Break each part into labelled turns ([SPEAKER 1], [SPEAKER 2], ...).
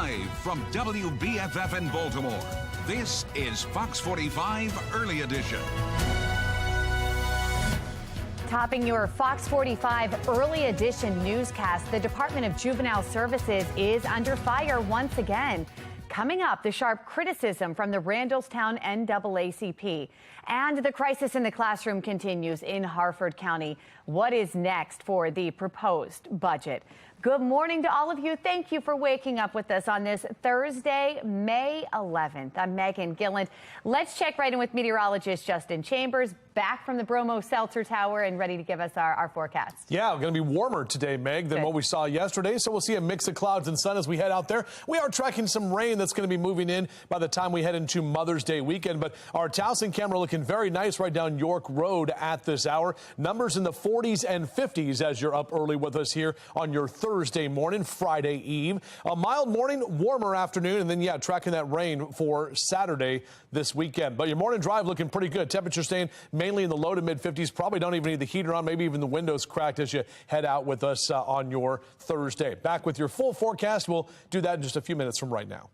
[SPEAKER 1] Live from WBFF in Baltimore, this is Fox 45 Early Edition.
[SPEAKER 2] Topping your Fox 45 Early Edition newscast, the Department of Juvenile Services is under fire once again. Coming up, the sharp criticism from the Randallstown NAACP. And the crisis in the classroom continues in Harford County. What is next for the proposed budget? Good morning to all of you. Thank you for waking up with us on this Thursday, May 11th. I'm Megan Gilland. Let's check right in with meteorologist Justin Chambers, back from the Bromo Seltzer Tower and ready to give us our forecast.
[SPEAKER 3] Yeah, going to be warmer today, Meg, than what we saw yesterday. So we'll see a mix of clouds and sun as we head out there. We are tracking some rain that's going to be moving in by the time we head into Mother's Day weekend. But our Towson camera looking very nice right down York Road at this hour. Numbers in the 40s and 50s as you're up early with us here on your Thursday morning, Friday Eve. A mild morning, warmer afternoon, and then, yeah, tracking that rain for Saturday this weekend. But your morning drive looking pretty good. Temperature staying mainly in the low to mid 50s. Probably don't even need the heater on, maybe even the windows cracked as you head out with us on your Thursday. Back with your full forecast. We'll do that in just a few minutes from right now.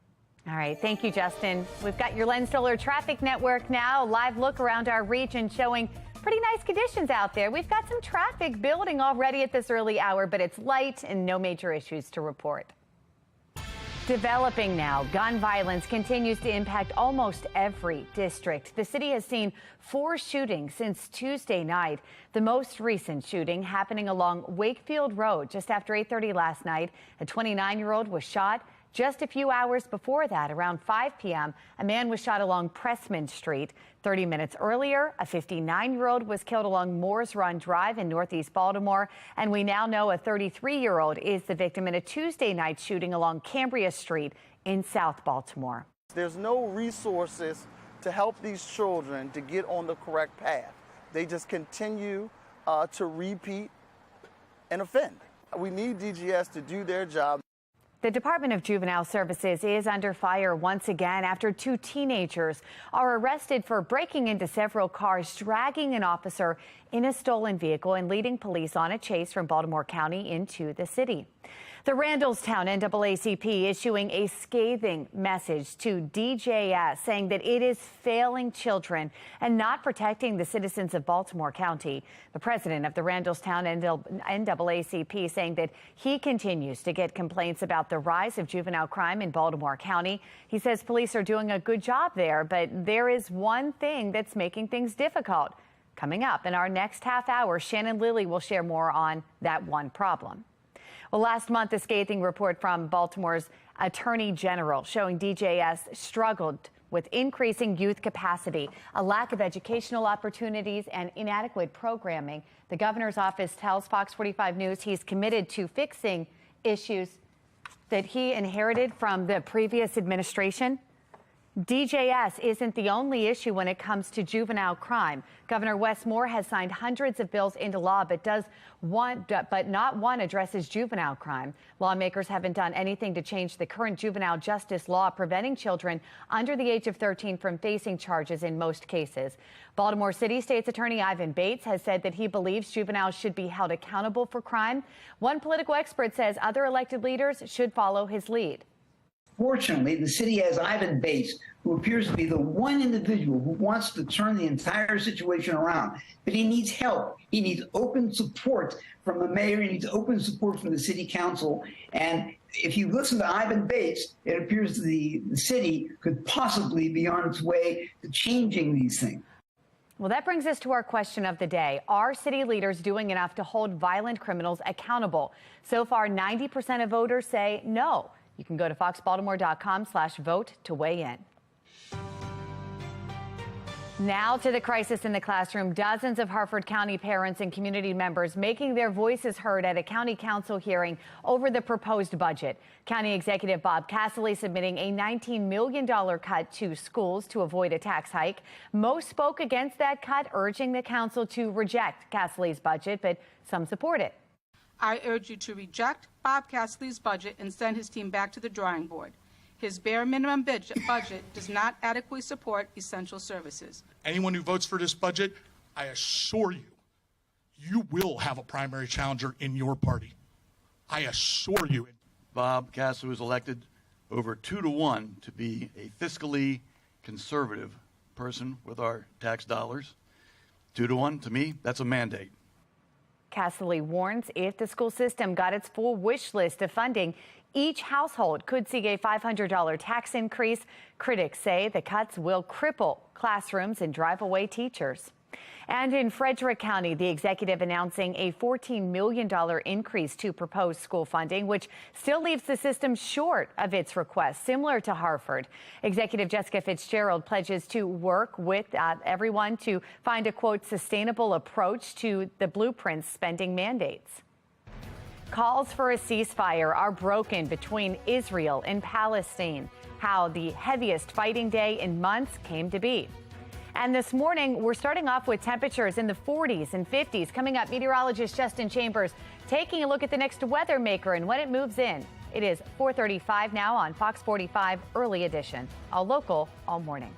[SPEAKER 2] All right. Thank you, Justin. We've got your Len Stoller traffic network now. Live look around our region showing pretty nice conditions out there. We've got some traffic building already at this early hour, but it's light and no major issues to report. Developing now, gun violence continues to impact almost every district. The city has seen 4 shootings since Tuesday night. The most recent shooting happening along Wakefield Road just after 8:30 last night. A 29-year-old was shot. Just a few hours before that, around 5 p.m., a man was shot along Pressman Street. 30 minutes earlier, a 59-year-old was killed along Moore's Run Drive in Northeast Baltimore. And we now know a 33-year-old is the victim in a Tuesday night shooting along Cambria Street in South Baltimore.
[SPEAKER 4] There's no resources to help these children to get on the correct path. They just continue to repeat and offend. We need DGS to do their job.
[SPEAKER 2] The Department of Juvenile Services is under fire once again after 2 teenagers are arrested for breaking into several cars, dragging an officer in a stolen vehicle and leading police on a chase from Baltimore County into the city. The Randallstown NAACP issuing a scathing message to DJS saying that it is failing children and not protecting the citizens of Baltimore County. The president of the Randallstown NAACP saying that he continues to get complaints about the rise of juvenile crime in Baltimore County. He says police are doing a good job there, but there is one thing that's making things difficult. Coming up in our next half hour, Shannon Lilly will share more on that one problem. Well, last month, a scathing report from Baltimore's Attorney General showing DJS struggled with increasing youth capacity, a lack of educational opportunities, and inadequate programming. The governor's office tells Fox 45 News he's committed to fixing issues that he inherited from the previous administration. DJS isn't the only issue when it comes to juvenile crime. Governor Wes Moore has signed hundreds of bills into law, but not one addresses juvenile crime. Lawmakers haven't done anything to change the current juvenile justice law preventing children under the age of 13 from facing charges in most cases. Baltimore City State's Attorney Ivan Bates has said that he believes juveniles should be held accountable for crime. One political expert says other elected leaders should follow his lead.
[SPEAKER 5] Fortunately, the city has Ivan Bates, who appears to be the one individual who wants to turn the entire situation around. But he needs help. He needs open support from the mayor. He needs open support from the city council. And if you listen to Ivan Bates, it appears the city could possibly be on its way to changing these things.
[SPEAKER 2] Well, that brings us to our question of the day. Are city leaders doing enough to hold violent criminals accountable? So far, 90% of voters say no. You can go to foxbaltimore.com/vote to weigh in. Now to the crisis in the classroom. Dozens of Harford County parents and community members making their voices heard at a county council hearing over the proposed budget. County Executive Bob Casserly submitting a $19 million cut to schools to avoid a tax hike. Most spoke against that cut, urging the council to reject Casserly's budget, but some support it.
[SPEAKER 6] I urge you to reject Bob Casserly's budget and send his team back to the drawing board. His bare minimum budget does not adequately support essential services.
[SPEAKER 7] Anyone who votes for this budget, I assure you, you will have a primary challenger in your party. I assure you.
[SPEAKER 8] Bob Casserly was elected over 2-to-1 to be a fiscally conservative person with our tax dollars. 2-to-1, to me, that's a mandate.
[SPEAKER 2] Casserly warns if the school system got its full wish list of funding, each household could see a $500 tax increase. Critics say the cuts will cripple classrooms and drive away teachers. And in Frederick County, the executive announcing a $14 million increase to proposed school funding, which still leaves the system short of its request, similar to Harford. Executive Jessica Fitzgerald pledges to work with everyone to find a, quote, sustainable approach to the blueprint's spending mandates. Calls for a ceasefire are broken between Israel and Palestine. How the heaviest fighting day in months came to be. And this morning, we're starting off with temperatures in the 40s and 50s. Coming up, meteorologist Justin Chambers taking a look at the next weather maker and when it moves in. It is 4:35 now on Fox 45 Early Edition. All local, all morning.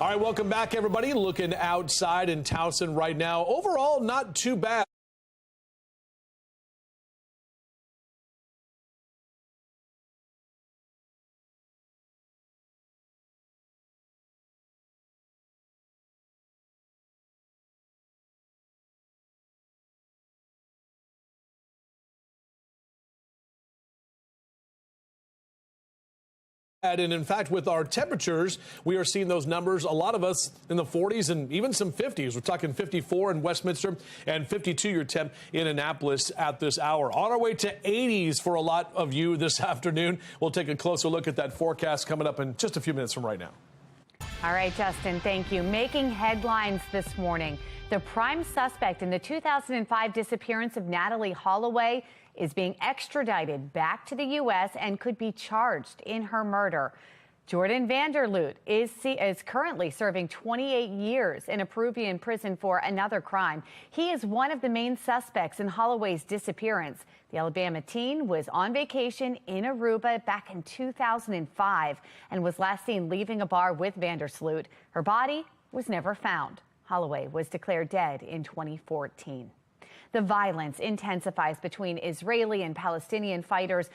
[SPEAKER 3] All right, welcome back, everybody. Looking outside in Towson right now. Overall, not too bad. And in fact, with our temperatures, we are seeing those numbers, a lot of us in the 40s and even some 50s. We're talking 54 in Westminster and 52 your temp in Annapolis at this hour. On our way to 80s for a lot of you this afternoon. We'll take a closer look at that forecast coming up in just a few minutes from right now.
[SPEAKER 2] All right, Justin, thank you. Making headlines this morning. The prime suspect in the 2005 disappearance of Natalie Holloway is being extradited back to the U.S. and could be charged in her murder. Jordan Vanderloot is currently serving 28 years in a Peruvian prison for another crime. He is one of the main suspects in Holloway's disappearance. The Alabama teen was on vacation in Aruba back in 2005 and was last seen leaving a bar with Vandersloot. Her body was never found. Holloway was declared dead in 2014. The violence intensifies between Israeli and Palestinian fighters.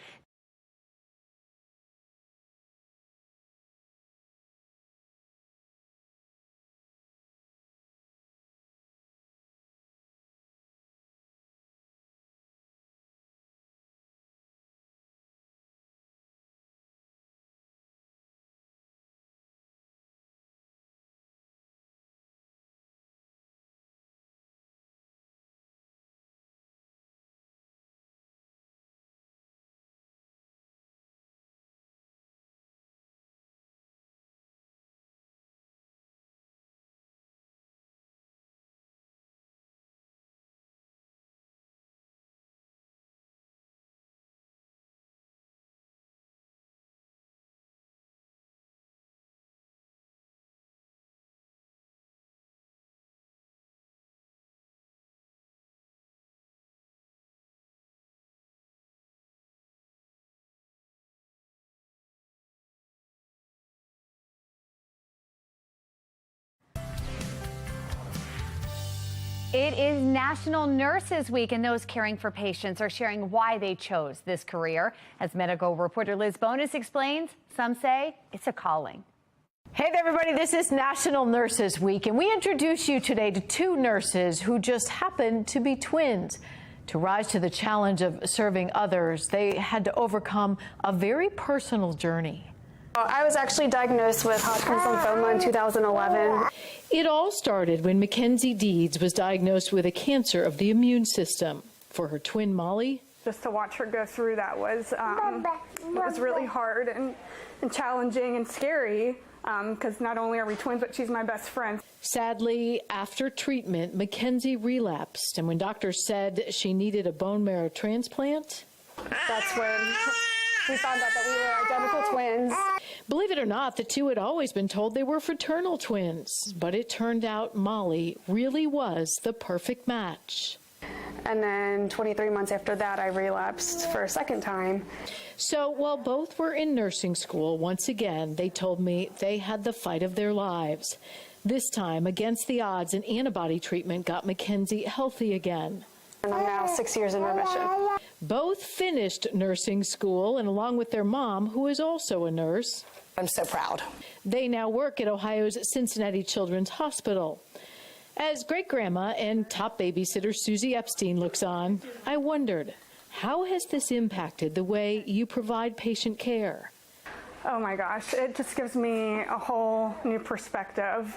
[SPEAKER 2] It is National Nurses Week, and those caring for patients are sharing why they chose this career. As medical reporter Liz Bonus explains, some say it's a calling.
[SPEAKER 9] Hey there, everybody. This is National Nurses Week, and we introduce you today to two nurses who just happen to be twins. To rise to the challenge of serving others, they had to overcome a very personal journey.
[SPEAKER 10] I was actually diagnosed with Hodgkin's lymphoma in 2011.
[SPEAKER 9] It all started when Mackenzie Deeds was diagnosed with a cancer of the immune system. For her twin Molly,
[SPEAKER 10] Just to watch her go through that was really hard and challenging and scary because not only are we twins, but she's my best friend.
[SPEAKER 9] sadly, after treatment, Mackenzie relapsed, and when doctors said she needed a bone marrow transplant,
[SPEAKER 10] That's when we found out that we were identical twins.
[SPEAKER 9] believe it or not, the two had always been told they were fraternal twins, but it turned out Molly really was the perfect match.
[SPEAKER 10] And then 23 months after that, I relapsed for a second time.
[SPEAKER 9] So while both were in nursing school, once again, they told me they had the fight of their lives. This time, against the odds, an antibody treatment got Mackenzie healthy again.
[SPEAKER 10] And I'm now 6 years in remission.
[SPEAKER 9] Both finished nursing school, and along with their mom, who is also a nurse,
[SPEAKER 11] I'm so proud.
[SPEAKER 9] they now work at Ohio's Cincinnati Children's Hospital. As great-grandma and top babysitter Susie Epstein looks on, I wondered, how has this impacted the way you provide patient care?
[SPEAKER 10] Oh my gosh, it just gives me a whole new perspective,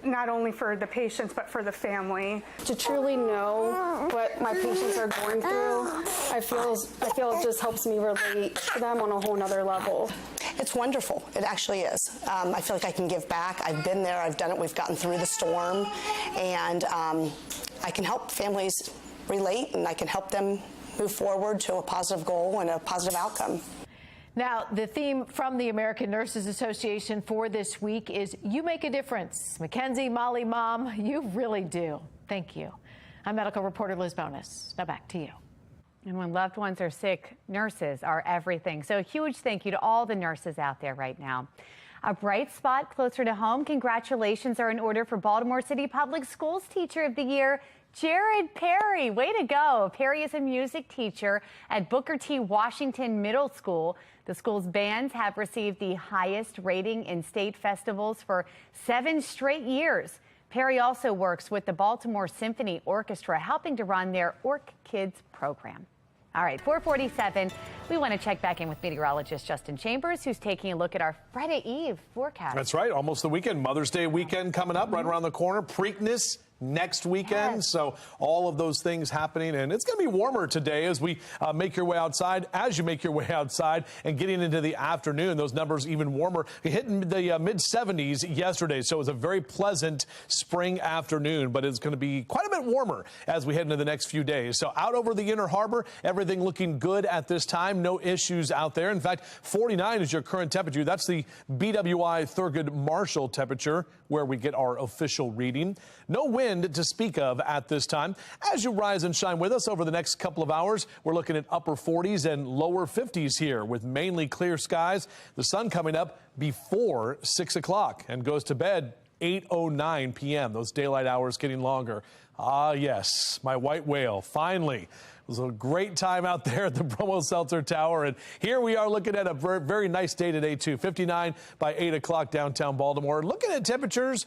[SPEAKER 10] not only for the patients, but for the family. To truly know what my patients are going through, I feel it just helps me relate to them on a whole nother level.
[SPEAKER 11] It's wonderful. It actually is. I feel like I can give back. I've been there. I've done it. We've gotten through the storm. And I can help families relate, and I can help them move forward to a positive goal and a positive outcome.
[SPEAKER 9] Now, the theme from the American Nurses Association for this week is You Make a Difference. Mackenzie, Molly, Mom, you really do. Thank you. I'm medical reporter Liz Bonus. Now back to you.
[SPEAKER 2] And when loved ones are sick, nurses are everything. So a huge thank you to all the nurses out there right now. A bright spot closer to home. Congratulations are in order for Baltimore City Public Schools Teacher of the Year, Jared Perry. Way to go. Perry is a music teacher at Booker T. Washington Middle School. The school's bands have received the highest rating in state festivals for 7 straight years. Perry also works with the Baltimore Symphony Orchestra, helping to run their Orc Kids program. All right, 4:47, we want to check back in with meteorologist Justin Chambers, who's taking a look at our Friday Eve forecast.
[SPEAKER 3] That's right, almost the weekend. Mother's Day weekend coming up right around the corner. Preakness next weekend. Yes. So all of those things happening, and it's going to be warmer today as we make your way outside. As you make your way outside and getting into the afternoon, those numbers even warmer. Hitting the mid-70s yesterday, so it was a very pleasant spring afternoon, but it's going to be quite a bit warmer as we head into the next few days. So out over the Inner Harbor, everything looking good at this time. No issues out there. In fact, 49 is your current temperature. That's the BWI Thurgood Marshall temperature where we get our official reading. No wind to speak of at this time. As you rise and shine with us over the next couple of hours, we're looking at upper 40s and lower 50s here with mainly clear skies. The sun coming up before 6 o'clock and goes to bed 8:09 p.m. Those daylight hours getting longer. Ah, yes, my white whale, finally. It was a great time out there at the Bromo Seltzer Tower, and here we are looking at a very nice day today, too. 59 by 8 o'clock downtown Baltimore. Looking at temperatures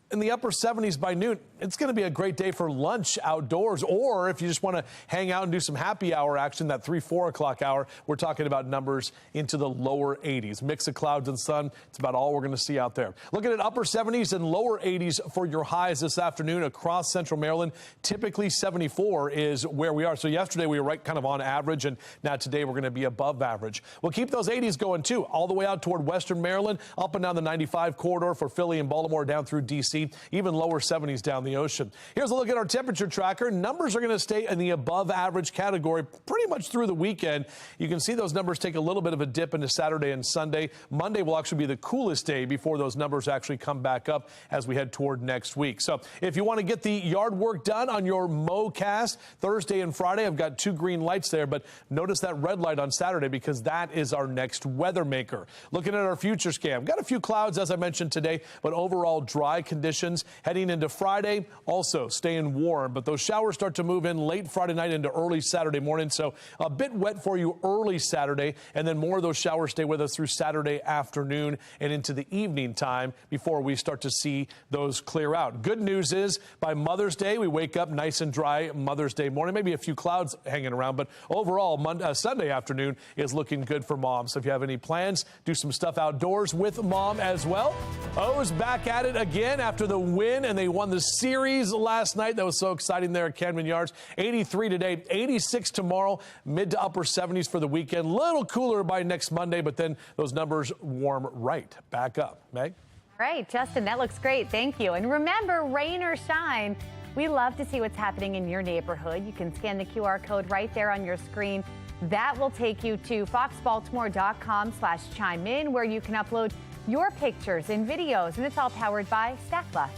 [SPEAKER 3] in the upper 70s by noon. It's going to be a great day for lunch outdoors, or if you just want to hang out and do some happy hour action, that 3-4 o'clock hour, we're talking about numbers into the lower 80s. Mix of clouds and sun, it's about all we're going to see out there. Looking at upper 70s and lower 80s for your highs this afternoon across central Maryland. Typically 74 is where we are. So yesterday we were right kind of on average, and now today we're going to be above average. We'll keep those 80s going too, all the way out toward western Maryland, up and down the 95 corridor for Philly and Baltimore, down through D.C., even lower 70s down the ocean. Here's a look at our temperature tracker. Numbers are going to stay in the above average category pretty much through the weekend. You can see those numbers take a little bit of a dip into Saturday and Sunday. Monday will actually be the coolest day before those numbers actually come back up as we head toward next week. So if you want to get the yard work done on your mowcast Thursday and Friday, I've got 2 green lights there, but notice that red light on Saturday because that is our next weather maker. Looking at our future scan, got a few clouds as I mentioned today, but overall dry conditions. conditions heading into Friday, also staying warm. But those showers start to move in late Friday night into early Saturday morning. So a bit wet for you early Saturday, and then more of those showers stay with us through Saturday afternoon and into the evening time before we start to see those clear out. Good news is by Mother's Day, we wake up nice and dry Mother's Day morning, maybe a few clouds hanging around, but overall Sunday afternoon is looking good for mom. So if you have any plans, do some stuff outdoors with mom as well. O's back at it again after the win, and they won the series last night. That was so exciting there at Camden Yards. 83 today, 86 tomorrow, mid to upper 70s for the weekend. Little cooler by next Monday, but then those numbers warm right back up. Meg?
[SPEAKER 2] All right, Justin, that looks great. Thank you. And remember, rain or shine, we love to see what's happening in your neighborhood. You can scan the QR code right there on your screen. That will take you to foxbaltimore.com/chime-in, where you can upload your pictures and videos, and it's all powered by Stackla.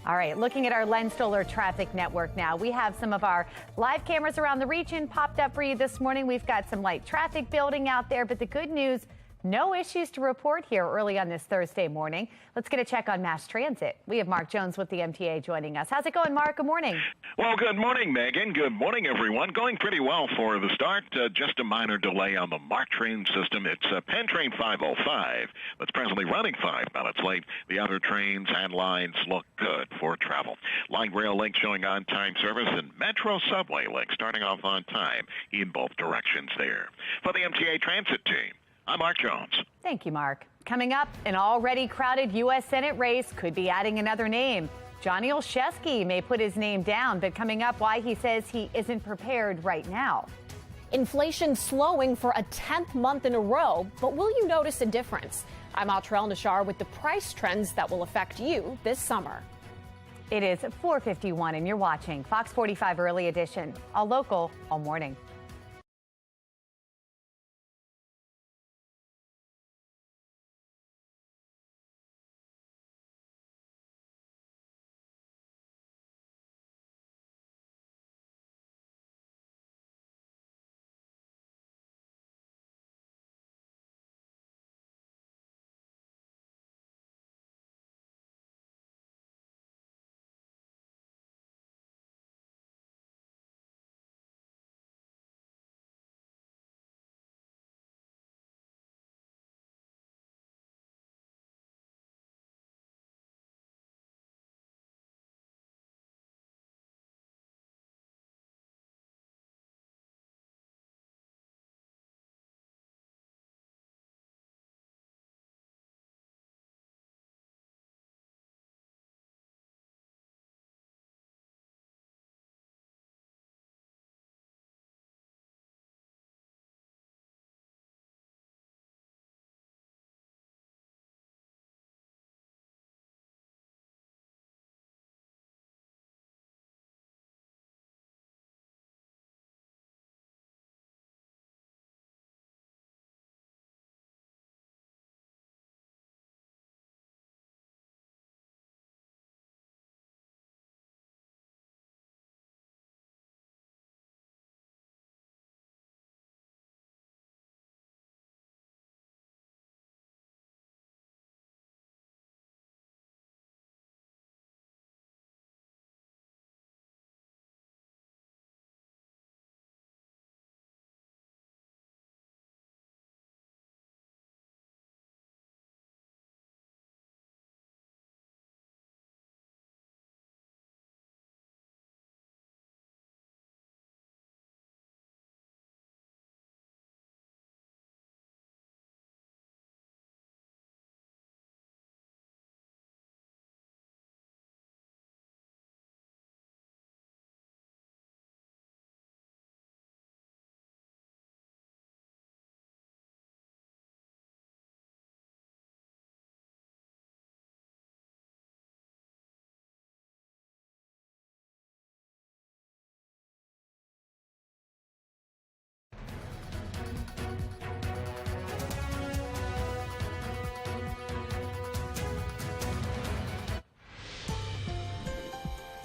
[SPEAKER 2] All right, looking at our Len Stoller traffic network now. We have some of our live cameras around the region popped up for you this morning. We've got some light traffic building out there, but the good news, no issues to report here early on this Thursday morning. Let's get a check on mass transit. We have Mark Jones with the MTA joining us. How's it going, Mark? Good morning.
[SPEAKER 12] Well, good morning, Megan. Good morning, everyone. Going pretty well for the start. Just a minor delay on the MARC train system. It's Penn Train 505 that's presently running 5 minutes late. The other trains and lines look good for travel. Light rail link showing on-time service, and Metro subway link starting off on time in both directions there. For the MTA transit team, I'm Mark Jones.
[SPEAKER 2] Thank you, Mark. Coming up, an already crowded U.S. Senate race could be adding another name. Johnny Olszewski may put his name down, but coming up, why he says he isn't prepared right now.
[SPEAKER 13] Inflation slowing for a 10th month in a row, but will you notice a difference? I'm Atrell Nashar with the price trends that will affect you this summer.
[SPEAKER 2] It is 4:51, and you're watching Fox 45 Early Edition, all local, all morning.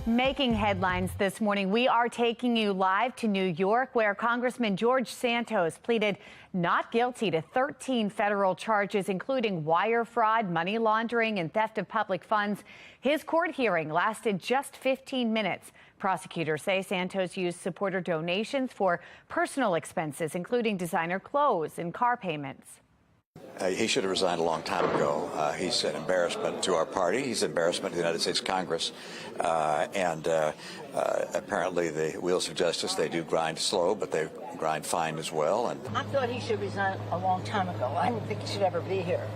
[SPEAKER 2] Making headlines this morning, we are taking you live to New York, where Congressman George Santos pleaded not guilty to 13 federal charges, including wire fraud, money laundering, and theft of public funds. His court hearing lasted just 15 minutes. Prosecutors say Santos used supporter donations for personal expenses, including designer clothes and car payments.
[SPEAKER 14] He should have resigned a long time ago. He's an embarrassment to our party. He's an embarrassment to the United States Congress. And apparently the wheels of justice, they do grind slow, but they grind fine as well. And
[SPEAKER 15] I thought he should resign a long time ago. I didn't think he should ever be here.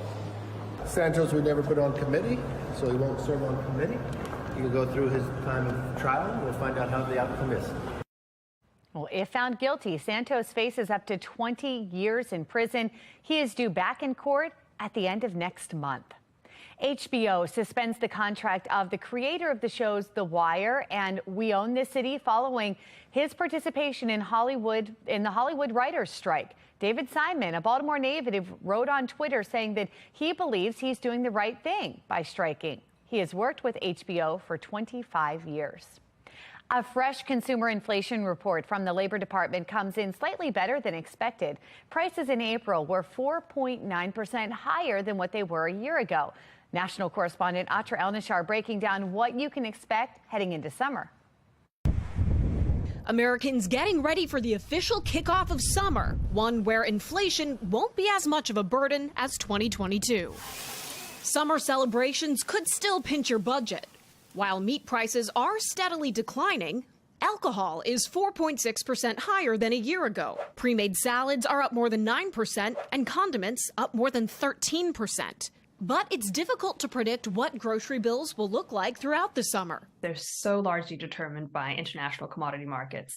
[SPEAKER 16] Santos was never put on committee, so he won't serve on committee. He will go through his time of trial. We'll find out how the outcome is.
[SPEAKER 2] Well, if found guilty, Santos faces up to 20 years in prison. He is due back in court at the end of next month. HBO suspends the contract of the creator of the shows The Wire and We Own This City following his participation in the Hollywood writers' strike. David Simon, a Baltimore native, wrote on Twitter saying that he believes he's doing the right thing by striking. He has worked with HBO for 25 years. A fresh consumer inflation report from the Labor Department comes in slightly better than expected. Prices in April were 4.9% higher than what they were a year ago. National correspondent Atra El-Nashar breaking down what you can expect heading into summer.
[SPEAKER 13] Americans getting ready for the official kickoff of summer, one where inflation won't be as much of a burden as 2022. Summer celebrations could still pinch your budget. While meat prices are steadily declining, alcohol is 4.6% higher than a year ago. Pre-made salads are up more than 9% and condiments up more than 13%. But it's difficult to predict what grocery bills will look like throughout the summer.
[SPEAKER 17] They're so largely determined by international commodity markets,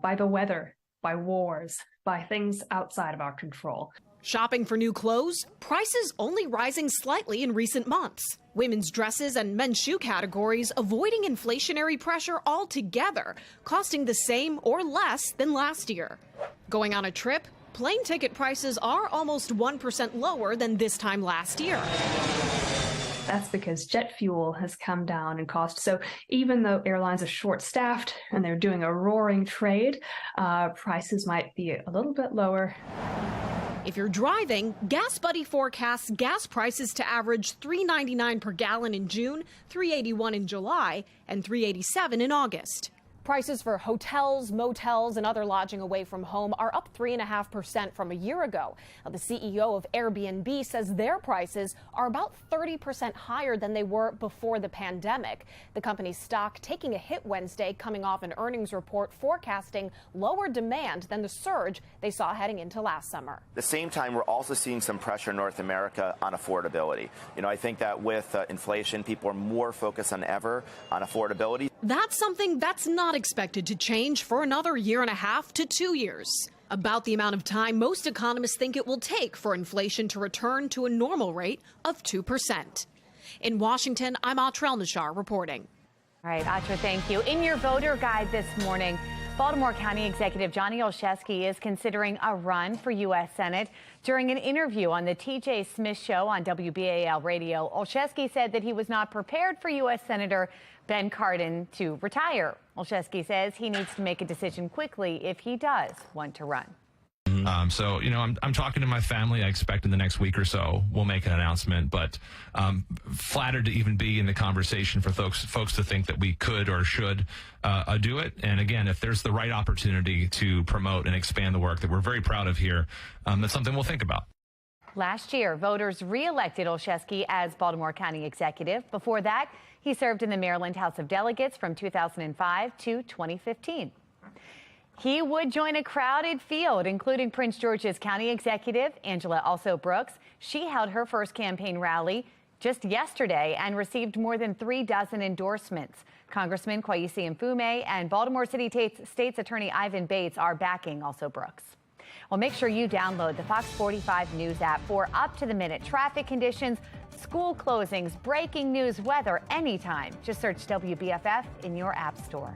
[SPEAKER 17] by the weather, by wars, by things outside of our control.
[SPEAKER 13] Shopping for new clothes, prices only rising slightly in recent months. Women's dresses and men's shoe categories avoiding inflationary pressure altogether, costing the same or less than last year. Going on a trip, plane ticket prices are almost 1% lower than this time last year.
[SPEAKER 17] That's because jet fuel has come down in cost. So even though airlines are short-staffed and they're doing a roaring trade, prices might be a little bit lower.
[SPEAKER 13] If you're driving, GasBuddy forecasts gas prices to average $3.99 per gallon in June, $3.81 in July, and $3.87 in August. Prices for hotels, motels, and other lodging away from home are up 3.5% from a year ago. Now, the CEO of Airbnb says their prices are about 30% higher than they were before the pandemic. The company's stock taking a hit Wednesday, coming off an earnings report forecasting lower demand than the surge they saw heading into last summer.
[SPEAKER 18] At the same time, we're also seeing some pressure in North America on affordability. I think that with inflation, people are more focused than ever on affordability.
[SPEAKER 13] That's something that's not expected to change for another 1.5 to 2 years. About the amount of time most economists think it will take for inflation to return to a normal rate of 2%. In Washington, I'm Atra El-Nashar reporting.
[SPEAKER 2] All right, Atra, thank you. In your voter guide this morning, Baltimore County Executive Johnny Olszewski is considering a run for U.S. Senate. During an interview on the T.J. Smith Show on WBAL Radio, Olszewski said that he was not prepared for U.S. Senator Ben Cardin to retire. Olszewski says he needs to make a decision quickly if he does want to run.
[SPEAKER 19] So, I'm talking to my family. I expect in the next week or so we'll make an announcement, but flattered to even be in the conversation for folks to think that we could or should do it. And again, if there's the right opportunity to promote and expand the work that we're very proud of here, that's something we'll think about.
[SPEAKER 2] Last year, voters re-elected Olszewski as Baltimore County Executive. Before that, he served in the Maryland House of Delegates from 2005 to 2015. He would join a crowded field, including Prince George's County Executive, Angela Also Brooks. She held her first campaign rally just yesterday and received more than 36 endorsements. Congressman Kwesi Mfume and Baltimore City State's Attorney Ivan Bates are backing Also Brooks. Well, make sure you download the Fox 45 News app for up-to-the-minute traffic conditions, school closings, breaking news, weather, anytime. Just search WBFF in your app store.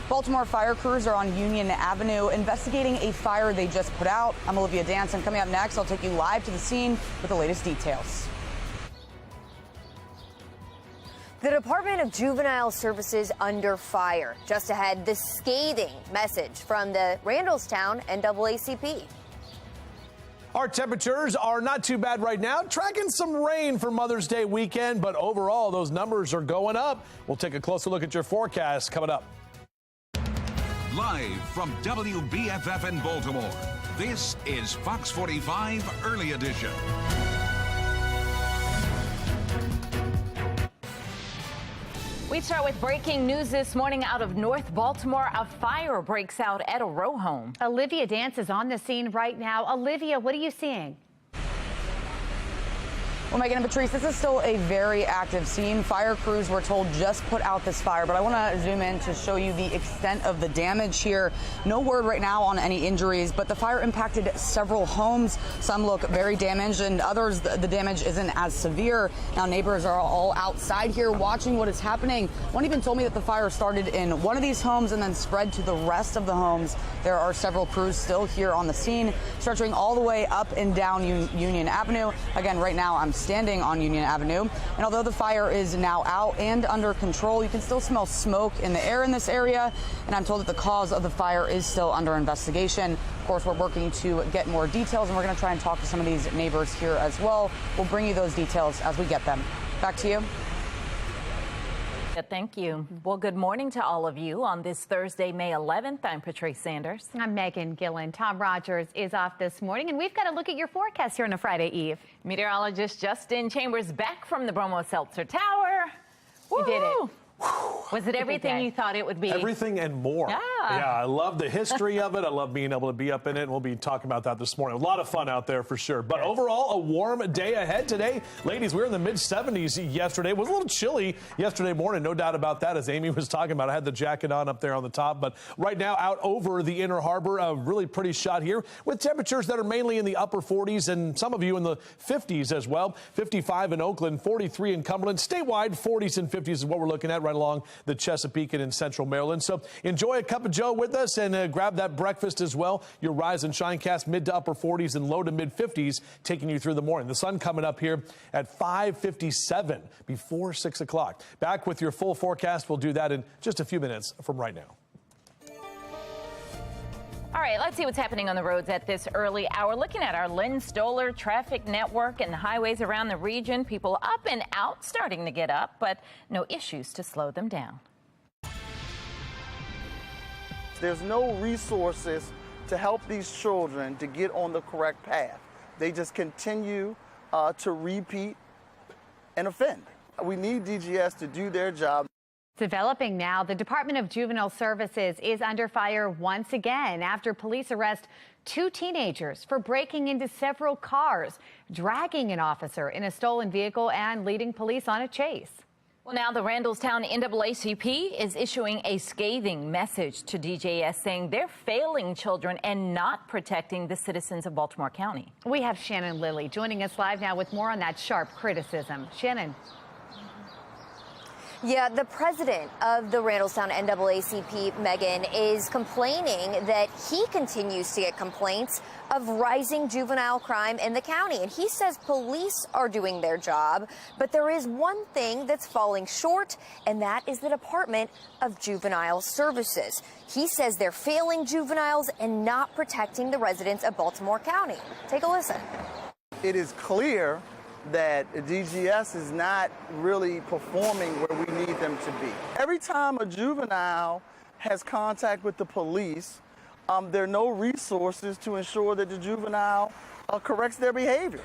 [SPEAKER 20] Baltimore fire crews are on Union Avenue investigating a fire they just put out. I'm Olivia Danson. Coming up next, I'll take you live to the scene with the latest details.
[SPEAKER 21] The Department of Juvenile Services under fire. Just ahead, the scathing message from the Randallstown NAACP.
[SPEAKER 3] Our temperatures are not too bad right now. Tracking some rain for Mother's Day weekend, but overall, those numbers are going up. We'll take a closer look at your forecast coming up.
[SPEAKER 1] Live from WBFF in Baltimore, this is Fox 45 Early Edition.
[SPEAKER 22] We start with breaking news this morning out of North Baltimore. A fire breaks out at a row home.
[SPEAKER 2] Olivia Dance is on the scene right now. Olivia, what are you seeing?
[SPEAKER 20] Well, Megan and Patrice, this is still a very active scene. Fire crews were told just put out this fire, but I want to zoom in to show you the extent of the damage here. No word right now on any injuries, but the fire impacted several homes. Some look very damaged, and others, the damage isn't as severe. Now, neighbors are all outside here watching what is happening. One even told me that the fire started in one of these homes and then spread to the rest of the homes. There are several crews still here on the scene, stretching all the way up and down Union Avenue. Again, right now, I'm standing on Union Avenue, and although the fire is now out and under control, you can still smell smoke in the air in this area, and I'm told that the cause of the fire is still under investigation. Of course, we're working to get more details, and we're going to try and talk to some of these neighbors here as well. We'll bring you those details as we get them. Back to you.
[SPEAKER 22] Thank you. Well, good morning to all of you on this Thursday, May 11th. I'm Patrice Sanders.
[SPEAKER 2] I'm Megan Gillen. Tom Rogers is off this morning, and we've got to look at your forecast here on a Friday eve.
[SPEAKER 22] Meteorologist Justin Chambers back from the Bromo Seltzer Tower.
[SPEAKER 2] We did it.
[SPEAKER 22] Was it everything you thought it would be?
[SPEAKER 3] Everything and more.
[SPEAKER 22] Yeah.
[SPEAKER 3] I love the history of it. I love being able to be up in it, and we'll be talking about that this morning. A lot of fun out there for sure. But overall, a warm day ahead today. Ladies, we were in the mid-70s yesterday. It was a little chilly yesterday morning, no doubt about that, as Amy was talking about. I had the jacket on up there on the top. But right now, out over the Inner Harbor, a really pretty shot here with temperatures that are mainly in the upper 40s and some of you in the 50s as well. 55 in Oakland, 43 in Cumberland. Statewide, 40s and 50s is what we're looking at right along the Chesapeake and in central Maryland. So enjoy a cup of Joe with us and grab that breakfast as well. Your Rise and Shine cast mid to upper 40s and low to mid 50s taking you through the morning. The sun coming up here at 5:57 before 6 o'clock. Back with your full forecast. We'll do that in just a few minutes from right now.
[SPEAKER 22] All right, let's see what's happening on the roads at this early hour. Looking at our Lynn Stoller traffic network and the highways around the region, people up and out starting to get up, but no issues to slow them down.
[SPEAKER 4] There's no resources to help these children to get on the correct path. They just continue to repeat and offend. We need DGS to do their job.
[SPEAKER 2] Developing now, the Department of Juvenile Services is under fire once again after police arrest two teenagers for breaking into several cars, dragging an officer in a stolen vehicle, and leading police on a chase.
[SPEAKER 22] Well, now the Randallstown NAACP is issuing a scathing message to DJS saying they're failing children and not protecting the citizens of Baltimore County.
[SPEAKER 2] We have Shannon Lilly joining us live now with more on that sharp criticism. Shannon.
[SPEAKER 21] Yeah, the president of the Randallstown NAACP, Megan, is complaining that he continues to get complaints of rising juvenile crime in the county. And he says police are doing their job, but there is one thing that's falling short, and that is the Department of Juvenile Services. He says they're failing juveniles and not protecting the residents of Baltimore County. Take a listen.
[SPEAKER 4] It is clear that DGS is not really performing where we need them to be. Every time a juvenile has contact with the police, there are no resources to ensure that the juvenile corrects their behavior.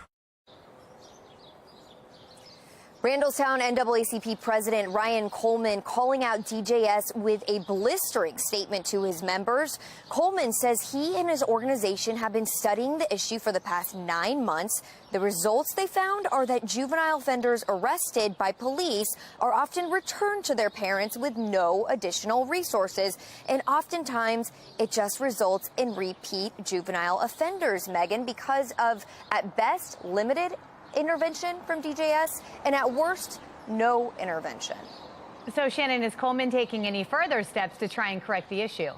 [SPEAKER 21] Randallstown NAACP President Ryan Coleman calling out DJS with a blistering statement to his members. Coleman says he and his organization have been studying the issue for the past 9 months. The results they found are that juvenile offenders arrested by police are often returned to their parents with no additional resources. And oftentimes it just results in repeat juvenile offenders, Megan, because of, at best, limited intervention from DJS, and at worst, no intervention.
[SPEAKER 2] So, Shannon, is Coleman taking any further steps to try and correct the issue?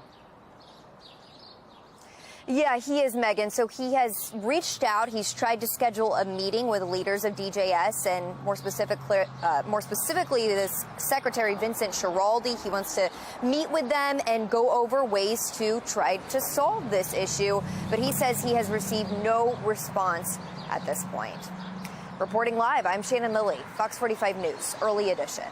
[SPEAKER 21] Yeah, he is, Megan. So he has reached out. He's tried to schedule a meeting with leaders of DJS and more specifically, this Secretary Vincent Schiraldi. He wants to meet with them and go over ways to try to solve this issue. But he says he has received no response at this point. Reporting live, I'm Shannon Lilly, Fox 45 News, Early Edition.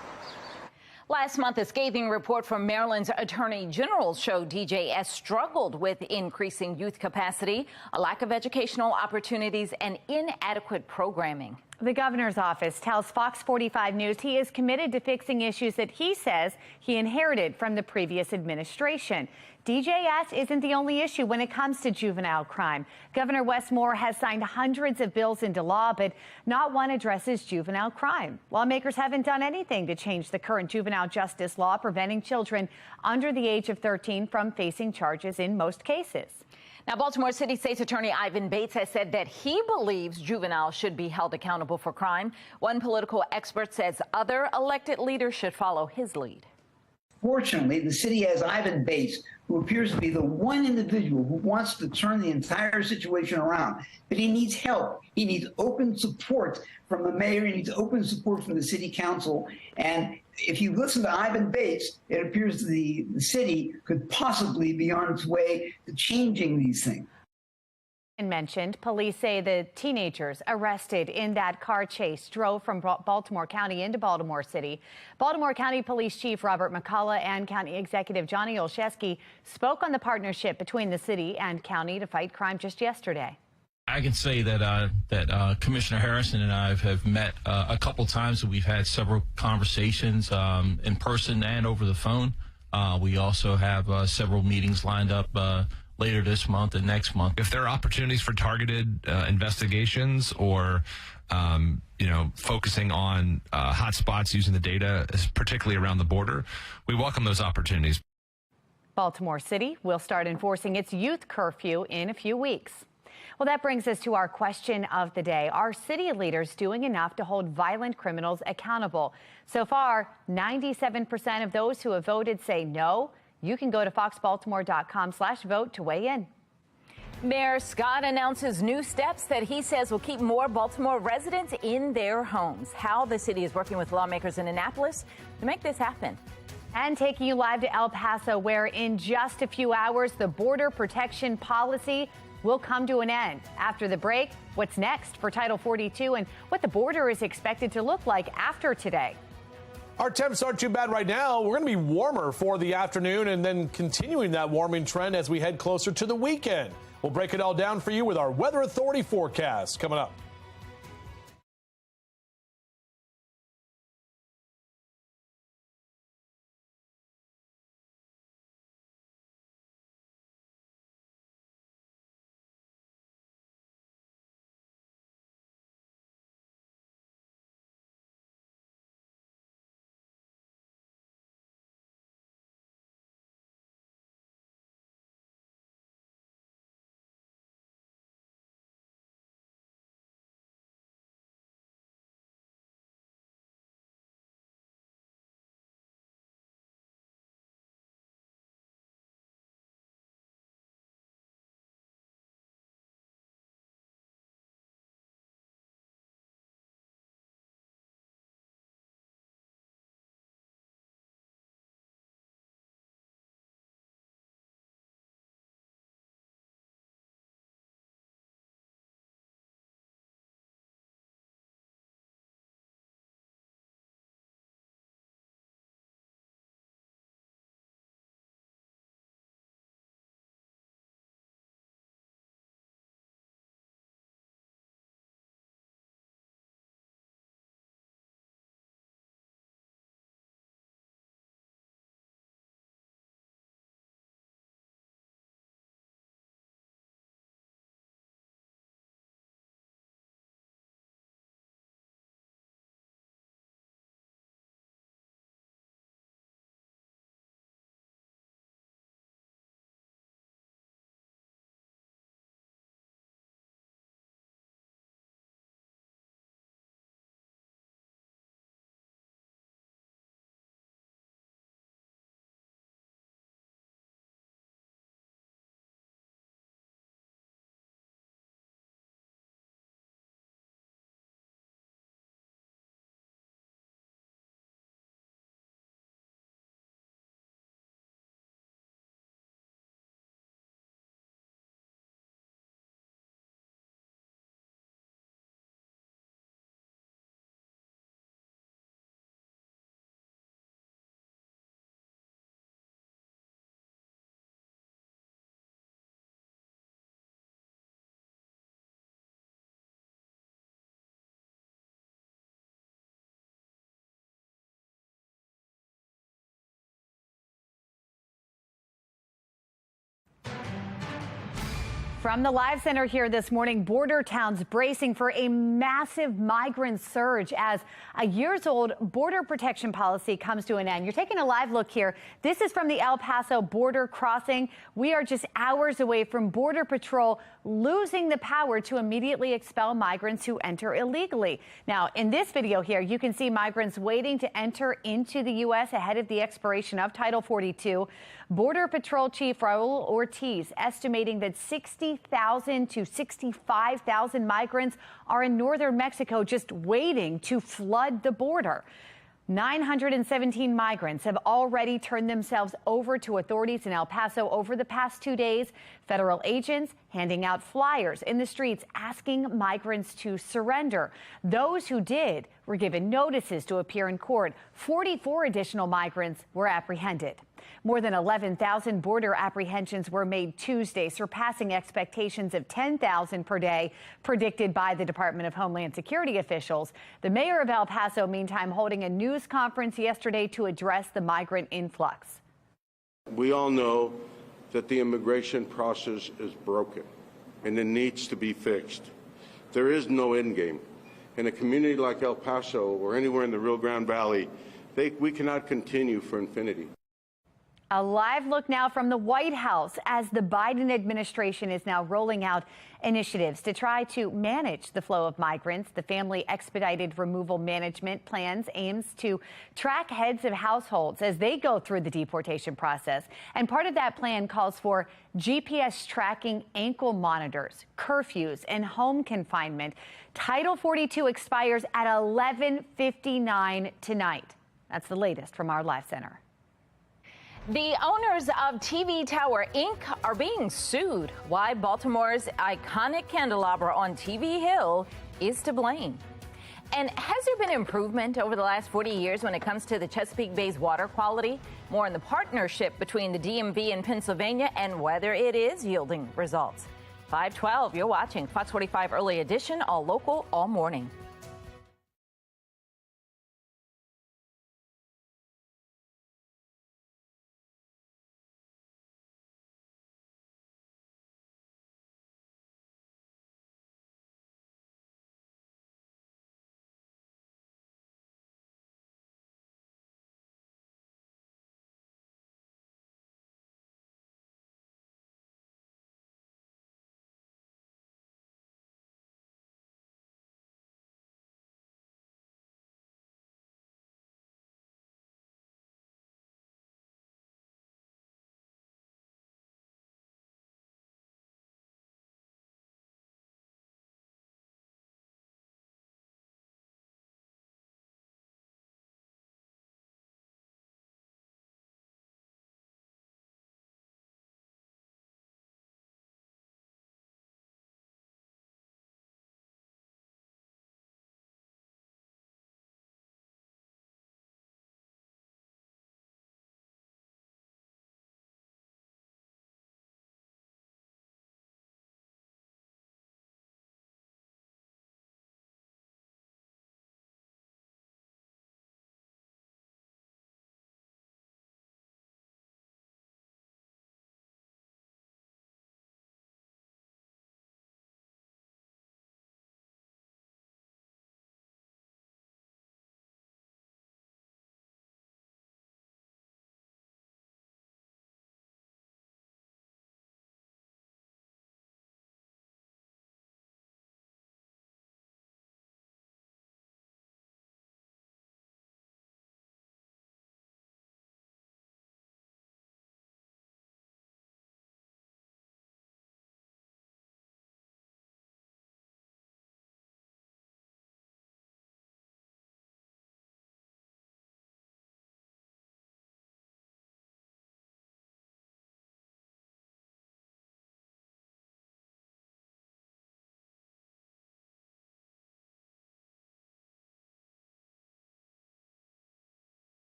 [SPEAKER 22] Last month, a scathing report from Maryland's Attorney General showed DJS struggled with increasing youth capacity, a lack of educational opportunities, and inadequate programming.
[SPEAKER 2] The governor's office tells Fox 45 News he is committed to fixing issues that he says he inherited from the previous administration. DJS isn't the only issue when it comes to juvenile crime. Governor Wes Moore has signed hundreds of bills into law, but not one addresses juvenile crime. Lawmakers haven't done anything to change the current juvenile justice law, preventing children under the age of 13 from facing charges in most cases.
[SPEAKER 22] Now, Baltimore City State's Attorney Ivan Bates has said that he believes juveniles should be held accountable for crime. One political expert says other elected leaders should follow his lead.
[SPEAKER 5] Fortunately, the city has Ivan Bates, who appears to be the one individual who wants to turn the entire situation around. But he needs help. He needs open support from the mayor. He needs open support from the city council. And if you listen to Ivan Bates, it appears the city could possibly be on its way to changing these things.
[SPEAKER 2] Mentioned, police say the teenagers arrested in that car chase drove from Baltimore County into Baltimore City. Baltimore County Police Chief Robert McCullough and County Executive Johnny Olszewski spoke on the partnership between the city and county to fight crime just yesterday.
[SPEAKER 19] I can say that Commissioner Harrison and I have met a couple times. We've had several conversations in person and over the phone. We also have several meetings lined up later this month and next month. If there are opportunities for targeted investigations or, focusing on hot spots using the data, particularly around the border, we welcome those opportunities.
[SPEAKER 2] Baltimore City will start enforcing its youth curfew in a few weeks. Well, that brings us to our question of the day. Are city leaders doing enough to hold violent criminals accountable? So far, 97% of those who have voted say no. You can go to foxbaltimore.com/vote to weigh in.
[SPEAKER 22] Mayor Scott announces new steps that he says will keep more Baltimore residents in their homes. How the city is working with lawmakers in Annapolis to make this happen.
[SPEAKER 2] And taking you live to El Paso, where in just a few hours, the border protection policy will come to an end. After the break, what's next for Title 42 and what the border is expected to look like after today.
[SPEAKER 3] Our temps aren't too bad right now. We're going to be warmer for the afternoon and then continuing that warming trend as we head closer to the weekend. We'll break it all down for you with our Weather Authority forecast coming up.
[SPEAKER 2] From the Live Center here this morning, border towns bracing for a massive migrant surge as a years-old border protection policy comes to an end. You're taking a live look here. This is from the El Paso border crossing. We are just hours away from Border Patrol losing the power to immediately expel migrants who enter illegally. Now, in this video here, you can see migrants waiting to enter into the U.S. ahead of the expiration of Title 42. Border Patrol Chief Raul Ortiz estimating that 60,000 to 65,000 migrants are in northern Mexico just waiting to flood the border. 917 migrants have already turned themselves over to authorities in El Paso over the past 2 days. Federal agents handing out flyers in the streets asking migrants to surrender. Those who did were given notices to appear in court. 44 additional migrants were apprehended. More than 11,000 border apprehensions were made Tuesday, surpassing expectations of 10,000 per day predicted by the Department of Homeland Security officials. The mayor of El Paso, meantime, holding a news conference yesterday to address the migrant influx.
[SPEAKER 6] We all know that the immigration process is broken and it needs to be fixed. There is no end game. In a community like El Paso or anywhere in the Rio Grande Valley, we cannot continue for infinity.
[SPEAKER 2] A live look now from the White House as the Biden administration is now rolling out initiatives to try to manage the flow of migrants. The Family Expedited Removal Management Plans aims to track heads of households as they go through the deportation process. And part of that plan calls for GPS tracking ankle monitors, curfews, and home confinement. Title 42 expires at 11:59 tonight. That's the latest from our Live Center.
[SPEAKER 22] The owners of TV Tower Inc. are being sued. Why Baltimore's iconic candelabra on TV Hill is to blame. And has there been improvement over the last 40 years when it comes to the Chesapeake Bay's water quality? More on the partnership between the DMV and Pennsylvania and whether it is yielding results. 5:12, you're watching Fox 45 Early Edition, all local, all morning.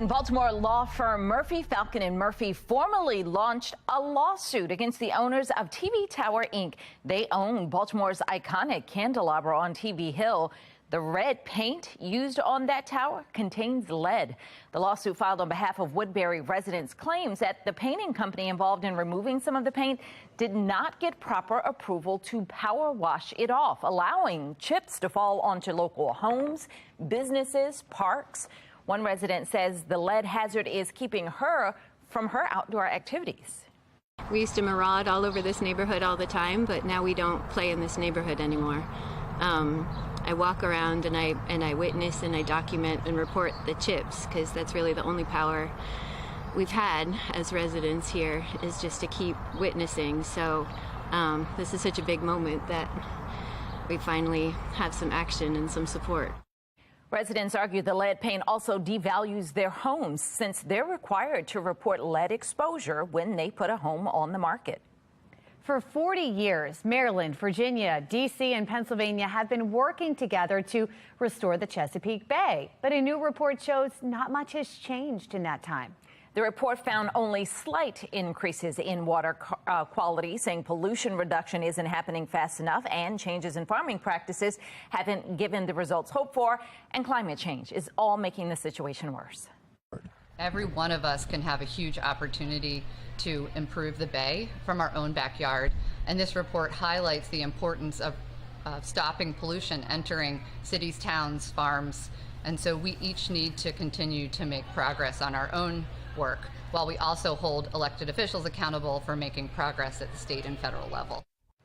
[SPEAKER 22] in Baltimore, law firm Murphy, Falcon & Murphy formally launched a lawsuit against the owners of TV Tower, Inc. They own Baltimore's iconic candelabra on TV Hill. The red paint used on that tower contains lead. The lawsuit filed on behalf of Woodbury residents claims that the painting company involved in removing some of the paint did not get proper approval to power wash it off, allowing chips to fall onto local homes, businesses, parks. One resident says the lead hazard is keeping her from her outdoor activities.
[SPEAKER 7] We used to maraud all over this neighborhood all the time, but now we don't play in this neighborhood anymore. I walk around and I witness and I document and report the chips, because that's really the only power we've had as residents here, is just to keep witnessing. So this is such a big moment that we finally have some action and some support.
[SPEAKER 22] Residents argue the lead paint also devalues their homes, since they're required to report lead exposure when they put a home on the market.
[SPEAKER 2] For 40 years, Maryland, Virginia, D.C., and Pennsylvania have been working together to restore the Chesapeake Bay. But a new report shows not much has changed in that time.
[SPEAKER 22] The report found only slight increases in water quality, saying pollution reduction isn't happening fast enough and changes in farming practices haven't given the results hoped for, and climate change is all making the situation worse.
[SPEAKER 8] Every one of us can have a huge opportunity to improve the bay from our own backyard, and this report highlights the importance of stopping pollution entering cities, towns, farms, and so we each need to continue to make progress on our own work, while we also hold elected officials accountable for making progress at the state and federal level.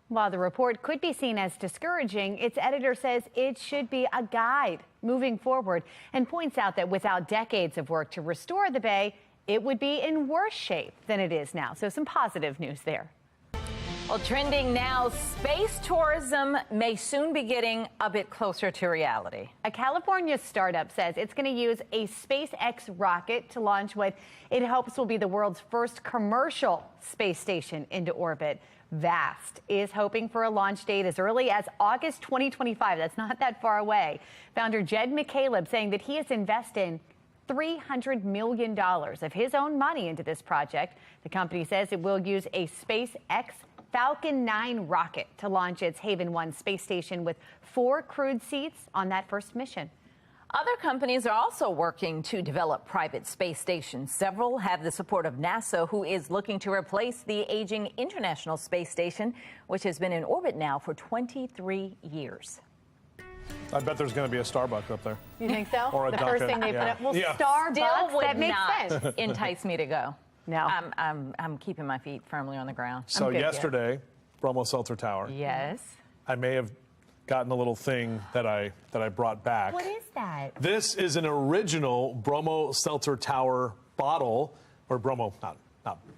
[SPEAKER 2] While the report could be seen as discouraging, its editor says it should be a guide moving forward, and points out that without decades of work to restore the bay, it would be in worse shape than it is now. So some positive news there.
[SPEAKER 22] Well, trending now, space tourism may soon be getting a bit closer to reality.
[SPEAKER 2] A California startup says it's going to use a SpaceX rocket to launch what it hopes will be the world's first commercial space station into orbit. Vast is hoping for a launch date as early as August 2025. That's not that far away. Founder Jed McCaleb saying that he is investing $300 million of his own money into this project. The company says it will use a SpaceX Falcon 9 rocket to launch its Haven 1 space station with 4 crewed seats on that first mission.
[SPEAKER 22] Other companies are also working to develop private space stations. Several have the support of NASA, who is looking to replace the aging International Space Station, which has been in orbit now for 23 years.
[SPEAKER 3] I bet there's going to be a Starbucks up there.
[SPEAKER 2] You think so?
[SPEAKER 3] Or a
[SPEAKER 2] the
[SPEAKER 3] Dunkin'.
[SPEAKER 2] First thing they put up. Well,
[SPEAKER 3] Yeah.
[SPEAKER 2] Starbucks,
[SPEAKER 22] Still would
[SPEAKER 2] that makes
[SPEAKER 22] not
[SPEAKER 2] sense.
[SPEAKER 22] entice me to go.
[SPEAKER 2] No.
[SPEAKER 22] I'm keeping my feet firmly on the ground.
[SPEAKER 3] So
[SPEAKER 22] I'm good,
[SPEAKER 3] yesterday, Bromo Seltzer Tower.
[SPEAKER 22] Yes.
[SPEAKER 3] I may have gotten a little thing that I brought back.
[SPEAKER 22] What is that?
[SPEAKER 3] This is an original Bromo Seltzer Tower bottle, or Bromo, not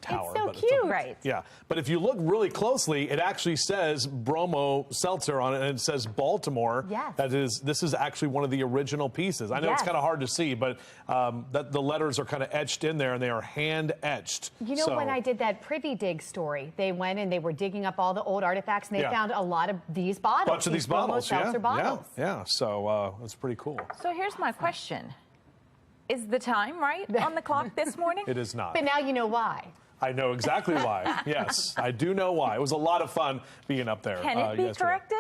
[SPEAKER 3] tower.
[SPEAKER 22] It's so
[SPEAKER 3] but
[SPEAKER 22] cute. Right.
[SPEAKER 3] Yeah, but if you look really closely, it actually says Bromo Seltzer on it, and it says Baltimore.
[SPEAKER 2] Yes.
[SPEAKER 3] This is actually one of the original pieces. I know it's
[SPEAKER 2] Yes.
[SPEAKER 3] kind of hard to see, but that the letters are kind of etched in there, and they are hand etched.
[SPEAKER 2] You know, when I did that Privy Dig story, they went and they were digging up all the old artifacts, and they found a lot of these bottles.
[SPEAKER 3] Bunch of these bottles,
[SPEAKER 2] Bromo Seltzer bottles.
[SPEAKER 3] Yeah. So it's pretty cool.
[SPEAKER 22] So here's my question. Is the time right on the clock this morning?
[SPEAKER 3] It is not.
[SPEAKER 2] But now you know why.
[SPEAKER 3] I know exactly why. Yes, I do know why. It was a lot of fun being up there.
[SPEAKER 22] Can it be
[SPEAKER 3] yesterday.
[SPEAKER 22] corrected?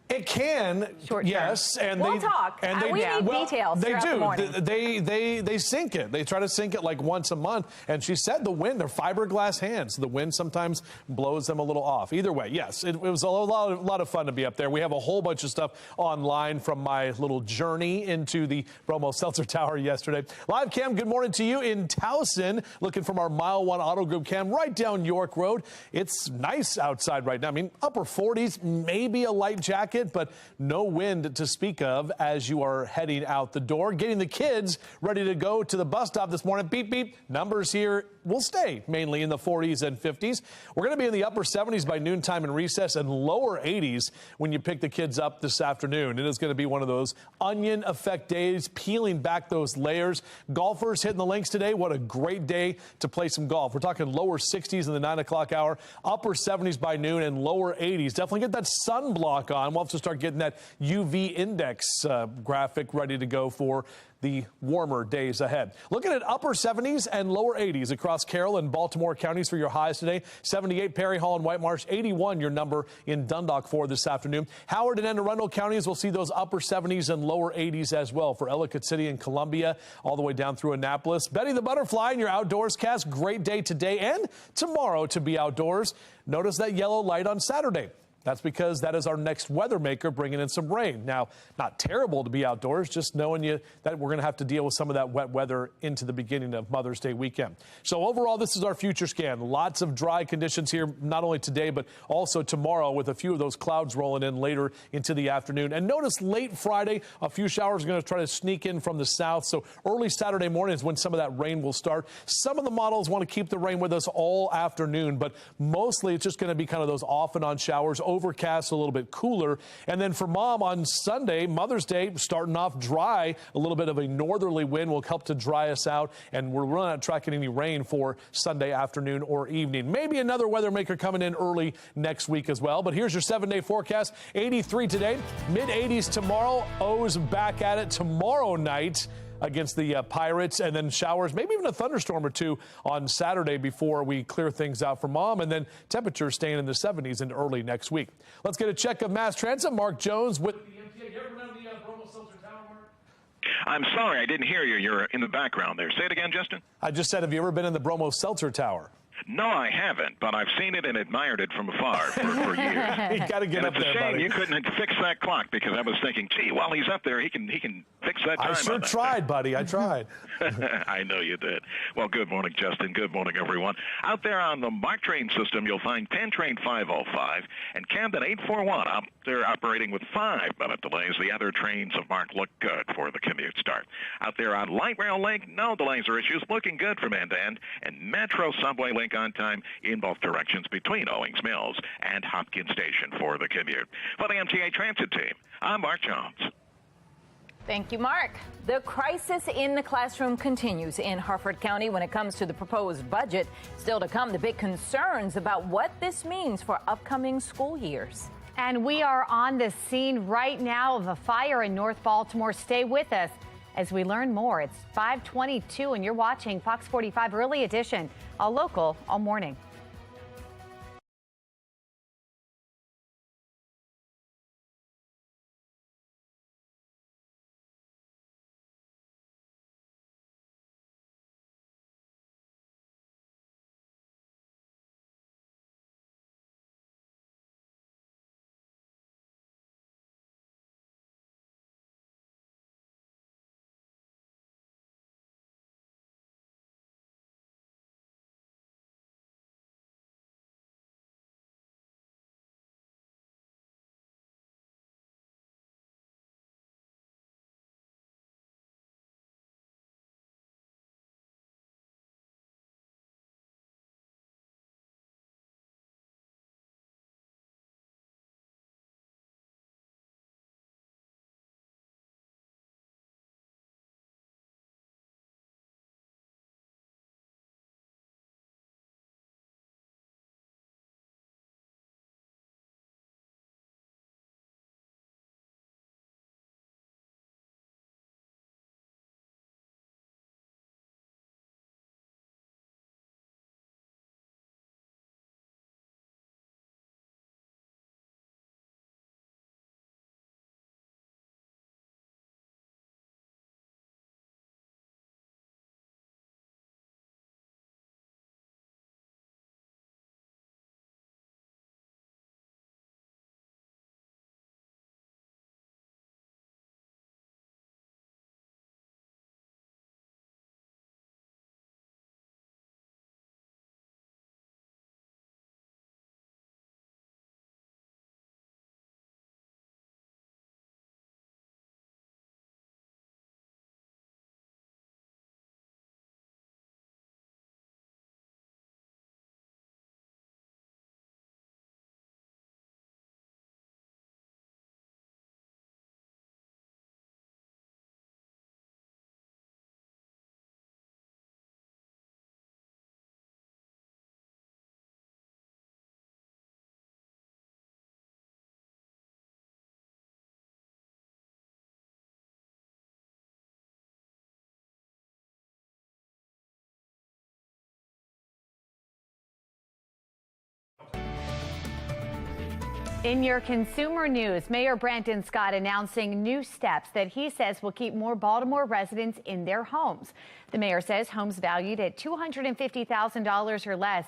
[SPEAKER 3] It can, yes, and
[SPEAKER 22] We'll
[SPEAKER 3] they
[SPEAKER 22] talk.
[SPEAKER 3] And they,
[SPEAKER 22] We need details
[SPEAKER 3] They
[SPEAKER 22] throughout the morning.
[SPEAKER 3] do. They sink it. They try to sink it like once a month. And she said the wind. They're fiberglass hands. The wind sometimes blows them a little off. Either way, yes, it was a lot of fun to be up there. We have a whole bunch of stuff online from my little journey into the Bromo Seltzer Tower yesterday. Live cam. Good morning to you in Towson. Looking from our Mile 1 Auto Group cam right down York Road. It's nice outside right now. I mean, upper 40s, maybe a light jacket, but no wind to speak of as you are heading out the door. Getting the kids ready to go to the bus stop this morning. Beep, beep. Numbers here will stay mainly in the 40s and 50s. We're going to be in the upper 70s by noontime and recess, and lower 80s when you pick the kids up this afternoon. It is going to be one of those onion effect days, peeling back those layers. Golfers hitting the links today. What a great day to play some golf. We're talking lower 60s in the 9 o'clock hour, upper 70s by noon, and lower 80s. Definitely get that sunblock on. We'll have to start getting that UV index graphic ready to go for the warmer days ahead. Looking at upper 70s and lower 80s across Carroll and Baltimore counties for your highs today. 78 Perry Hall and White Marsh, 81 your number in Dundalk for this afternoon. Howard and Anne Arundel counties will see those upper 70s and lower 80s as well for Ellicott City and Columbia, all the way down through Annapolis. Betty the Butterfly in your outdoors cast. Great day today and tomorrow to be outdoors. Notice that yellow light on Saturday. That's because that is our next weather maker bringing in some rain. Now, not terrible to be outdoors, just knowing that we're going to have to deal with some of that wet weather into the beginning of Mother's Day weekend. So overall, this is our future scan. Lots of dry conditions here, not only today, but also tomorrow, with a few of those clouds rolling in later into the afternoon. And notice late Friday, a few showers are going to try to sneak in from the south. So early Saturday morning is when some of that rain will start. Some of the models want to keep the rain with us all afternoon, but mostly it's just going to be kind of those off and on showers, overcast, a little bit cooler. And then for Mom on Sunday, Mother's Day, starting off dry. A little bit of a northerly wind will help to dry us out, and we're really not tracking any rain for Sunday afternoon or evening. Maybe another weather maker coming in early next week as well. But here's your 7-day forecast. 83 today, mid-80s tomorrow. O's back at it tomorrow night against the Pirates, and then showers, maybe even a thunderstorm or two on Saturday before we clear things out for Mom, and then temperatures staying in the 70s into early next week. Let's get a check of mass transit. Mark Jones with the MTA. You ever been on the Bromo Seltzer Tower, Mark?
[SPEAKER 12] I'm sorry, I didn't hear you. You're in the background there. Say it again, Justin.
[SPEAKER 3] I just said, have you ever been in the Bromo Seltzer Tower?
[SPEAKER 12] No, I haven't, but I've seen it and admired it from afar for years.
[SPEAKER 3] You got to get up there, buddy.
[SPEAKER 12] It's a shame you couldn't fix that clock, because I was thinking, gee, while he's up there, he can fix that time.
[SPEAKER 3] I sure tried, buddy. I tried.
[SPEAKER 12] I know you did. Well, good morning, Justin. Good morning, everyone. Out there on the MARC train system, you'll find Penn Train 505 and Camden 841 up there operating with 5-minute delays. The other trains of MARC look good for the commute start. Out there on Light Rail Link, no delays or issues, looking good from end to end. And Metro Subway Link on time in both directions between Owings Mills and Hopkins Station for the commute. For the MTA Transit team, I'm Mark Jones.
[SPEAKER 22] Thank you, Mark. The crisis in the classroom continues in Harford County when it comes to the proposed budget. Still to come, the big concerns about what this means for upcoming school years.
[SPEAKER 2] And we are on the scene right now of a fire in North Baltimore. Stay with us as we learn more. It's 5:22 and you're watching Fox 45 Early Edition, all local, all morning. In your consumer news, Mayor Brandon Scott announcing new steps that he says will keep more Baltimore residents in their homes. The mayor says homes valued at $250,000 or less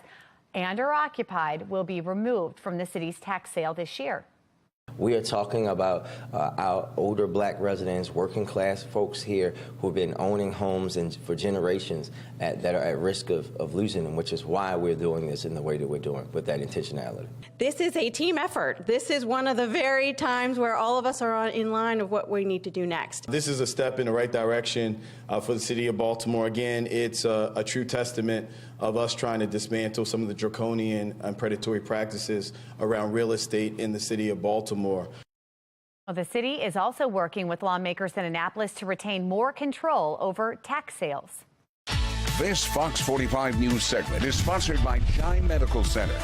[SPEAKER 2] and are occupied will be removed from the city's tax sale this year.
[SPEAKER 10] We are talking about our older black residents, working class folks here who have been owning homes for generations that are at risk of losing them, which is why we're doing this in the way that we're doing, with that intentionality.
[SPEAKER 11] This is a team effort. This is one of the very times where all of us are in line of what we need to do next.
[SPEAKER 23] This is a step in the right direction for the city of Baltimore. Again, it's a true testament of us trying to dismantle some of the draconian and predatory practices around real estate in the city of Baltimore.
[SPEAKER 2] Well, the city is also working with lawmakers in Annapolis to retain more control over tax sales.
[SPEAKER 1] This Fox 45 news segment is sponsored by Chime Medical Center.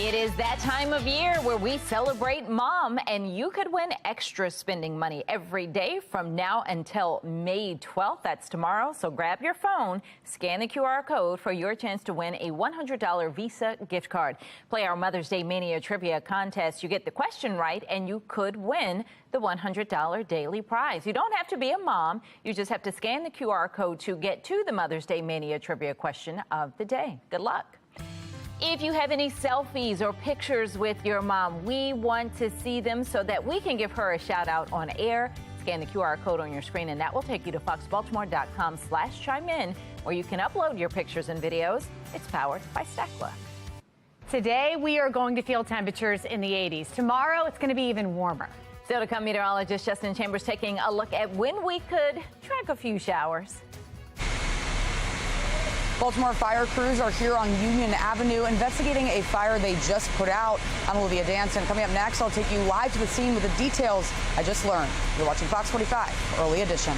[SPEAKER 22] It is that time of year where we celebrate Mom, and you could win extra spending money every day from now until May 12th. That's tomorrow. So grab your phone, scan the QR code for your chance to win a $100 Visa gift card. Play our Mother's Day Mania Trivia contest. You get the question right, and you could win the $100 daily prize. You don't have to be a mom. You just have to scan the QR code to get to the Mother's Day Mania Trivia question of the day. Good luck. If you have any selfies or pictures with your mom, we want to see them so that we can give her a shout out on air. Scan the QR code on your screen and that will take you to foxbaltimore.com/chime-in, where you can upload your pictures and videos. It's powered by Stackla.
[SPEAKER 2] Today, we are going to feel temperatures in the 80s. Tomorrow, it's going to be even warmer.
[SPEAKER 22] Still to come, meteorologist Justin Chambers taking a look at when we could track a few showers.
[SPEAKER 20] Baltimore fire crews are here on Union Avenue investigating a fire they just put out. I'm Olivia Danson. Coming up next, I'll take you live to the scene with the details I just learned. You're watching Fox 45 Early Edition.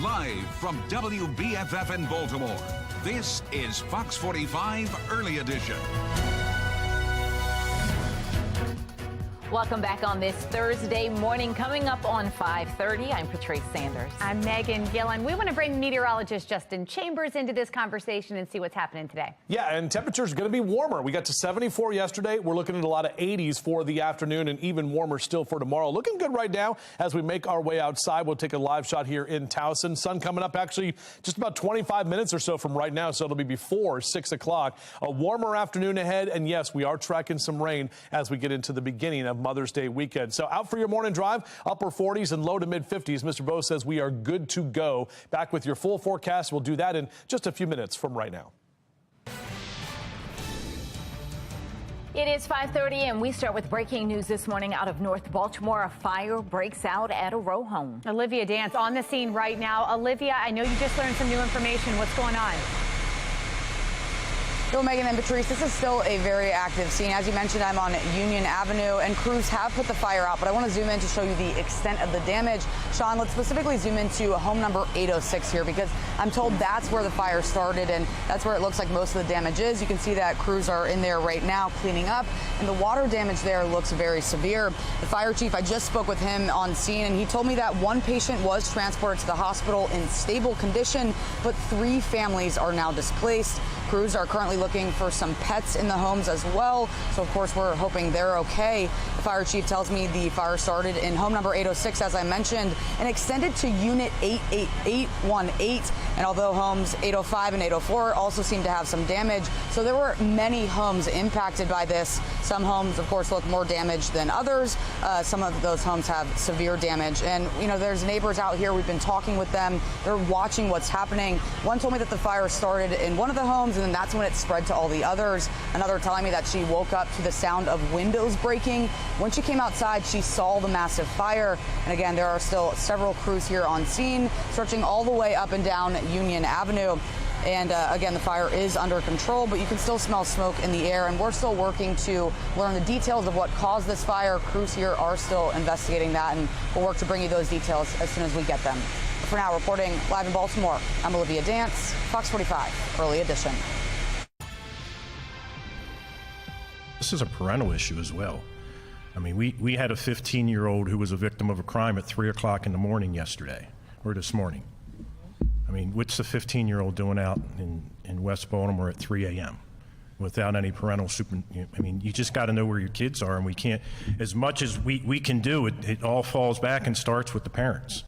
[SPEAKER 1] Live from WBFF in Baltimore, this is Fox 45 Early Edition.
[SPEAKER 22] Welcome back on this Thursday morning. Coming up on 5:30, I'm Patrice Sanders.
[SPEAKER 2] I'm Megan Gillen. We want to bring meteorologist Justin Chambers into this conversation and see what's happening today.
[SPEAKER 3] Yeah, and temperatures going to be warmer. We got to 74 yesterday. We're looking at a lot of 80s for the afternoon and even warmer still for tomorrow. Looking good right now as we make our way outside. We'll take a live shot here in Towson. Sun coming up actually just about 25 minutes or so from right now, so it'll be before 6 o'clock. A warmer afternoon ahead, and yes, we are tracking some rain as we get into the beginning of Mother's Day weekend. So out for your morning drive, upper 40s and low to mid 50s. Mr. Bo says we are good to go. Back with your full forecast. We'll do that in just a few minutes from right now.
[SPEAKER 22] It is 5:30, and we start with breaking news this morning out of North Baltimore. A fire breaks out at a row home.
[SPEAKER 2] Olivia Dance on the scene right now. Olivia, I know you just learned some new information. What's going on?
[SPEAKER 20] Well, Megan and Patrice, this is still a very active scene. As you mentioned, I'm on Union Avenue, and crews have put the fire out, but I want to zoom in to show you the extent of the damage. Sean, let's specifically zoom into home number 806 here, because I'm told that's where the fire started, and that's where it looks like most of the damage is. You can see that crews are in there right now cleaning up, and the water damage there looks very severe. The fire chief, I just spoke with him on scene, and he told me that one patient was transported to the hospital in stable condition, but 3 families are now displaced. Crews are currently looking for some pets in the homes as well. So, of course, we're hoping they're okay. The fire chief tells me the fire started in home number 806, as I mentioned, and extended to unit 88818. And although homes 805 and 804 also seem to have some damage, so there were many homes impacted by this. Some homes, of course, look more damaged than others. Some of those homes have severe damage. And, you know, there's neighbors out here. We've been talking with them. They're watching what's happening. One told me that the fire started in one of the homes, and then that's when it spread to all the others. Another telling me that she woke up to the sound of windows breaking. When she came outside, she saw the massive fire. And again, there are still several crews here on scene, searching all the way up and down Union Avenue. And again, the fire is under control, but you can still smell smoke in the air. And we're still working to learn the details of what caused this fire. Crews here are still investigating that, and we'll work to bring you those details as soon as we get them. For now, reporting live in Baltimore, I'm Olivia Dance, Fox 45, Early Edition.
[SPEAKER 9] This is a parental issue as well. I mean, we had a 15-year-old who was a victim of a crime at 3 o'clock in the morning yesterday, or this morning. I mean, what's the 15-year-old doing out in West Baltimore at 3 a.m. without any parental I mean, you just got to know where your kids are, and we can't, as much as we can do, it all falls back and starts with the parents.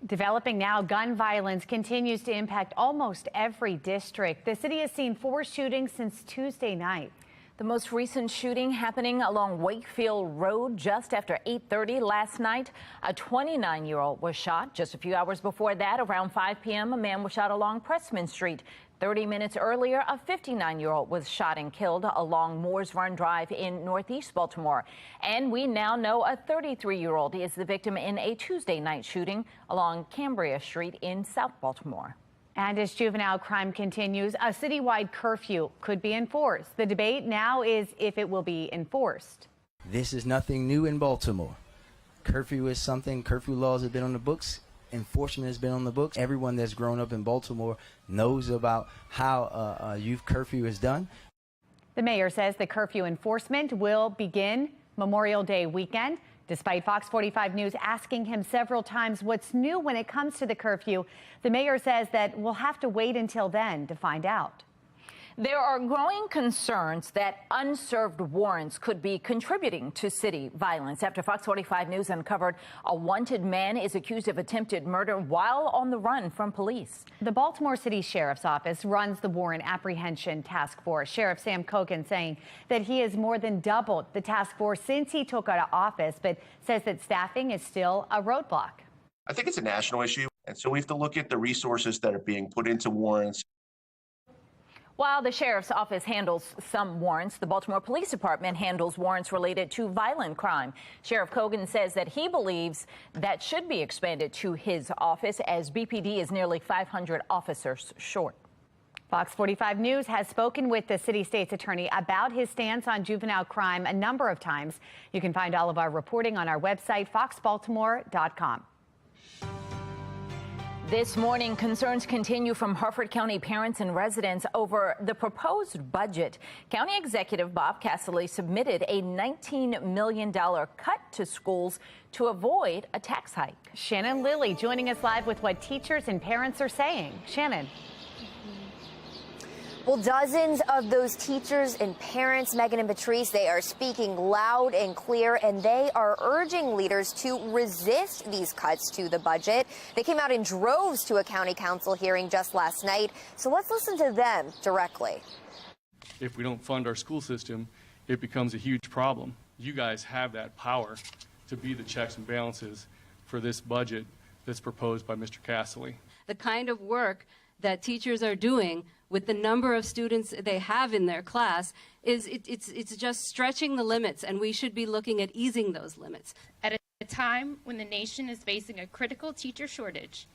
[SPEAKER 2] Developing now, gun violence continues to impact almost every district. The city has seen 4 shootings since Tuesday night.
[SPEAKER 22] The most recent shooting happening along Wakefield Road just after 8:30 last night. A 29-year-old was shot. Just a few hours before that, around 5 p.m., a man was shot along Pressman Street. 30 minutes earlier, a 59-year-old was shot and killed along Moores Run Drive in Northeast Baltimore. And we now know a 33-year-old is the victim in a Tuesday night shooting along Cambria Street in South Baltimore.
[SPEAKER 2] And as juvenile crime continues, a citywide curfew could be enforced. The debate now is if it will be enforced.
[SPEAKER 14] This is nothing new in Baltimore. Curfew is something, curfew laws have been on the books. Enforcement has been on the books. Everyone that's grown up in Baltimore knows about how a youth curfew is done.
[SPEAKER 2] The mayor says the curfew enforcement will begin Memorial Day weekend. Despite Fox 45 News asking him several times what's new when it comes to the curfew, the mayor says that we'll have to wait until then to find out.
[SPEAKER 22] There are growing concerns that unserved warrants could be contributing to city violence after Fox 45 News uncovered a wanted man is accused of attempted murder while on the run from police.
[SPEAKER 2] The Baltimore City Sheriff's Office runs the Warrant Apprehension Task Force. Sheriff Sam Kogan saying that he has more than doubled the task force since he took out of office, but says that staffing is still a roadblock.
[SPEAKER 15] I think it's a national issue, and so we have to look at the resources that are being put into warrants.
[SPEAKER 22] While the sheriff's office handles some warrants, the Baltimore Police Department handles warrants related to violent crime. Sheriff Kogan says that he believes that should be expanded to his office as BPD is nearly 500 officers short.
[SPEAKER 2] Fox 45 News has spoken with the city state's attorney about his stance on juvenile crime a number of times. You can find all of our reporting on our website, foxbaltimore.com.
[SPEAKER 22] This morning, concerns continue from Harford County parents and residents over the proposed budget. County Executive Bob Casserly submitted a $19 million cut to schools to avoid a tax hike.
[SPEAKER 2] Shannon Lilly joining us live with what teachers and parents are saying. Shannon.
[SPEAKER 21] Well, dozens of those teachers and parents, Megan and Patrice, they are speaking loud and clear, and they are urging leaders to resist these cuts to the budget. They came out in droves to a county council hearing just last night. So let's listen to them directly.
[SPEAKER 16] If we don't fund our school system, it becomes a huge problem. You guys have that power to be the checks and balances for this budget that's proposed by Mr. Casserly.
[SPEAKER 17] The kind of work that teachers are doing with the number of students they have in their class it's just stretching the limits, and we should be looking at easing those limits.
[SPEAKER 18] At a time when the nation is facing a critical teacher shortage,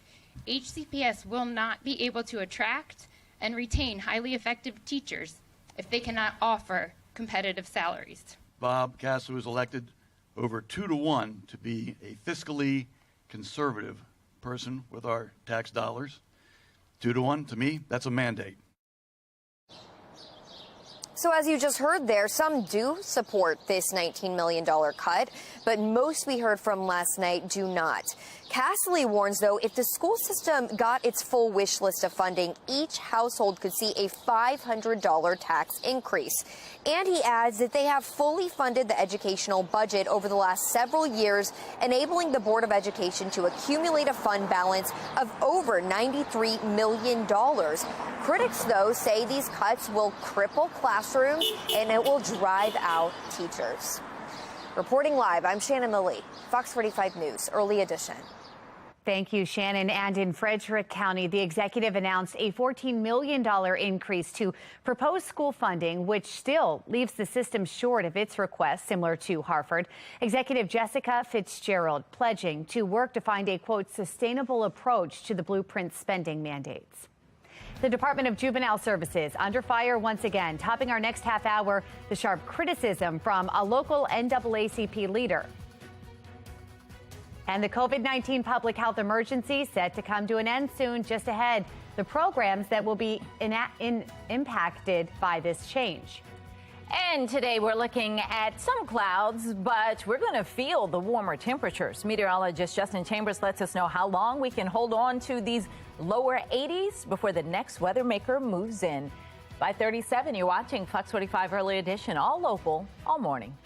[SPEAKER 18] HCPS will not be able to attract and retain highly effective teachers if they cannot offer competitive salaries.
[SPEAKER 24] Bob Casserly was elected over 2-to-1 to be a fiscally conservative person with our tax dollars. 2-to-1, to me, that's a mandate.
[SPEAKER 21] So as you just heard there, some do support this $19 million cut, but most we heard from last night do not. Casserly warns, though, if the school system got its full wish list of funding, each household could see a $500 tax increase. And he adds that they have fully funded the educational budget over the last several years, enabling the Board of Education to accumulate a fund balance of over $93 million. Critics, though, say these cuts will cripple classrooms and it will drive out teachers. Reporting live, I'm Shannon Lilly, Fox 45 News, Early Edition.
[SPEAKER 2] Thank you, Shannon. And in Frederick County, the executive announced a $14 million increase to proposed school funding, which still leaves the system short of its request, similar to Harford. Executive Jessica Fitzgerald pledging to work to find a, quote, sustainable approach to the blueprint spending mandates. The Department of Juvenile Services under fire once again, topping our next half hour, the sharp criticism from a local NAACP leader. And the COVID-19 public health emergency set to come to an end soon. Just ahead, the programs that will be impacted by this change.
[SPEAKER 22] And today we're looking at some clouds, but we're going to feel the warmer temperatures. Meteorologist Justin Chambers lets us know how long we can hold on to these lower 80s before the next weather maker moves in. By 37, you're watching Fox 45 Early Edition, all local, all morning.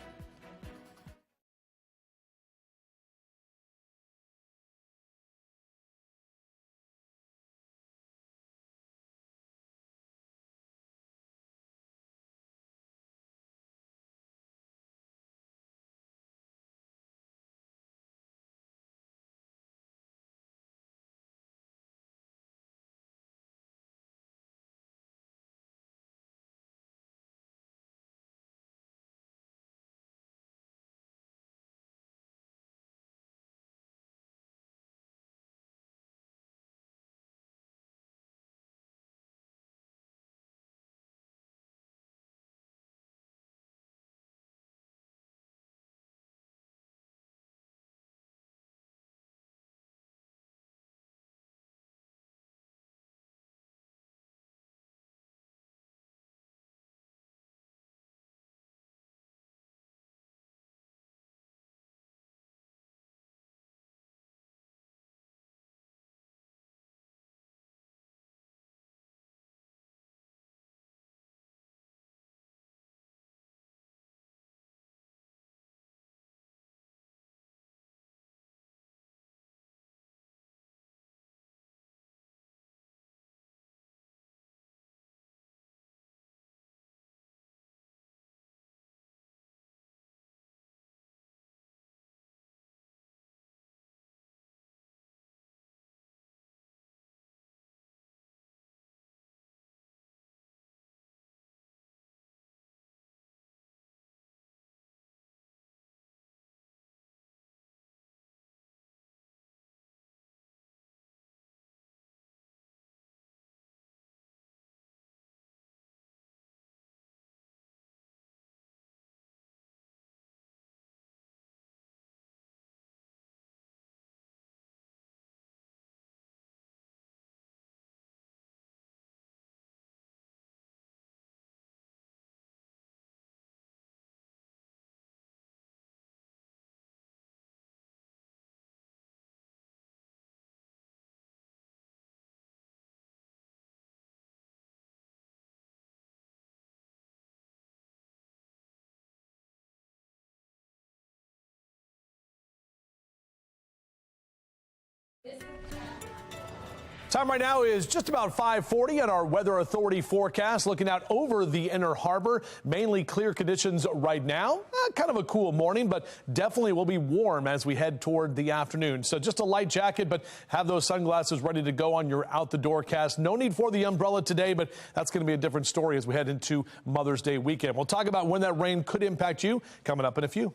[SPEAKER 3] Time right now is just about 5:40 on our Weather Authority forecast. Looking out over the Inner Harbor, mainly clear conditions right now. Kind of a cool morning, but definitely will be warm as we head toward the afternoon. So just a light jacket, but have those sunglasses ready to go on your out the door cast. No need for the umbrella today, but that's going to be a different story as we head into Mother's Day weekend. We'll talk about when that rain could impact you coming up in a few.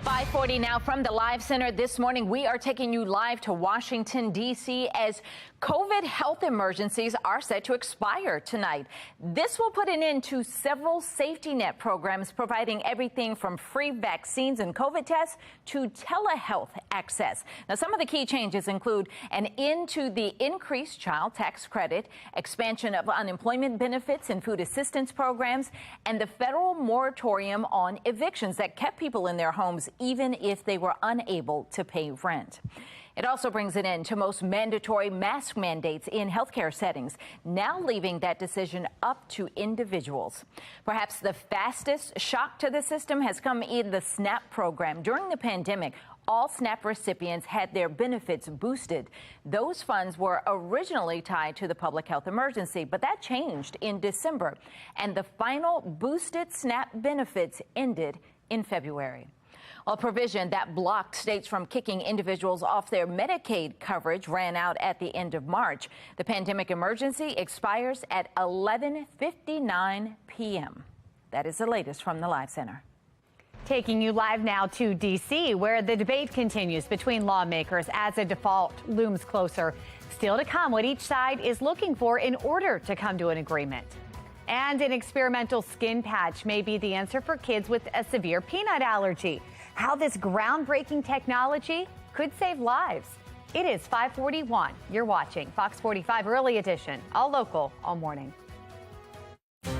[SPEAKER 22] 5:40 now from the Live Center. This morning, we are taking you live to Washington, D.C. as COVID health emergencies are set to expire tonight. This will put an end to several safety net programs providing everything from free vaccines and COVID tests to telehealth access. Now, some of the key changes include an end to the increased child tax credit, expansion of unemployment benefits and food assistance programs, and the federal moratorium on evictions that kept people in their homes even if they were unable to pay rent. It also brings an end to most mandatory mask mandates in healthcare settings, now leaving that decision up to individuals. Perhaps the fastest shock to the system has come in the SNAP program. During the pandemic, all SNAP recipients had their benefits boosted. Those funds were originally tied to the public health emergency, but that changed in December, and the final boosted SNAP benefits ended in February. A provision that blocked states from kicking individuals off their Medicaid coverage ran out at the end of March. The pandemic emergency expires at 11:59 p.m. That is the latest from the Live Center.
[SPEAKER 2] Taking you live now to D.C., where the debate continues between lawmakers as a default looms closer. Still to come, what each side is looking for in order to come to an agreement. And an experimental skin patch may be the answer for kids with a severe peanut allergy. How this groundbreaking technology could save lives. It is 5:41. You're watching Fox 45 Early Edition, all local, all morning.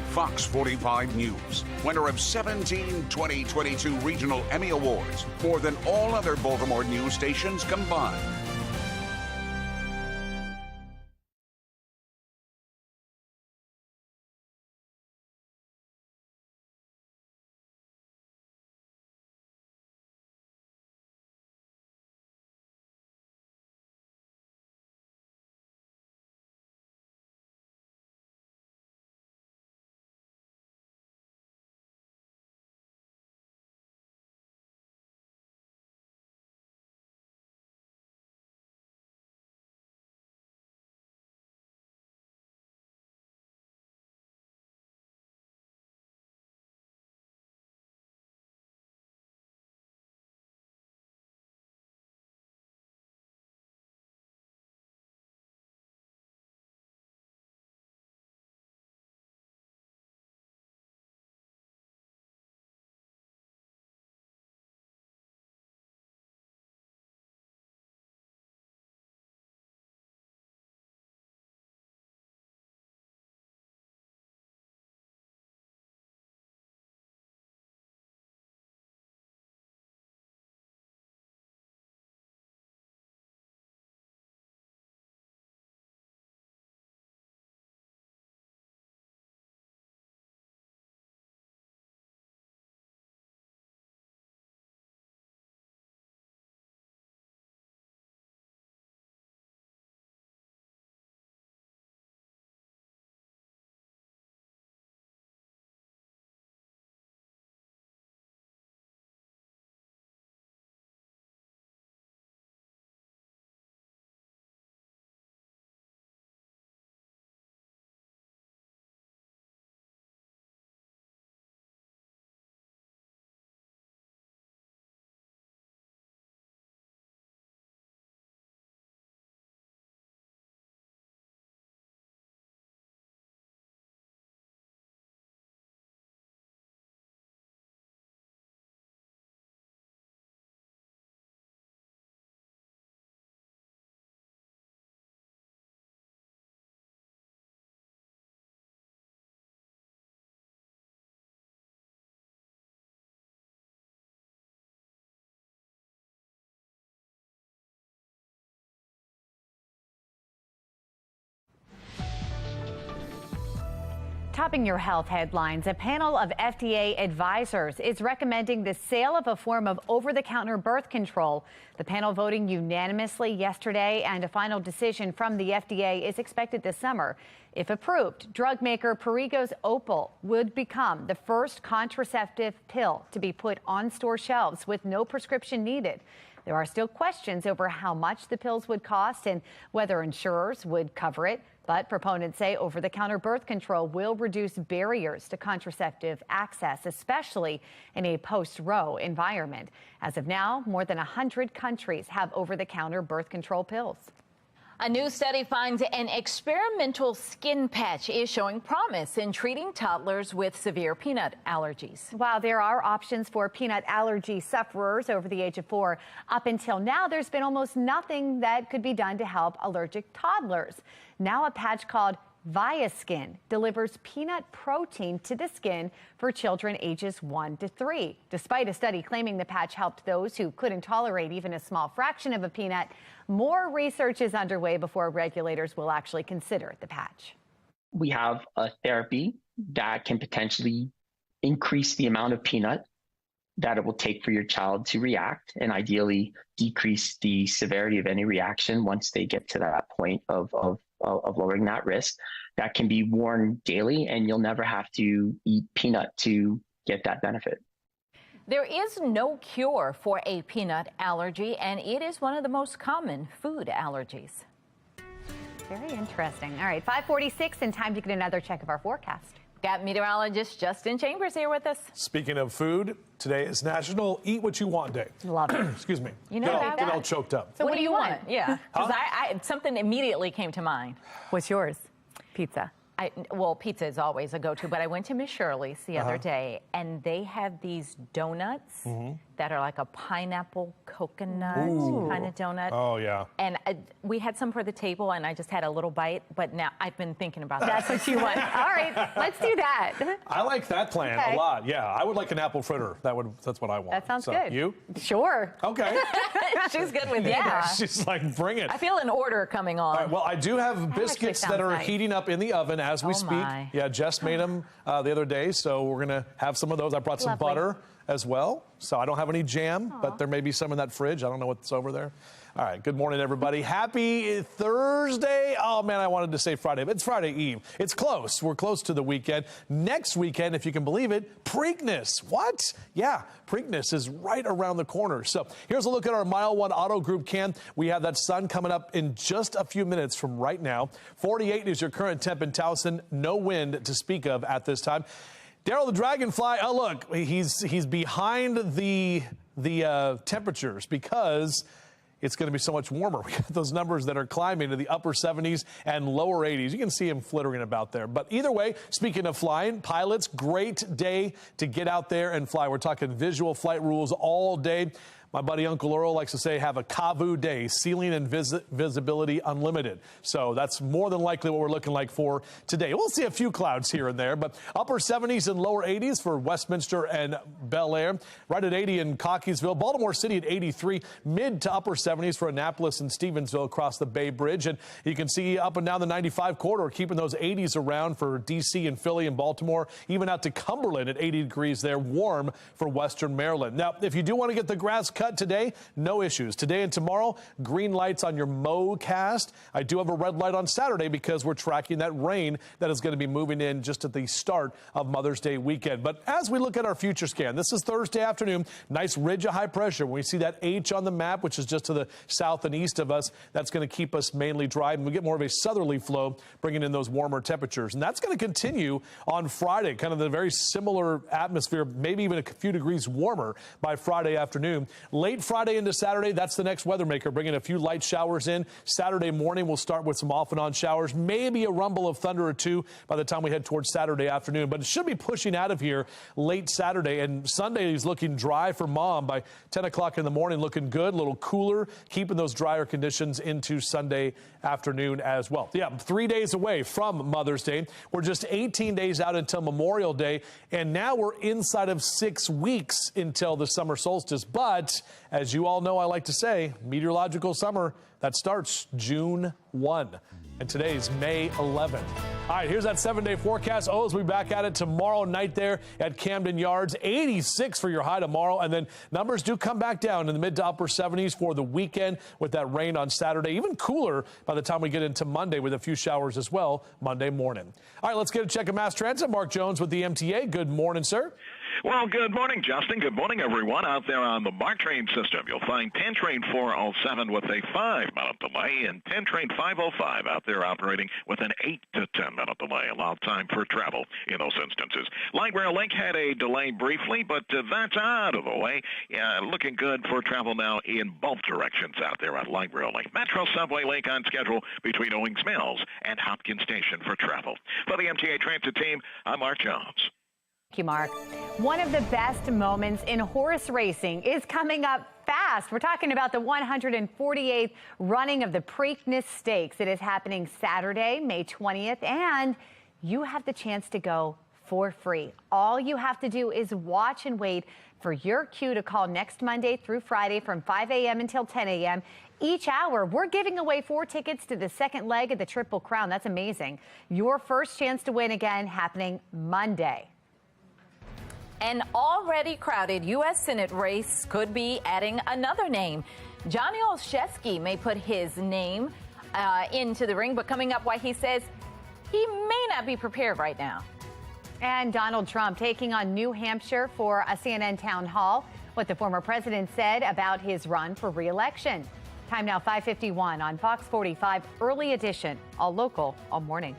[SPEAKER 1] Fox 45 News, winner of 17 2022 Regional Emmy Awards, more than all other Baltimore news stations combined.
[SPEAKER 2] Topping your health headlines, a panel of FDA advisors is recommending the sale of a form of over-the-counter birth control. The panel voting unanimously yesterday, and a final decision from the FDA is expected this summer. If approved, drug maker Preakness Opal would become the first contraceptive pill to be put on store shelves with no prescription needed. There are still questions over how much the pills would cost and whether insurers would cover it. But proponents say over-the-counter birth control will reduce barriers to contraceptive access, especially in a post-Roe environment. As of now, more than 100 countries have over-the-counter birth control pills.
[SPEAKER 22] A new study finds an experimental skin patch is showing promise in treating toddlers with severe peanut allergies.
[SPEAKER 2] While there are options for peanut allergy sufferers over the age of 4, up until now, there's been almost nothing that could be done to help allergic toddlers. Now a patch called ViaSkin delivers peanut protein to the skin for children ages 1 to 3. Despite a study claiming the patch helped those who couldn't tolerate even a small fraction of a peanut, more research is underway before regulators will actually consider the patch.
[SPEAKER 4] We have a therapy that can potentially increase the amount of peanut that it will take for your child to react, and ideally decrease the severity of any reaction once they get to that point of lowering that risk. That can be worn daily, and you'll never have to eat peanut to get that benefit.
[SPEAKER 22] There is no cure for a peanut allergy, and it is one of the most common food allergies.
[SPEAKER 2] Very interesting. All right, 5:46 and time to get another check of our forecast.
[SPEAKER 22] Got meteorologist Justin Chambers here with us.
[SPEAKER 3] Speaking of food, today is National Eat What You Want Day.
[SPEAKER 2] Love it.
[SPEAKER 3] Excuse me.
[SPEAKER 22] You know
[SPEAKER 3] get all choked up.
[SPEAKER 22] So what do you want? Yeah, because
[SPEAKER 3] Huh?
[SPEAKER 22] something immediately came to mind.
[SPEAKER 2] What's yours? Pizza.
[SPEAKER 22] Well, pizza is always a go-to, but I went to Miss Shirley's the other day, and they have these donuts that are like a pineapple coconut kind of donut.
[SPEAKER 3] Oh, yeah.
[SPEAKER 22] And we had some for the table, and I just had a little bite, but now I've been thinking about that.
[SPEAKER 2] That's what you want. All right, let's do that.
[SPEAKER 3] I like that plan a lot. Yeah, I would like an apple fritter. That's what I want.
[SPEAKER 2] That sounds good.
[SPEAKER 3] You?
[SPEAKER 2] Sure.
[SPEAKER 3] Okay.
[SPEAKER 22] She's good with
[SPEAKER 2] Yeah.
[SPEAKER 3] She's like, bring it.
[SPEAKER 22] I feel an order coming on.
[SPEAKER 3] All right, well, I do have biscuits that are heating up in the oven as we speak.
[SPEAKER 22] My.
[SPEAKER 3] Yeah, Jess made them the other day, so we're going to have some of those. I brought some butter as well, so I don't have any jam, but there may be some in that fridge. I don't know what's over there. All right, good morning, everybody. Happy Thursday. Oh, man, I wanted to say Friday, but it's Friday Eve. It's close. We're close to the weekend. Next weekend, if you can believe it, Preakness. What? Yeah, Preakness is right around the corner. So here's a look at our Mile 1 Auto Group cam. We have that sun coming up in just a few minutes from right now. 48 is your current temp in Towson. No wind to speak of at this time. Daryl the Dragonfly, oh, look, he's behind the temperatures because it's going to be so much warmer. We got those numbers that are climbing to the upper 70s and lower 80s. You can see him flittering about there. But either way, speaking of flying, pilots, great day to get out there and fly. We're talking visual flight rules all day. My buddy Uncle Earl likes to say have a Kavu day, ceiling and visibility unlimited. So that's more than likely what we're looking like for today. We'll see a few clouds here and there, but upper 70s and lower 80s for Westminster and Bel Air. Right at 80 in Cockeysville. Baltimore City at 83. Mid to upper 70s for Annapolis and Stevensville across the Bay Bridge. And you can see up and down the 95 corridor, keeping those 80s around for D.C. and Philly and Baltimore. Even out to Cumberland at 80 degrees there. Warm for Western Maryland. Now, if you do want to get the grass cut today, no issues. Today and tomorrow, green lights on your MoCast. I do have a red light on Saturday because we're tracking that rain that is going to be moving in just at the start of Mother's Day weekend. But as we look at our future scan, this is Thursday afternoon, nice ridge of high pressure. When we see that H on the map, which is just to the south and east of us, that's going to keep us mainly dry. And we get more of a southerly flow, bringing in those warmer temperatures. And that's going to continue on Friday, kind of the very similar atmosphere, maybe even a few degrees warmer by Friday afternoon. Late Friday into Saturday, that's the next weather maker, bringing a few light showers in. Saturday morning, we'll start with some off and on showers, maybe a rumble of thunder or two by the time we head towards Saturday afternoon. But it should be pushing out of here late Saturday. And Sunday is looking dry for Mom by 10 o'clock in the morning, looking good, a little cooler, keeping those drier conditions into Sunday afternoon as well. Yeah, 3 days away from Mother's Day. We're just 18 days out until Memorial Day. And now we're inside of 6 weeks until the summer solstice. But as you all know, I like to say, meteorological summer, that starts June 1. and today's May 11th. All right, here's that 7-day forecast. O's will be back at it tomorrow night there at Camden Yards. 86 for your high tomorrow, and then numbers do come back down in the mid to upper 70s for the weekend with that rain on Saturday. Even cooler by the time we get into Monday with a few showers as well Monday morning. All right, let's get a check of mass transit. Mark Jones with the MTA. Good morning, sir.
[SPEAKER 12] Well, good morning, Justin. Good morning, everyone. Out there on the MARC train system, you'll find 10 train 407 with a 5-minute delay and 10 train 505 out there operating with an 8 to 10-minute delay. Allowed time for travel in those instances. Light Rail Link had a delay briefly, but that's out of the way. Looking good for travel now in both directions out there on Light Rail Link. Metro Subway Link on schedule between Owings Mills and Hopkins Station for travel. For the MTA Transit team, I'm Mark Jones.
[SPEAKER 2] Thank you, Mark. One of the best moments in horse racing is coming up fast. We're talking about the 148th running of the Preakness Stakes. It is happening Saturday, May 20th, and you have the chance to go for free. All you have to do is watch and wait for your cue to call next Monday through Friday from 5 a.m. until 10 a.m. Each hour, we're giving away 4 tickets to the second leg of the Triple Crown. That's amazing. Your first chance to win again happening Monday.
[SPEAKER 22] An already crowded U.S. Senate race could be adding another name. Johnny Olszewski may put his name into the ring, but coming up, why he says he may not be prepared right now.
[SPEAKER 2] And Donald Trump taking on New Hampshire for a CNN town hall. What the former president said about his run for re-election. Time now 5:51 on Fox 45 Early Edition. All local, all morning.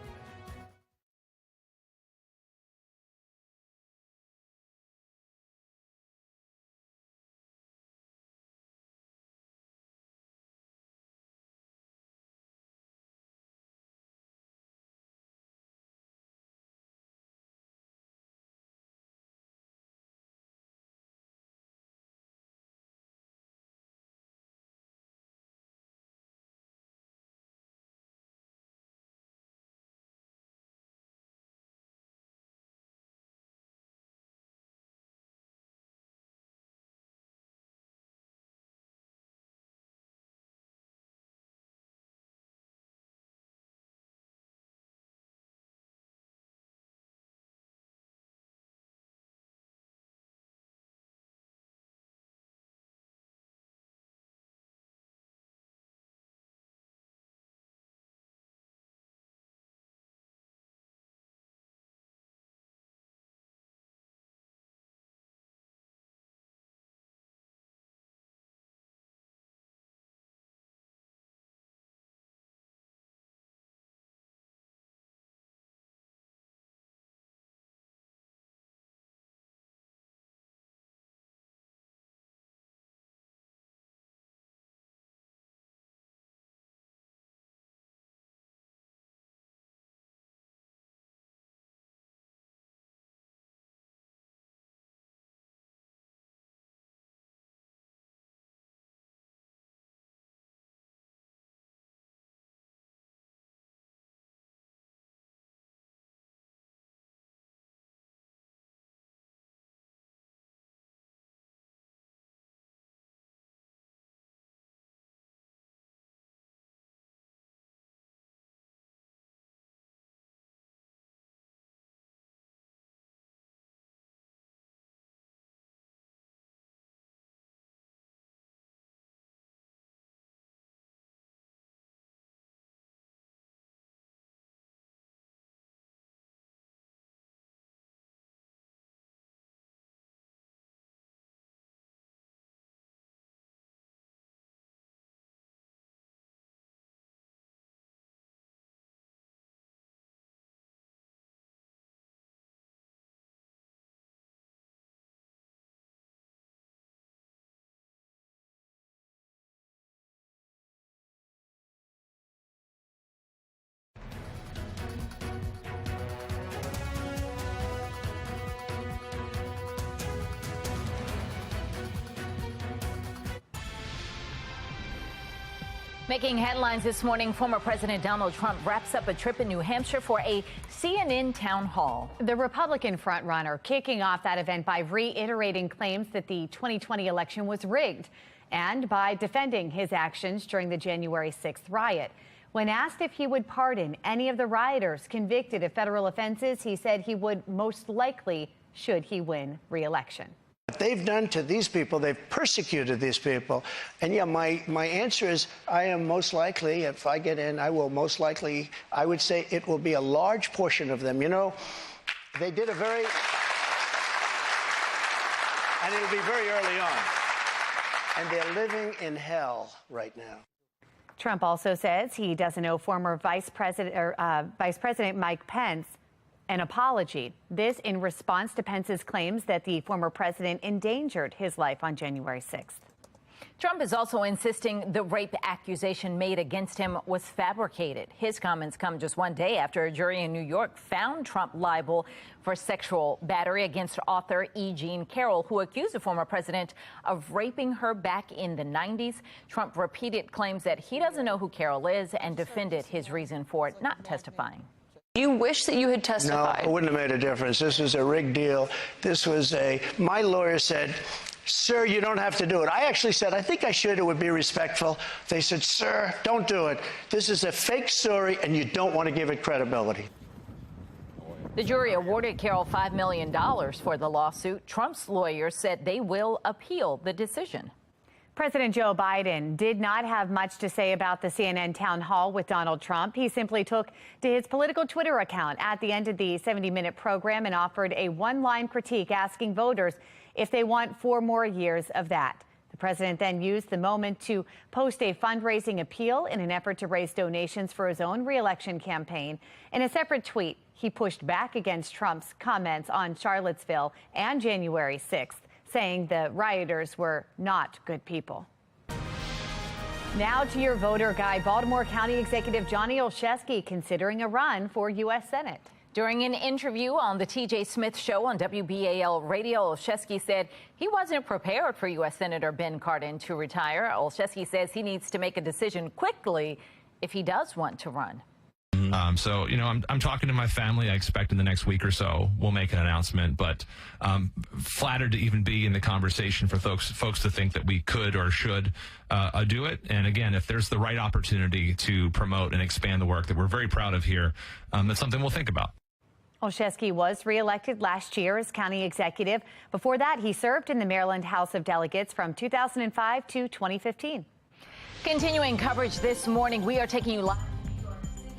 [SPEAKER 22] Making headlines this morning, former President Donald Trump wraps up a trip in New Hampshire for a CNN town hall.
[SPEAKER 2] The Republican frontrunner kicking off that event by reiterating claims that the 2020 election was rigged and by defending his actions during the January 6th riot. When asked if he would pardon any of the rioters convicted of federal offenses, he said he would most likely should he win re-election.
[SPEAKER 5] What they've done to these people, they've persecuted these people. And yeah, my answer is I am most likely, if I get in, I will most likely, I would say it will be a large portion of them. You know, they did a very, and it'll be very early on. And they're living in hell right now.
[SPEAKER 2] Trump also says he doesn't owe former Vice President Mike Pence an apology. This in response to Pence's claims that the former president endangered his life on January 6th.
[SPEAKER 22] Trump is also insisting the rape accusation made against him was fabricated. His comments come just one day after a jury in New York found Trump liable for sexual battery against author E. Jean Carroll, who accused the former president of raping her back in the 90s. Trump repeated claims that he doesn't know who Carroll is and defended his reason for not testifying.
[SPEAKER 6] You wish that you had testified.
[SPEAKER 5] No, it wouldn't have made a difference. This was a rigged deal. This was my lawyer said, sir, you don't have to do it. I actually said, I think I should. It would be respectful. They said, sir, don't do it. This is a fake story, and you don't want to give it credibility.
[SPEAKER 22] The jury awarded Carroll $5 million for the lawsuit. Trump's lawyers said they will appeal the decision.
[SPEAKER 2] President Joe Biden did not have much to say about the CNN town hall with Donald Trump. He simply took to his political Twitter account at the end of the 70-minute program and offered a one-line critique asking voters if they want 4 more years of that. The president then used the moment to post a fundraising appeal in an effort to raise donations for his own re-election campaign. In a separate tweet, he pushed back against Trump's comments on Charlottesville and January 6th, saying the rioters were not good people. Now to your voter guide. Baltimore County Executive Johnny Olszewski considering a run for U.S. Senate.
[SPEAKER 22] During an interview on the TJ Smith Show on WBAL Radio, Olszewski said he wasn't prepared for U.S. Senator Ben Cardin to retire. Olszewski says he needs to make a decision quickly if he does want to run.
[SPEAKER 13] So, you know, I'm talking to my family. I expect in the next week or so we'll make an announcement, but flattered to even be in the conversation for folks to think that we could or should do it. And again, if there's the right opportunity to promote and expand the work that we're very proud of here, that's something we'll think about.
[SPEAKER 2] Olszewski was reelected last year as county executive. Before that, he served in the Maryland House of Delegates from 2005 to 2015.
[SPEAKER 22] Continuing coverage this morning, we are taking you live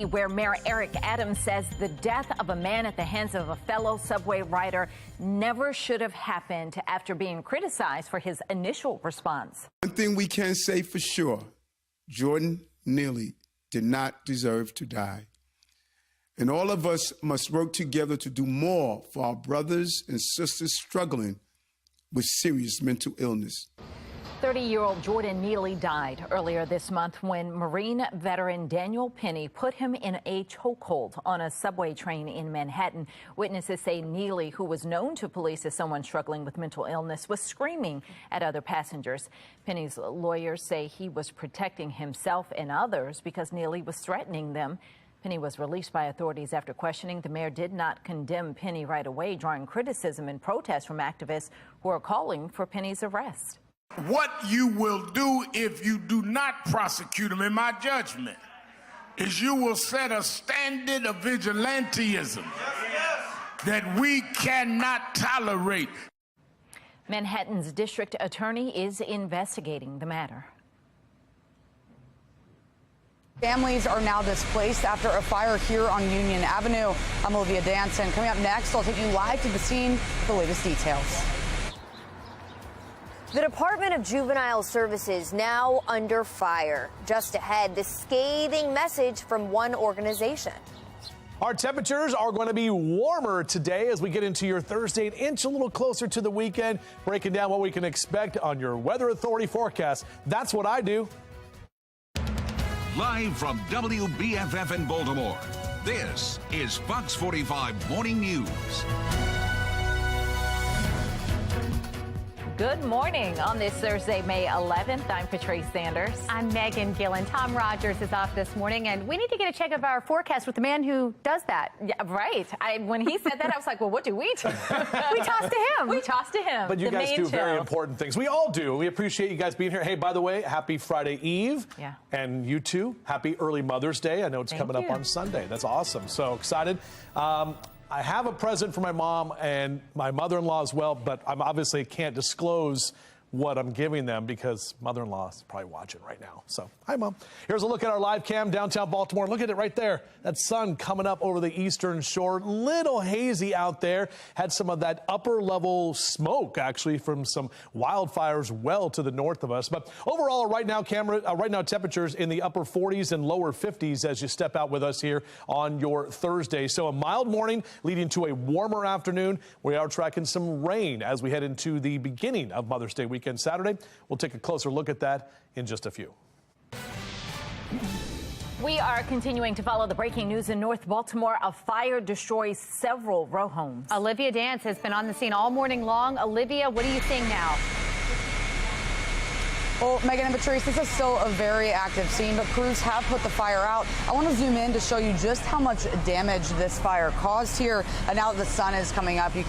[SPEAKER 22] where Mayor Eric Adams says the death of a man at the hands of a fellow subway rider never should have happened after being criticized for his initial response.
[SPEAKER 19] One thing we can say for sure, Jordan Neely did not deserve to die. And all of us must work together to do more for our brothers and sisters struggling with serious mental illness.
[SPEAKER 22] 30-year-old Jordan Neely died earlier this month when Marine veteran Daniel Penny put him in a chokehold on a subway train in Manhattan. Witnesses say Neely, who was known to police as someone struggling with mental illness, was screaming at other passengers. Penny's lawyers say he was protecting himself and others because Neely was threatening them. Penny was released by authorities after questioning. The mayor did not condemn Penny right away, drawing criticism and protest from activists who are calling for Penny's arrest.
[SPEAKER 25] What you will do if you do not prosecute him, in my judgment, is you will set a standard of vigilantism that we cannot tolerate.
[SPEAKER 22] Manhattan's district attorney is investigating the matter.
[SPEAKER 20] Families are now displaced after a fire here on Union Avenue. I'm Olivia Danson. Coming up next, I'll take you live to the scene with the latest details.
[SPEAKER 21] The Department of Juvenile Services now under fire. Just ahead, the scathing message from one organization.
[SPEAKER 3] Our temperatures are going to be warmer today as we get into your Thursday, an inch a little closer to the weekend. Breaking down what we can expect on your Weather Authority forecast. That's what I do.
[SPEAKER 1] Live from WBFF in Baltimore, this is Fox 45 Morning News.
[SPEAKER 22] Good morning on this Thursday, May 11th. I'm Patrice Sanders.
[SPEAKER 2] I'm Megan Gillen. Tom Rogers is off this morning, and we need to get a check of our forecast with the man who does that.
[SPEAKER 22] Yeah, right. When he said that, I was like, well, what do we do?
[SPEAKER 2] We tossed to him.
[SPEAKER 22] We tossed to him.
[SPEAKER 3] But you guys do very important things. We all do. We appreciate you guys being here. Hey, by the way, happy Friday Eve.
[SPEAKER 22] Yeah.
[SPEAKER 3] And you too, happy early Mother's Day. I know it's coming up on Sunday. That's awesome. So excited. I have a present for my mom and my mother-in-law as well, but I obviously can't disclose what I'm giving them because mother-in-law is probably watching right now. So, hi, Mom. Here's a look at our live cam downtown Baltimore. Look at it right there. That sun coming up over the eastern shore. Little hazy out there. Had some of that upper level smoke, actually, from some wildfires well to the north of us. But overall, right now, temperatures in the upper 40s and lower 50s as you step out with us here on your Thursday. So a mild morning leading to a warmer afternoon. We are tracking some rain as we head into the beginning of Mother's Day weekend Saturday. We'll take a closer look at that in just a few.
[SPEAKER 22] We are continuing to follow the breaking news in North Baltimore. A fire destroys several row homes.
[SPEAKER 2] Olivia Dance has been on the scene all morning long. Olivia, what are you seeing now?
[SPEAKER 20] Well, Megan and Patrice, this is still a very active scene, but crews have put the fire out. I want to zoom in to show you just how much damage this fire caused here. And now that the sun is coming up, you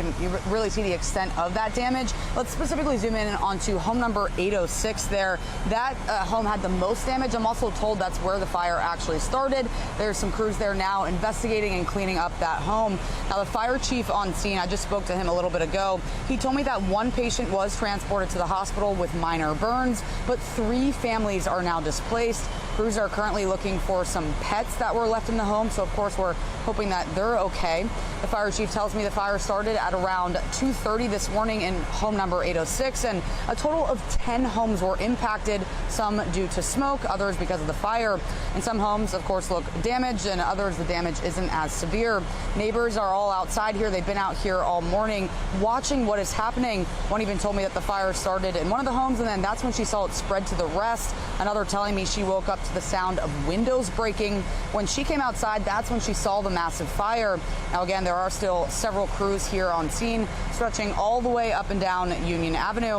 [SPEAKER 20] really see the extent of that damage. Let's specifically zoom in onto home number 806 there. That home had the most damage. I'm also told that's where the fire actually started. There's some crews there now investigating and cleaning up that home. Now, the fire chief on scene, I just spoke to him a little bit ago. He told me that one patient was transported to the hospital with minor burns, but 3 families are now displaced. Crews are currently looking for some pets that were left in the home, so of course we're hoping that they're okay. The fire chief tells me the fire started at around 2:30 this morning in home number 806, and a total of 10 homes were impacted, some due to smoke, others because of the fire. And some homes, of course, look damaged, and others the damage isn't as severe. Neighbors are all outside here. They've been out here all morning watching what is happening. One even told me that the fire started in one of the homes, and then that's when she saw it spread to the rest. Another telling me she woke up to the sound of windows breaking. When she came outside, that's when she saw the massive fire. Now, again, there are still several crews here on scene, stretching all the way up and down Union Avenue.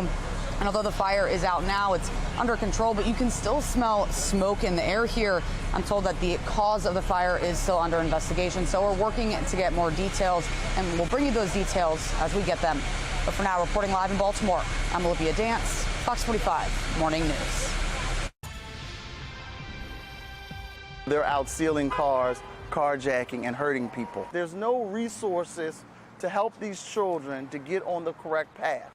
[SPEAKER 20] And although the fire is out now, it's under control, but you can still smell smoke in the air here. I'm told that the cause of the fire is still under investigation, so we're working to get more details, and we'll bring you those details as we get them. But for now, reporting live in Baltimore, I'm Olivia Dance, Fox 45 Morning News.
[SPEAKER 7] They're out stealing cars, carjacking, and hurting people. There's no resources to help these children to get on the correct path.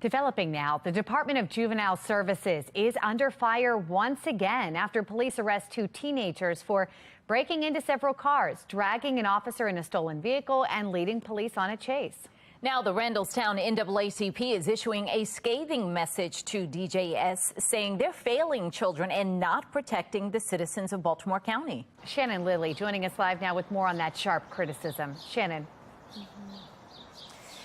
[SPEAKER 2] Developing now, the Department of Juvenile Services is under fire once again after police arrest 2 teenagers for breaking into several cars, dragging an officer in a stolen vehicle, and leading police on a chase.
[SPEAKER 22] Now, the Randallstown NAACP is issuing a scathing message to DJS, saying they're failing children and not protecting the citizens of Baltimore County.
[SPEAKER 2] Shannon Lilly joining us live now with more on that sharp criticism. Shannon.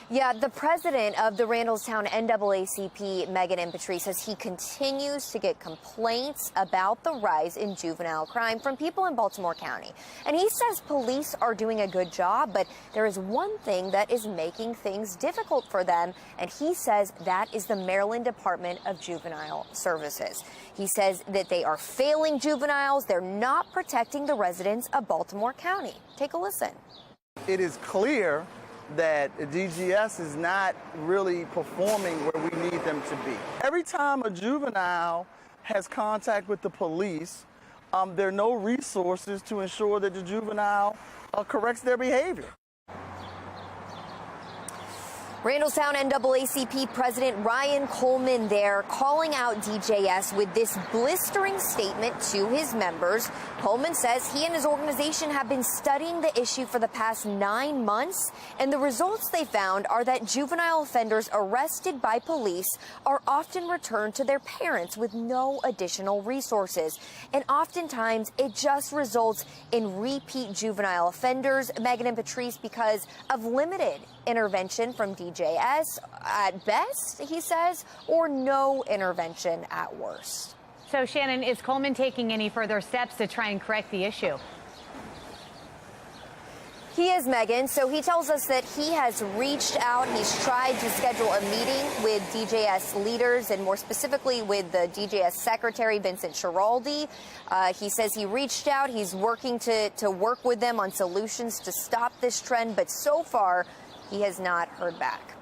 [SPEAKER 21] Yeah, the president of the Randallstown NAACP, Megan and Patrice, says he continues to get complaints about the rise in juvenile crime from people in Baltimore County. And he says police are doing a good job, but there is one thing that is making things difficult for them, and he says that is the Maryland Department of Juvenile Services. He says that they are failing juveniles. They're not protecting the residents of Baltimore County. Take a listen.
[SPEAKER 7] It is clear that DGS is not really performing where we need them to be. Every time a juvenile has contact with the police, there are no resources to ensure that the juvenile corrects their behavior.
[SPEAKER 21] Randallstown NAACP President Ryan Coleman there calling out DJS with this blistering statement to his members. Coleman says he and his organization have been studying the issue for the past 9 months, and the results they found are that juvenile offenders arrested by police are often returned to their parents with no additional resources. And oftentimes it just results in repeat juvenile offenders, Megan and Patrice, because of limited intervention from DJS at best, he says, or no intervention at worst.
[SPEAKER 2] So, Shannon, is Coleman taking any further steps to try and correct the issue?
[SPEAKER 21] He is, Megan. So he tells us that he has reached out. He's tried to schedule a meeting with DJS leaders and more specifically with the DJS secretary, Vincent Schiraldi. He says he reached out. He's working to work with them on solutions to stop this trend. But so far, he has not heard back.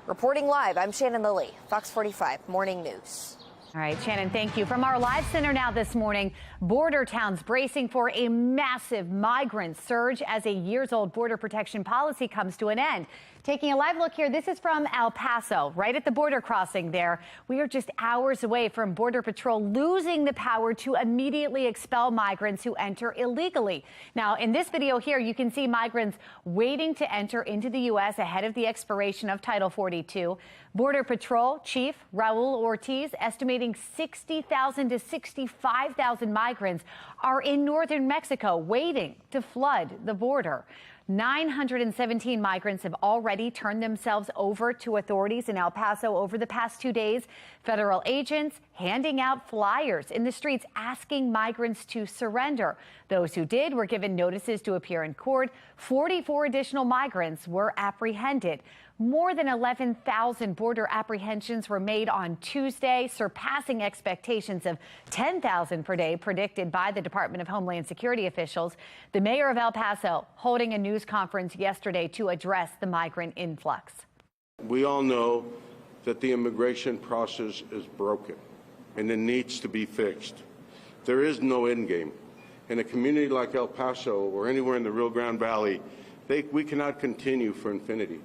[SPEAKER 21] Reporting live, I'm Shannon Lilly, Fox 45 Morning News.
[SPEAKER 2] All right, Shannon, thank you. From our live center now this morning, border towns bracing for a massive migrant surge as a years-old border protection policy comes to an end. Taking a live look here, this is from El Paso, right at the border crossing there. We are just hours away from Border Patrol losing the power to immediately expel migrants who enter illegally. Now, in this video here, you can see migrants waiting to enter into the U.S. ahead of the expiration of Title 42. Border Patrol Chief Raul Ortiz estimating 60,000 to 65,000 migrants are in northern Mexico waiting to flood the border. 917 migrants have already turned themselves over to authorities in El Paso over the past 2 days. Federal agents handing out flyers in the streets asking migrants to surrender. Those who did were given notices to appear in court. 44 additional migrants were apprehended. More than 11,000 border apprehensions were made on Tuesday, surpassing expectations of 10,000 per day predicted by the Department of Homeland Security officials. The mayor of El Paso holding a news conference yesterday to address the migrant influx.
[SPEAKER 8] We all know that the immigration process is broken and it needs to be fixed. There is no end game. In a community like El Paso or anywhere in the Rio Grande Valley, we cannot continue for infinity.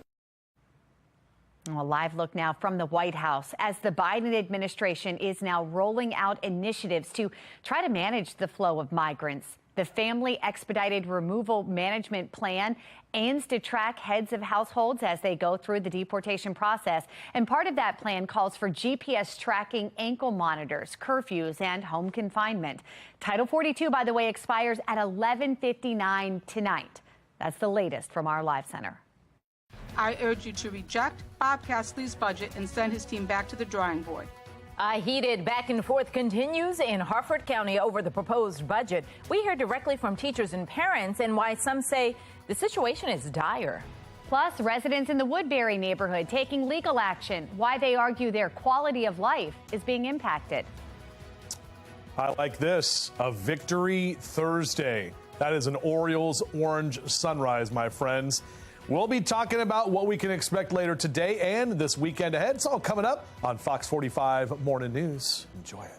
[SPEAKER 2] A live look now from the White House as the Biden administration is now rolling out initiatives to try to manage the flow of migrants. The Family Expedited Removal Management Plan aims to track heads of households as they go through the deportation process. And part of that plan calls for GPS tracking, ankle monitors, curfews, and home confinement. Title 42, by the way, expires at 11:59 tonight. That's the latest from our live center.
[SPEAKER 9] I urge you to reject Bob Cassidy's budget and send his team back to the drawing board.
[SPEAKER 22] A heated back and forth continues in Harford County over the proposed budget. We hear directly from teachers and parents and why some say the situation is dire.
[SPEAKER 2] Plus, residents in the Woodbury neighborhood taking legal action, why they argue their quality of life is being impacted.
[SPEAKER 3] I like this, a victory Thursday. That is an Orioles orange sunrise, my friends. We'll be talking about what we can expect later today and this weekend ahead. It's all coming up on Fox 45 Morning News. Enjoy it.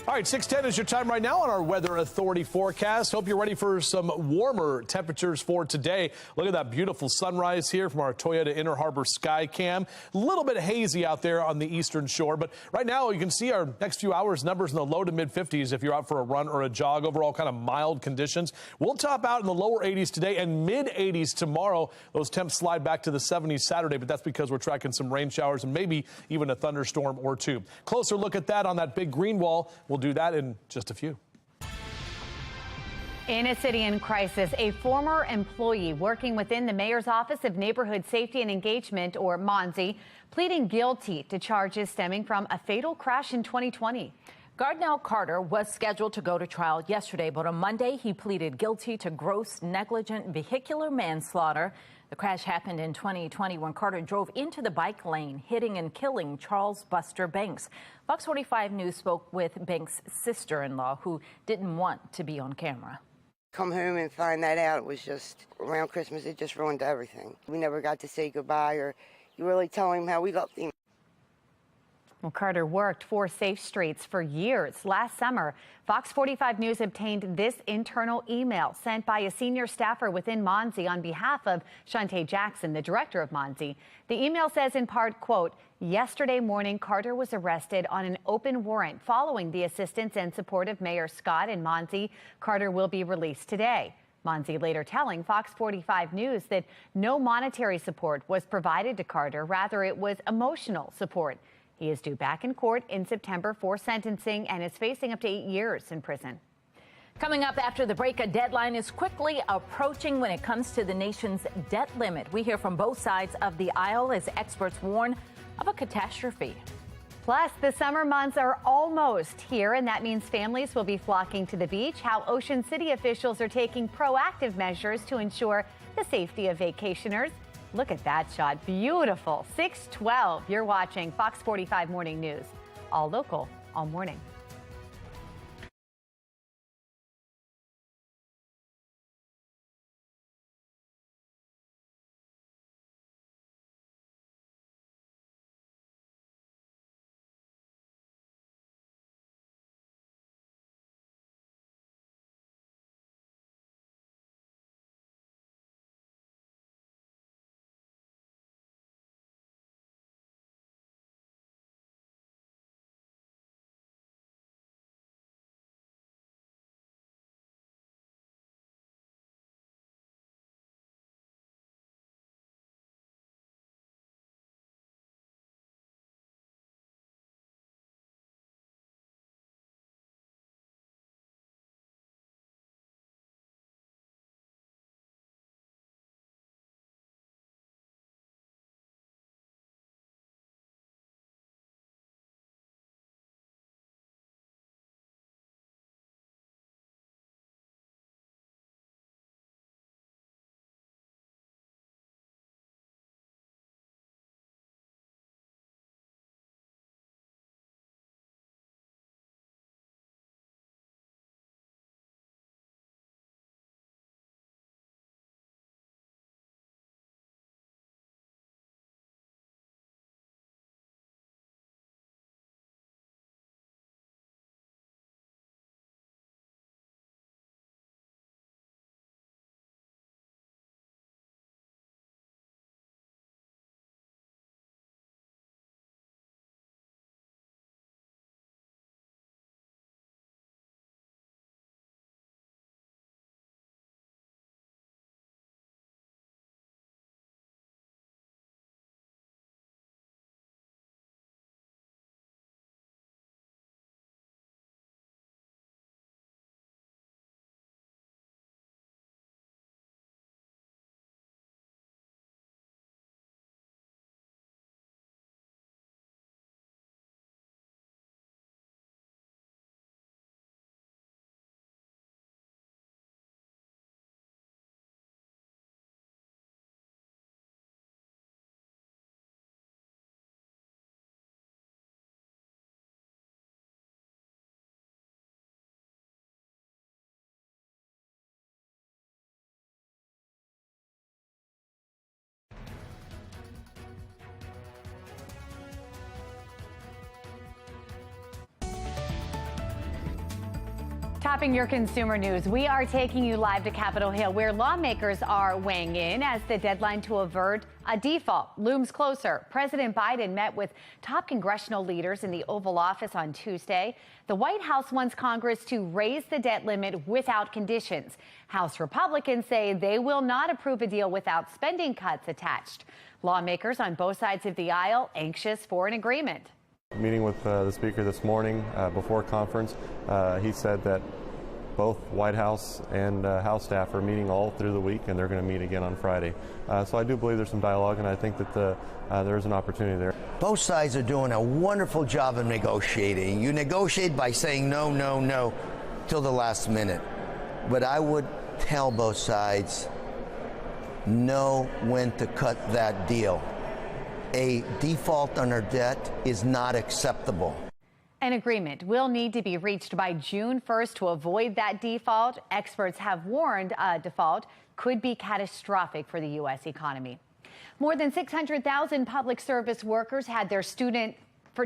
[SPEAKER 3] All right, 6:10 is your time right now on our Weather Authority forecast. Hope you're ready for some warmer temperatures for today. Look at that beautiful sunrise here from our Toyota Inner Harbor Sky Cam. A little bit hazy out there on the eastern shore, but right now you can see our next few hours numbers in the low to mid 50s if you're out for a run or a jog. Overall, kind of mild conditions. We'll top out in the lower 80s today and mid 80s tomorrow. Those temps slide back to the 70s Saturday, but that's because we're tracking some rain showers and maybe even a thunderstorm or two. Closer look at that on that big green wall. We'll do that in just a few.
[SPEAKER 2] In a city in crisis, a former employee working within the mayor's Office of Neighborhood Safety and Engagement, or MONSE, pleading guilty to charges stemming from a fatal crash in 2020.
[SPEAKER 22] Gardnell Carter was scheduled to go to trial yesterday, but on Monday he pleaded guilty to gross negligent vehicular manslaughter. The crash happened in 2020 when Carter drove into the bike lane, hitting and killing Charles Buster Banks. Fox 45 News spoke with Banks' sister-in-law, who didn't want to be on camera.
[SPEAKER 10] Come home and find that out. It was just around Christmas. It just ruined everything. We never got to say goodbye, or you really tell him how we got him.
[SPEAKER 2] Well, Carter worked for Safe Streets for years. Last summer, Fox 45 News obtained this internal email sent by a senior staffer within MONSE on behalf of Shantae Jackson, the director of MONSE. The email says in part, quote, yesterday morning, Carter was arrested on an open warrant following the assistance and support of Mayor Scott and MONSE. Carter will be released today. MONSE later telling Fox 45 News that no monetary support was provided to Carter. Rather, it was emotional support. He is due back in court in September for sentencing and is facing up to 8 years in prison.
[SPEAKER 22] Coming up after the break, a deadline is quickly approaching when it comes to the nation's debt limit. We hear from both sides of the aisle as experts warn of a catastrophe.
[SPEAKER 2] Plus, the summer months are almost here, and that means families will be flocking to the beach. How Ocean City officials are taking proactive measures to ensure the safety of vacationers. Look at that shot. Beautiful. 6:12. You're watching Fox 45 Morning News. All local, all morning. Topping your consumer news, we are taking you live to Capitol Hill, where lawmakers are weighing in as the deadline to avert a default looms closer. President Biden met with top congressional leaders in the Oval Office on Tuesday. The White House wants Congress to raise the debt limit without conditions. House Republicans say they will not approve a deal without spending cuts attached. Lawmakers on both sides of the aisle anxious for an agreement.
[SPEAKER 11] Meeting with the Speaker this morning before conference, he said that both White House and House staff are meeting all through the week, and they're going to meet again on Friday. So I do believe there's some dialogue, and I think that there is an opportunity there.
[SPEAKER 14] Both sides are doing a wonderful job of negotiating. You negotiate by saying no, no, no till the last minute. But I would tell both sides, know when to cut that deal. A default on our debt is not acceptable.
[SPEAKER 2] An agreement will need to be reached by June 1st to avoid that default. Experts have warned a default could be catastrophic for the U.S. economy. More than 600,000 public service workers had their student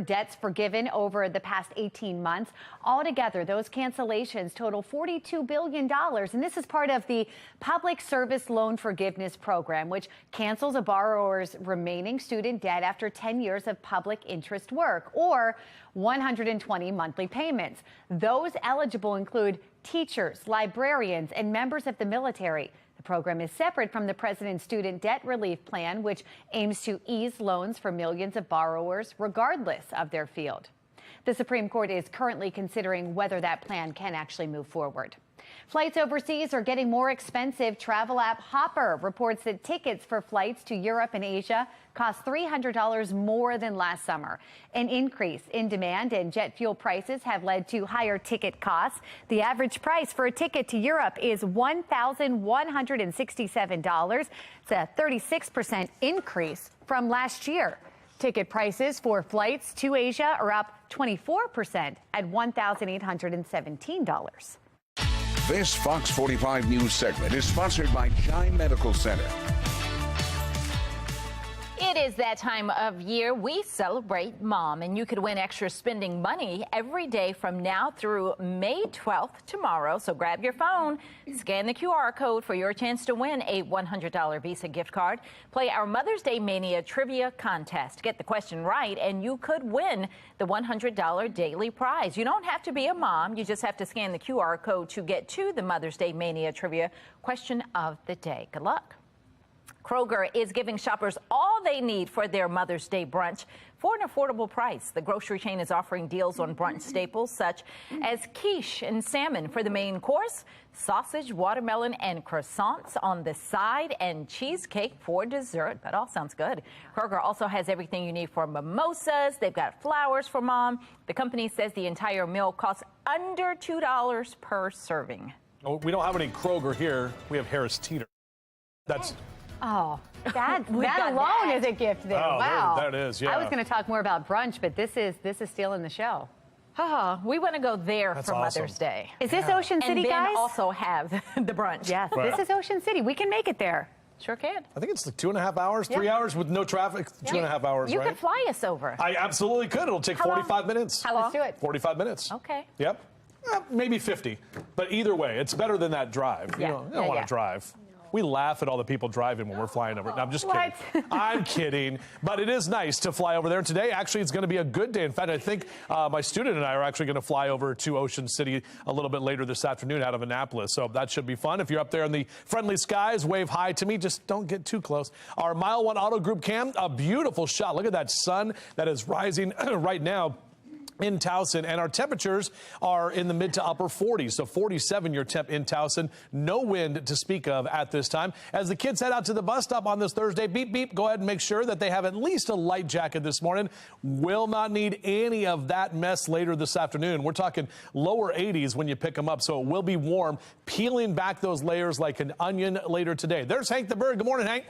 [SPEAKER 2] debts forgiven over the past 18 months. Altogether, those cancellations total $42 billion. And this is part of the Public Service Loan Forgiveness Program, which cancels a borrower's remaining student debt after 10 years of public interest work or 120 monthly payments. Those eligible include teachers, librarians, and members of the military. The program is separate from the President's Student Debt Relief Plan, which aims to ease loans for millions of borrowers, regardless of their field. The Supreme Court is currently considering whether that plan can actually move forward. Flights overseas are getting more expensive. Travel app Hopper reports that tickets for flights to Europe and Asia cost $300 more than last summer. An increase in demand and jet fuel prices have led to higher ticket costs. The average price for a ticket to Europe is $1,167. It's a 36% increase from last year. Ticket prices for flights to Asia are up 24% at $1,817.
[SPEAKER 1] This Fox 45 News segment is sponsored by Chime Medical Center.
[SPEAKER 22] It is that time of year we celebrate Mom, and you could win extra spending money every day from now through May 12th, tomorrow. So grab your phone, scan the QR code for your chance to win a $100 Visa gift card. Play our Mother's Day Mania trivia contest. Get the question right, and you could win the $100 daily prize. You don't have to be a mom. You just have to scan the QR code to get to the Mother's Day Mania trivia question of the day. Good luck. Kroger is giving shoppers all they need for their Mother's Day brunch for an affordable price. The grocery chain is offering deals on brunch staples such as quiche and salmon for the main course, sausage, watermelon, and croissants on the side, and cheesecake for dessert. That all sounds good. Kroger also has everything you need for mimosas. They've got flowers for Mom. The company says the entire meal costs under $2 per serving.
[SPEAKER 3] Oh, we don't have any Kroger here. We have Harris Teeter. That's...
[SPEAKER 2] Oh, that alone is a gift there.
[SPEAKER 3] Oh,
[SPEAKER 2] wow.
[SPEAKER 3] That is, yeah.
[SPEAKER 2] I was going to talk more about brunch, but this is stealing the show.
[SPEAKER 22] We want to go there for
[SPEAKER 3] awesome.
[SPEAKER 22] Mother's Day.
[SPEAKER 2] Is this Ocean City,
[SPEAKER 22] and then
[SPEAKER 2] guys?
[SPEAKER 22] also have the brunch.
[SPEAKER 2] Yes,
[SPEAKER 3] Right.
[SPEAKER 2] This is Ocean City. We can make it there.
[SPEAKER 22] Sure can.
[SPEAKER 3] I think it's like 2.5 hours, 3 hours with no traffic. 2.5 hours,
[SPEAKER 22] You
[SPEAKER 3] right?
[SPEAKER 22] could fly us over.
[SPEAKER 3] I absolutely could. It'll take
[SPEAKER 22] How long?
[SPEAKER 3] 45 minutes.
[SPEAKER 22] How long?
[SPEAKER 2] Let's do it.
[SPEAKER 3] 45 minutes.
[SPEAKER 22] Okay.
[SPEAKER 3] Yep. Maybe 50. But either way, it's better than that drive.
[SPEAKER 22] Yeah.
[SPEAKER 3] You don't want to drive. We laugh at all the people driving when we're flying over. No, I'm just kidding. I'm kidding. But it is nice to fly over there. Today, actually, it's going to be a good day. In fact, I think my student and I are actually going to fly over to Ocean City a little bit later this afternoon out of Annapolis. So that should be fun. If you're up there in the friendly skies, wave hi to me. Just don't get too close. Our Mile 1 Auto Group cam, a beautiful shot. Look at that sun that is rising right now in Towson, and our temperatures are in the mid to upper 40s, so 47 your temp in Towson. No wind to speak of at this time. As the kids head out to the bus stop on this Thursday, beep, beep, go ahead and make sure that they have at least a light jacket this morning. Will not need any of that mess later this afternoon. We're talking lower 80s when you pick them up, so it will be warm, peeling back those layers like an onion later today. There's Hank the Bird. Good morning, Hank.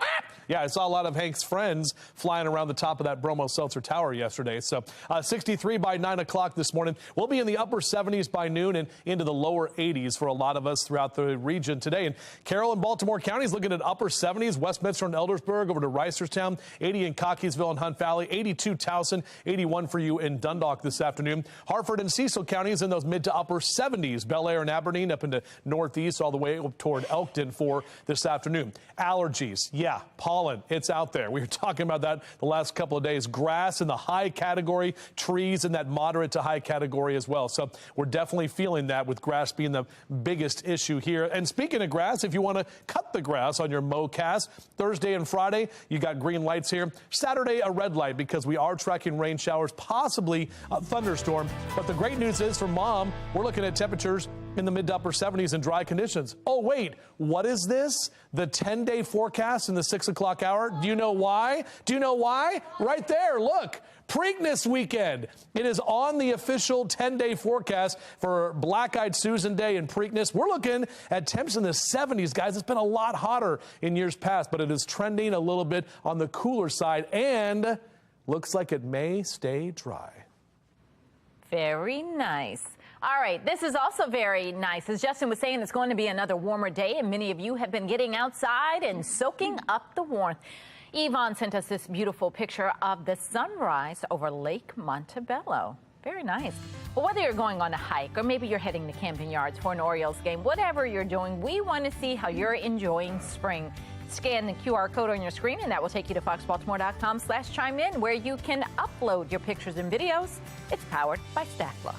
[SPEAKER 3] Yeah, I saw a lot of Hank's friends flying around the top of that Bromo Seltzer Tower yesterday. So 63 by 9 9 o'clock this morning. We'll be in the upper 70s by noon and into the lower 80s for a lot of us throughout the region today. And Carroll and Baltimore counties looking at upper 70s. Westminster and Eldersburg over to Reisterstown, 80 in Cockeysville and Hunt Valley, 82 Towson, 81 for you in Dundalk this afternoon. Harford and Cecil counties in those mid to upper 70s. Bel Air and Aberdeen up into northeast all the way up toward Elkton for this afternoon. Allergies, yeah, pollen, it's out there. We were talking about that the last couple of days. Grass in the high category, trees in that moderate to high category as well. So we're definitely feeling that, with grass being the biggest issue here. And speaking of grass, if you want to cut the grass on your mowcast, Thursday and Friday, you got green lights here. Saturday, a red light, because we are tracking rain showers, possibly a thunderstorm. But the great news is for Mom, we're looking at temperatures in the mid to upper 70s and dry conditions. Oh, wait, what is this? The 10-day forecast in the 6 o'clock hour. Do you know why? Do you know why? Right there, look. Preakness weekend. It is on the official 10-day forecast for Black-Eyed Susan Day and Preakness. We're looking at temps in the 70s, guys. It's been a lot hotter in years past, but it is trending a little bit on the cooler side, and looks like it may stay dry.
[SPEAKER 22] Very nice. All right, this is also very nice. As Justin was saying, it's going to be another warmer day, and many of you have been getting outside and soaking up the warmth. Yvonne sent us this beautiful picture of the sunrise over Lake Montebello. Very nice. Well, whether you're going on a hike or maybe you're heading to Camden Yards for an Orioles game, whatever you're doing, we want to see how you're enjoying spring. Scan the QR code on your screen, and that will take you to foxbaltimore.com/chime-in, where you can upload your pictures and videos. It's powered by Stackla.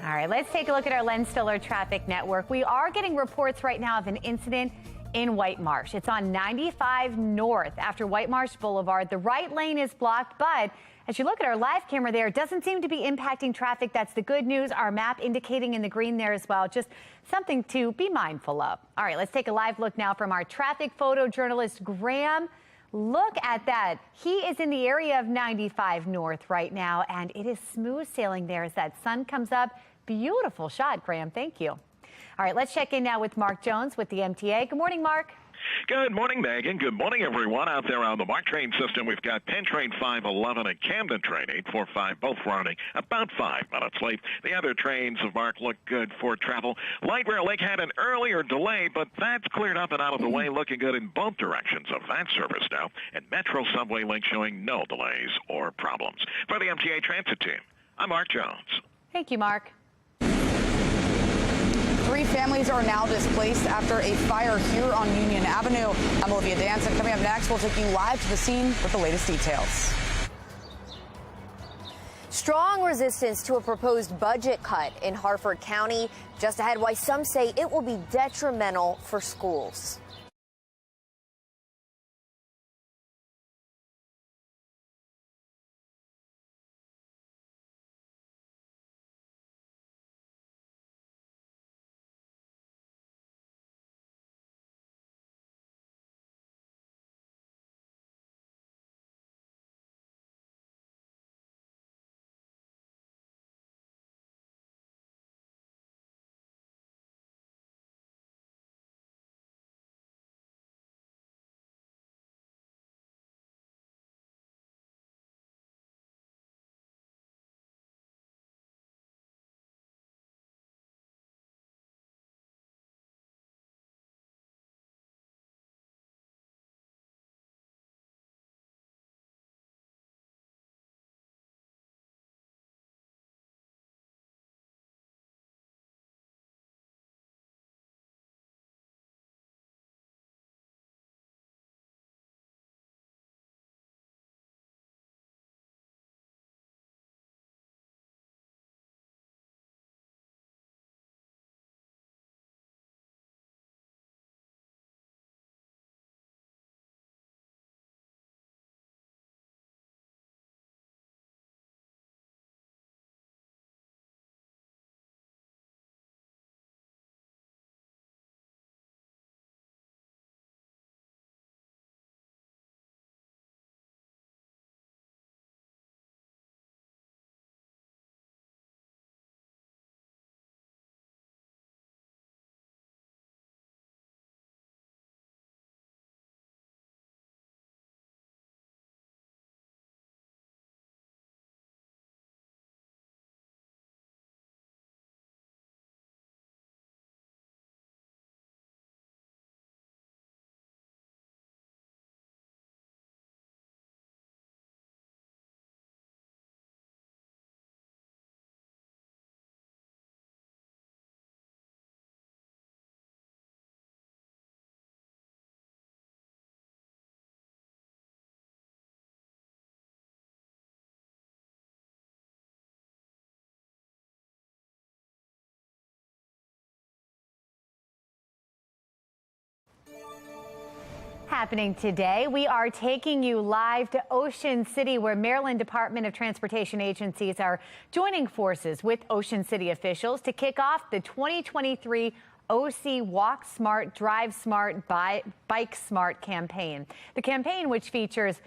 [SPEAKER 2] All right, let's take a look at our Len Stiller traffic network. We are getting reports right now of an incident in White Marsh. It's on 95 North after White Marsh Boulevard. The right lane is blocked, but as you look at our live camera there, it doesn't seem to be impacting traffic. That's the good news. Our map indicating in the green there as well. Just something to be mindful of. All right, let's take a live look now from our traffic photojournalist, Graham. Look at that. He is in the area of 95 North right now, and it is smooth sailing there as that sun comes up. Beautiful shot, Graham. Thank you. All right, let's check in now with Mark Jones with the MTA. Good morning, Mark.
[SPEAKER 12] Good morning, Megan. Good morning, everyone out there on the MARC train system. We've got Penn Train 511 and Camden Train 845, both running about 5 minutes late. The other trains of MARC look good for travel. Light Rail Link had an earlier delay, but that's cleared up and out of the way, looking good in both directions of that service now. And Metro Subway Link showing no delays or problems. For the MTA Transit Team, I'm Mark Jones.
[SPEAKER 2] Thank you, Mark.
[SPEAKER 20] 3 families are now displaced after a fire here on Union Avenue. I'm Olivia Danson. Coming up next, we'll take you live to the scene with the latest details.
[SPEAKER 21] Strong resistance to a proposed budget cut in Harford County. Just ahead, why some say it will be detrimental for schools.
[SPEAKER 2] happening today. We are taking you live to Ocean City, where Maryland Department of Transportation agencies are joining forces with Ocean City officials to kick off the 2023 OC Walk Smart, Drive Smart, Bike Smart campaign. The campaign, which features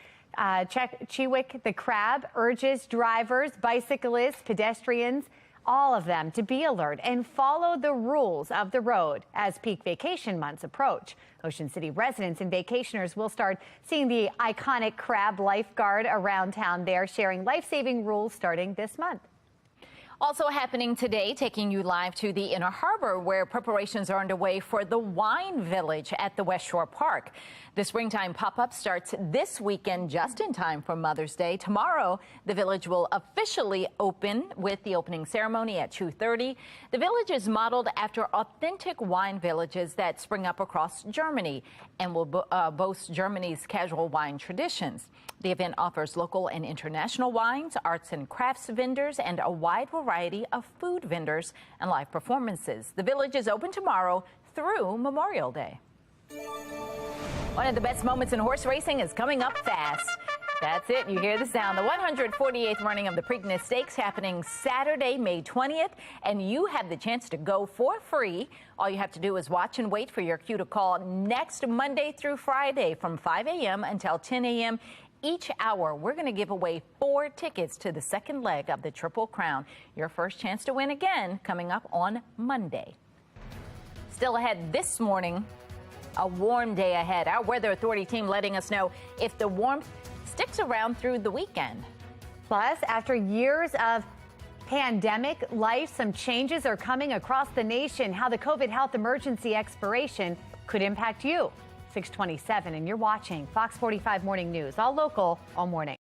[SPEAKER 2] Chewick the Crab, urges drivers, bicyclists, pedestrians, all of them to be alert and follow the rules of the road as peak vacation months approach. Ocean City residents and vacationers will start seeing the iconic crab lifeguard around town there, sharing life-saving rules starting this month.
[SPEAKER 22] Also happening today, taking you live to the Inner Harbor, where preparations are underway for the Wine Village at the West Shore Park. The springtime pop-up starts this weekend, just in time for Mother's Day. Tomorrow, the village will officially open with the opening ceremony at 2:30. The village is modeled after authentic wine villages that spring up across Germany and will boast Germany's casual wine traditions. The event offers local and international wines, arts and crafts vendors, and a wide variety of food vendors and live performances. The village is open tomorrow through Memorial Day. One of the best moments in horse racing is coming up fast. That's it. You hear the sound. The 148th running of the Preakness Stakes happening Saturday, May 20th, and you have the chance to go for free. All you have to do is watch and wait for your cue to call next Monday through Friday from 5 a.m. until 10 a.m. Each hour, we're going to give away 4 tickets to the second leg of the Triple Crown. Your first chance to win again coming up on Monday. Still ahead this morning, a warm day ahead. Our Weather Authority team letting us know if the warmth sticks around through the weekend.
[SPEAKER 2] Plus, after years of pandemic life, some changes are coming across the nation. How the COVID health emergency expiration could impact you. 6:27, and you're watching Fox 45 Morning News, all local, all morning.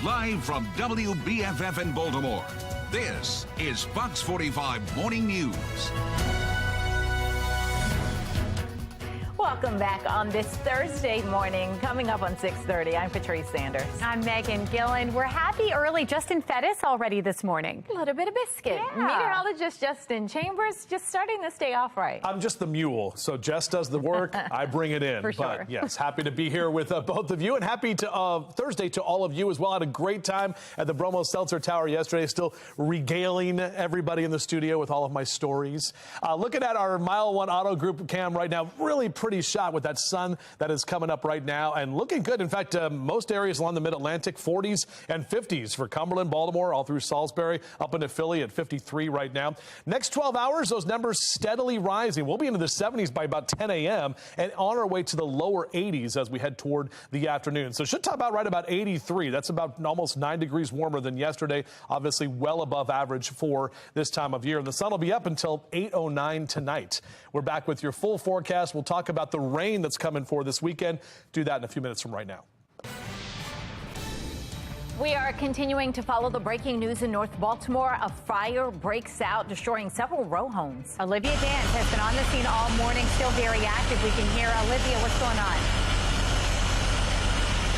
[SPEAKER 1] Live from WBFF in Baltimore, this is Fox 45 Morning News.
[SPEAKER 22] Welcome back on this Thursday morning. Coming up on 6:30, I'm Patrice Sanders.
[SPEAKER 2] I'm Megan Gillen. We're happy early. Justin Fettis already this morning.
[SPEAKER 22] A little bit of biscuit.
[SPEAKER 2] Yeah.
[SPEAKER 22] Meteorologist Justin Chambers just starting this day off right.
[SPEAKER 3] I'm just the mule, so Jess does the work. I bring it in.
[SPEAKER 22] For sure.
[SPEAKER 3] But yes, happy to be here with both of you, and happy to Thursday to all of you as well. Had a great time at the Bromo Seltzer Tower yesterday. Still regaling everybody in the studio with all of my stories. Looking at our Mile 1 Auto Group cam right now, really pretty shot with that sun that is coming up right now and looking good. In fact, most areas along the mid-Atlantic, 40s and 50s for Cumberland, Baltimore, all through Salisbury, up into Philly at 53 right now. Next 12 hours, those numbers steadily rising. We'll be into the 70s by about 10 a.m. and on our way to the lower 80s as we head toward the afternoon. So should top out right about 83. That's about almost 9 degrees warmer than yesterday. Obviously well above average for this time of year. And the sun will be up until 8:09 tonight. We're back with your full forecast. We'll talk about the rain that's coming for this weekend. Do that in a few minutes from right now.
[SPEAKER 22] We are continuing to follow the breaking news in North Baltimore. A fire breaks out, destroying several row homes.
[SPEAKER 2] Olivia Dance has been on the scene all morning, still very active. We can hear Olivia. What's going on?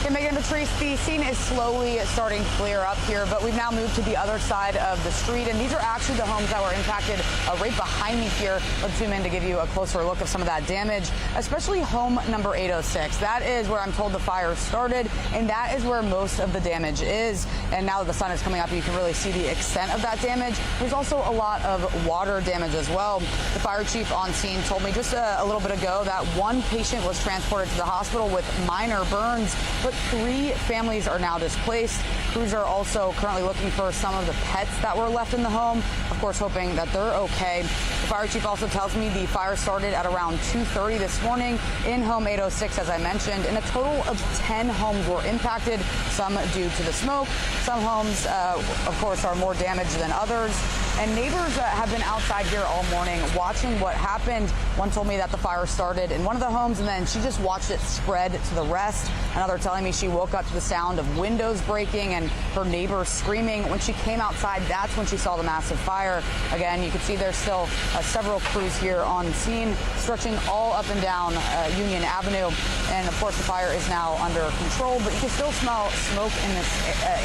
[SPEAKER 20] Hey, Megan and Patrice, the scene is slowly starting to clear up here, but we've now moved to the other side of the street, and these are actually the homes that were impacted right behind me here. Let's zoom in to give you a closer look of some of that damage, especially home number 806. That is where I'm told the fire started, and that is where most of the damage is. And now that the sun is coming up, you can really see the extent of that damage. There's also a lot of water damage as well. The fire chief on scene told me just a little bit ago that one patient was transported to the hospital with minor burns, but 3 families are now displaced. Crews are also currently looking for some of the pets that were left in the home, of course hoping that they're okay. The fire chief also tells me the fire started at around 2:30 this morning in home 806, as I mentioned, and a total of 10 homes were impacted, some due to the smoke. Some homes, of course, are more damaged than others. And neighbors have been outside here all morning watching what happened. One told me that the fire started in one of the homes and then she just watched it spread to the rest. Another telling me she woke up to the sound of windows breaking and her neighbors screaming. When she came outside, that's when she saw the massive fire. Again, you can see there's still several crews here on scene, stretching all up and down Union Avenue. And of course, the fire is now under control, but you can still smell smoke in this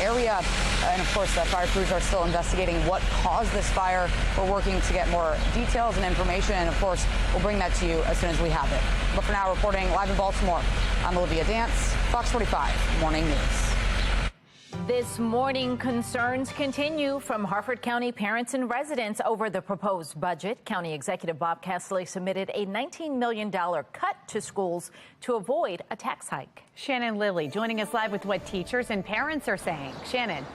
[SPEAKER 20] area. And of course, the fire crews are still investigating what caused this fire. We're working to get more details and information, and of course, we'll bring that to you as soon as we have it. But for now, reporting live in Baltimore, I'm Olivia Dance, Fox 45 Morning News.
[SPEAKER 22] This morning, concerns continue from Harford County parents and residents over the proposed budget. County Executive Bob Castley submitted a $19 million cut to schools to avoid a tax hike.
[SPEAKER 2] Shannon Lilly joining us live with what teachers and parents are saying. Shannon.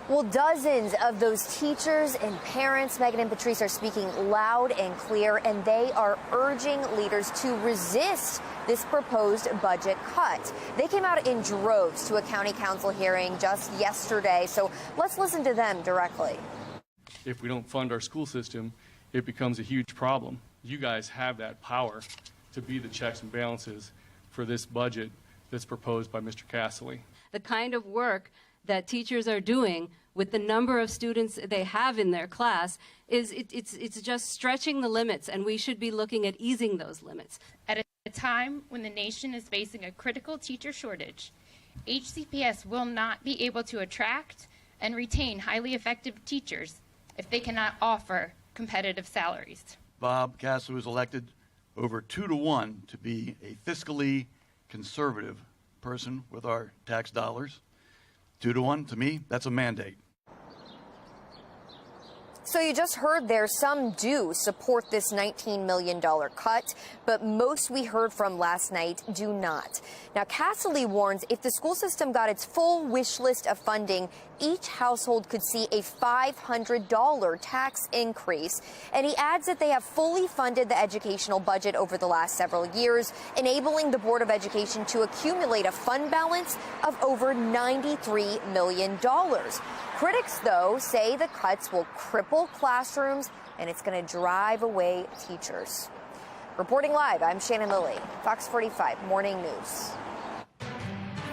[SPEAKER 21] Well, dozens of those teachers and parents, Megan and Patrice, are speaking loud and clear, and they are urging leaders to resist this proposed budget cut. They came out in droves to a county council hearing just yesterday, so let's listen to them directly.
[SPEAKER 15] If we don't fund our school system, it becomes a huge problem. You guys have that power to be the checks and balances for this budget that's proposed by Mr. Castley.
[SPEAKER 16] The kind of work that teachers are doing with the number of students they have in their class it's just stretching the limits, and we should be looking at easing those limits.
[SPEAKER 17] At a time when the nation is facing a critical teacher shortage, HCPS will not be able to attract and retain highly effective teachers if they cannot offer competitive salaries.
[SPEAKER 24] Bob Castley was elected over 2-1 to be a fiscally conservative person with our tax dollars. 2-1, to me, that's a mandate.
[SPEAKER 21] So you just heard there, some do support this $19 million cut, but most we heard from last night do not. Now, Castley warns if the school system got its full wish list of funding, each household could see a $500 tax increase. And he adds that they have fully funded the educational budget over the last several years, enabling the Board of Education to accumulate a fund balance of over $93 million. Critics, though, say the cuts will cripple classrooms and it's going to drive away teachers. Reporting live, I'm Shannon Lilly, Fox 45 Morning News.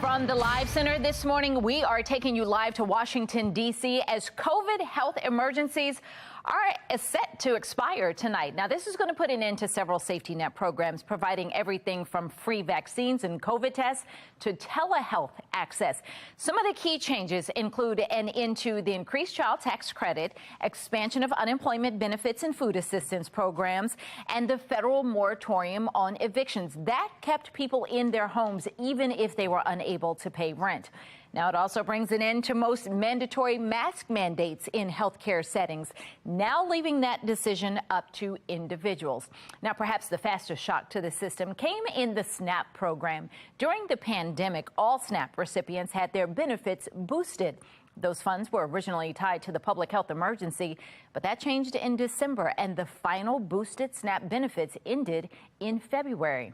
[SPEAKER 22] From the Live Center this morning, we are taking you live to Washington, D.C. as COVID health emergencies are set to expire tonight. Now, this is going to put an end to several safety net programs, providing everything from free vaccines and COVID tests to telehealth access. Some of the key changes include an end to the increased child tax credit, expansion of unemployment benefits and food assistance programs, and the federal moratorium on evictions. That kept people in their homes even if they were unable to pay rent. Now, it also brings an end to most mandatory mask mandates in healthcare settings, now leaving that decision up to individuals. Now, perhaps the fastest shock to the system came in the SNAP program. During the pandemic, all SNAP recipients had their benefits boosted. Those funds were originally tied to the public health emergency, but that changed in December, and the final boosted SNAP benefits ended in February.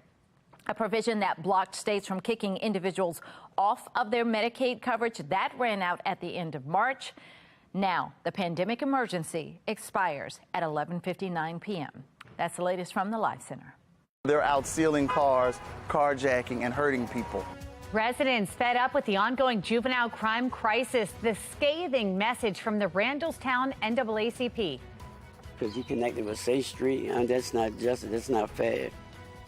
[SPEAKER 22] A provision that blocked states from kicking individuals off of their Medicaid coverage, that ran out at the end of March. Now, the pandemic emergency expires at 11:59 p.m. That's the latest from the Live Center.
[SPEAKER 7] They're out stealing cars, carjacking, and hurting people.
[SPEAKER 2] Residents fed up with the ongoing juvenile crime crisis. The scathing message from the Randallstown NAACP.
[SPEAKER 4] Because you connected with Safe Street, and that's not justice, that's not fair.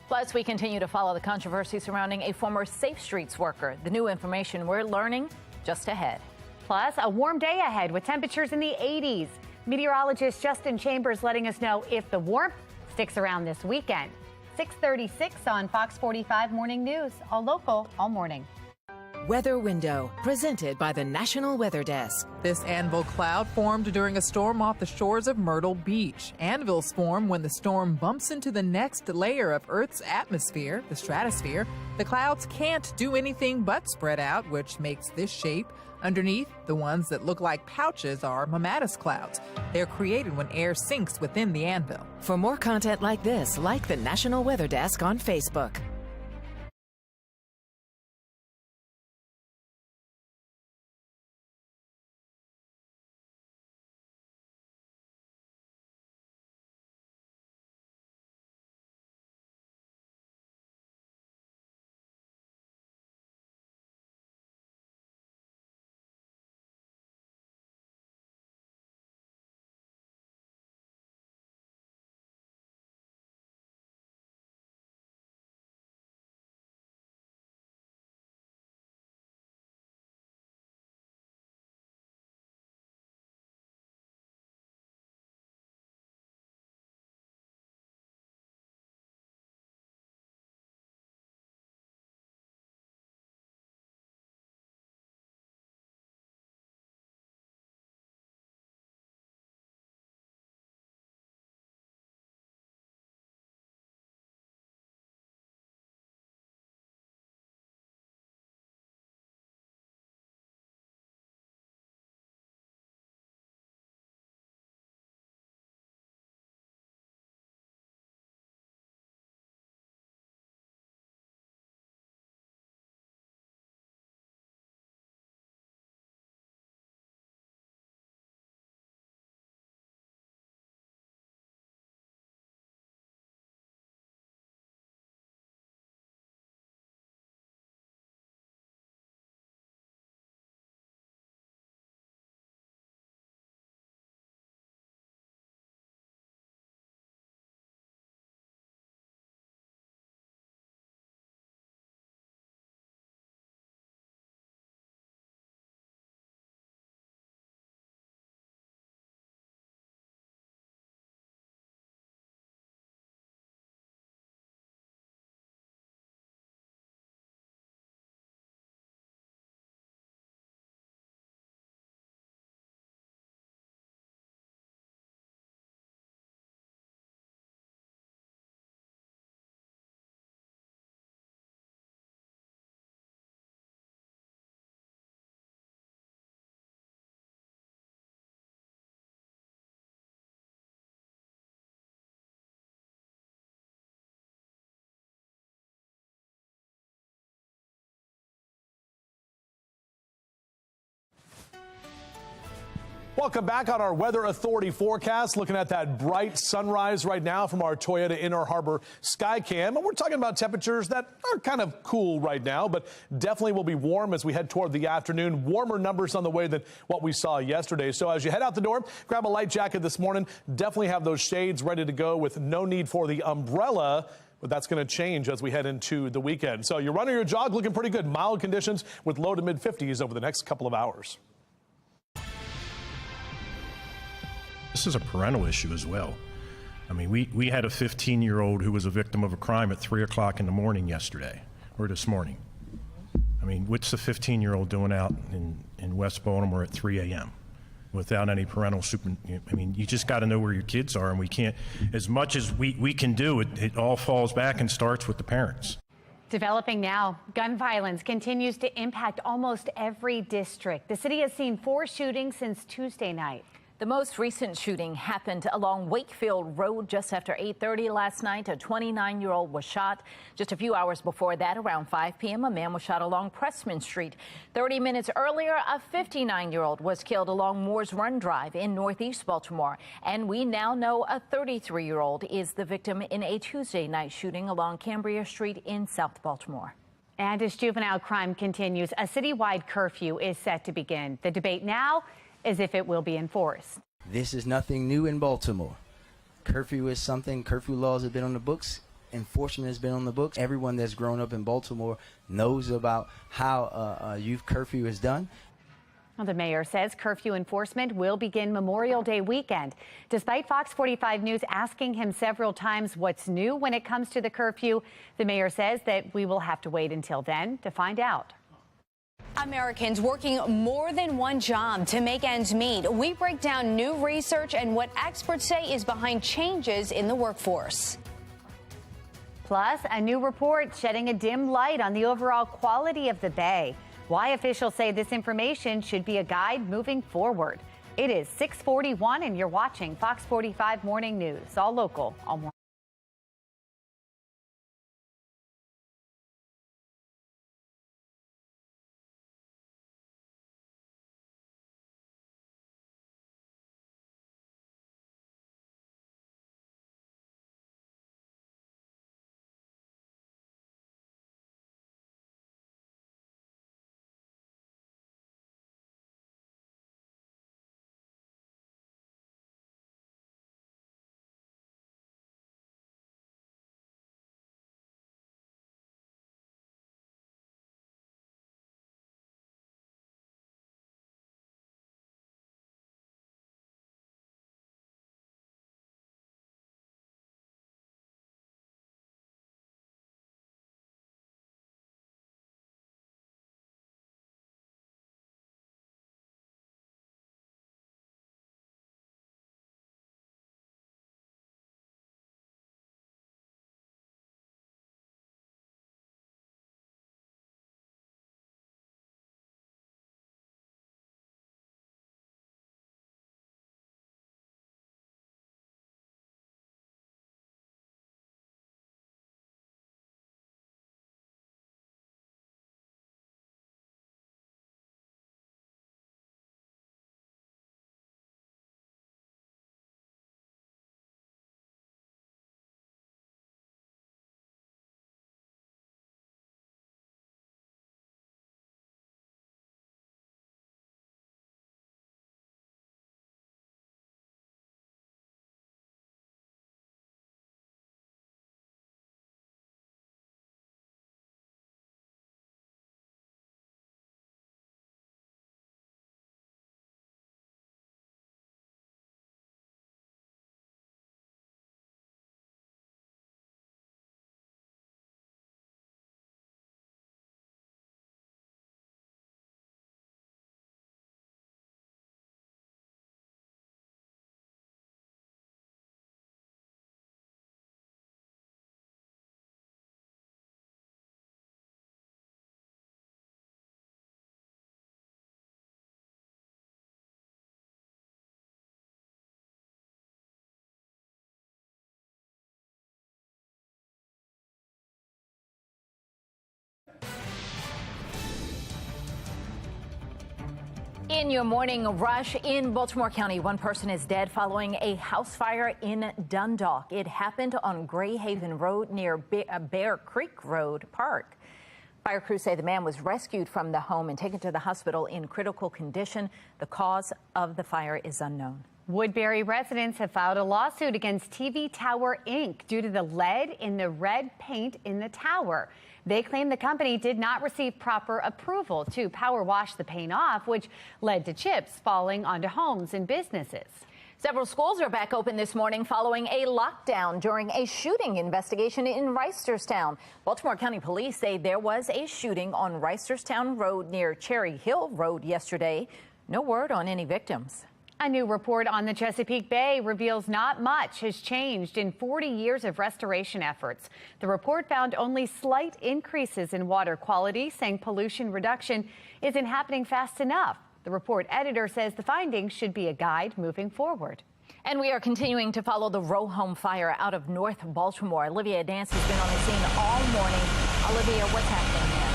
[SPEAKER 22] Plus, we continue to follow the controversy surrounding a former Safe Streets worker. The new information we're learning just ahead.
[SPEAKER 2] Plus, a warm day ahead with temperatures in the 80s. Meteorologist Justin Chambers letting us know if the warmth sticks around this weekend. 6:36 on Fox 45 Morning News. All local, all morning.
[SPEAKER 5] Weather Window, presented by the National Weather Desk.
[SPEAKER 6] This anvil cloud formed during a storm off the shores of Myrtle Beach. Anvils form when the storm bumps into the next layer of Earth's atmosphere, the stratosphere. The clouds can't do anything but spread out, which makes this shape. Underneath, the ones that look like pouches are mammatus clouds. They're created when air sinks within the anvil.
[SPEAKER 5] For more content like this, like the National Weather Desk on Facebook.
[SPEAKER 3] Welcome back on our Weather Authority forecast. Looking at that bright sunrise right now from our Toyota Inner Harbor Skycam. And we're talking about temperatures that are kind of cool right now, but definitely will be warm as we head toward the afternoon. Warmer numbers on the way than what we saw yesterday. So as you head out the door, grab a light jacket this morning. Definitely have those shades ready to go with no need for the umbrella. But that's going to change as we head into the weekend. So your run or your jog looking pretty good. Mild conditions with low to mid 50s over the next couple of hours.
[SPEAKER 13] This is a parental issue as well. I mean, we had a 15-year-old who was a victim of a crime at 3 o'clock in the morning yesterday, or this morning. I mean, what's the 15-year-old doing out in West Baltimore at 3 a.m. without any parental I mean, you just got to know where your kids are, and we can't, as much as we can do, it all falls back and starts with the parents.
[SPEAKER 2] Developing now, gun violence continues to impact almost every district. The city has seen 4 shootings since Tuesday night.
[SPEAKER 22] The most recent shooting happened along Wakefield Road just after 8:30 last night. A 29-year-old was shot. Just a few hours before that, around 5 p.m., a man was shot along Pressman Street. 30 minutes earlier, a 59-year-old was killed along Moore's Run Drive in Northeast Baltimore. And we now know a 33-year-old is the victim in a Tuesday night shooting along Cambria Street in South Baltimore.
[SPEAKER 2] And as juvenile crime continues, a citywide curfew is set to begin. The debate now is if it will be enforced.
[SPEAKER 18] This is nothing new in Baltimore. Curfew is something, curfew laws have been on the books, enforcement has been on the books. Everyone that's grown up in Baltimore knows about how a youth curfew is done.
[SPEAKER 2] Well, the mayor says curfew enforcement will begin Memorial Day weekend. Despite Fox 45 News asking him several times what's new when it comes to the curfew, the mayor says that we will have to wait until then to find out.
[SPEAKER 19] Americans working more than one job to make ends meet. We break down new research and what experts say is behind changes in the workforce.
[SPEAKER 2] Plus, a new report shedding a dim light on the overall quality of the Bay. Why officials say this information should be a guide moving forward. It is 6:41 and you're watching Fox 45 Morning News, all local, all morning.
[SPEAKER 22] In your morning rush in Baltimore County, one person is dead following a house fire in Dundalk. It happened on Greyhaven Road near Bear Creek Road Park. Fire crews say the man was rescued from the home and taken to the hospital in critical condition. The cause of the fire is unknown.
[SPEAKER 2] Woodbury residents have filed a lawsuit against TV Tower Inc. due to the lead in the red paint in the tower. They claim the company did not receive proper approval to power wash the paint off, which led to chips falling onto homes and businesses.
[SPEAKER 22] Several schools are back open this morning following a lockdown during a shooting investigation in Reisterstown. Baltimore County Police say there was a shooting on Reisterstown Road near Cherry Hill Road yesterday. No word on any victims.
[SPEAKER 2] A new report on the Chesapeake Bay reveals not much has changed in 40 years of restoration efforts. The report found only slight increases in water quality, saying pollution reduction isn't happening fast enough. The report editor says the findings should be a guide moving forward.
[SPEAKER 22] And we are continuing to follow the row home fire out of North Baltimore. Olivia Dance has been on the scene all morning. Olivia, what's happening there?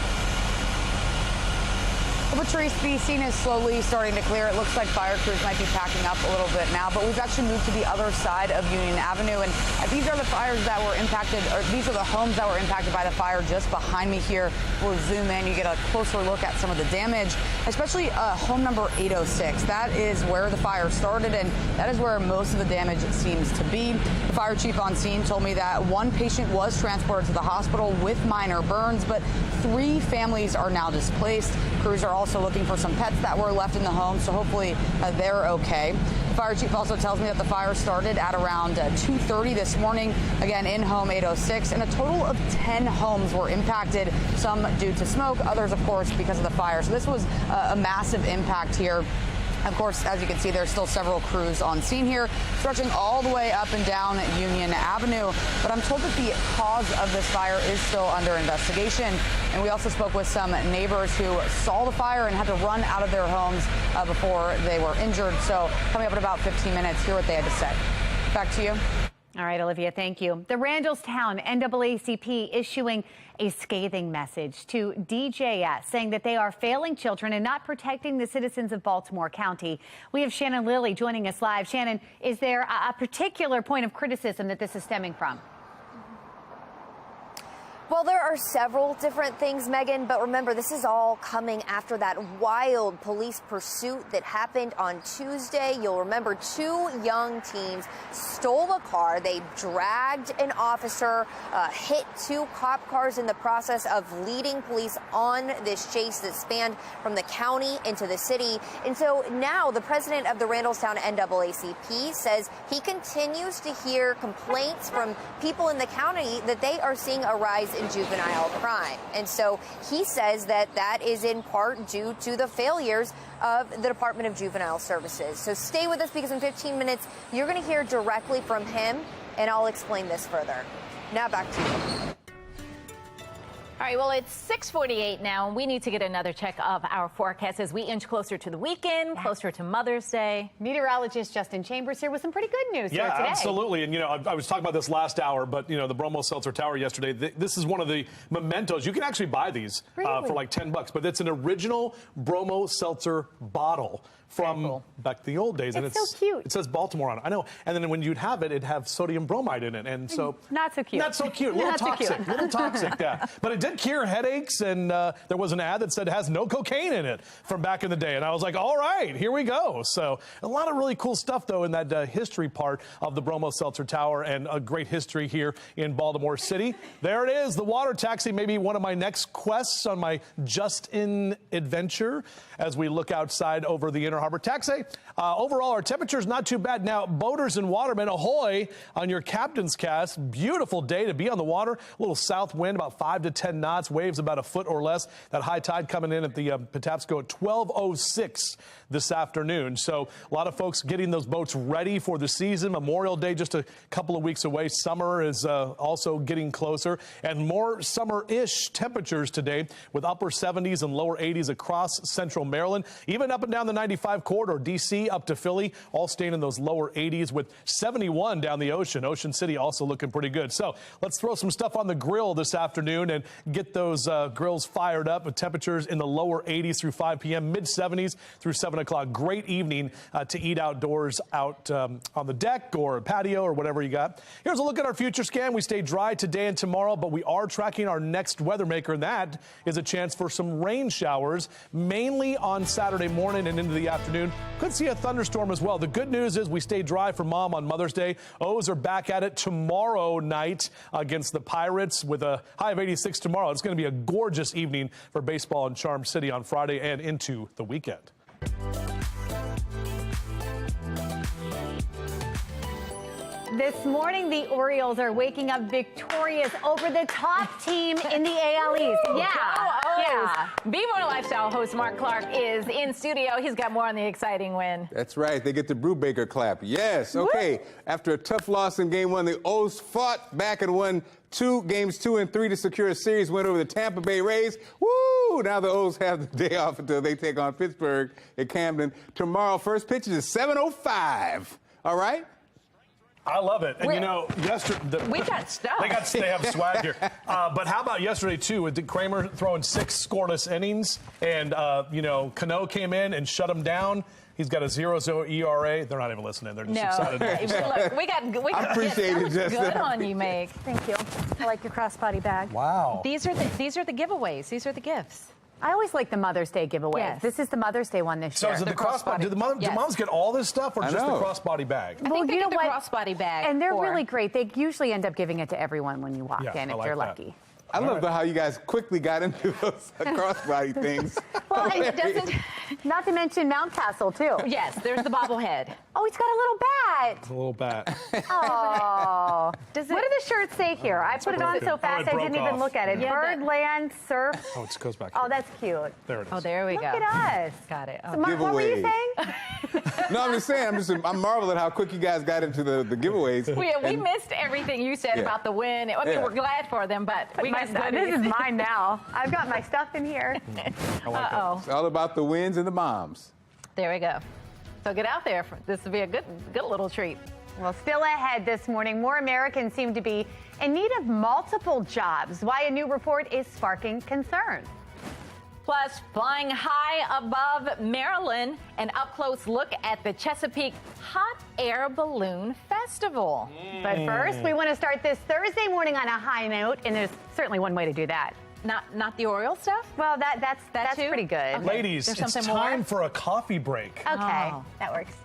[SPEAKER 20] Well, Patrice, the scene is slowly starting to clear. It looks like fire crews might be packing up a little bit now, but we've actually moved to the other side of Union Avenue, and these are the fires that were impacted, or these are the homes that were impacted by the fire just behind me here. We'll zoom in, you get a closer look at some of the damage, especially home number 806. That is where the fire started, and that is where most of the damage seems to be. The fire chief on scene told me that one patient was transported to the hospital with minor burns, but 3 families are now displaced. Crews are also looking for some pets that were left in the home, so hopefully they're okay. The fire chief also tells me that the fire started at around 2:30 this morning, again in home 806, and a total of 10 homes were impacted, some due to smoke, others, of course, because of the fire. So this was a massive impact here. Of course, as you can see, there's still several crews on scene here, stretching all the way up and down Union Avenue. But I'm told that the cause of this fire is still under investigation. And we also spoke with some neighbors who saw the fire and had to run out of their homes before they were injured. So coming up in about 15 minutes, hear what they had to say. Back to you.
[SPEAKER 2] All right, Olivia, thank you. The Randallstown NAACP issuing a scathing message to DJS, saying that they are failing children and not protecting the citizens of Baltimore County. We have Shannon Lilly joining us live. Shannon, is there a particular point of criticism that this is stemming from?
[SPEAKER 21] Well, there are several different things, Megan, but remember, this is all coming after that wild police pursuit that happened on Tuesday. You'll remember 2 young teens stole a car. They dragged an officer, hit 2 cop cars in the process of leading police on this chase that spanned from the county into the city. And so now the president of the Randallstown NAACP says he continues to hear complaints from people in the county that they are seeing a rise in juvenile crime. And so he says that that is in part due to the failures of the Department of Juvenile Services. So stay with us, because in 15 minutes, you're going to hear directly from him, and I'll explain this further. Now back to you.
[SPEAKER 22] All right, well, it's 6:48 now, and we need to get another check of our forecast as we inch closer to the weekend, closer to Mother's Day.
[SPEAKER 2] Meteorologist Justin Chambers here with some pretty good news here today.
[SPEAKER 3] Yeah, absolutely. And, you know, I was talking about this last hour, but, you know, the Bromo Seltzer Tower yesterday, this is one of the mementos. You can actually buy these for like $10, but it's an original Bromo Seltzer bottle from back in the old days.
[SPEAKER 2] It's so cute.
[SPEAKER 3] It says Baltimore on it. I know. And then when you'd have it, it'd have sodium bromide in it. And so.
[SPEAKER 2] Not so cute.
[SPEAKER 3] Not so cute. A little toxic. A little toxic, yeah. But it did cure headaches. And there was an ad that said it has no cocaine in it from back in the day. And I was like, all right, here we go. So a lot of really cool stuff, though, in that history part of the Bromo Seltzer Tower, and a great history here in Baltimore City. There it is, the water taxi, maybe one of my next quests on my just-in adventure as we look outside over the Inner Harbor Taxi. Overall, our temperature's not too bad. Now, boaters and watermen, ahoy on your captain's cast. Beautiful day to be on the water. A little south wind, about 5 to 10 knots. Waves about a foot or less. That high tide coming in at the Patapsco at 12:06 this afternoon. So a lot of folks getting those boats ready for the season. Memorial Day just a couple of weeks away. Summer is also getting closer, and more summer-ish temperatures today with upper 70s and lower 80s across central Maryland, even up and down the 95 corridor, D.C. up to Philly, all staying in those lower 80s with 71 down the ocean. Ocean City also looking pretty good. So let's throw some stuff on the grill this afternoon and get those grills fired up with temperatures in the lower 80s through 5 p.m., mid 70s through 7 o'clock. Great evening to eat outdoors out on the deck or patio or whatever you got. Here's a look at our future scan. We stay dry today and tomorrow, but we are tracking our next weather maker, and that is a chance for some rain showers, mainly on Saturday morning and into the afternoon. Could see a thunderstorm as well. The good news is we stay dry for Mom on Mother's Day. O's are back at it tomorrow night against the Pirates with a high of 86 tomorrow. It's going to be a gorgeous evening for baseball in Charm City on Friday and into the weekend.
[SPEAKER 2] This morning, the Orioles are waking up victorious over the top team in the AL East.
[SPEAKER 22] Yeah. Be More Lifestyle host Mark Clark is in studio. He's got more on the exciting win.
[SPEAKER 8] That's right. They get the Brubaker clap. Yes. Okay. After a tough loss in Game 1, the O's fought back and won games 2 and 3 to secure a series win over the Tampa Bay Rays. Woo! Now the O's have the day off until they take on Pittsburgh at Camden. Tomorrow, first pitch is 7:05. All right?
[SPEAKER 3] I love it. And, yesterday...
[SPEAKER 22] We got stuff.
[SPEAKER 3] They have swag here. But how about yesterday, too, with Kramer throwing 6 scoreless innings, and, Cano came in and shut him down. He's got a 0.0 ERA. They're not even listening. They're just excited.
[SPEAKER 22] Look, we got
[SPEAKER 8] I appreciate it, Justin.
[SPEAKER 22] Good on you, Meg.
[SPEAKER 2] Thank you. I like your crossbody bag.
[SPEAKER 3] Wow.
[SPEAKER 22] These are the giveaways. These are the gifts.
[SPEAKER 2] I always like the Mother's Day giveaway.
[SPEAKER 22] Yes.
[SPEAKER 2] This is the Mother's Day one this year.
[SPEAKER 3] So is it the crossbody? Do moms get all this stuff or just the crossbody bag?
[SPEAKER 22] I think they get the crossbody bag.
[SPEAKER 2] And they're really great. They usually end up giving it to everyone when you walk in if you're lucky.
[SPEAKER 8] I love how you guys quickly got into those crossbody things.
[SPEAKER 2] Well, it doesn't. Not to mention Mountcastle, too.
[SPEAKER 22] Yes, there's the bobblehead.
[SPEAKER 2] Oh, he's got a little bat.
[SPEAKER 3] It's a little bat.
[SPEAKER 2] Oh. What do the shirts say here? I put it on so fast I didn't even look at it. Birdland Surf.
[SPEAKER 3] Oh, it goes back.
[SPEAKER 2] Oh, that's cute.
[SPEAKER 3] There it is.
[SPEAKER 22] Oh, there we go.
[SPEAKER 2] Look at us.
[SPEAKER 22] Got it.
[SPEAKER 2] So, Mark, what were you saying?
[SPEAKER 8] No, I'm just saying. I'm marveled at how quick you guys got into the giveaways.
[SPEAKER 22] We missed everything you said about the win. I mean, we're glad for them, but we got
[SPEAKER 2] this is mine now. I've got my stuff in here.
[SPEAKER 22] Uh-oh.
[SPEAKER 8] It's all about the wins and the moms.
[SPEAKER 22] There we go. So get out there. This will be a good little treat.
[SPEAKER 2] Well, still ahead this morning, more Americans seem to be in need of multiple jobs. Why a new report is sparking concern.
[SPEAKER 22] Plus, flying high above Maryland, an up-close look at the Chesapeake Hot Air Balloon Festival.
[SPEAKER 2] But first, we want to start this Thursday morning on a high note, and there's certainly one way to do that.
[SPEAKER 22] Not the Orioles stuff?
[SPEAKER 2] Well, that's pretty good.
[SPEAKER 22] Okay.
[SPEAKER 3] Ladies, it's time for a coffee break.
[SPEAKER 2] Okay, that works.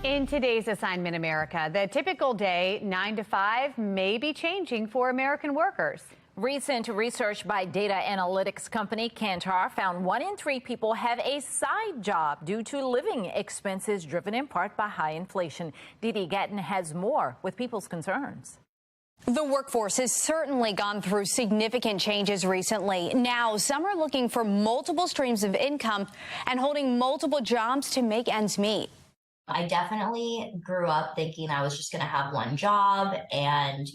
[SPEAKER 2] In today's Assignment America, the typical day, 9 to 5, may be changing for American workers.
[SPEAKER 22] Recent research by data analytics company Kantar found 1 in 3 people have a side job due to living expenses driven in part by high inflation. Didi Gatton has more with people's concerns.
[SPEAKER 19] The workforce has certainly gone through significant changes recently. Now, some are looking for multiple streams of income and holding multiple jobs to make ends meet.
[SPEAKER 9] I definitely grew up thinking I was just going to have one job and,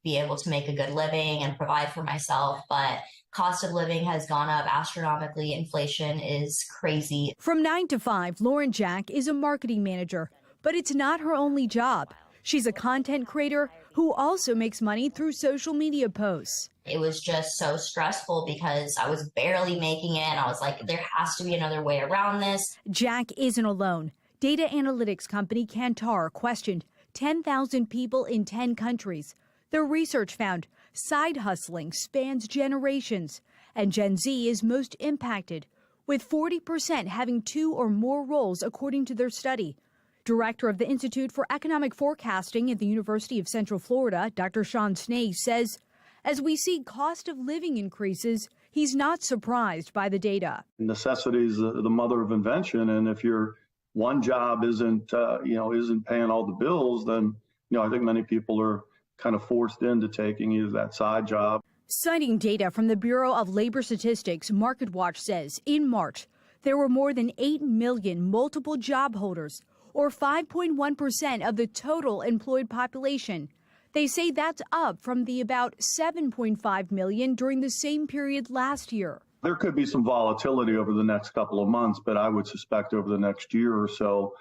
[SPEAKER 9] be able to make a good living and provide for myself. But cost of living has gone up astronomically. Inflation is crazy.
[SPEAKER 10] From 9 to 5, Lauren Jack is a marketing manager, but it's not her only job. She's a content creator who also makes money through social media posts.
[SPEAKER 9] It was just so stressful because I was barely making it. And I was like, there has to be another way around this.
[SPEAKER 10] Jack isn't alone. Data analytics company Kantar questioned 10,000 people in 10 countries. Their research found side hustling spans generations, and Gen Z is most impacted, with 40% having 2 or more roles, according to their study. Director of the Institute for Economic Forecasting at the University of Central Florida, Dr. Sean Snee, says, as we see cost of living increases, he's not surprised by the data.
[SPEAKER 11] Necessity is the mother of invention, and if your one job isn't paying all the bills, then, I think many people are kind of forced into taking either that side job.
[SPEAKER 10] Citing data from the Bureau of Labor Statistics, MarketWatch says in March, there were more than 8 million multiple job holders, or 5.1% of the total employed population. They say that's up from the about 7.5 million during the same period last year.
[SPEAKER 11] There could be some volatility over the next couple of months, but I would suspect over the next year or so,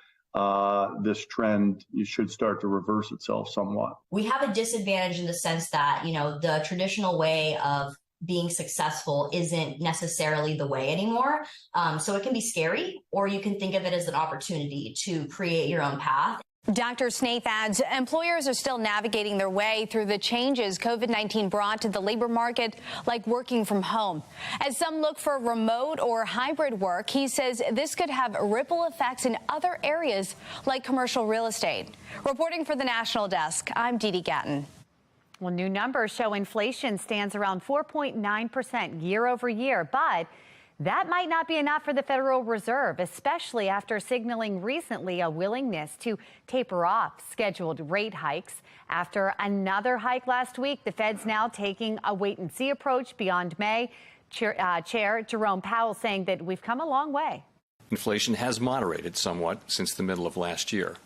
[SPEAKER 11] this trend should start to reverse itself somewhat.
[SPEAKER 9] We have a disadvantage in the sense that, the traditional way of being successful isn't necessarily the way anymore. So it can be scary, or you can think of it as an opportunity to create your own path.
[SPEAKER 19] Dr. Snaith adds employers are still navigating their way through the changes COVID-19 brought to the labor market, like working from home. As some look for remote or hybrid work, he says this could have ripple effects in other areas like commercial real estate. Reporting for the National Desk, I'm Didi Gatton.
[SPEAKER 2] Well, new numbers show inflation stands around 4.9% year over year, but that might not be enough for the Federal Reserve, especially after signaling recently a willingness to taper off scheduled rate hikes. After another hike last week, the Fed's now taking a wait-and-see approach beyond May. Chair Jerome Powell saying that we've come a long way.
[SPEAKER 23] Inflation has moderated somewhat since the middle of last year.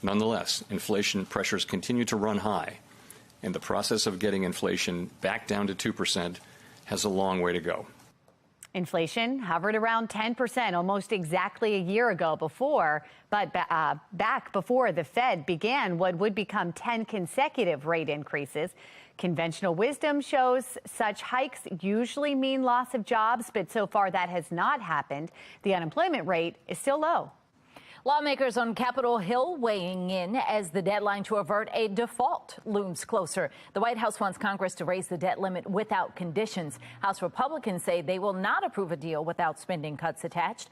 [SPEAKER 23] Nonetheless, inflation pressures continue to run high, and the process of getting inflation back down to 2% has a long way to go.
[SPEAKER 2] Inflation hovered around 10% almost exactly a year ago back before the Fed began what would become 10 consecutive rate increases. Conventional wisdom shows such hikes usually mean loss of jobs, but so far that has not happened. The unemployment rate is still low.
[SPEAKER 22] Lawmakers on Capitol Hill weighing in as the deadline to avert a default looms closer. The White House wants Congress to raise the debt limit without conditions. House Republicans say they will not approve a deal without spending cuts attached.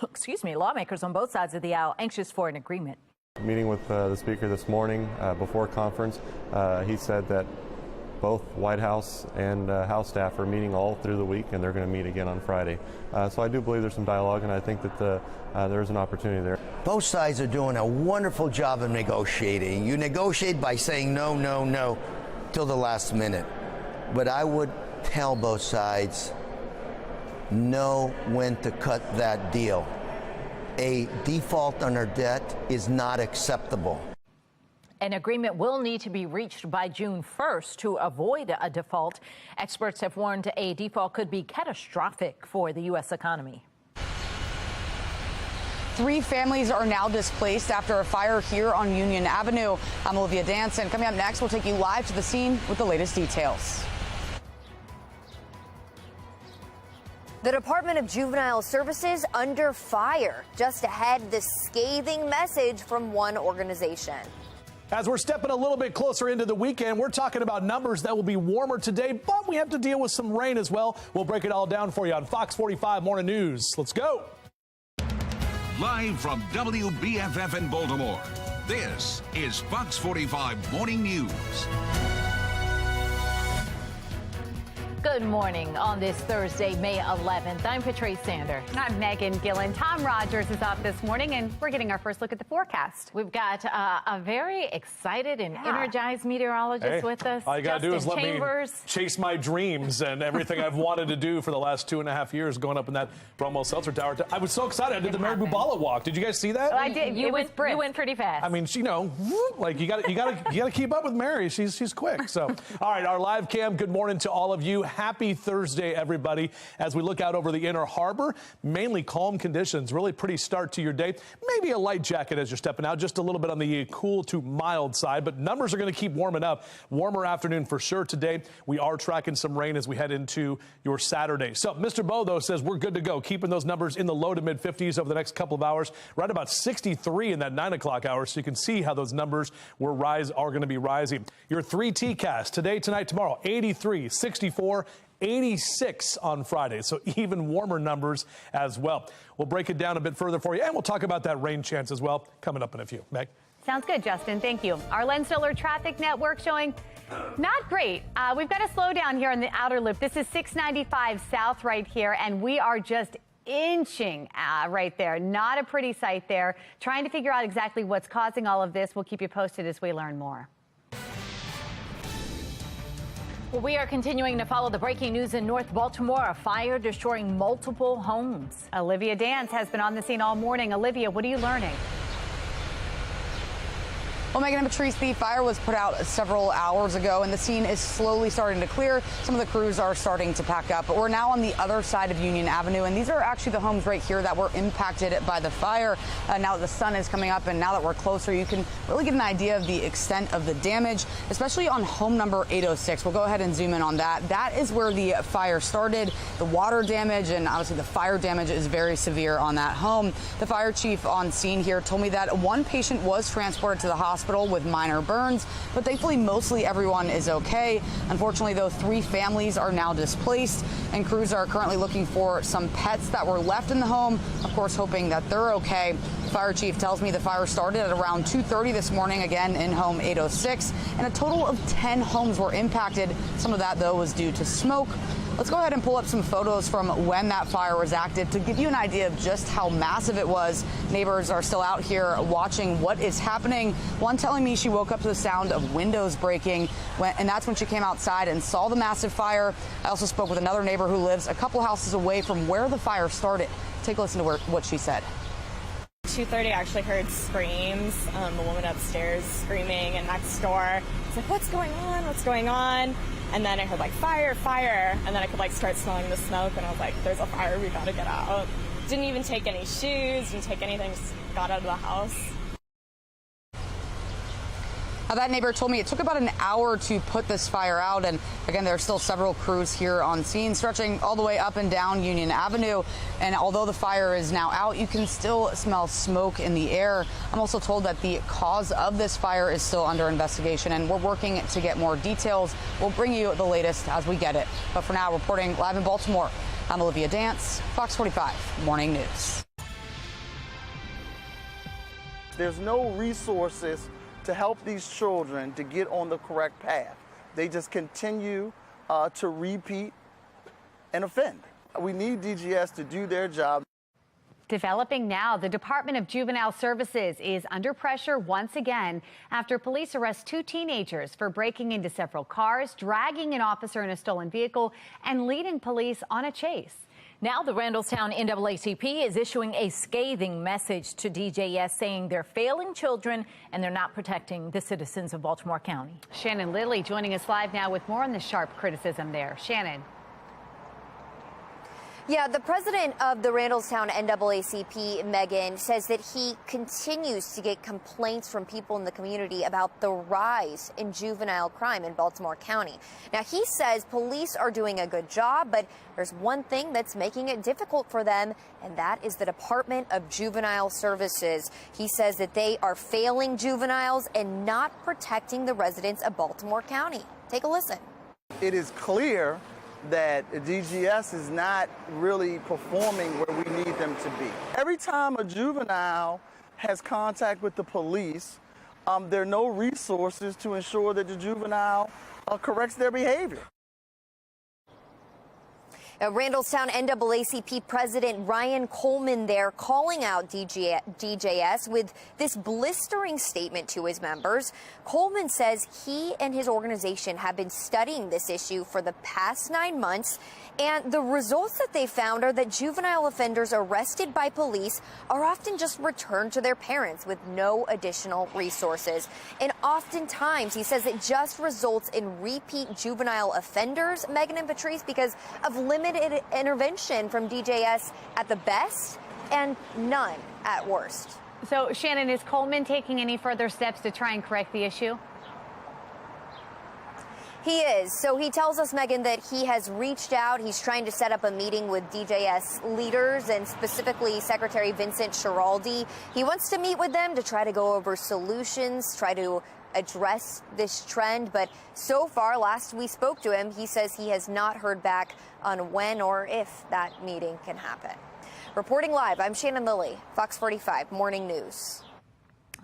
[SPEAKER 22] Excuse me, lawmakers on both sides of the aisle anxious for an agreement.
[SPEAKER 25] Meeting with the Speaker this morning before conference, he said that both White House and House staff are meeting all through the week, and they're going to meet again on Friday. So I do believe there's some dialogue, and I think that there's an opportunity there.
[SPEAKER 14] Both sides are doing a wonderful job of negotiating. You negotiate by saying no, no, no, till the last minute. But I would tell both sides, know when to cut that deal. A default on our debt is not acceptable.
[SPEAKER 22] An agreement will need to be reached by June 1st to avoid a default. Experts have warned a default could be catastrophic for the U.S. economy.
[SPEAKER 20] 3 families are now displaced after a fire here on Union Avenue. I'm Olivia Danson. Coming up next, we'll take you live to the scene with the latest details.
[SPEAKER 21] The Department of Juvenile Services under fire. Just ahead, this scathing message from one organization.
[SPEAKER 3] As we're stepping a little bit closer into the weekend, we're talking about numbers that will be warmer today, but we have to deal with some rain as well. We'll break it all down for you on Fox 45 Morning News. Let's go.
[SPEAKER 1] Live from WBFF in Baltimore, this is Fox 45 Morning News.
[SPEAKER 22] Good morning on this Thursday, May 11th. I'm Patrice Sander.
[SPEAKER 2] I'm Megan Gillen. Tom Rogers is off this morning, and we're getting our first look at the forecast.
[SPEAKER 22] We've got a very excited and energized meteorologist with us.
[SPEAKER 3] All you got to do is let me
[SPEAKER 22] Chambers.
[SPEAKER 3] chase my dreams and everything I've wanted to do for the last 2.5 years going up in that Bromwell Seltzer Tower. I was so excited. I did the Mary Bubala walk. Did you guys see that?
[SPEAKER 22] Oh, I did. You went pretty fast.
[SPEAKER 3] I mean, you know, like you got to keep up with Mary. She's quick. So, all right, our live cam. Good morning to all of you. Happy Thursday, everybody. As we look out over the Inner Harbor, mainly calm conditions. Really pretty start to your day. Maybe a light jacket as you're stepping out. Just a little bit on the cool to mild side, but numbers are going to keep warming up. Warmer afternoon for sure today. We are tracking some rain as we head into your Saturday. So, Mr. Bo, though, says we're good to go. Keeping those numbers in the low to mid 50s over the next couple of hours. Right about 63 in that 9 o'clock hour. So you can see how those numbers are going to be rising. Your 3T cast today, tonight, tomorrow, 83, 64, 86 on Friday, so even warmer numbers as well. We'll break it down a bit further for you, and we'll talk about that rain chance as well coming up in a few. Meg?
[SPEAKER 2] Sounds good, Justin. Thank you. Our Len Stoller traffic network showing not great. We've got a slowdown here on the outer loop. This is 695 south right here, and we are just inching right there. Not a pretty sight there. Trying to figure out exactly what's causing all of this. We'll keep you posted as we learn more.
[SPEAKER 22] Well, we are continuing to follow the breaking news in North Baltimore, a fire destroying multiple homes.
[SPEAKER 2] Olivia Dance has been on the scene all morning. Olivia, what are you learning?
[SPEAKER 20] Well, Megan and Patrice, the fire was put out several hours ago, and the scene is slowly starting to clear. Some of the crews are starting to pack up, but we're now on the other side of Union Avenue, and these are actually the homes right here that were impacted by the fire. Now that the sun is coming up and now that we're closer, you can really get an idea of the extent of the damage, especially on home number 806. We'll go ahead and zoom in on that. That is where the fire started. The water damage and obviously the fire damage is very severe on that home. The fire chief on scene here told me that one patient was transported to the hospital with minor burns, but thankfully mostly everyone is okay. Unfortunately, though, 3 families are now displaced, and crews are currently looking for some pets that were left in the home, of course hoping that they're okay. The fire chief tells me the fire started at around 2:30 this morning, again in home 806, and a total of 10 homes were impacted. Some of that, though, was due to smoke. Let's go ahead and pull up some photos from when that fire was active to give you an idea of just how massive it was. Neighbors are still out here watching what is happening. One telling me she woke up to the sound of windows breaking, and that's when she came outside and saw the massive fire. I also spoke with another neighbor who lives a couple houses away from where the fire started. Take a listen to what she said.
[SPEAKER 12] 2:30, I actually heard screams, the woman upstairs screaming, and next door, it's like, what's going on? What's going on? And then I heard like fire, fire, and then I could like start smelling the smoke, and I was like, there's a fire, we gotta get out. Didn't even take any shoes, didn't take anything, just got out of the house.
[SPEAKER 20] Now, that neighbor told me it took about an hour to put this fire out, and again, there are still several crews here on scene, stretching all the way up and down Union Avenue. And although the fire is now out, you can still smell smoke in the air. I'm also told that the cause of this fire is still under investigation, and we're working to get more details. We'll bring you the latest as we get it. But for now, reporting live in Baltimore, I'm Olivia Dance, Fox 45 Morning News.
[SPEAKER 7] There's no resources to help these children to get on the correct path. They just continue to repeat and offend. We need DGS to do their job.
[SPEAKER 2] Developing now, the Department of Juvenile Services is under pressure once again after police arrest 2 teenagers for breaking into several cars, dragging an officer in a stolen vehicle, and leading police on a chase.
[SPEAKER 22] Now the Randallstown NAACP is issuing a scathing message to DJS saying they're failing children and they're not protecting the citizens of Baltimore County.
[SPEAKER 2] Shannon Lilly joining us live now with more on the sharp criticism there. Shannon.
[SPEAKER 21] Yeah, the president of the Randallstown NAACP, Megan, says that he continues to get complaints from people in the community about the rise in juvenile crime in Baltimore County. Now, he says police are doing a good job, but there's one thing that's making it difficult for them, and that is the Department of Juvenile Services. He says that they are failing juveniles and not protecting the residents of Baltimore County. Take a listen.
[SPEAKER 7] It is clear that DGS is not really performing where we need them to be. Every time a juvenile has contact with the police, there are no resources to ensure that the juvenile corrects their behavior.
[SPEAKER 21] Randallstown NAACP President Ryan Coleman there calling out DJS with this blistering statement to his members. Coleman says he and his organization have been studying this issue for the past 9 months, and the results that they found are that juvenile offenders arrested by police are often just returned to their parents with no additional resources. And oftentimes, he says it just results in repeat juvenile offenders, Megan and Patrice, because of limited intervention from DJS at the best and none at worst.
[SPEAKER 2] So, Shannon, is Coleman taking any further steps to try and correct the issue?
[SPEAKER 21] He is. So he tells us, Megan, that he has reached out. He's trying to set up a meeting with DJS leaders and specifically Secretary Vincent Schiraldi. He wants to meet with them to try to go over solutions, try to address this trend. But so far, last we spoke to him, he says he has not heard back on when or if that meeting can happen. Reporting live, I'm Shannon Lilly, Fox 45 Morning News.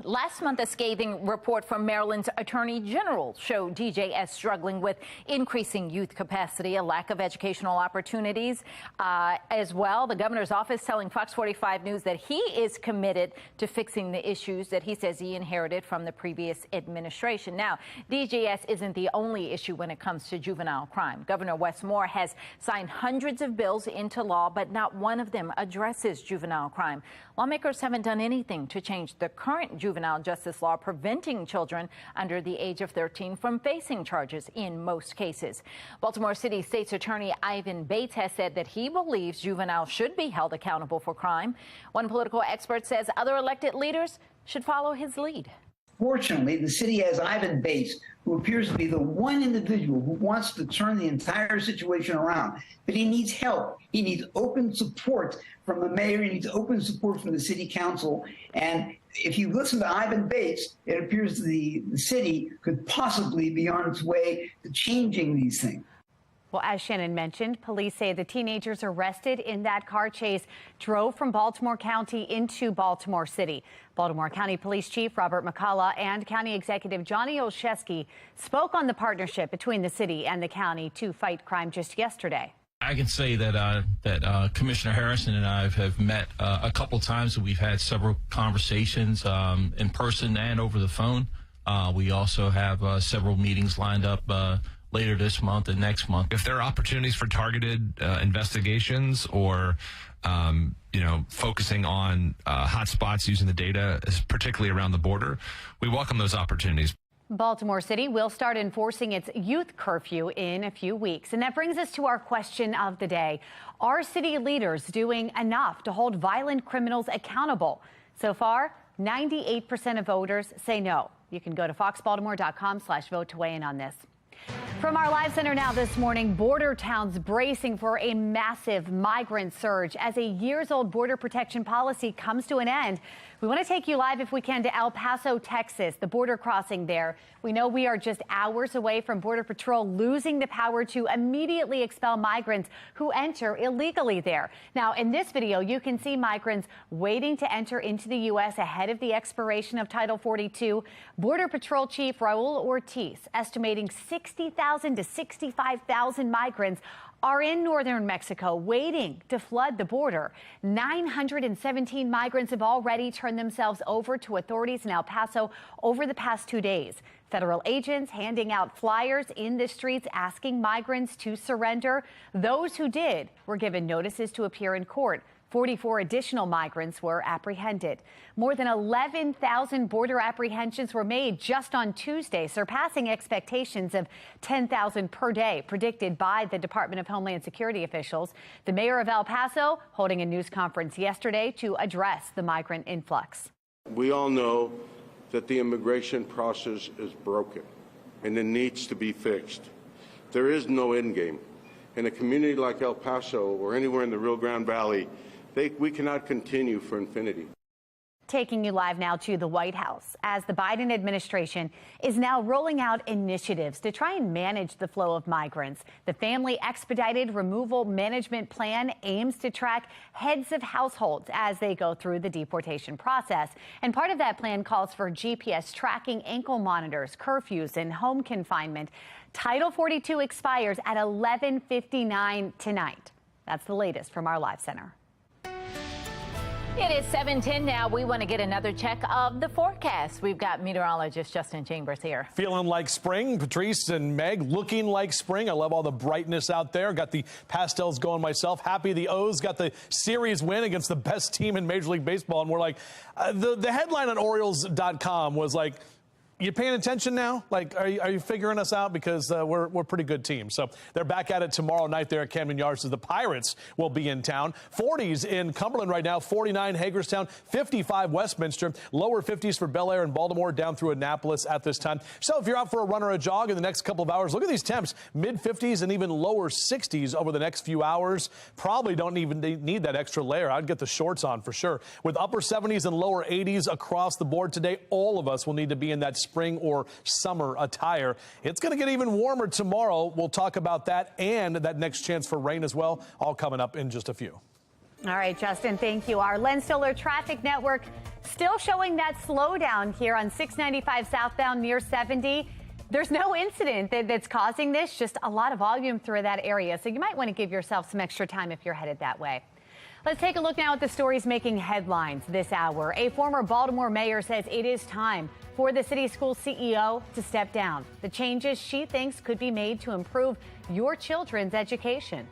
[SPEAKER 22] Last month, a scathing report from Maryland's Attorney General showed DJS struggling with increasing youth capacity, a lack of educational opportunities as well. The governor's office telling Fox 45 News that he is committed to fixing the issues that he says he inherited from the previous administration. Now, DJS isn't the only issue when it comes to juvenile crime. Governor Wes Moore has signed hundreds of bills into law, but not one of them addresses juvenile crime. Lawmakers haven't done anything to change the current juvenile justice law preventing children under the age of 13 from facing charges in most cases. Baltimore City State's Attorney Ivan Bates has said that he believes juveniles should be held accountable for crime. One political expert says other elected leaders should follow his lead.
[SPEAKER 4] Fortunately, the city has Ivan Bates, who appears to be the one individual who wants to turn the entire situation around. But he needs help. He needs open support from the mayor. He needs open support from the city council. And if you listen to Ivan Bates, it appears the city could possibly be on its way to changing these things.
[SPEAKER 2] Well, as Shannon mentioned, police say the teenagers arrested in that car chase drove from Baltimore County into Baltimore City. Baltimore County Police Chief Robert McCullough and County Executive Johnny Olszewski spoke on the partnership between the city and the county to fight crime just yesterday.
[SPEAKER 15] I can say that Commissioner Harrison and I have met a couple times. We've had several conversations in person and over the phone. We also have several meetings lined up later this month and next month.
[SPEAKER 16] If there are opportunities for targeted investigations or, focusing on hot spots using the data, particularly around the border, we welcome those opportunities.
[SPEAKER 2] Baltimore City will start enforcing its youth curfew in a few weeks. And that brings us to our question of the day. Are city leaders doing enough to hold violent criminals accountable? So far, 98% of voters say no. You can go to foxbaltimore.com/vote to weigh in on this. From our live center now this morning, border towns bracing for a massive migrant surge as a years-old border protection policy comes to an end. We want to take you live, if we can, to El Paso, Texas, the border crossing there. We know we are just hours away from Border Patrol losing the power to immediately expel migrants who enter illegally there. Now, in this video, you can see migrants waiting to enter into the U.S. ahead of the expiration of Title 42. Border Patrol Chief Raul Ortiz estimating 60,000 to 65,000 migrants are in northern Mexico waiting to flood the border. 917 migrants have already turned themselves over to authorities in El Paso over the past 2 days. Federal agents handing out flyers in the streets asking migrants to surrender. Those who did were given notices to appear in court. 44 additional migrants were apprehended. More than 11,000 border apprehensions were made just on Tuesday, surpassing expectations of 10,000 per day predicted by the Department of Homeland Security officials. The mayor of El Paso holding a news conference yesterday to address the migrant influx.
[SPEAKER 17] We all know that the immigration process is broken and it needs to be fixed. There is no end game. In a community like El Paso or anywhere in the Rio Grande Valley, we cannot continue for infinity.
[SPEAKER 2] Taking you live now to the White House, as the Biden administration is now rolling out initiatives to try and manage the flow of migrants. The Family Expedited Removal Management Plan aims to track heads of households as they go through the deportation process. And part of that plan calls for GPS tracking, ankle monitors, curfews, and home confinement. Title 42 expires at 11:59 tonight. That's the latest from our live center.
[SPEAKER 22] It is 7:10 now. We want to get another check of the forecast. We've got meteorologist Justin Chambers here.
[SPEAKER 3] Feeling like spring. Patrice and Meg looking like spring. I love all the brightness out there. Got the pastels going myself. Happy the O's got the series win against the best team in Major League Baseball. And we're like, the headline on Orioles.com was like, you paying attention now? Like, are you figuring us out? Because we're a pretty good team. So they're back at it tomorrow night there at Camden Yards as the Pirates will be in town. 40s in Cumberland right now, 49 Hagerstown, 55 Westminster, lower 50s for Bel Air and Baltimore down through Annapolis at this time. So if you're out for a run or a jog in the next couple of hours, look at these temps, mid 50s and even lower 60s over the next few hours. Probably don't even need that extra layer. I'd get the shorts on for sure. With upper 70s and lower 80s across the board today, all of us will need to be in that spring or summer attire. It's going to get even warmer tomorrow. We'll talk about that and that next chance for rain as well, all coming up in just a few.
[SPEAKER 2] All right, Justin, thank you. Our Len Stoller traffic network still showing that slowdown here on 695 southbound near 70. There's no incident that's causing this, just a lot of volume through that area. So you might want to give yourself some extra time if you're headed that way. Let's take a look now at the stories making headlines this hour. A former Baltimore mayor says it is time for the city school CEO to step down. The changes she thinks could be made to improve your children's education.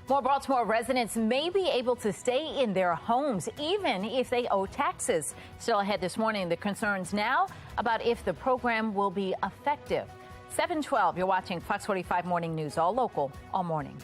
[SPEAKER 22] More Baltimore residents may be able to stay in their homes even if they owe taxes. Still ahead this morning, the concerns now about if the program will be effective. 7:12, you're watching Fox 45 Morning News, all local, all morning.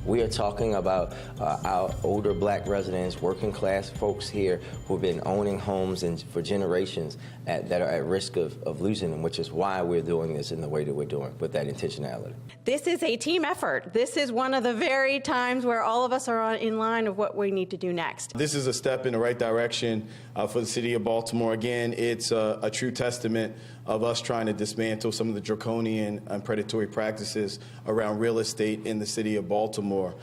[SPEAKER 5] We are talking about our older black residents, working class folks here who've been owning homes for generations that are at risk of losing them, which is why we're doing this in the way that we're doing, with that intentionality.
[SPEAKER 6] This is a team effort. This is one of the very times where all of us are in line of what we need to do next.
[SPEAKER 13] This is a step in the right direction for the city of Baltimore. Again, it's a true testament of us trying to dismantle some of the draconian and predatory practices around real estate in the city of Baltimore.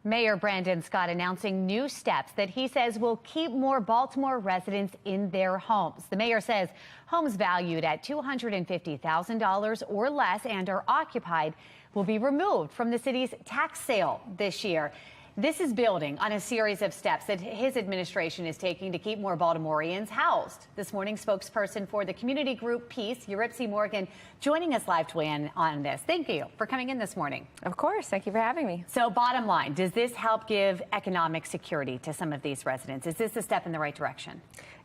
[SPEAKER 2] Mayor Brandon Scott announcing new steps that he says will keep more Baltimore residents in their homes. The mayor says homes valued at $250,000 or less and are occupied will be removed from the city's tax sale this year. This is building on a series of steps that his administration is taking to keep more Baltimoreans housed. This morning, spokesperson for the community group Peace, Eurypsie Morgan, joining us live to weigh in on this. Thank you for coming in this morning.
[SPEAKER 18] Of course. Thank you for having me.
[SPEAKER 2] So bottom line, does this help give economic security to some of these residents? Is this a step in the right direction?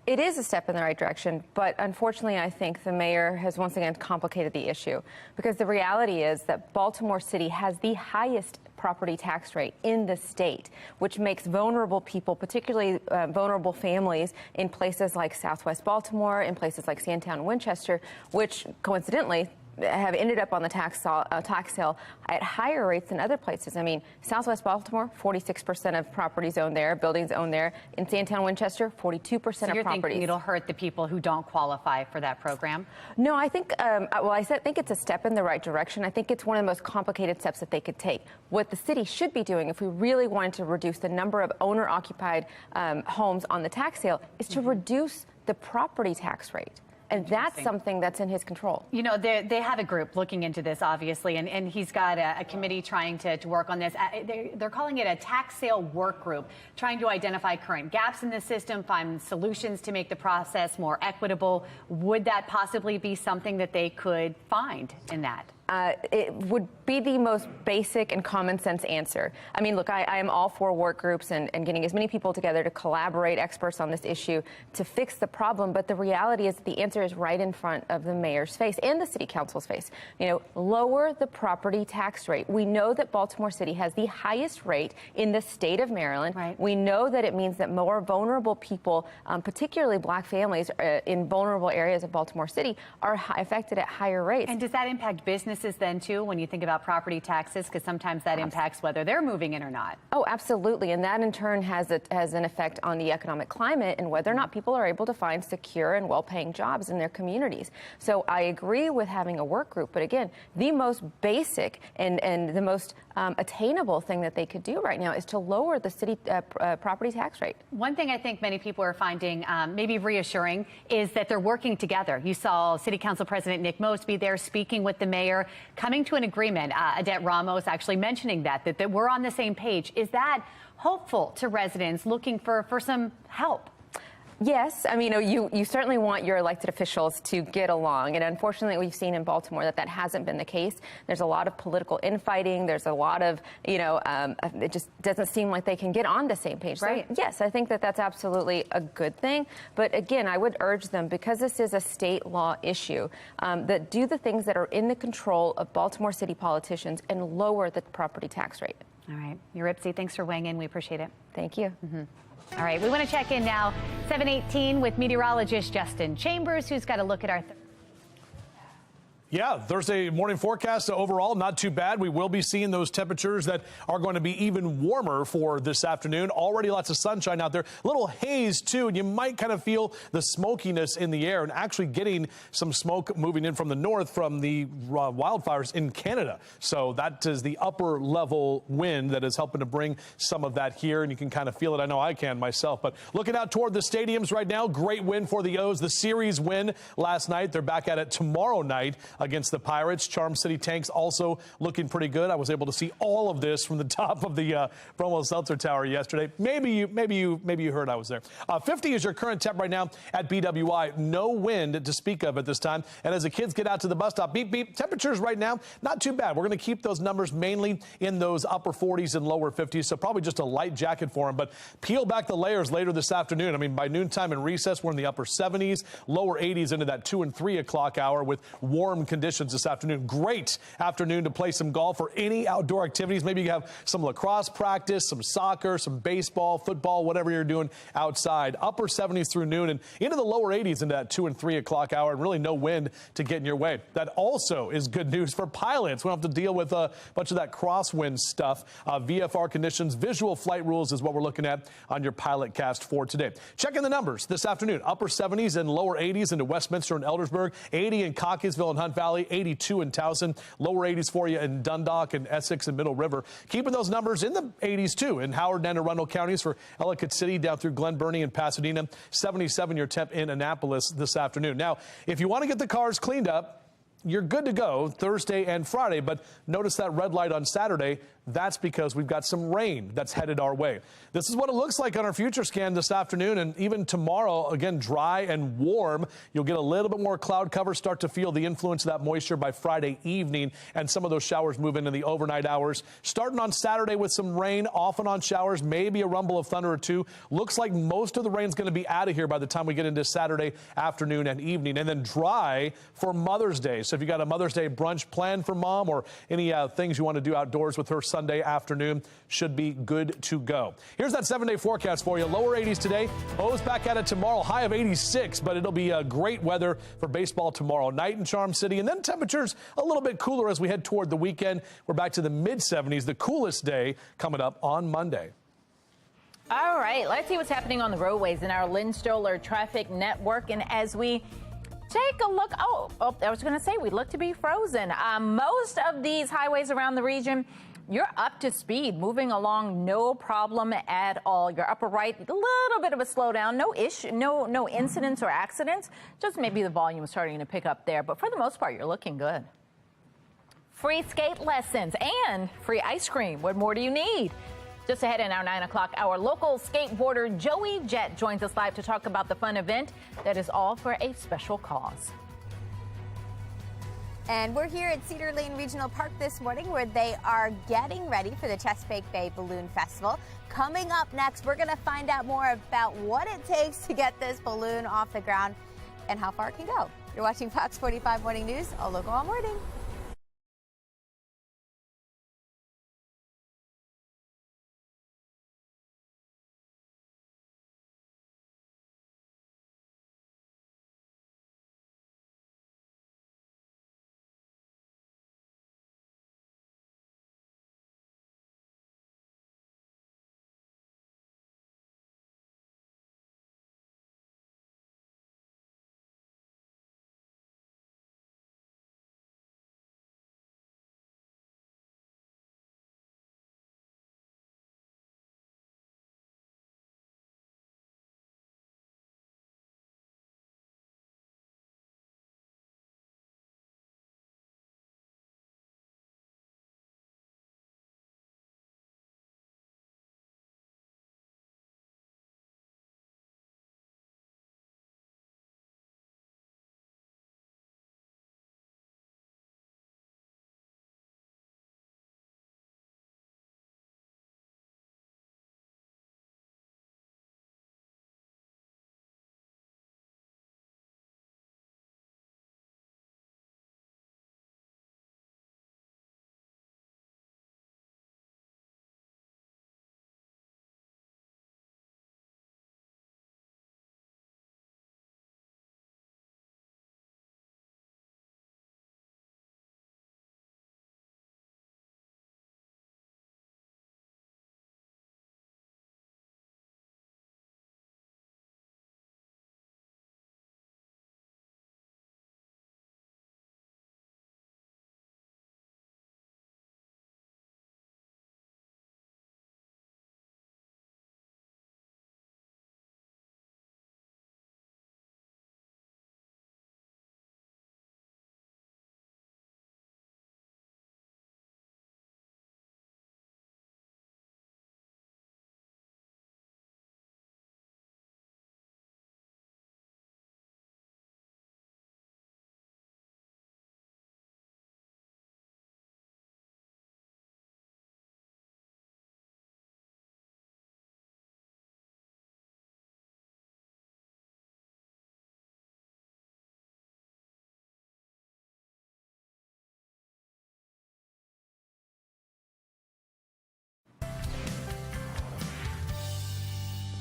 [SPEAKER 18] It is a step in the right direction, but unfortunately, I think the mayor has once again complicated the issue, because the reality is that Baltimore City has the highest property tax rate in the state, which makes vulnerable people, particularly vulnerable families in places like Southwest Baltimore, in places like Sandtown, Winchester, which coincidentally have ended up on the tax sale at higher rates than other places. I mean, Southwest Baltimore, 46% of properties owned there, buildings owned there. In Sandtown, Winchester, 42% of properties.
[SPEAKER 2] You're thinking it'll hurt the people who don't qualify for that program?
[SPEAKER 18] No, I think, I think it's a step in the right direction. I think it's one of the most complicated steps that they could take. What the city should be doing, if we really wanted to reduce the number of owner-occupied homes on the tax sale, is to reduce the property tax rate. And that's something that's in his control.
[SPEAKER 2] You know, they have a group looking into this, obviously, and he's got a committee trying to work on this. They're calling it a tax sale work group, trying to identify current gaps in the system, find solutions to make the process more equitable. Would that possibly be something that they could find in that?
[SPEAKER 18] It would be the most basic and common sense answer. I mean, look, I am all for work groups and getting as many people together to collaborate, experts on this issue, to fix the problem. But the reality is that the answer is right in front of the mayor's face and the city council's face. You know, lower the property tax rate. We know that Baltimore City has the highest rate in the state of Maryland. Right. We know that it means that more vulnerable people, particularly black families in vulnerable areas of Baltimore City, are affected at higher rates.
[SPEAKER 2] And does that impact businesses then too, when you think about property taxes, because sometimes that impacts whether they're moving in or not?
[SPEAKER 18] Oh, absolutely. And that in turn has an effect on the economic climate and whether or not people are able to find secure and well-paying jobs in their communities. So I agree with having a work group. But again, the most basic and the most attainable thing that they could do right now is to lower the city property tax rate.
[SPEAKER 2] One thing I think many people are finding maybe reassuring is that they're working together. You saw City Council President Nick Most be there speaking with the mayor, coming to an agreement. Odette Ramos actually mentioning that we're on the same page. Is that hopeful to residents looking for some help?
[SPEAKER 18] Yes. I mean, you certainly want your elected officials to get along. And unfortunately, we've seen in Baltimore that hasn't been the case. There's a lot of political infighting. There's a lot of, it just doesn't seem like they can get on the same page. Right. So, yes, I think that's absolutely a good thing. But again, I would urge them, because this is a state law issue, that do the things that are in the control of Baltimore City politicians and lower the property tax rate.
[SPEAKER 2] All right. Eurypsie, thanks for weighing in. We appreciate it.
[SPEAKER 18] Thank you.
[SPEAKER 2] All right, we want to check in now, 7:18, with meteorologist Justin Chambers, who's got a look at our...
[SPEAKER 3] Yeah, Thursday morning forecast overall not too bad. We will be seeing those temperatures that are going to be even warmer for this afternoon. Already lots of sunshine out there. A little haze, too, and you might kind of feel the smokiness in the air and actually getting some smoke moving in from the north from the wildfires in Canada. So that is the upper level wind that is helping to bring some of that here, and you can kind of feel it. I know I can myself. But looking out toward the stadiums right now, great win for the O's. The series win last night. They're back at it tomorrow night against the Pirates. Charm City Tanks also looking pretty good. I was able to see all of this from the top of the Promo Seltzer Tower yesterday. Maybe you heard I was there. 50 is your current temp right now at BWI. No wind to speak of at this time. And as the kids get out to the bus stop, beep, beep, temperatures right now, not too bad. We're going to keep those numbers mainly in those upper 40s and lower 50s, so probably just a light jacket for them. But peel back the layers later this afternoon. I mean, by noontime and recess, we're in the upper 70s, lower 80s into that 2 and 3 o'clock hour with warm conditions this afternoon. Great afternoon to play some golf or any outdoor activities. Maybe you have some lacrosse practice, some soccer, some baseball, football, whatever you're doing outside. Upper 70s through noon and into the lower 80s in that 2 and 3 o'clock hour, and really no wind to get in your way. That also is good news for pilots. We don't have to deal with a bunch of that crosswind stuff. VFR conditions, visual flight rules is what we're looking at on your pilot cast for today. Checking the numbers this afternoon. Upper 70s and lower 80s into Westminster and Eldersburg, 80 in Cockeysville and Hunt Valley, 82 in Towson, lower 80s for you in Dundalk and Essex and Middle River. Keeping those numbers in the 80s too in Howard and Anne Arundel counties for Ellicott City down through Glen Burnie and Pasadena. 77 your temp in Annapolis this afternoon. Now, if you want to get the cars cleaned up, you're good to go Thursday and Friday, but notice that red light on Saturday. That's because we've got some rain that's headed our way. This is what it looks like on our future scan this afternoon, and even tomorrow, again, dry and warm. You'll get a little bit more cloud cover, start to feel the influence of that moisture by Friday evening, and some of those showers move into the overnight hours. Starting on Saturday with some rain, off and on showers, maybe a rumble of thunder or two. Looks like most of the rain's going to be out of here by the time we get into Saturday afternoon and evening, and then dry for Mother's Day. So if you got a Mother's Day brunch planned for mom or any things you want to do outdoors with her Sunday afternoon, should be good to go. Here's that 7-day forecast for you. Lower 80s today. O's back at it tomorrow. High of 86, but it'll be great weather for baseball tomorrow night in Charm City. And then temperatures a little bit cooler as we head toward the weekend. We're back to the mid-70s, the coolest day coming up on Monday.
[SPEAKER 22] All right, let's see what's happening on the roadways in our Lynn Stoller traffic network. And as we take a look, I was going to say we look to be frozen. Most of these highways around the region, you're up to speed, moving along, no problem at all. Your upper right, a little bit of a slowdown, no issue, no incidents or accidents, just maybe the volume is starting to pick up there. But for the most part, you're looking good. Free skate lessons and free ice cream. What more do you need? Just ahead in our 9 o'clock hour, local skateboarder Joey Jett joins us live to talk about the fun event that is all for a special cause.
[SPEAKER 21] And we're here at Cedar Lane Regional Park this morning where they are getting ready for the Chesapeake Bay Balloon Festival. Coming up next, we're going to find out more about what it takes to get this balloon off the ground and how far it can go. You're watching Fox 45 Morning News, all local all morning.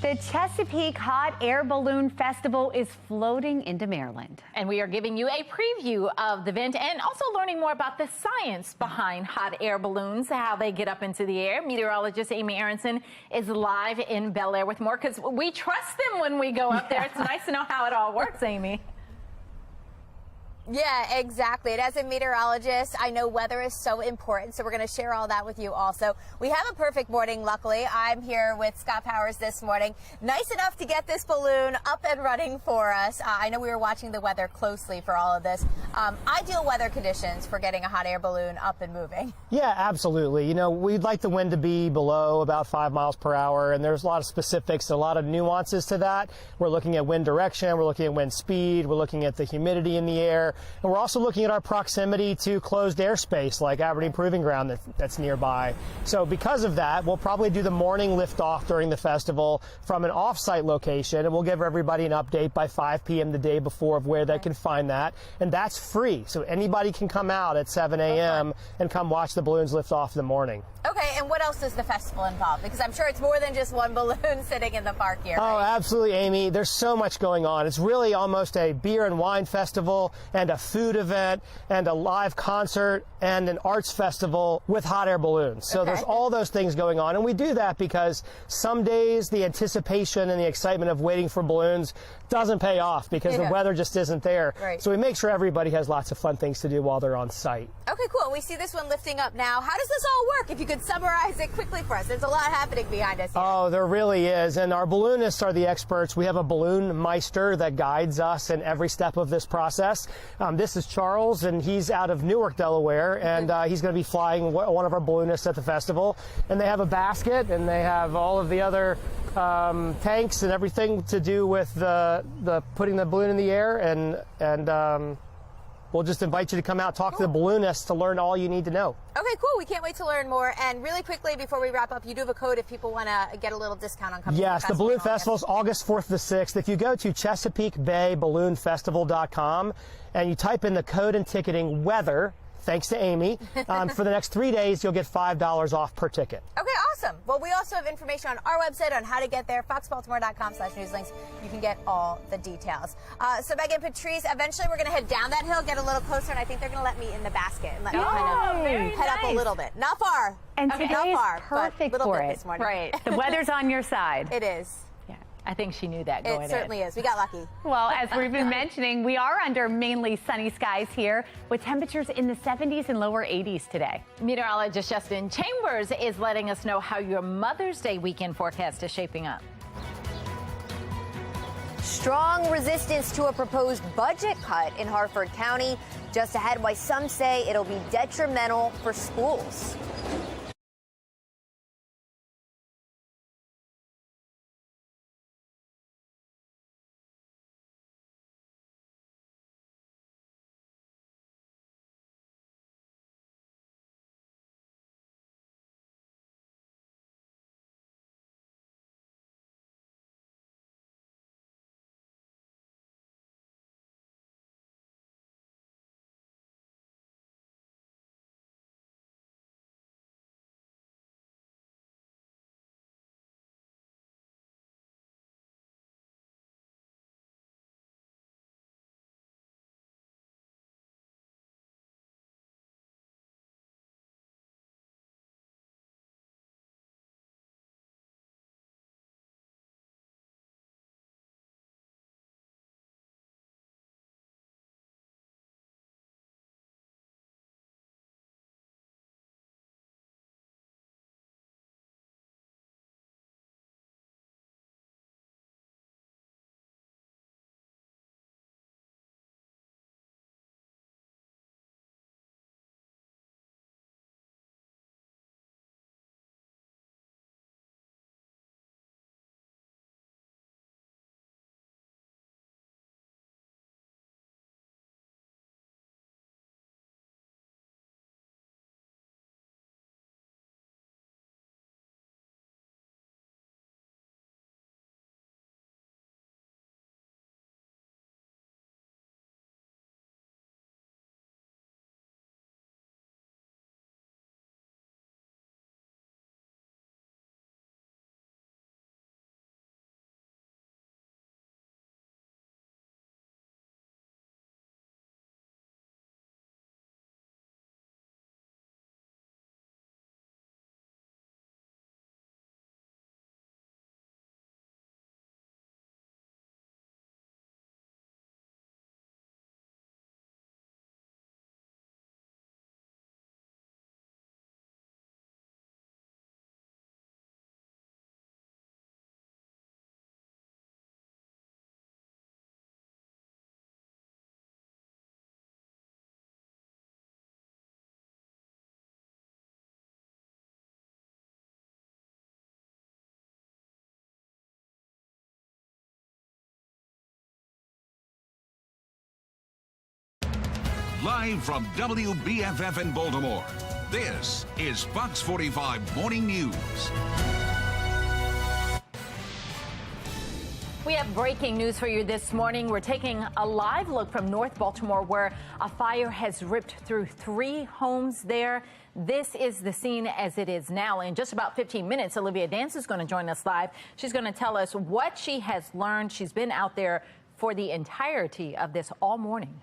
[SPEAKER 2] The Chesapeake Hot Air Balloon Festival is floating into Maryland.
[SPEAKER 22] And we are giving you a preview of the event and also learning more about the science behind hot air balloons, how they get up into the air. Meteorologist Amy Aronson is live in Bel Air with more because we trust them when we go up there. It's nice to know how it all works, Amy.
[SPEAKER 21] Yeah, exactly. And as a meteorologist, I know weather is so important, so we're going to share all that with you also. We have a perfect morning, luckily. I'm here with Scott Powers this morning. Nice enough to get this balloon up and running for us. I know we were watching the weather closely for all of this. Ideal weather conditions for getting a hot air balloon up and moving.
[SPEAKER 8] Yeah, absolutely. You know, we'd like the wind to be below about 5 miles per hour, and there's a lot of specifics, a lot of nuances to that. We're looking at wind direction, we're looking at wind speed, we're looking at the humidity in the air. And we're also looking at our proximity to closed airspace like Aberdeen Proving Ground that's nearby. So because of that, we'll probably do the morning liftoff during the festival from an off-site location, and we'll give everybody an update by 5 p.m. the day before of where they can find that. And that's free, so anybody can come out at 7 a.m. and come watch the balloons lift off in the morning.
[SPEAKER 21] Okay, and what else does the festival involve? Because I'm sure it's more than just one balloon sitting in the park here.
[SPEAKER 8] Oh,
[SPEAKER 21] right?
[SPEAKER 8] absolutely, Amy. There's so much going on. It's really almost a beer and wine festival and a food event and a live concert and an arts festival with hot air balloons. So there's all those things going on. And we do that because some days the anticipation and the excitement of waiting for balloons doesn't pay off because the weather just isn't there.
[SPEAKER 21] Right.
[SPEAKER 8] So we make sure everybody has lots of fun things to do while they're on site.
[SPEAKER 21] Okay, cool. We see this one lifting up now. How does this all work? If you could summarize it quickly for us. There's a lot happening behind us here.
[SPEAKER 8] Oh, there really is. And our balloonists are the experts. We have a balloon meister that guides us in every step of this process. This is Charles, and he's out of Newark, Delaware, and he's going to be flying one of our balloonists at the festival. And they have a basket, and they have all of the other tanks and everything to do with the putting the balloon in the air, and we'll just invite you to come out, talk to the balloonists to learn all you need to know.
[SPEAKER 21] Okay, cool. We can't wait to learn more. And really quickly, before we wrap up, you do have a code if people want to get a little discount on coming.
[SPEAKER 8] Yes, the Balloon Festival is August 4th to 6th. If you go to ChesapeakeBayBalloonFestival.com and you type in the code and ticketing weather, thanks to Amy, for the next 3 days, you'll get $5 off per ticket.
[SPEAKER 21] Okay, awesome. Well, we also have information on our website on how to get there, foxbaltimore.com/newslinks. You can get all the details. So, Megan, Patrice, eventually we're going to head down that hill, get a little closer, and I think they're going to let me in the basket and let me kind of head up a little bit. Not far.
[SPEAKER 2] And
[SPEAKER 21] okay,
[SPEAKER 2] today
[SPEAKER 21] not far,
[SPEAKER 2] is perfect
[SPEAKER 21] but
[SPEAKER 2] for
[SPEAKER 21] bit
[SPEAKER 2] it.
[SPEAKER 21] this morning.
[SPEAKER 22] Right.
[SPEAKER 2] The weather's on your side.
[SPEAKER 21] It is.
[SPEAKER 22] I think she knew that going in.
[SPEAKER 21] It certainly is. We got lucky.
[SPEAKER 2] Well, as we've been mentioning, we are under mainly sunny skies here with temperatures in the 70s and lower 80s today.
[SPEAKER 22] Meteorologist Justin Chambers is letting us know how your Mother's Day weekend forecast is shaping up.
[SPEAKER 21] Strong resistance to a proposed budget cut in Harford County. Just ahead, why some say it'll be detrimental for schools.
[SPEAKER 1] Live from WBFF in Baltimore, this is Fox 45 Morning News.
[SPEAKER 22] We have breaking news for you this morning. We're taking a live look from North Baltimore, where a fire has ripped through 3 homes there. This is the scene as it is now. In just about 15 minutes, Olivia Dance is going to join us live. She's going to tell us what she has learned. She's been out there for the entirety of this all morning.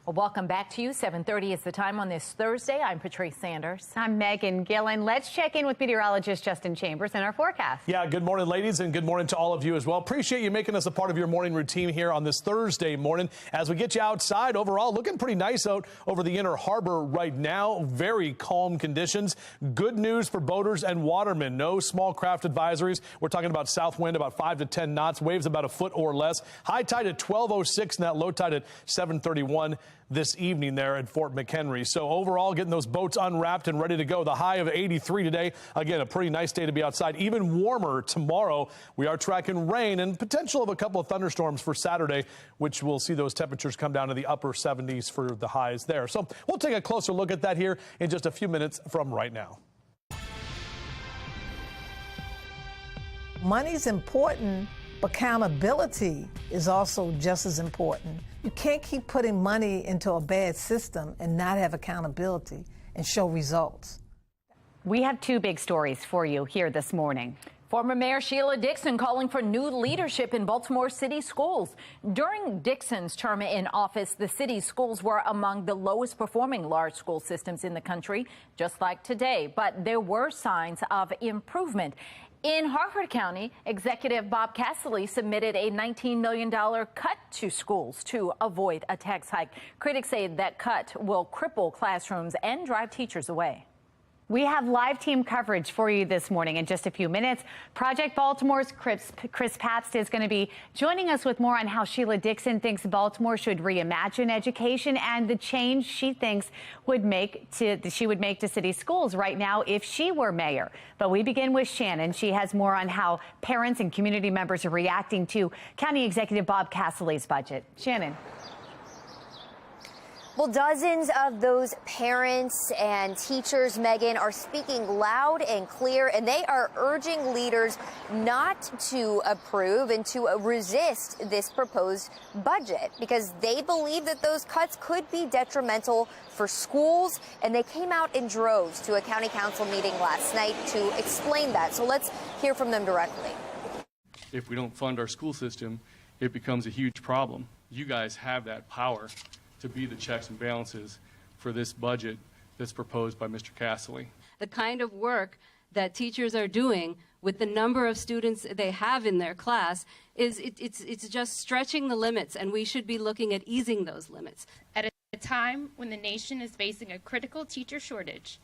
[SPEAKER 22] Well, welcome back to you. 7:30 is the time on this Thursday. I'm Patrice Sanders.
[SPEAKER 2] I'm Megan Gillen. Let's check in with meteorologist Justin Chambers in our forecast.
[SPEAKER 3] Yeah, good morning, ladies, and good morning to all of you as well. Appreciate you making us a part of your morning routine here on this Thursday morning. As we get you outside, overall, looking pretty nice out over the Inner Harbor right now. Very calm conditions. Good news for boaters and watermen. No small craft advisories. We're talking about south wind about 5 to 10 knots. Waves about a foot or less. High tide at 12:06 and that low tide at 7:31. This evening there at Fort McHenry. So overall, getting those boats unwrapped and ready to go. The high of 83 today. Again, a pretty nice day to be outside. Even warmer tomorrow. We are tracking rain and potential of a couple of thunderstorms for Saturday, which will see those temperatures come down to the upper 70s for the highs there. So we'll take a closer look at that here in just a few minutes from right now.
[SPEAKER 9] Money's important, but accountability is also just as important. You can't keep putting money into a bad system and not have accountability and show results.
[SPEAKER 2] We have 2 big stories for you here this morning.
[SPEAKER 22] Former Mayor Sheila Dixon calling for new leadership in Baltimore City schools. During Dixon's term in office, the city's schools were among the lowest performing large school systems in the country, just like today. But there were signs of improvement. In Harford County, Executive Bob Casserly submitted a $19 million cut to schools to avoid a tax hike. Critics say that cut will cripple classrooms and drive teachers away.
[SPEAKER 2] We have live team coverage for you this morning in just a few minutes. Project Baltimore's Chris Pabst is going to be joining us with more on how Sheila Dixon thinks Baltimore should reimagine education and the change she thinks she would make to city schools right now if she were mayor. But we begin with Shannon. She has more on how parents and community members are reacting to County Executive Bob Casserly's budget. Shannon.
[SPEAKER 21] Well, dozens of those parents and teachers, Megan, are speaking loud and clear, and they are urging leaders not to approve and to resist this proposed budget because they believe that those cuts could be detrimental for schools, and they came out in droves to a county council meeting last night to explain that. So let's hear from them directly.
[SPEAKER 10] If we don't fund our school system, it becomes a huge problem. You guys have that power to be the checks and balances for this budget that's proposed by Mr. Casserly.
[SPEAKER 11] The kind of work that teachers are doing with the number of students they have in their class it's just stretching the limits, and we should be looking at easing those limits.
[SPEAKER 19] At a time when the nation is facing a critical teacher shortage,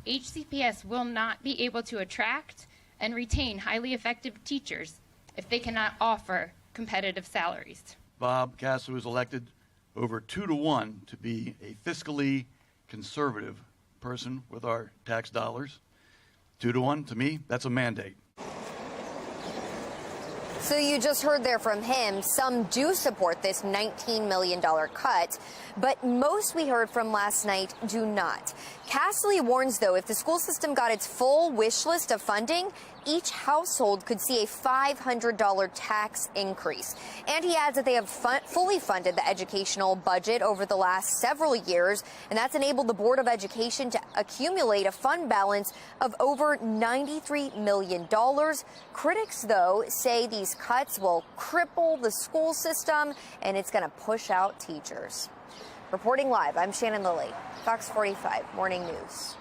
[SPEAKER 19] HCPS will not be able to attract and retain highly effective teachers if they cannot offer competitive salaries.
[SPEAKER 24] Bob Casserly was elected over 2-to-1 to be a fiscally conservative person with our tax dollars. 2-to-1, to me, that's a mandate.
[SPEAKER 21] So you just heard there from him. Some do support this $19 million cut, but most we heard from last night do not. Casserly warns, though, if the school system got its full wish list of funding, each household could see a $500 tax increase. And he adds that they have fully funded the educational budget over the last several years, and that's enabled the Board of Education to accumulate a fund balance of over $93 million. Critics, though, say these cuts will cripple the school system, and it's going to push out teachers. Reporting live, I'm Shannon Lilly, Fox 45 Morning News.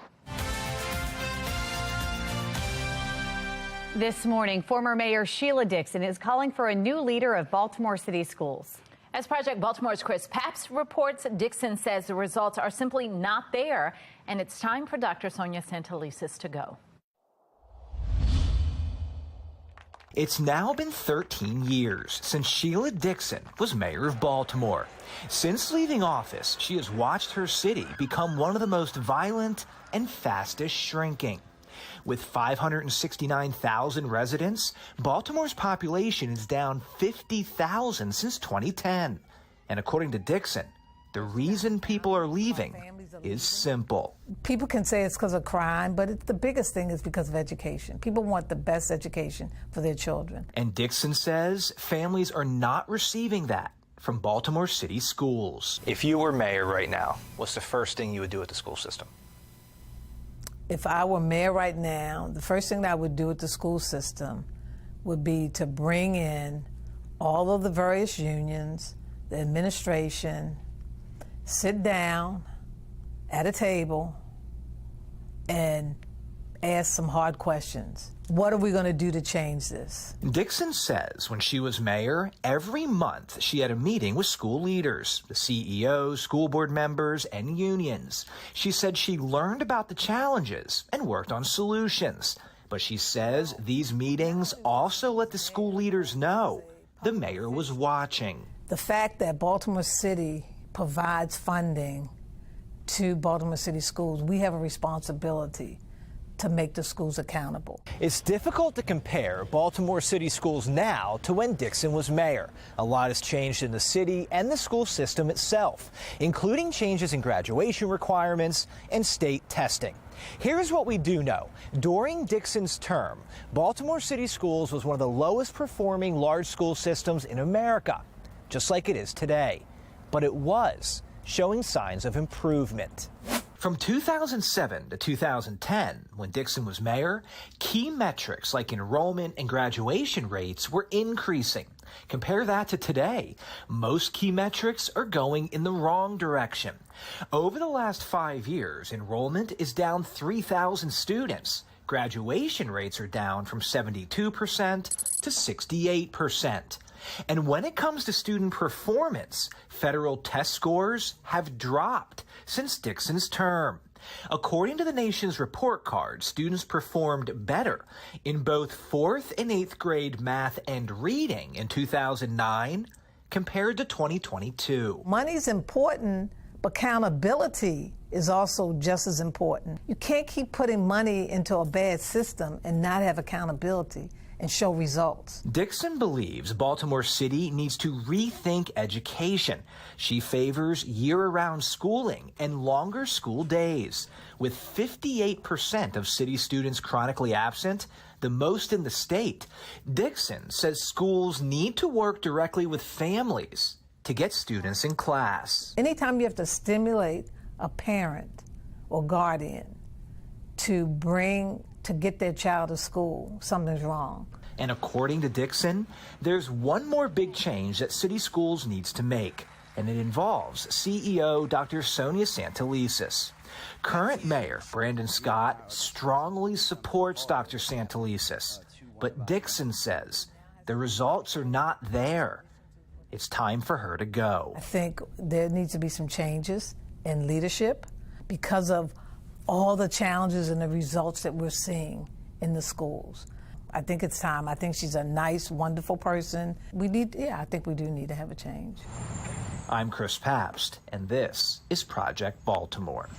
[SPEAKER 2] This morning, former Mayor Sheila Dixon is calling for a new leader of Baltimore City Schools.
[SPEAKER 22] As Project Baltimore's Chris Pabst reports, Dixon says the results are simply not there, and it's time for Dr. Sonia Santelises to go.
[SPEAKER 26] It's now been 13 years since Sheila Dixon was mayor of Baltimore. Since leaving office, she has watched her city become one of the most violent and fastest shrinking. With 569,000 residents, Baltimore's population is down 50,000 since 2010. And according to Dixon, the reason people are leaving is simple.
[SPEAKER 9] People can say it's because of crime, but the biggest thing is because of education. People want the best education for their children.
[SPEAKER 26] And Dixon says families are not receiving that from Baltimore City schools.
[SPEAKER 7] If you were mayor right now, what's the first thing you would do with the school system?
[SPEAKER 9] If I were mayor right now, the first thing that I would do with the school system would be to bring in all of the various unions, the administration, sit down at a table and ask some hard questions. What are we going to do to change this?
[SPEAKER 26] Dixon says when she was mayor, every month she had a meeting with school leaders, the CEOs, school board members, and unions. She said she learned about the challenges and worked on solutions. But she says these meetings also let the school leaders know the mayor was watching.
[SPEAKER 9] The fact that Baltimore City provides funding to Baltimore City schools, we have a responsibility to make the schools accountable.
[SPEAKER 7] It's difficult to compare Baltimore City schools now to when Dixon was mayor. A lot has changed in the city and the school system itself, including changes in graduation requirements and state testing. Here's what we do know. During Dixon's term, Baltimore City Schools was one of the lowest performing large school systems in America, just like it is today. But it was showing signs of improvement.
[SPEAKER 26] From 2007 to 2010, when Dixon was mayor, key metrics like enrollment and graduation rates were increasing. Compare that to today. Most key metrics are going in the wrong direction. Over the last 5 years, enrollment is down 3,000 students. Graduation rates are down from 72% to 68%. And when it comes to student performance, federal test scores have dropped since Dixon's term. According to the nation's report card, students performed better in both 4th and 8th grade math and reading in 2009 compared to 2022.
[SPEAKER 9] Money's important, but accountability is also just as important. You can't keep putting money into a bad system and not have accountability and show results.
[SPEAKER 26] Dixon believes Baltimore City needs to rethink education. She favors year-round schooling and longer school days. With 58% of city students chronically absent, the most in the state, Dixon says schools need to work directly with families to get students in class.
[SPEAKER 9] Anytime you have to stimulate a parent or guardian to get their child to school, something's wrong.
[SPEAKER 26] And according to Dixon, there's one more big change that city schools needs to make, and it involves CEO Dr. Sonia Santelises. Current Mayor Brandon Scott strongly supports Dr. Santelises, but Dixon says the results are not there. It's time for her to go.
[SPEAKER 9] I think there needs to be some changes in leadership because of all the challenges and the results that we're seeing in the schools. I think it's time. I think she's a nice, wonderful person. I think we do need to have a change.
[SPEAKER 26] I'm Chris Pabst, and this is Project Baltimore.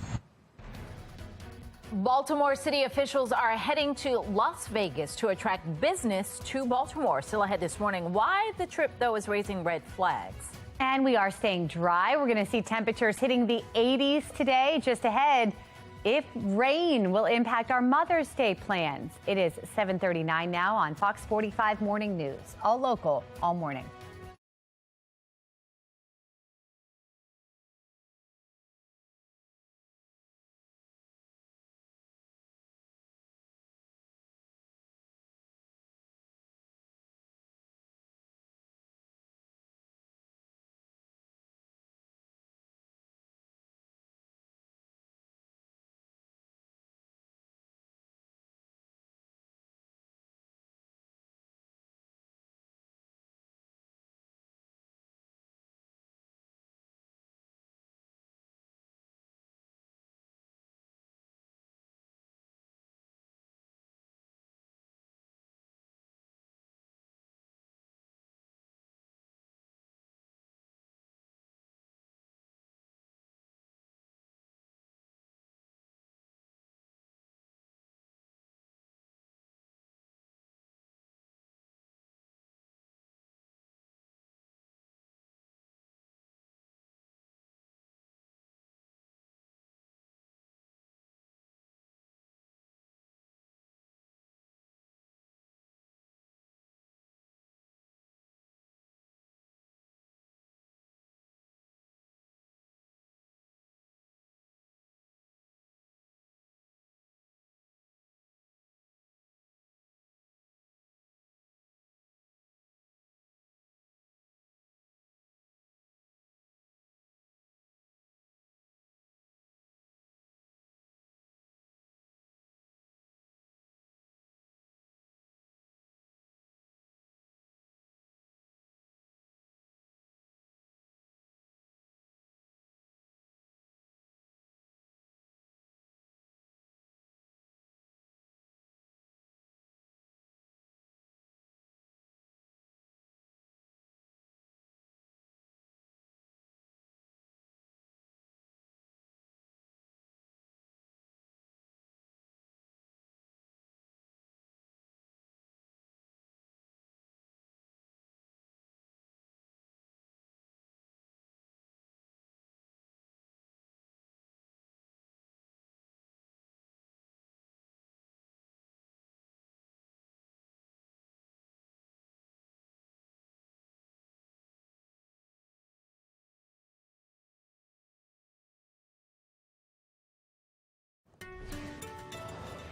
[SPEAKER 22] Baltimore City officials are heading to Las Vegas to attract business to Baltimore. Still ahead this morning, why the trip, though, is raising red flags.
[SPEAKER 2] And we are staying dry. We're going to see temperatures hitting the 80s today. Just ahead, if rain will impact our Mother's Day plans. It is 7:39 now on Fox 45 Morning News. All local, all morning.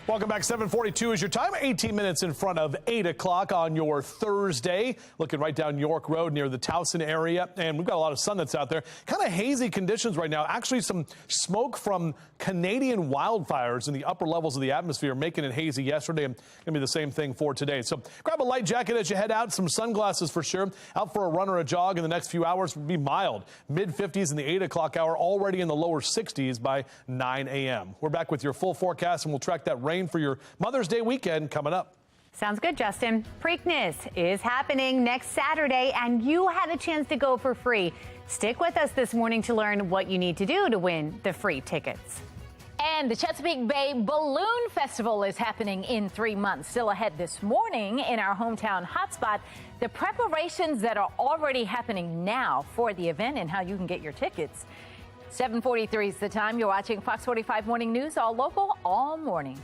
[SPEAKER 3] Welcome back. 7:42 is your time. 18 minutes in front of 8 o'clock on your Thursday. Looking right down York Road near the Towson area. And we've got a lot of sun that's out there. Kind of hazy conditions right now. Actually, some smoke from Canadian wildfires in the upper levels of the atmosphere, making it hazy yesterday. And going to be the same thing for today. So grab a light jacket as you head out. Some sunglasses for sure. Out for a run or a jog in the next few hours will be mild. Mid-50s in the 8 o'clock hour. Already in the lower 60s by 9 a.m. We're back with your full forecast, and we'll track that rain for your Mother's Day weekend coming up.
[SPEAKER 2] Sounds good, Justin. Preakness is happening next Saturday, and you had a chance to go for free. Stick with us this morning to learn what you need to do to win the free tickets.
[SPEAKER 22] And the Chesapeake Bay Balloon Festival is happening in 3 months. Still ahead this morning in our hometown hotspot, the preparations that are already happening now for the event and how you can get your tickets. 7:43 is the time. You're watching Fox 45 Morning News, all local, all morning.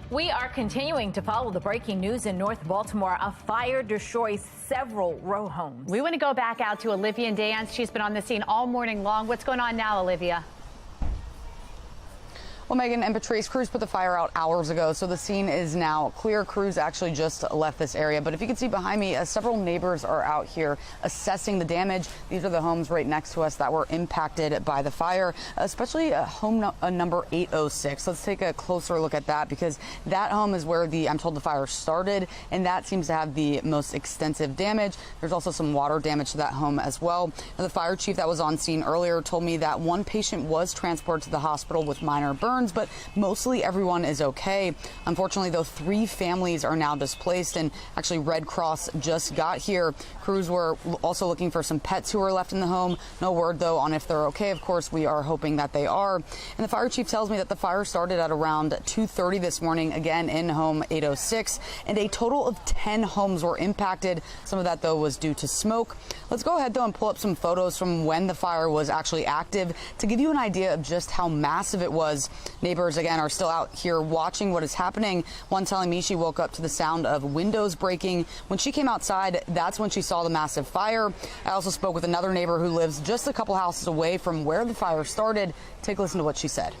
[SPEAKER 22] We are continuing to follow the breaking news in North Baltimore. A fire destroys several row homes.
[SPEAKER 2] We want to go back out to Olivia and Dance. She's been on the scene all morning long. What's going on now, Olivia?
[SPEAKER 4] Well, Megan and Patrice, crews put the fire out hours ago, so the scene is now clear. Crews actually just left this area, but if you can see behind me, several neighbors are out here assessing the damage. These are the homes right next to us that were impacted by the fire, especially home number 806. Let's take a closer look at that, because that home is where I'm told the fire started, and that seems to have the most extensive damage. There's also some water damage to that home as well. Now, the fire chief that was on scene earlier told me that one patient was transported to the hospital with minor burns, but mostly everyone is okay. Unfortunately, though, 3 families are now displaced, and actually Red Cross just got here. Crews were also looking for some pets who were left in the home. No word, though, on if they're okay. Of course, we are hoping that they are. And the fire chief tells me that the fire started at around 2:30 this morning, again in home 806, and a total of 10 homes were impacted. Some of that, though, was due to smoke. Let's go ahead, though, and pull up some photos from when the fire was actually active to give you an idea of just how massive it was. Neighbors, again, are still out here watching what is happening. One telling me she woke up to the sound of windows breaking. When she came outside, that's when she saw the massive fire. I also spoke with another neighbor who lives just a couple houses away from where the fire started. Take a listen to what she said.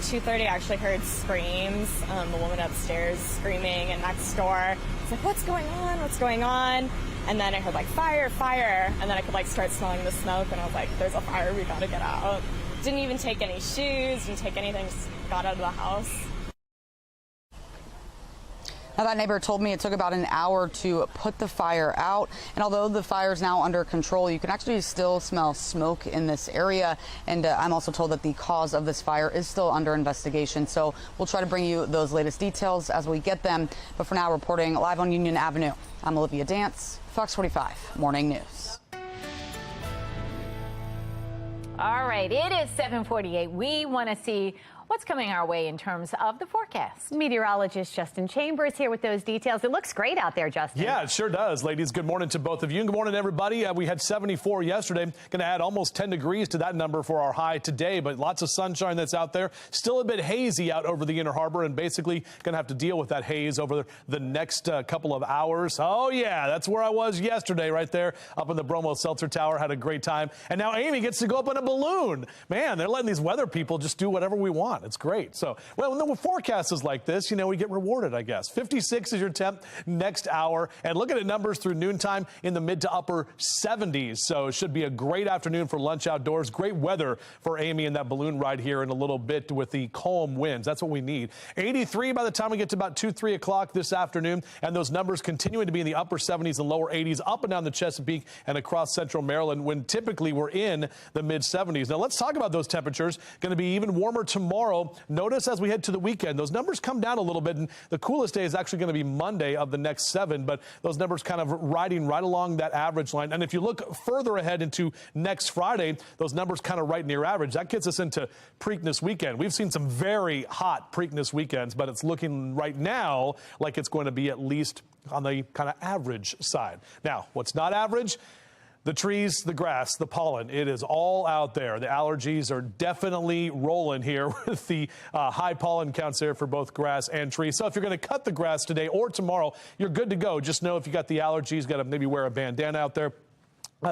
[SPEAKER 12] 2:30, I actually heard screams, the woman upstairs screaming, and next door, it's like, what's going on, what's going on? And then I heard like, fire, fire, and then I could like start smelling the smoke, and I was like, there's a fire, we gotta get out. Didn't even take any shoes, didn't take anything, just got out of the house.
[SPEAKER 4] Now, that neighbor told me it took about an hour to put the fire out. And although the fire is now under control, you can actually still smell smoke in this area. And I'm also told that the cause of this fire is still under investigation. So we'll try to bring you those latest details as we get them. But for now, reporting live on Union Avenue, I'm Olivia Dance, Fox 45 Morning News.
[SPEAKER 22] All right, it is 7:48. We want to see what's coming our way in terms of the forecast.
[SPEAKER 2] Meteorologist Justin Chambers here with those details. It looks great out there, Justin.
[SPEAKER 3] Yeah, it sure does. Ladies, good morning to both of you. And good morning, everybody. We had 74 yesterday. Going to add almost 10 degrees to that number for our high today, but lots of sunshine that's out there. Still a bit hazy out over the Inner Harbor, and basically going to have to deal with that haze over the next couple of hours. Oh, yeah, that's where I was yesterday, right there up in the Bromo Seltzer Tower. Had a great time. And now Amy gets to go up in a balloon. Man, they're letting these weather people just do whatever we want. It's great. So, well, when the forecast is like this, you know, we get rewarded, I guess. 56 is your temp next hour. And looking at numbers through noontime in the mid to upper 70s. So it should be a great afternoon for lunch outdoors. Great weather for Amy and that balloon ride here in a little bit with the calm winds. That's what we need. 83 by the time we get to about 2, 3 o'clock this afternoon. And those numbers continuing to be in the upper 70s and lower 80s up and down the Chesapeake and across central Maryland, when typically we're in the mid 70s. Now let's talk about those temperatures. Going to be even warmer tomorrow. Notice as we head to the weekend, those numbers come down a little bit, and the coolest day is actually going to be Monday of the next 7, but those numbers kind of riding right along that average line. And if you look further ahead into next Friday, those numbers kind of right near average. That gets us into Preakness weekend. We've seen some very hot Preakness weekends, but it's looking right now like it's going to be at least on the kind of average side. Now, what's not average? The trees, the grass, the pollen, it is all out there. The allergies are definitely rolling here with the high pollen counts there for both grass and trees. So if you're going to cut the grass today or tomorrow, you're good to go. Just know if you got the allergies, got to maybe wear a bandana out there.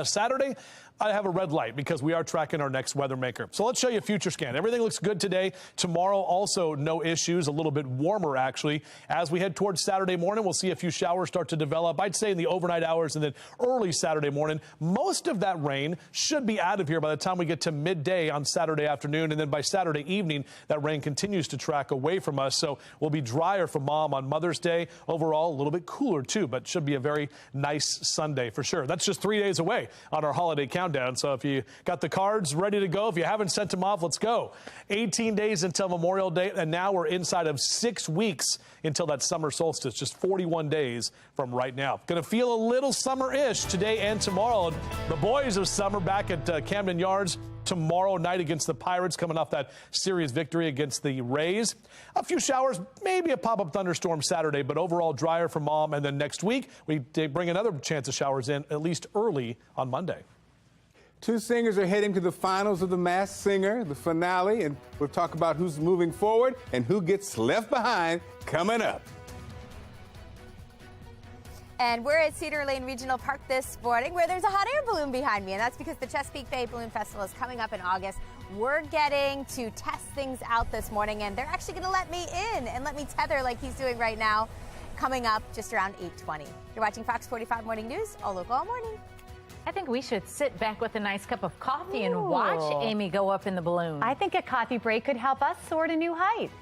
[SPEAKER 3] Saturday, I have a red light because we are tracking our next weather maker. So let's show you a future scan. Everything looks good today. Tomorrow, also no issues, a little bit warmer, actually. As we head towards Saturday morning, we'll see a few showers start to develop, I'd say in the overnight hours and then early Saturday morning. Most of that rain should be out of here by the time we get to midday on Saturday afternoon. And then by Saturday evening, that rain continues to track away from us. So we'll be drier for Mom on Mother's Day. Overall, a little bit cooler, too, but should be a very nice Sunday for sure. That's just 3 days away on our holiday countdown. So if you got the cards ready to go, if you haven't sent them off, let's go. 18 days until Memorial Day, and now we're inside of 6 weeks until that summer solstice, just 41 days from right now. Going to feel a little summer-ish today and tomorrow. And the boys of summer back at Camden Yards tomorrow night against the Pirates, coming off that series victory against the Rays. A few showers, maybe a pop-up thunderstorm Saturday, but overall drier for Mom. And then next week, we bring another chance of showers in, at least early on Monday.
[SPEAKER 14] 2 singers are heading to the finals of The Masked Singer, the finale, and we'll talk about who's moving forward and who gets left behind coming up.
[SPEAKER 21] And we're at Cedar Lane Regional Park this morning where there's a hot air balloon behind me, and that's because the Chesapeake Bay Balloon Festival is coming up in August. We're getting to test things out this morning, and they're actually going to let me in and let me tether like he's doing right now, coming up just around 8:20. You're watching Fox 45 Morning News, all local, all morning.
[SPEAKER 22] I think we should sit back with a nice cup of coffee and watch Amy go up in the balloon.
[SPEAKER 2] I think a coffee break could help us soar to new heights.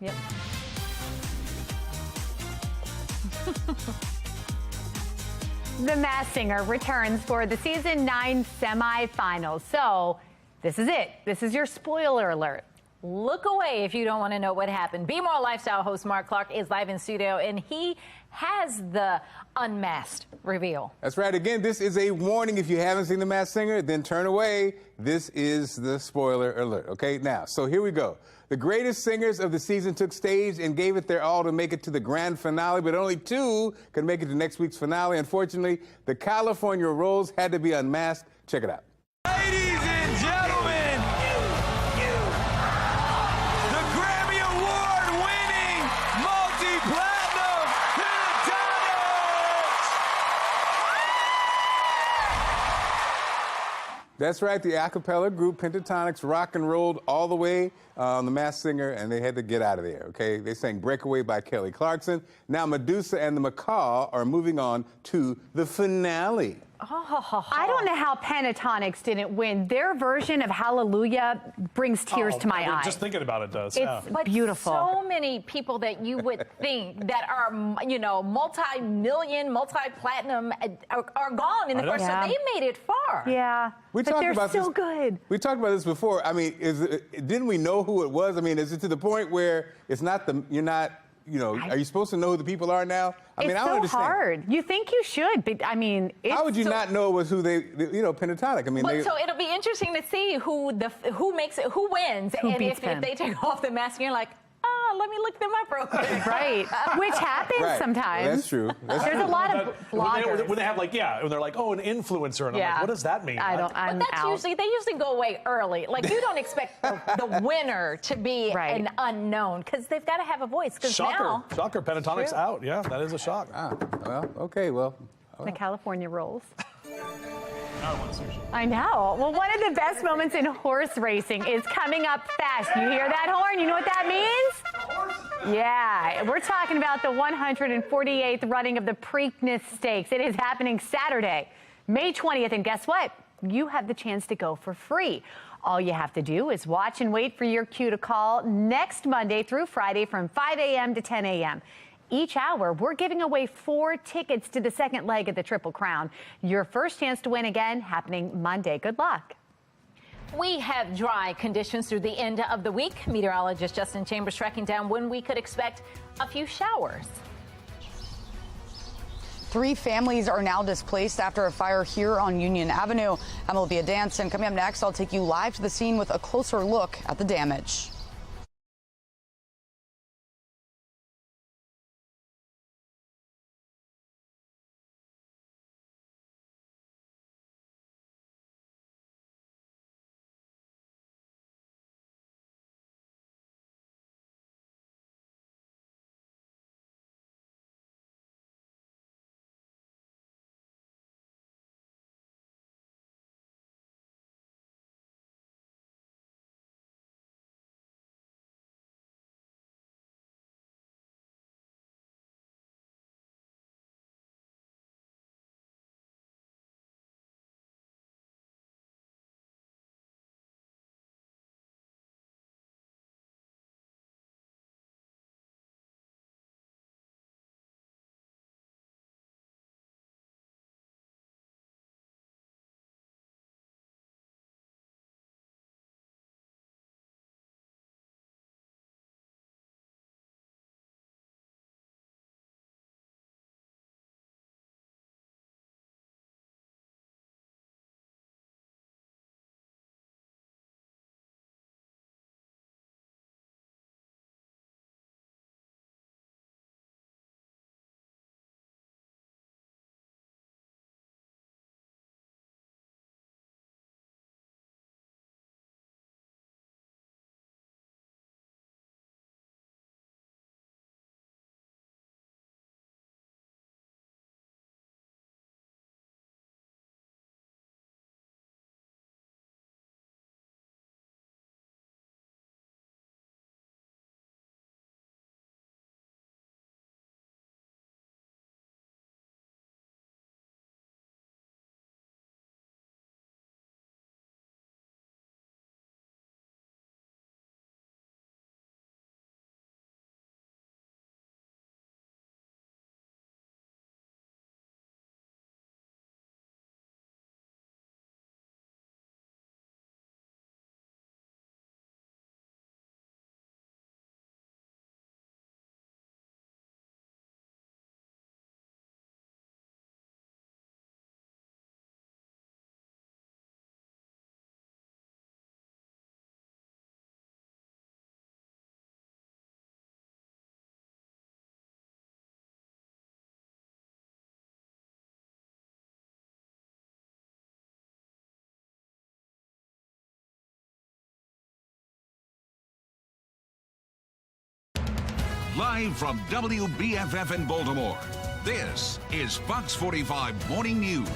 [SPEAKER 2] Yep. The Masked Singer returns for the season 9 semifinals. So this is it. This is your spoiler alert.
[SPEAKER 22] Look away if you don't want to know what happened. Be More Lifestyle host Mark Clark is live in studio, and he has the unmasked reveal.
[SPEAKER 14] That's right. Again, this is a warning. If you haven't seen The Masked Singer, then turn away. This is the spoiler alert. Okay, now, so here we go. The greatest singers of the season took stage and gave it their all to make it to the grand finale, but only 2 could make it to next week's finale. Unfortunately, the California Rolls had to be unmasked. Check it out.
[SPEAKER 15] Ladies and gentlemen, the Grammy Award-winning, multi-platinum Pentatonics!
[SPEAKER 14] That's right, the a cappella group Pentatonics rock and rolled all the way on The Masked Singer, and they had to get out of there, okay? They sang Breakaway by Kelly Clarkson. Now Medusa and the Macaw are moving on to the finale.
[SPEAKER 2] I don't know how Pentatonics didn't win. Their version of Hallelujah brings tears to my eyes.
[SPEAKER 3] Just thinking about it does.
[SPEAKER 2] It's beautiful.
[SPEAKER 22] So many people that you would think that are, you know, multi-million, multi-platinum are gone in the first. So they made it far.
[SPEAKER 2] Yeah.
[SPEAKER 14] We
[SPEAKER 2] but
[SPEAKER 14] talked
[SPEAKER 2] they're
[SPEAKER 14] about
[SPEAKER 2] so
[SPEAKER 14] this,
[SPEAKER 2] good.
[SPEAKER 14] We talked about this before. I mean, didn't we know who it was? I mean, is it to the point where it's not you're not, you know, are you supposed to know who the people are now? I mean, I don't understand.
[SPEAKER 2] It's so hard. You think you should, but I mean, it's
[SPEAKER 14] how would you not know it was who you know, Pentatonic? I mean,
[SPEAKER 22] so it'll be interesting to see who wins,
[SPEAKER 2] Who
[SPEAKER 22] and
[SPEAKER 2] beats
[SPEAKER 22] if they take off the mask, you're like, let me look them up real quick.
[SPEAKER 2] Right. Which happens sometimes.
[SPEAKER 14] Well, that's true.
[SPEAKER 2] There's a lot of bloggers.
[SPEAKER 3] When they have when they're like, oh, an influencer, and I'm like, what does that mean?
[SPEAKER 22] But that's usually, they usually go away early. Like, you don't expect the winner to be an unknown, because they've got to have a voice.
[SPEAKER 3] Shocker, Pentatonics out. Yeah, that is a shock.
[SPEAKER 14] Well, okay, well.
[SPEAKER 2] The California Rolls. I know. Well, one of the best moments in horse racing is coming up fast. You hear that horn? You know what that means? Yeah, we're talking about the 148th running of the Preakness Stakes. It is happening Saturday, May 20th, and guess what? You have the chance to go for free. All you have to do is watch and wait for your cue to call next Monday through Friday from 5 a.m. to 10 a.m. Each hour, we're giving away 4 tickets to the second leg of the Triple Crown. Your first chance to win again happening Monday. Good luck.
[SPEAKER 22] We have dry conditions through the end of the week. Meteorologist Justin Chambers tracking down when we could expect a few showers.
[SPEAKER 4] 3 families are now displaced after a fire here on Union Avenue. I'm Olivia Danson. Coming up next, I'll take you live to the scene with a closer look at the damage.
[SPEAKER 1] Live from WBFF in Baltimore, this is Fox 45 Morning News.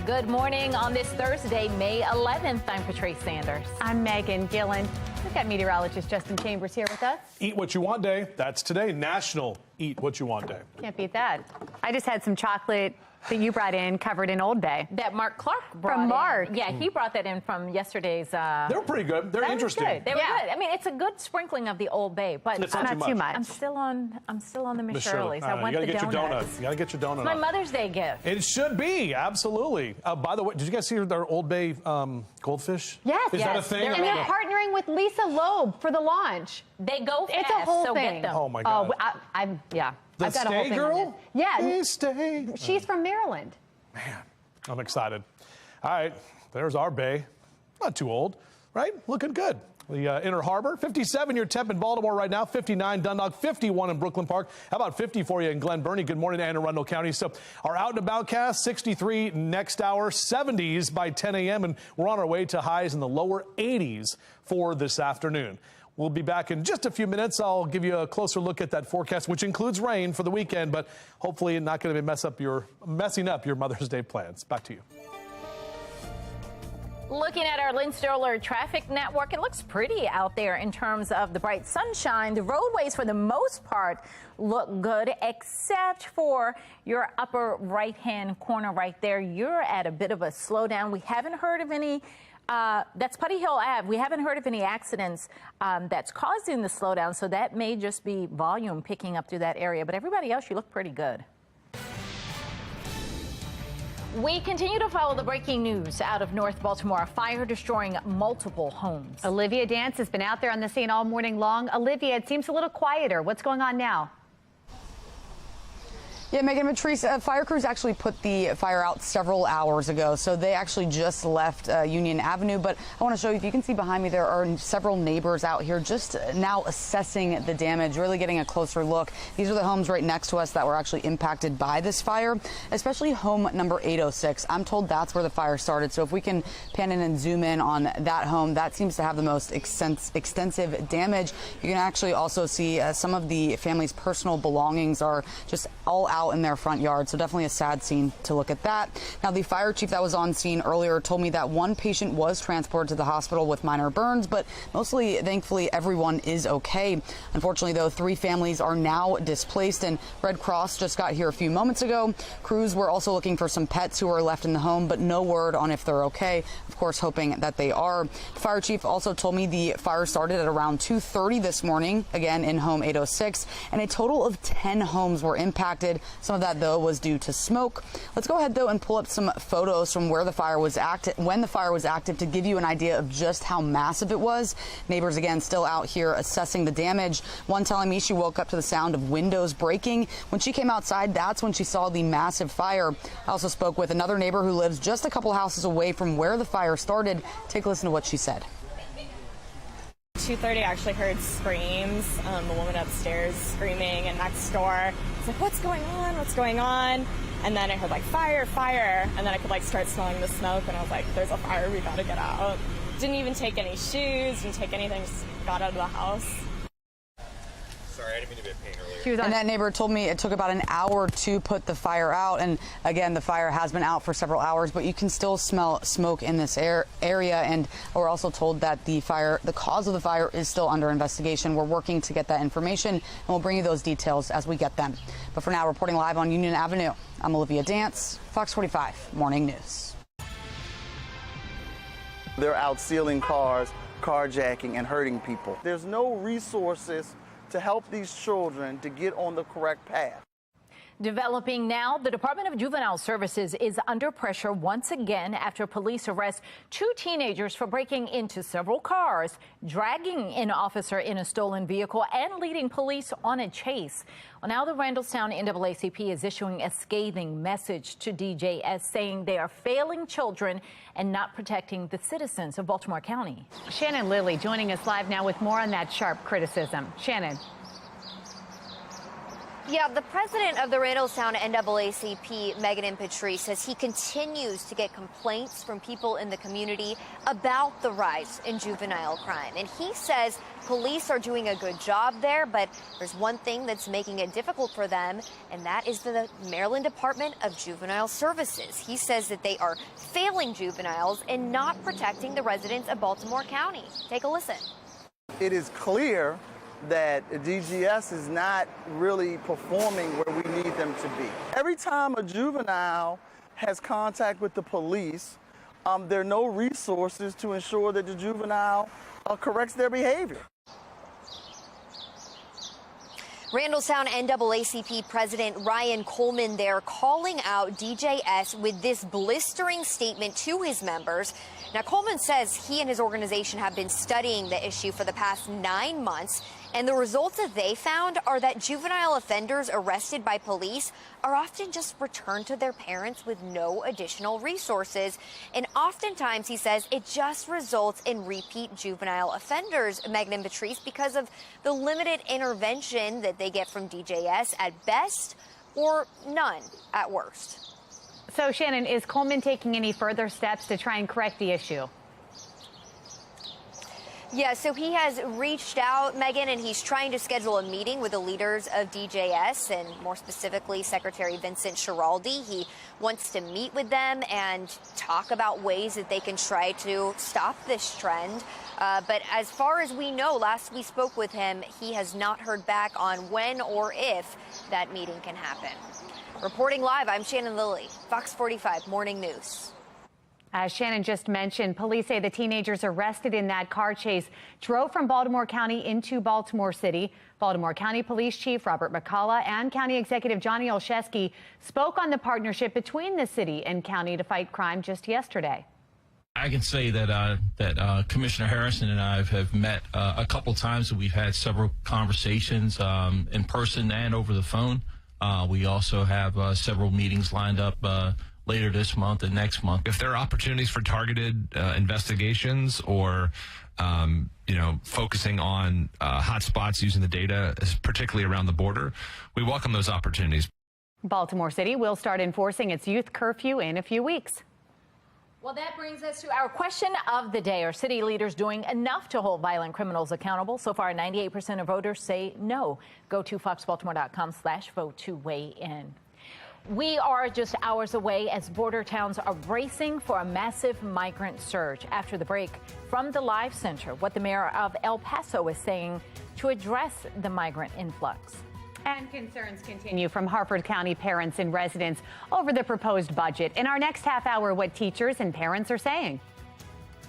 [SPEAKER 22] Good morning on this Thursday, May 11th. I'm Patrice Sanders.
[SPEAKER 2] I'm Megan Gillen. We've got meteorologist Justin Chambers here with us.
[SPEAKER 3] Eat What You Want Day. That's today, National Eat What You Want Day.
[SPEAKER 2] Can't beat that. I just had some chocolate that you brought in covered in Old Bay.
[SPEAKER 22] That Mark Clark brought
[SPEAKER 2] from Mark.
[SPEAKER 22] in. Yeah, he brought that in from yesterday's.
[SPEAKER 3] They were pretty good. They're interesting.
[SPEAKER 22] Good. They were good. I mean, it's a good sprinkling of the Old Bay, but
[SPEAKER 3] it's not too much.
[SPEAKER 22] I'm still on the Miss Shirley's. I want
[SPEAKER 3] you
[SPEAKER 22] the
[SPEAKER 3] gotta get
[SPEAKER 22] donuts.
[SPEAKER 3] your donut. You gotta get your donut.
[SPEAKER 22] It's my Mother's Day gift.
[SPEAKER 3] It should be, absolutely. By the way, did you guys see their Old Bay goldfish?
[SPEAKER 2] Yes.
[SPEAKER 3] Is that a thing?
[SPEAKER 2] And they're partnering with Lisa Loeb for the launch.
[SPEAKER 22] They go fast.
[SPEAKER 2] It's a whole thing.
[SPEAKER 22] Get them.
[SPEAKER 3] Oh my God.
[SPEAKER 2] I've got
[SPEAKER 3] The
[SPEAKER 2] a whole
[SPEAKER 3] Stay
[SPEAKER 2] thing
[SPEAKER 3] Girl?
[SPEAKER 2] on this. Yeah.
[SPEAKER 3] Hey, Stay.
[SPEAKER 2] She's from Maryland.
[SPEAKER 3] Man, I'm excited. All right, there's our bay. Not too old, right? Looking good. The Inner Harbor, 57-year temp in Baltimore right now, 59 Dundalk, 51 in Brooklyn Park. How about 50 for you in Glen Burnie? Good morning, Anne Arundel County. So our out and about cast, 63 next hour, 70s by 10 a.m. And we're on our way to highs in the lower 80s for this afternoon. We'll be back in just a few minutes. I'll give you a closer look at that forecast, which includes rain for the weekend, but hopefully not going to be messing up your Mother's Day plans. Back to you.
[SPEAKER 22] Looking at our Lynn Stoller traffic network, it looks pretty out there in terms of the bright sunshine. The roadways, for the most part, look good, except for your upper right-hand corner right there. You're at a bit of a slowdown. We haven't heard of any. That's Putty Hill Ave. We haven't heard of any accidents that's causing the slowdown, so that may just be volume picking up through that area. But everybody else, you look pretty good. We continue to follow the breaking news out of North Baltimore. A fire destroying multiple homes.
[SPEAKER 2] Olivia Dance has been out there on the scene all morning long. Olivia, it seems a little quieter. What's going on now?
[SPEAKER 4] Yeah, Megan and Patrice, fire crews actually put the fire out several hours ago, so they actually just left Union Avenue. But I want to show you, if you can see behind me, there are several neighbors out here just now assessing the damage, really getting a closer look. These are the homes right next to us that were actually impacted by this fire, especially home number 806. I'm told that's where the fire started, so if we can pan in and zoom in on that home, that seems to have the most extensive damage. You can actually also see some of the family's personal belongings are just all out in their front yard, so definitely a sad scene to look at that. Now, the fire chief that was on scene earlier told me that one patient was transported to the hospital with minor burns, but mostly, thankfully, everyone is okay. Unfortunately, though, 3 families are now displaced, and Red Cross just got here a few moments ago. Crews were also looking for some pets who were left in the home, but no word on if they're okay. Of course, hoping that they are. The fire chief also told me the fire started at around 2:30 this morning, again in home 806, and a total of 10 homes were impacted. Some of that, though, was due to smoke. Let's go ahead, though, and pull up some photos from where the fire was when the fire was active, to give you an idea of just how massive it was. Neighbors, again, still out here assessing the damage. One telling me she woke up to the sound of windows breaking. When she came outside, that's when she saw the massive fire. I also spoke with another neighbor who lives just a couple houses away from where the fire started. Take a listen to what she said.
[SPEAKER 12] 2:30, I actually heard screams, the woman upstairs screaming, and next door, I was like, what's going on, what's going on? And then I heard like fire, fire, and then I could like start smelling the smoke, and I was like, there's a fire, we gotta get out. Didn't even take any shoes, didn't take anything, just got out of the house.
[SPEAKER 5] Sorry, I didn't mean to be a pain earlier.
[SPEAKER 4] And that neighbor told me it took about an hour to put the fire out. And again, the fire has been out for several hours, but you can still smell smoke in this area. And we're also told that the cause of the fire is still under investigation. We're working to get that information, and we'll bring you those details as we get them. But for now, reporting live on Union Avenue, I'm Olivia Dance, Fox 45 Morning News.
[SPEAKER 16] They're out stealing cars, carjacking, and hurting people. There's no resources to help these children to get on the correct path.
[SPEAKER 22] Developing now, the Department of Juvenile Services is under pressure once again after police arrest 2 teenagers for breaking into several cars, dragging an officer in a stolen vehicle, and leading police on a chase. Well, now the Randallstown NAACP is issuing a scathing message to DJS, saying they are failing children and not protecting the citizens of Baltimore County.
[SPEAKER 2] Shannon Lilly joining us live now with more on that sharp criticism. Shannon.
[SPEAKER 21] Yeah, the president of the Randallstown NAACP, Megan Patrice, says he continues to get complaints from people in the community about the rise in juvenile crime. And he says police are doing a good job there, but there's one thing that's making it difficult for them, and that is the Maryland Department of Juvenile Services. He says that they are failing juveniles and not protecting the residents of Baltimore County. Take a listen.
[SPEAKER 16] It is clear that DGS is not really performing where we need them to be. Every time a juvenile has contact with the police, there are no resources to ensure that the juvenile corrects their behavior.
[SPEAKER 21] Randallstown NAACP President Ryan Coleman there calling out DJS with this blistering statement to his members. Now, Coleman says he and his organization have been studying the issue for the past 9 months, and the results that they found are that juvenile offenders arrested by police are often just returned to their parents with no additional resources. And oftentimes, he says, it just results in repeat juvenile offenders, Megan Patrice, because of the limited intervention that they get from DJS at best or none at worst.
[SPEAKER 2] So, Shannon, is Coleman taking any further steps to try and correct the issue?
[SPEAKER 21] Yeah, so he has reached out, Megan, and he's trying to schedule a meeting with the leaders of DJS and more specifically Secretary Vincent Schiraldi. He wants to meet with them and talk about ways that they can try to stop this trend. But as far as we know, last we spoke with him, he has not heard back on when or if that meeting can happen. Reporting live, I'm Shannon Lilly, Fox 45 Morning News.
[SPEAKER 2] As Shannon just mentioned, police say the teenagers arrested in that car chase drove from Baltimore County into Baltimore City. Baltimore County Police Chief Robert McCullough and County Executive Johnny Olszewski spoke on the partnership between the city and county to fight crime just yesterday.
[SPEAKER 6] I can say that Commissioner Harrison and I have met a couple times. We've had several conversations in person and over the phone. We also have several meetings lined up later this month and next month.
[SPEAKER 13] If there are opportunities for targeted investigations or, focusing on hot spots using the data, particularly around the border, we welcome those opportunities.
[SPEAKER 2] Baltimore City will start enforcing its youth curfew in a few weeks.
[SPEAKER 22] Well, that brings us to our question of the day. Are city leaders doing enough to hold violent criminals accountable? So far, 98% of voters say no. Go to foxbaltimore.com/vote to weigh in. We are just hours away as border towns are bracing for a massive migrant surge. After the break from the Live Center, what the mayor of El Paso is saying to address the migrant influx.
[SPEAKER 2] And concerns continue from Harford County parents and residents over the proposed budget. In our next half hour, what teachers and parents are saying.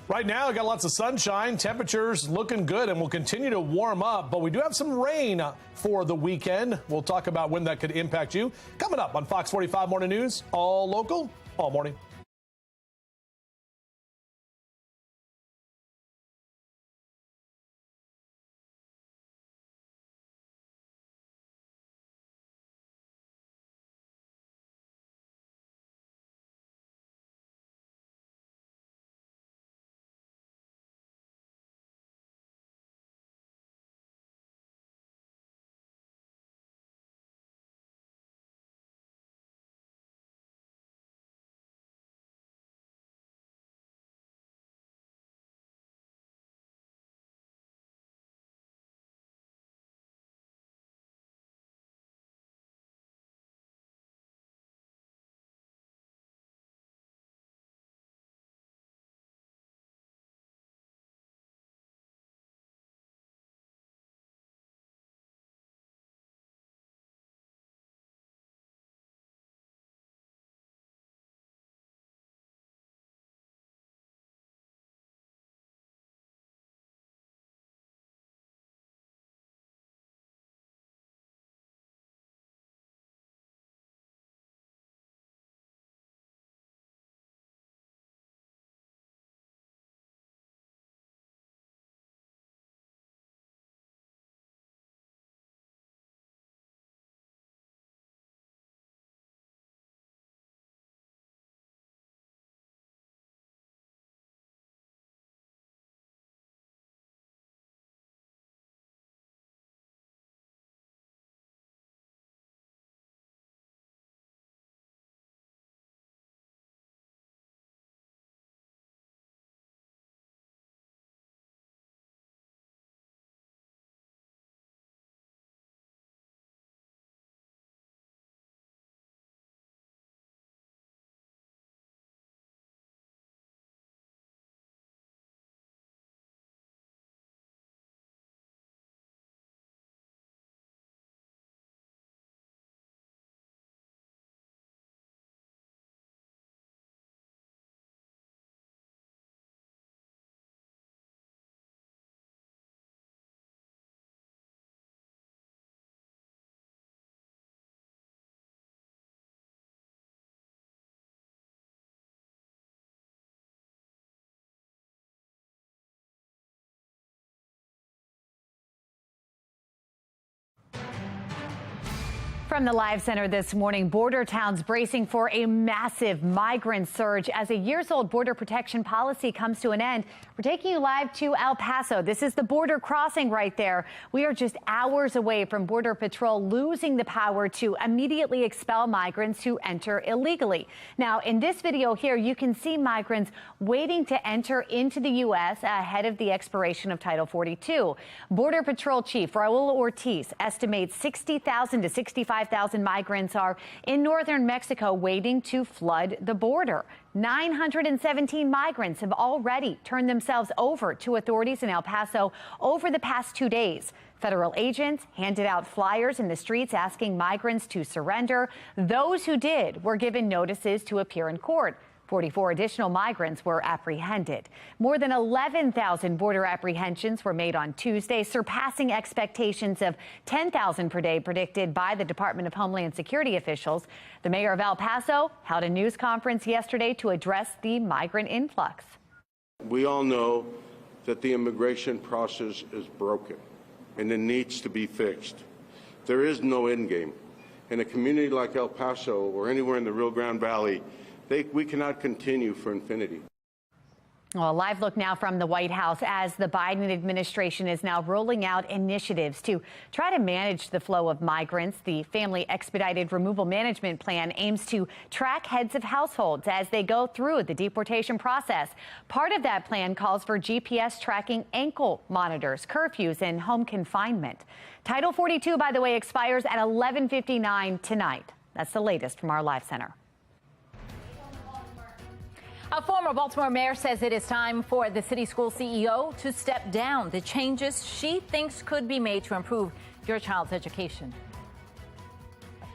[SPEAKER 3] Right now, we got lots of sunshine, temperatures looking good, and will continue to warm up. But we do have some rain for the weekend. We'll talk about when that could impact you. Coming up on Fox 45 Morning News, all local, all morning.
[SPEAKER 2] From the Live Center this morning, border towns bracing for a massive migrant surge as a years-old border protection policy comes to an end. We're taking you live to El Paso. This is the border crossing right there. We are just hours away from Border Patrol losing the power to immediately expel migrants who enter illegally. Now, in this video here, you can see migrants waiting to enter into the U.S. ahead of the expiration of Title 42. Border Patrol Chief Raul Ortiz estimates 60,000 to 65,000 migrants are in northern Mexico waiting to flood the border. 917 migrants have already turned themselves over to authorities in El Paso over the past 2 days. Federal agents handed out flyers in the streets asking migrants to surrender. Those who did were given notices to appear in court. 44 additional migrants were apprehended. More than 11,000 border apprehensions were made on Tuesday, surpassing expectations of 10,000 per day predicted by the Department of Homeland Security officials. The mayor of El Paso held a news conference yesterday to address the migrant influx.
[SPEAKER 8] We all know that the immigration process is broken and it needs to be fixed. There is no end game. In a community like El Paso or anywhere in the Rio Grande Valley, we cannot continue for infinity.
[SPEAKER 2] Well, a live look now from the White House as the Biden administration is now rolling out initiatives to try to manage the flow of migrants. The Family Expedited Removal Management Plan aims to track heads of households as they go through the deportation process. Part of that plan calls for GPS tracking ankle monitors, curfews, and home confinement. Title 42, by the way, expires at 11:59 tonight. That's the latest from our Live Center.
[SPEAKER 22] A former Baltimore mayor says it is time for the city school CEO to step down. The changes she thinks could be made to improve your child's education.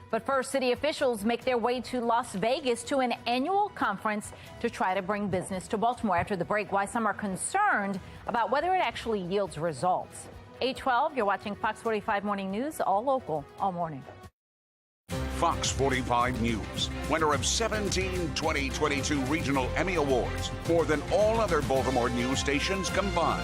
[SPEAKER 22] But first, city officials make their way to Las Vegas to an annual conference to try to bring business to Baltimore. After the break, why some are concerned about whether it actually yields results. 8:12, you're watching Fox 45 Morning News, all local, all morning.
[SPEAKER 1] Fox 45 News, winner of 17 2022 Regional Emmy Awards, more than all other Baltimore news stations combined.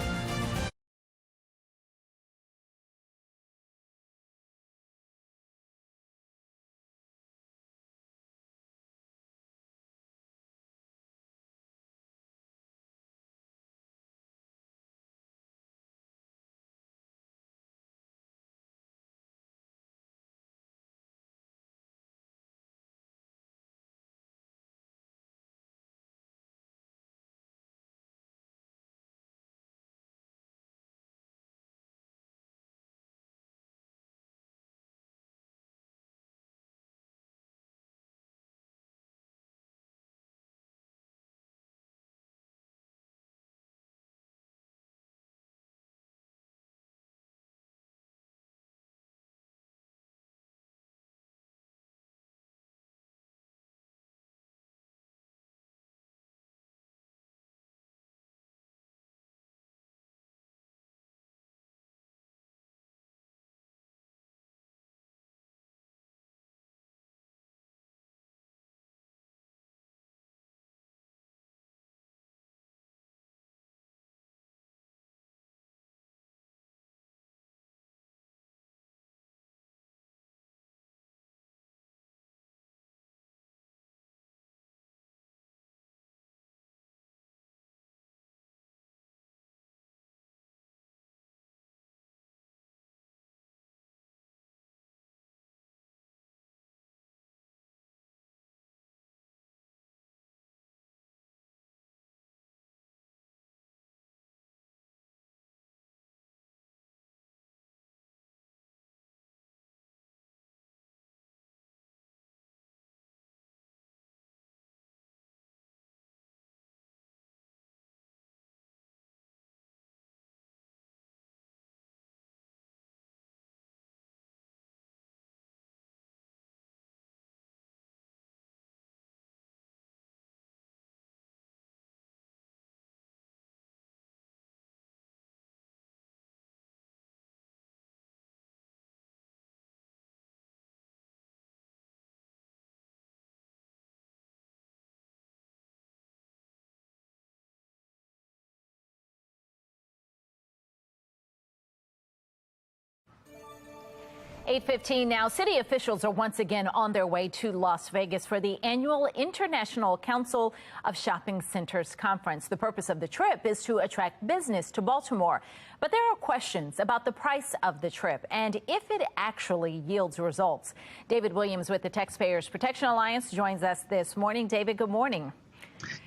[SPEAKER 22] 8:15 now. City officials are once again on their way to Las Vegas for the annual International Council of Shopping Centers conference. The purpose of the trip is to attract business to Baltimore. But there are questions about the price of the trip and if it actually yields results. David Williams with the Taxpayers Protection Alliance joins us this morning. David, good morning.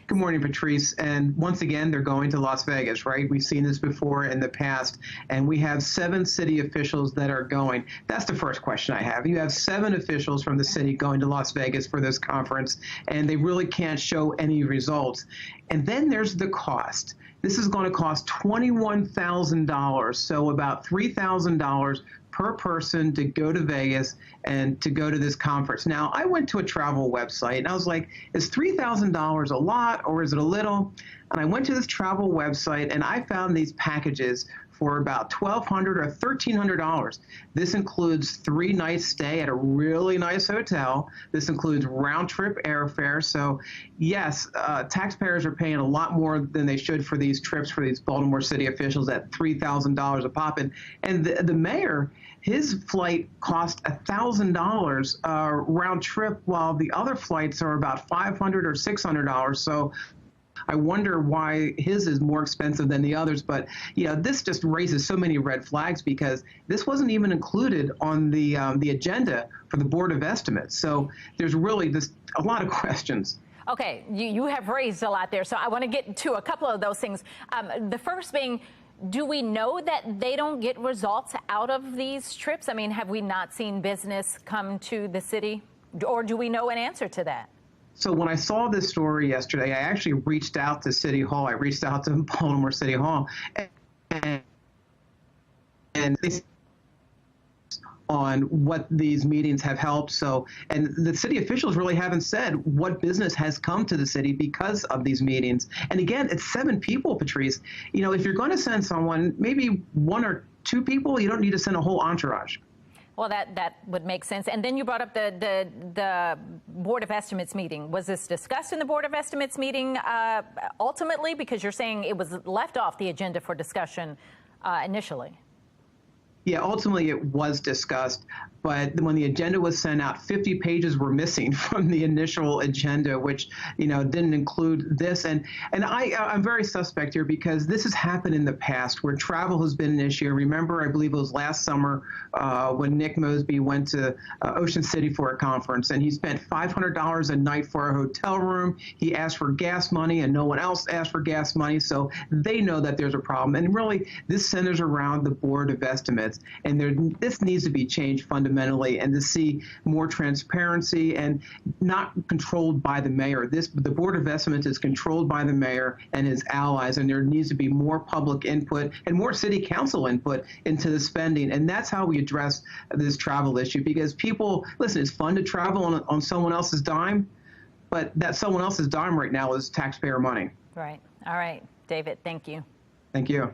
[SPEAKER 10] Good morning, Patrice. And once again, they're going to Las Vegas, right? We've seen this before in the past, and we have 7 city officials that are going. That's the first question I have. You have 7 officials from the city going to Las Vegas for this conference, and they really can't show any results. And then there's the cost. This is going to cost $21,000, so about $3,000 per person to go to Vegas and to go to this conference. Now, I went to a travel website and I was like, is $3,000 a lot or is it a little? And I went to this travel website and I found these packages for about $1,200 or $1,300. This includes 3 nights stay at a really nice hotel. This includes round trip airfare. So yes, taxpayers are paying a lot more than they should for these trips for these Baltimore city officials at $3,000 a pop. And the mayor, his flight cost $1,000 round trip, while the other flights are about $500 or $600. So I wonder why his is more expensive than the others. But, you know, this just raises so many red flags because this wasn't even included on the agenda for the Board of Estimates. So there's really just a lot of questions.
[SPEAKER 22] Okay, you have raised a lot there, so I want to get to a couple of those things. The first being, do we know that they don't get results out of these trips? I mean, have we not seen business come to the city? Or do we know an answer to that?
[SPEAKER 10] So when I saw this story yesterday, I actually reached out to City Hall. I reached out to Baltimore City Hall, and they on what these meetings have helped. So, and the city officials really haven't said what business has come to the city because of these meetings. And again, it's 7 people, Patrice. You know, if you're going to send someone, maybe 1 or 2 people, you don't need to send a whole entourage.
[SPEAKER 22] Well, that would make sense. And then you brought up the Board of Estimates meeting. Was this discussed in the Board of Estimates meeting ultimately? Because you're saying it was left off the agenda for discussion initially.
[SPEAKER 10] Yeah, ultimately it was discussed, but when the agenda was sent out, 50 pages were missing from the initial agenda, which, you know, didn't include this. And I'm very suspect here because this has happened in the past where travel has been an issue. Remember, I believe it was last summer when Nick Mosby went to Ocean City for a conference, and he spent $500 a night for a hotel room. He asked for gas money, and no one else asked for gas money, so they know that there's a problem. And really, this centers around the Board of Estimates. And this needs to be changed fundamentally, and to see more transparency and not controlled by the mayor. The Board of Estimates is controlled by the mayor and his allies, and there needs to be more public input and more city council input into the spending. And that's how we address this travel issue, because people, listen, it's fun to travel on someone else's dime, but that someone else's dime right now is taxpayer money.
[SPEAKER 22] Right. All right, David, thank you.
[SPEAKER 10] Thank you.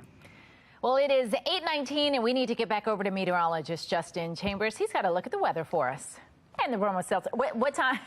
[SPEAKER 22] Well, it is 8:19, and we need to get back over to meteorologist Justin Chambers. He's got to look at the weather for us. And the Roma Celtics. What time?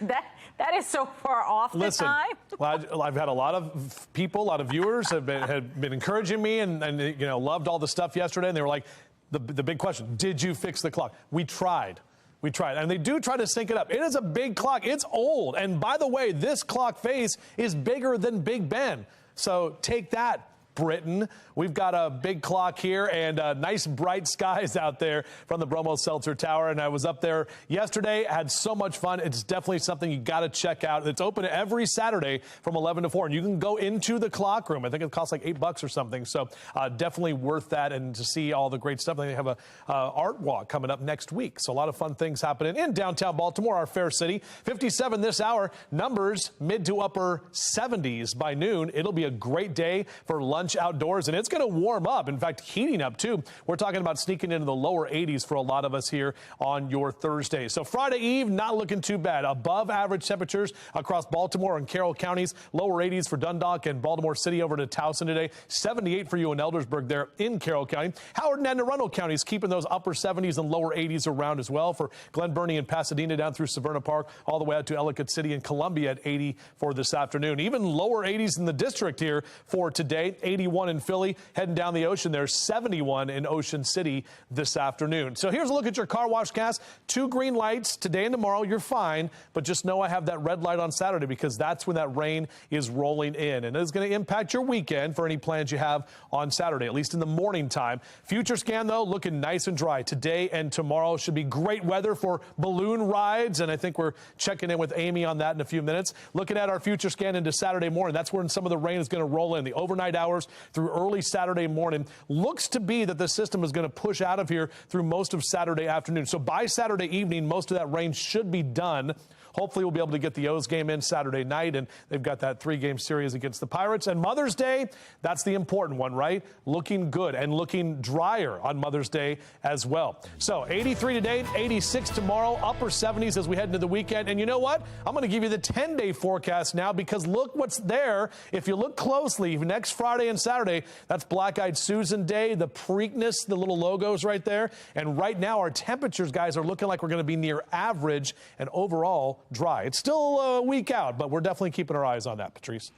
[SPEAKER 22] that is so far off the time.
[SPEAKER 3] Well, I've had a lot of people, a lot of viewers have been encouraging me and you know, loved all the stuff yesterday. And they were like, the big question, did you fix the clock? We tried. We tried. And they do try to sync it up. It is a big clock. It's old. And by the way, this clock face is bigger than Big Ben. So take that, Britain. We've got a big clock here and nice bright skies out there from the Bromo Seltzer Tower. And I was up there yesterday, had so much fun. It's definitely something you got to check out. It's open every Saturday from 11 to 4. And you can go into the clock room. I think it costs like $8 or something. So definitely worth that. And to see all the great stuff. They have a art walk coming up next week. So a lot of fun things happening in downtown Baltimore, our fair city. 57 this hour. Numbers mid to upper 70s by noon. It'll be a great day for lunch outdoors, and it's going to warm up. In fact, heating up too. We're talking about sneaking into the lower 80s for a lot of us here on your Thursday. So Friday Eve, not looking too bad. Above average temperatures across Baltimore and Carroll counties. Lower 80s for Dundalk and Baltimore City over to Towson today. 78 for you in Eldersburg there in Carroll County. Howard and Anne Arundel counties keeping those upper 70s and lower 80s around as well for Glen Burnie and Pasadena down through Severna Park all the way out to Ellicott City and Columbia at 80 for this afternoon. Even lower 80s in the district here for today. 81 in Philly. Heading down the ocean, there's 71 in Ocean City this afternoon. So here's a look at your car wash cast. 2 green lights today and tomorrow. You're fine, but just know I have that red light on Saturday because that's when that rain is rolling in, and it's going to impact your weekend for any plans you have on Saturday, at least in the morning time. Future scan, though, looking nice and dry today and tomorrow. Should be great weather for balloon rides, and I think we're checking in with Amy on that in a few minutes. Looking at our future scan into Saturday morning, that's when some of the rain is going to roll in. The overnight hours through early Saturday morning. Looks to be that the system is going to push out of here through most of Saturday afternoon. So by Saturday evening, most of that rain should be done. Hopefully we'll be able to get the O's game in Saturday night, and they've got that 3-game series against the Pirates. And Mother's Day, that's the important one, right? Looking good and looking drier on Mother's Day as well. So 83 today, 86 tomorrow, upper 70s as we head into the weekend. And you know what? I'm going to give you the 10-day forecast now because look what's there. If you look closely, next Friday and Saturday, that's Black-Eyed Susan Day, the Preakness, the little logos right there. And right now our temperatures, guys, are looking like we're going to be near average and overall dry. It's still a week out, but we're definitely keeping our eyes on that, Patrice.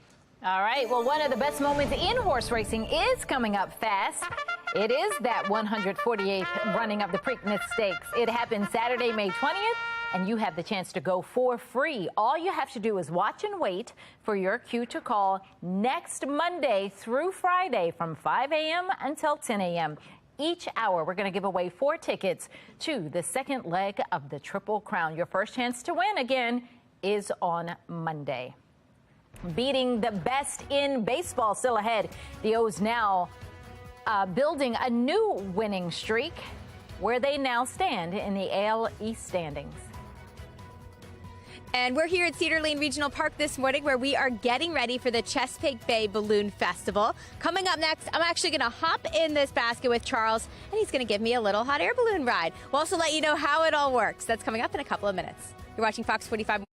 [SPEAKER 22] All right. Well, one of the best moments in horse racing is coming up fast. It is that 148th running of the Preakness Stakes. It happens Saturday, May 20th, and you have the chance to go for free. All you have to do is watch and wait for your cue to call next Monday through Friday from 5 a.m. until 10 a.m. Each hour, we're going to give away 4 tickets to the second leg of the Triple Crown. Your first chance to win, again, is on Monday. Beating the best in baseball still ahead. The O's now building a new winning streak where they now stand in the AL East standings.
[SPEAKER 11] And we're here at Cedar Lane Regional Park this morning where we are getting ready for the Chesapeake Bay Balloon Festival. Coming up next, I'm actually going to hop in this basket with Charles, and he's going to give me a little hot air balloon ride. We'll also let you know how it all works. That's coming up in a couple of minutes. You're watching Fox 45.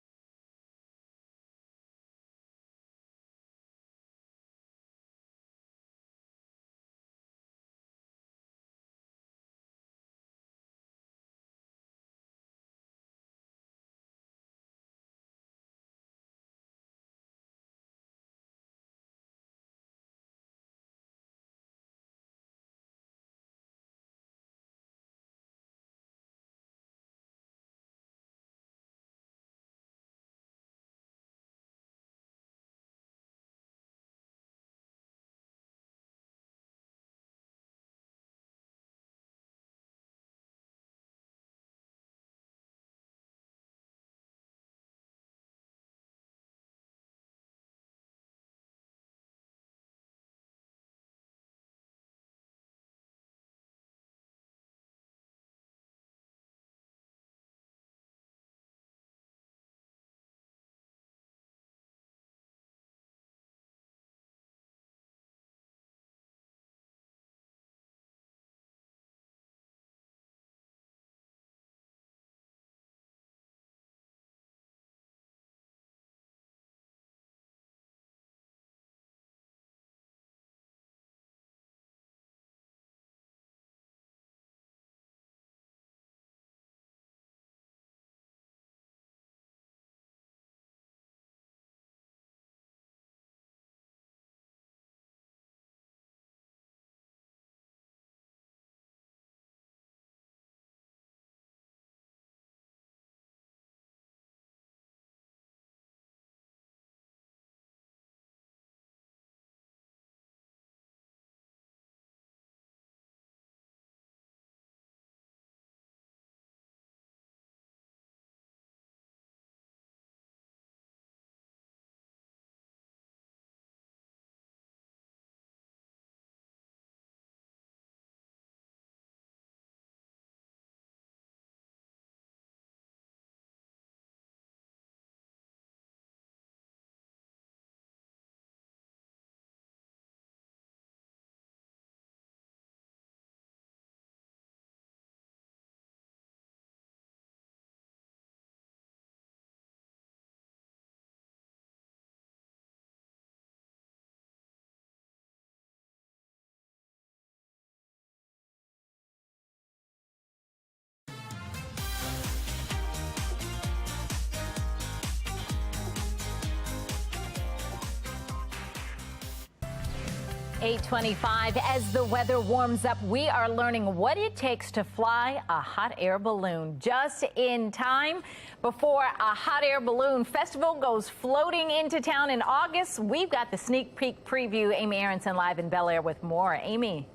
[SPEAKER 22] 8:25. As the weather warms up, we are learning what it takes to fly a hot air balloon just in time before a hot air balloon festival goes floating into town in August. We've got the sneak peek preview. Amy Aronson live in Bel Air with more. Amy.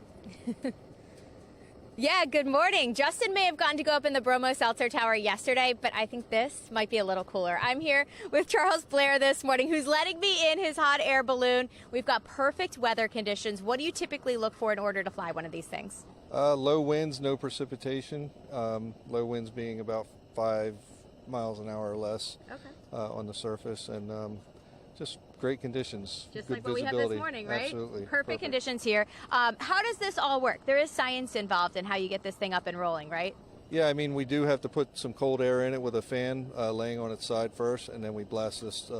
[SPEAKER 11] Yeah, good morning. Justin may have gotten to go up in the Bromo Seltzer Tower yesterday, but I think this might be a little cooler. I'm here with Charles Blair this morning, who's letting me in his hot air balloon. We've got perfect weather conditions. What do you typically look for in order to fly one of these things?
[SPEAKER 17] Low winds, no precipitation. Low winds being about 5 miles an hour or less on the surface, and just great conditions.
[SPEAKER 11] Just
[SPEAKER 17] good
[SPEAKER 11] like what
[SPEAKER 17] visibility.
[SPEAKER 11] we have this morning, right?
[SPEAKER 17] Absolutely.
[SPEAKER 11] Perfect conditions here. How does this all work? There is science involved in how you get this thing up and rolling, right?
[SPEAKER 17] Yeah, I mean, we do have to put some cold air in it with a fan laying on its side first, and then we blast this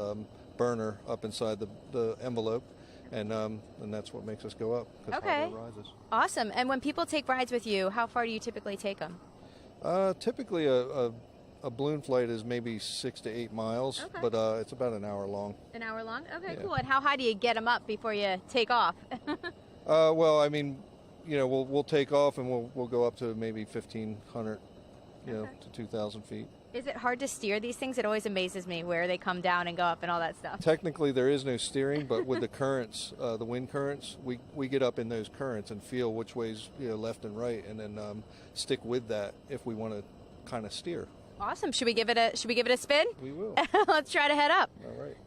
[SPEAKER 17] burner up inside the envelope, and that's what makes us go up.
[SPEAKER 11] Okay.
[SPEAKER 17] Hot air rises.
[SPEAKER 11] Awesome. And when people take rides with you, how far do you typically take them?
[SPEAKER 17] Typically, a balloon flight is maybe 6 to 8 miles, but it's about an hour long.
[SPEAKER 11] An hour long? Okay, cool. And how high do you get them up before you take off?
[SPEAKER 17] Well, I mean, you know, we'll take off and we'll go up to maybe 1,500, you know, to 2,000 feet.
[SPEAKER 11] Is it hard to steer these things? It always amazes me where they come down and go up and all that stuff.
[SPEAKER 17] Technically, there is no steering, but with the currents, the wind currents, we get up in those currents and feel which ways, you know, left and right, and then stick with that if we want to kind of steer.
[SPEAKER 11] Awesome. Should we give it a spin?
[SPEAKER 17] We will.
[SPEAKER 11] Let's try to head up.
[SPEAKER 17] All right.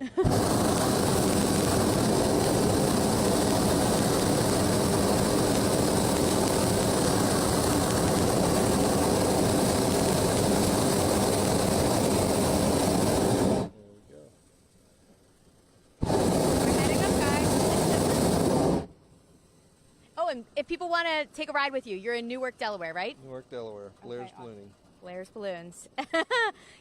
[SPEAKER 11] Oh, and if people want to take a ride with you, you're in Newark, Delaware, right?
[SPEAKER 17] Newark, Delaware. Blair's Ballooning.
[SPEAKER 11] Blair's Balloons.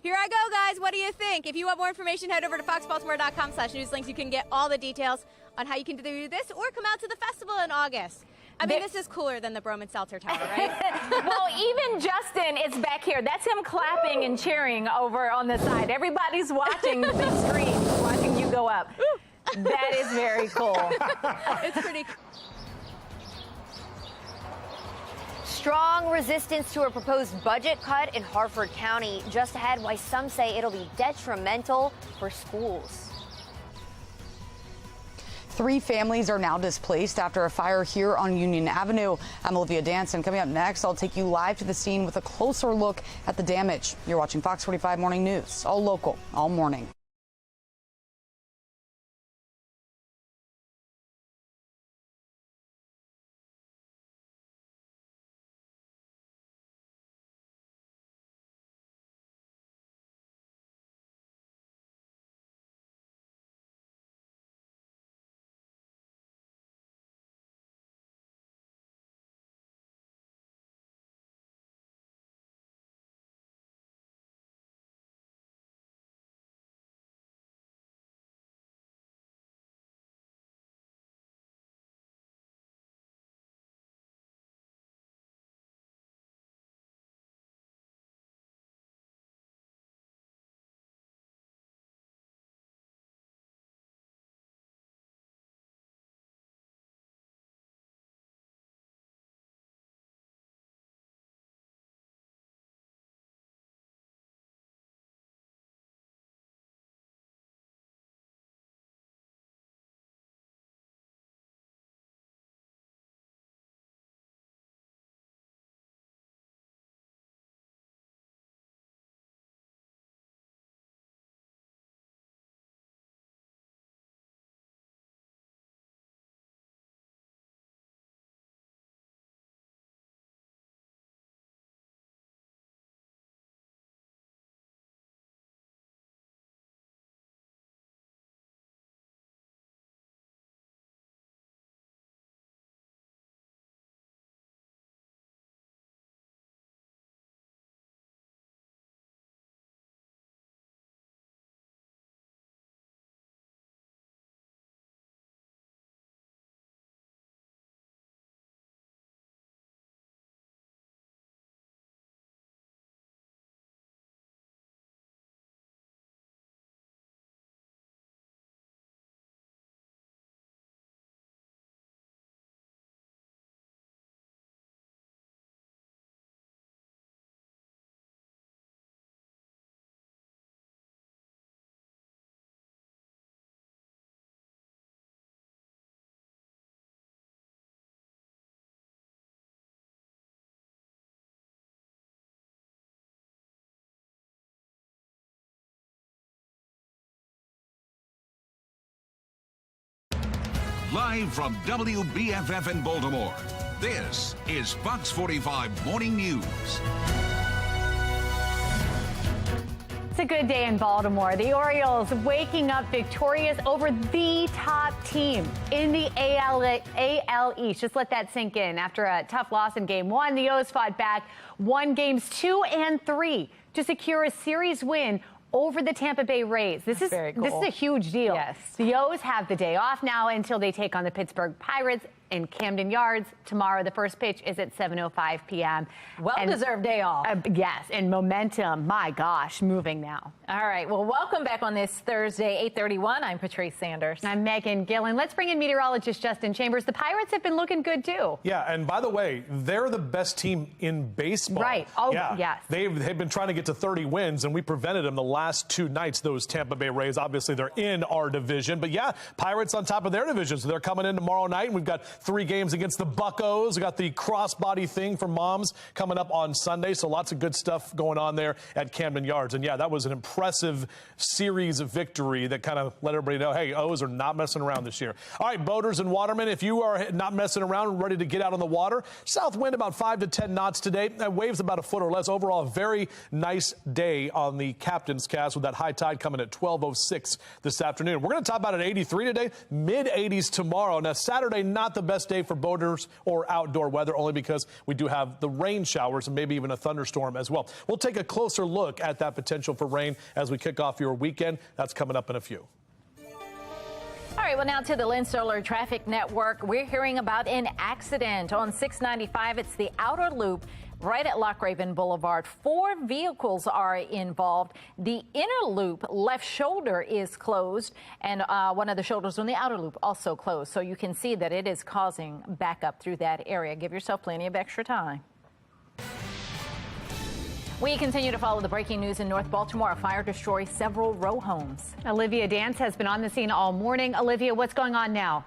[SPEAKER 11] Here I go, guys. What do you think? If you want more information, head over to foxbaltimore.com/newslinks. You can get all the details on how you can do this or come out to the festival in August. I mean, this is cooler than the Broman Seltzer Tower, right?
[SPEAKER 22] Well, even Justin is back here. That's him clapping and cheering over on the side. Everybody's watching the big screen, watching you go up. That is very cool.
[SPEAKER 11] It's pretty cool.
[SPEAKER 21] Strong resistance to a proposed budget cut in Harford County. Just ahead, why some say it'll be detrimental for schools.
[SPEAKER 4] 3 families are now displaced after a fire here on Union Avenue. I'm Olivia Danson. Coming up next, I'll take you live to the scene with a closer look at the damage. You're watching Fox 45 Morning News, all local, all morning.
[SPEAKER 1] Live from WBFF in Baltimore, this is Fox 45 Morning News.
[SPEAKER 2] It's a good day in Baltimore. The Orioles waking up victorious over the top team in the AL East. Just let that sink in. After a tough loss in Game 1, the O's fought back, won Games 2 and 3 to secure a series win over the Tampa Bay Rays. This is a huge deal. Yes. The O's have the day off now until they take on the Pittsburgh Pirates in Camden Yards tomorrow. The first pitch is at 7:05 p.m.
[SPEAKER 22] Well-deserved day off.
[SPEAKER 2] Yes, and momentum, my gosh, moving now.
[SPEAKER 22] All right, well, welcome back on this Thursday, 8:31. I'm Patrice Sanders.
[SPEAKER 2] I'm Megan Gillen. Let's bring in meteorologist Justin Chambers. The Pirates have been looking good, too.
[SPEAKER 3] Yeah, and by the way, they're the best team in baseball.
[SPEAKER 2] Right. Oh,
[SPEAKER 3] yeah.
[SPEAKER 2] Yes.
[SPEAKER 3] They've been trying to get to 30 wins, and we prevented them the last 2 nights, those Tampa Bay Rays. Obviously, they're in our division. But, yeah, Pirates on top of their division. So they're coming in tomorrow night, and we've got 3 games against the Buccos. We got the crossbody thing for moms coming up on Sunday. So lots of good stuff going on there at Camden Yards. And yeah, that was an impressive series of victory that kind of let everybody know, hey, O's are not messing around this year. All right, boaters and watermen, if you are not messing around and ready to get out on the water, south wind about 5 to 10 knots today. Waves about a foot or less. Overall, a very nice day on the Captain's Cast with that high tide coming at 12:06 this afternoon. We're going to top out at 83 today, mid-80s tomorrow. Now, Saturday, not the best day for boaters or outdoor weather, only because we do have the rain showers and maybe even a thunderstorm as well. We'll take a closer look at that potential for rain as we kick off your weekend. That's coming up in a few.
[SPEAKER 22] All right, well, now to the Lynn Stoller Traffic Network. We're hearing about an accident on 695. It's the outer loop right at Lochraven Boulevard. 4 vehicles are involved. The inner loop left shoulder is closed, and one of the shoulders on the outer loop also closed. So you can see that it is causing backup through that area. Give yourself plenty of extra time. We continue to follow the breaking news in North Baltimore. A fire destroys several row homes.
[SPEAKER 2] Olivia Dance has been on the scene all morning. Olivia, what's going on now?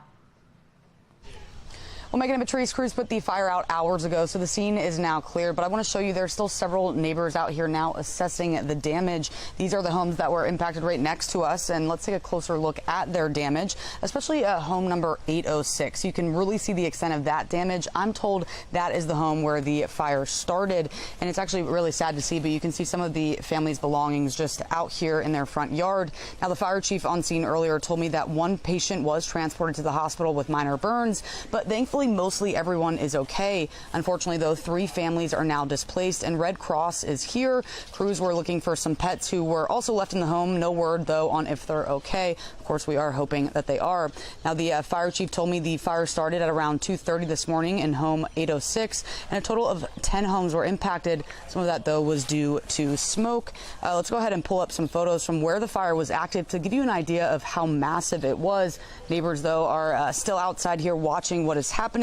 [SPEAKER 4] Well, Megan and Patrice, crews put the fire out hours ago, so the scene is now clear. But I want to show you there's still several neighbors out here now assessing the damage. These are the homes that were impacted right next to us, and let's take a closer look at their damage, especially home number 806. You can really see the extent of that damage. I'm told that is the home where the fire started, and it's actually really sad to see, but you can see some of the family's belongings just out here in their front yard. Now, the fire chief on scene earlier told me that 1 patient was transported to the hospital with minor burns, but thankfully mostly everyone is okay. Unfortunately, though, 3 families are now displaced, and Red Cross is here. Crews were looking for some pets who were also left in the home. No word, though, on if they're okay. Of course, we are hoping that they are. Now, the fire chief told me the fire started at around 2:30 this morning in home 806, and a total of 10 homes were impacted. Some of that, though, was due to smoke. Let's go ahead and pull up some photos from where the fire was active to give you an idea of how massive it was. Neighbors, though, are still outside here watching what is happening.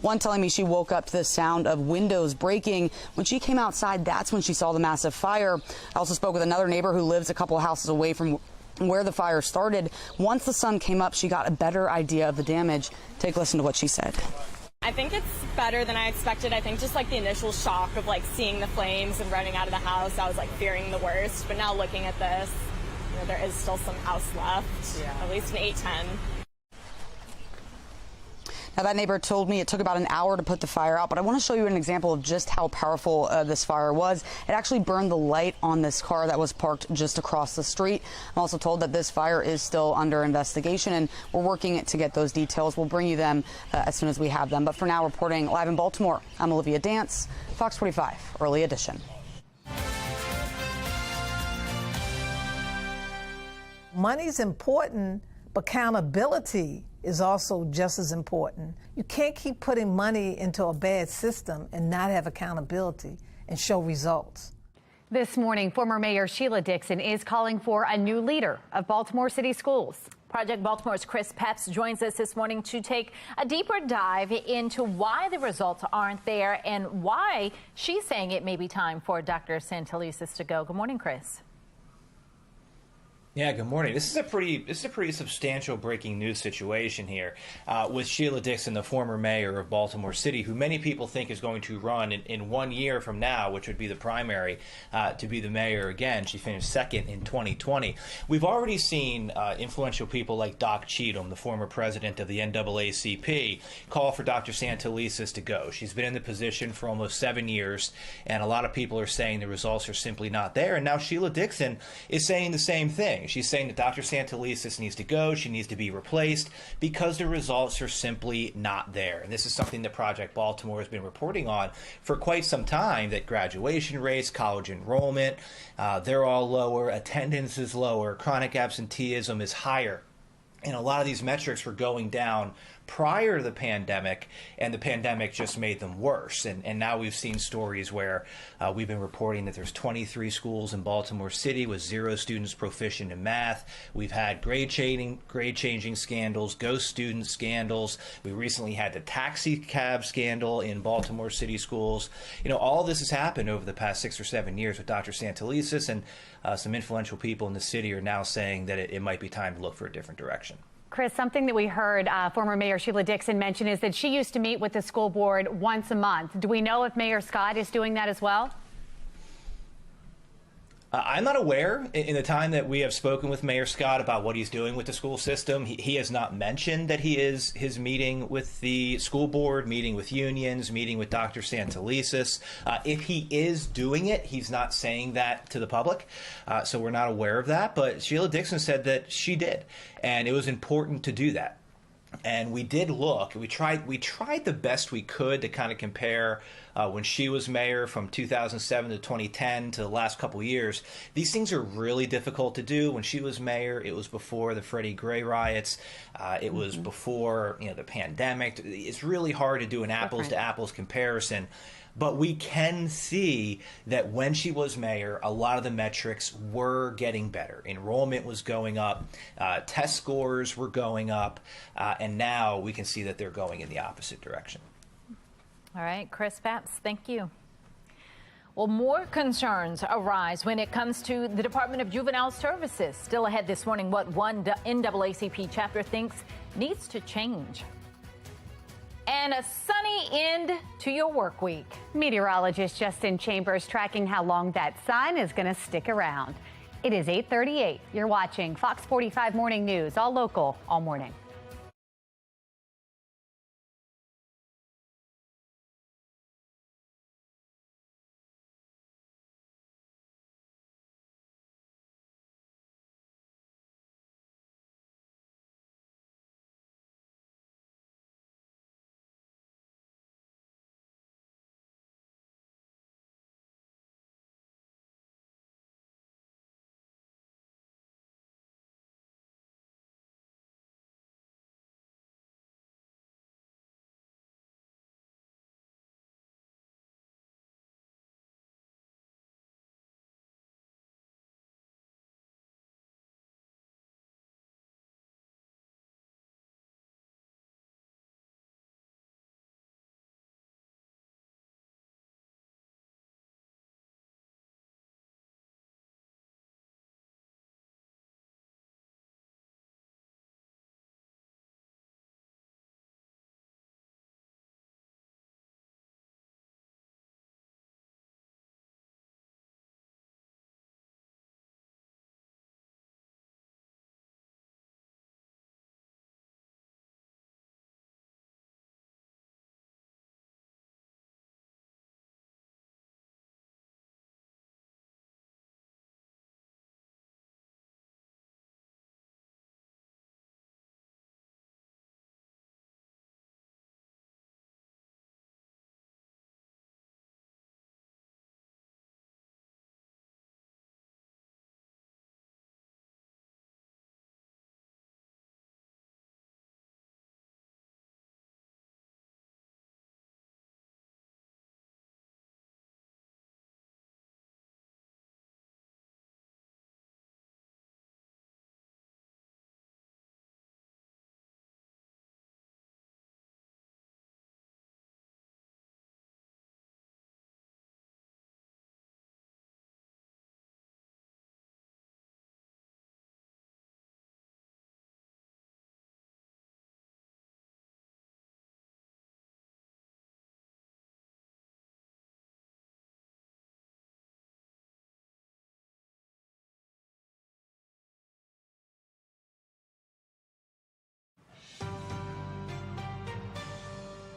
[SPEAKER 4] One telling me she woke up to the sound of windows breaking. When she came outside, that's when she saw the massive fire. I also spoke with another neighbor who lives a couple houses away from where the fire started. Once the sun came up, she got a better idea of the damage. Take a listen to what she said.
[SPEAKER 12] I think it's better than I expected. I think just like the initial shock of like seeing the flames and running out of the house, I was like fearing the worst. But now looking at this, you know, there is still some house left, at least an 810.
[SPEAKER 4] Now, that neighbor told me it took about an hour to put the fire out, but I want to show you an example of just how powerful this fire was. It actually burned the light on this car that was parked just across the street. I'm also told that this fire is still under investigation, and we're working to get those details. We'll bring you them as soon as we have them. But for now, reporting live in Baltimore, I'm Olivia Dance, Fox 45, Early Edition.
[SPEAKER 9] Money's important, but accountability is also just as important. You can't keep putting money into a bad system and not have accountability and show results.
[SPEAKER 2] This morning, former Mayor Sheila Dixon is calling for a new leader of Baltimore City Schools.
[SPEAKER 22] Project Baltimore's Chris Pepps joins us this morning to take a deeper dive into why the results aren't there and why she's saying it may be time for Dr. Santelises to go. Good morning, Chris.
[SPEAKER 18] Yeah, good morning. This is a pretty substantial breaking news situation here with Sheila Dixon, the former mayor of Baltimore City, who many people think is going to run in 1 year from now, which would be the primary, to be the mayor again. She finished second in 2020. We've already seen influential people like Doc Cheatham, the former president of the NAACP, call for Dr. Santelises to go. She's been in the position for almost 7 years, and a lot of people are saying the results are simply not there. And now Sheila Dixon is saying the same thing. She's saying that Dr. Santelises needs to go, she needs to be replaced because the results are simply not there. And this is something that Project Baltimore has been reporting on for quite some time, that graduation rates, college enrollment, they're all lower, attendance is lower, chronic absenteeism is higher. And a lot of these metrics were going down prior to the pandemic, and the pandemic just made them worse. And now we've seen stories where we've been reporting that there's 23 schools in Baltimore City with 0 students proficient in math. We've had grade changing scandals, ghost student scandals. We recently had the taxi cab scandal in Baltimore City schools. You know, all this has happened over the past 6 or 7 years with Dr. Santelises, and some influential people in the city are now saying that it might be time to look for a different direction.
[SPEAKER 2] Chris, something that we heard former Mayor Sheila Dixon mention is that she used to meet with the school board once a month. Do we know if Mayor Scott is doing that as well?
[SPEAKER 18] I'm not aware in the time that we have spoken with Mayor Scott about what he's doing with the school system. He has not mentioned that he is meeting with the school board, meeting with unions, meeting with Dr. Santelises. If he is doing it, he's not saying that to the public, so we're not aware of that. But Sheila Dixon said that she did, and it was important to do that. And we did look. We tried the best we could to kind of compare when she was mayor from 2007 to 2010 to the last couple of years. These things are really difficult to do. When she was mayor, it was before the Freddie Gray riots. It was before the pandemic. It's really hard to do an apples to apples comparison. But we can see that when she was mayor, a lot of the metrics were getting better. Enrollment was going up, test scores were going up, and now we can see that they're going in the opposite direction.
[SPEAKER 22] All right, Chris Papps, thank you. Well, more concerns arise when it comes to the Department of Juvenile Services. Still ahead this morning, what one NAACP chapter thinks needs to change. And a sunny end to your work week.
[SPEAKER 2] Meteorologist Justin Chambers tracking how long that sun is going to stick around. It is 8:38. You're watching Fox 45 Morning News, all local, all morning.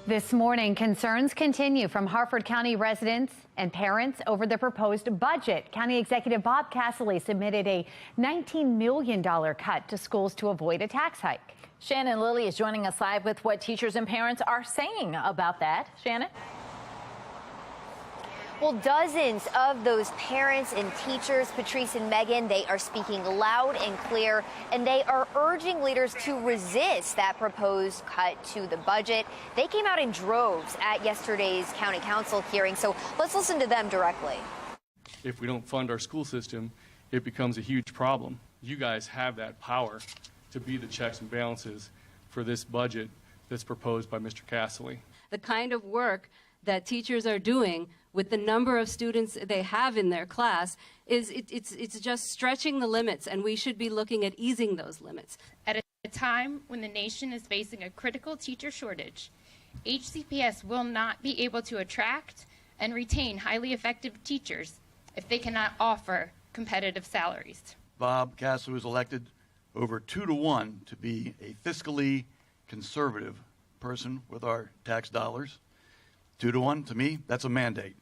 [SPEAKER 2] This morning, concerns continue from Harford County residents and parents over the proposed budget. County Executive Bob Casserly submitted a $19 million cut to schools to avoid a tax hike.
[SPEAKER 22] Shannon Lilly is joining us live with what teachers and parents are saying about that. Shannon?
[SPEAKER 21] Well, dozens of those parents and teachers, Patrice and Megan, they are speaking loud and clear, and they are urging leaders to resist that proposed cut to the budget. They came out in droves at yesterday's county council hearing, so let's listen to them directly.
[SPEAKER 7] If we don't fund our school system, it becomes a huge problem. You guys have that power to be the checks and balances for this budget that's proposed by Mr. Casserly.
[SPEAKER 19] The kind of work that teachers are doing with the number of students they have in their class it's just stretching the limits, and we should be looking at easing those limits.
[SPEAKER 20] At a time when the nation is facing a critical teacher shortage, HCPS will not be able to attract and retain highly effective teachers if they cannot offer competitive salaries.
[SPEAKER 23] Bob Casserly was elected over 2-to-1 to be a fiscally conservative person with our tax dollars. 2-to-1, to me, that's a mandate.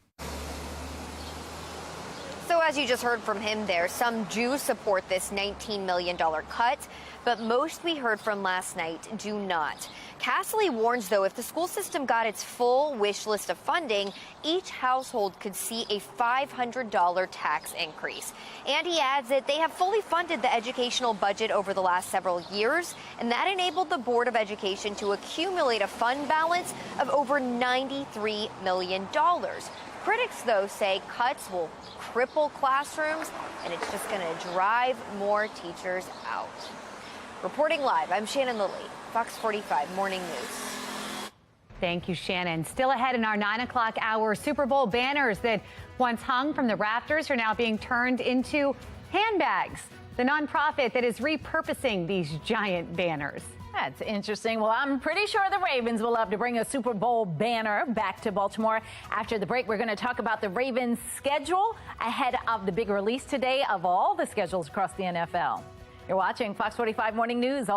[SPEAKER 21] So as you just heard from him there, some do support this $19 million cut, but most we heard from last night do not. Casserly warns, though, if the school system got its full wish list of funding, each household could see a $500 tax increase. And he adds that they have fully funded the educational budget over the last several years, and that enabled the Board of Education to accumulate a fund balance of over $93 million. Critics, though, say cuts will cripple classrooms, and it's just going to drive more teachers out. Reporting live, I'm Shannon Lilly, Fox 45 Morning News.
[SPEAKER 2] Thank you, Shannon. Still ahead in our 9 o'clock hour, Super Bowl banners that once hung from the rafters are now being turned into handbags. The nonprofit that is repurposing these giant banners.
[SPEAKER 22] That's interesting. Well, I'm pretty sure the Ravens will love to bring a Super Bowl banner back to Baltimore. After the break, we're going to talk about the Ravens' schedule ahead of the big release today of all the schedules across the NFL. You're watching Fox 45 Morning News.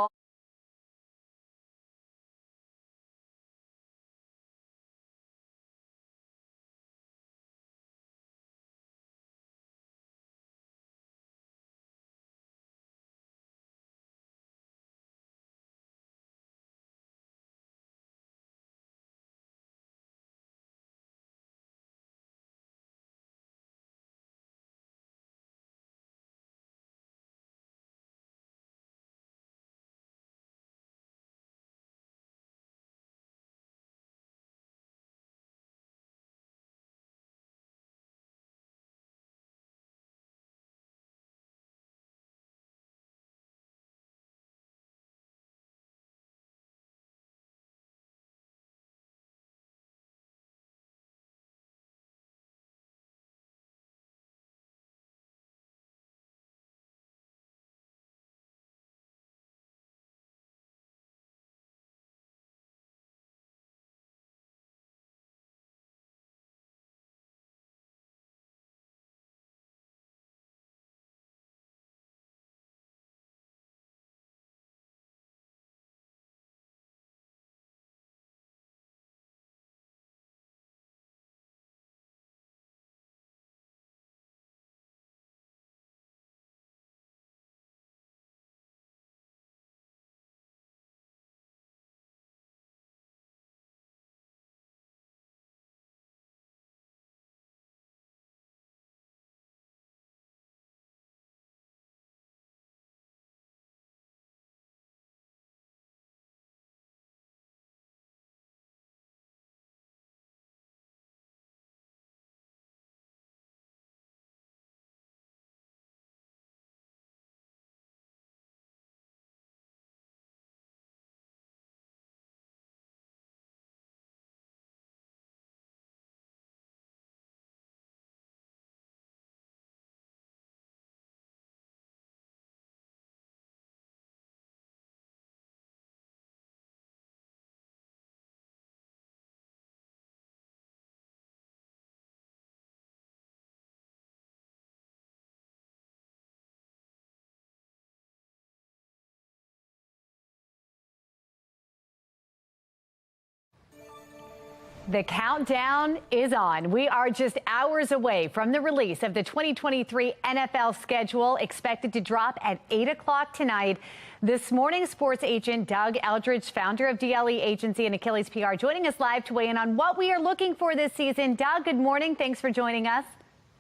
[SPEAKER 2] The countdown is on. We are just hours away from the release of the 2023 NFL schedule, expected to drop at 8 o'clock tonight. This morning, sports agent Doug Eldridge, founder of DLE Agency and Achilles PR, joining us live to weigh in on what we are looking for this season. Doug, good morning. Thanks for joining us.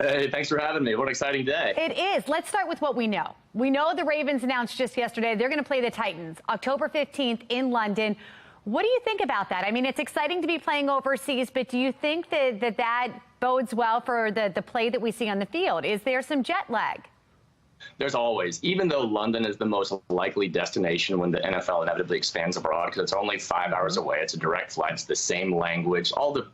[SPEAKER 5] Hey, thanks for having me. What an exciting day.
[SPEAKER 2] It is. Let's start with what we know. We know the Ravens announced just yesterday they're going to play the Titans October 15th in London. What do you think about that? I mean, it's exciting to be playing overseas, but do you think that bodes well for the play that we see on the field? Is there some jet lag?
[SPEAKER 5] There's always, even though London is the most likely destination when the NFL inevitably expands abroad, because it's only 5 hours away. It's a direct flight. It's the same language, all the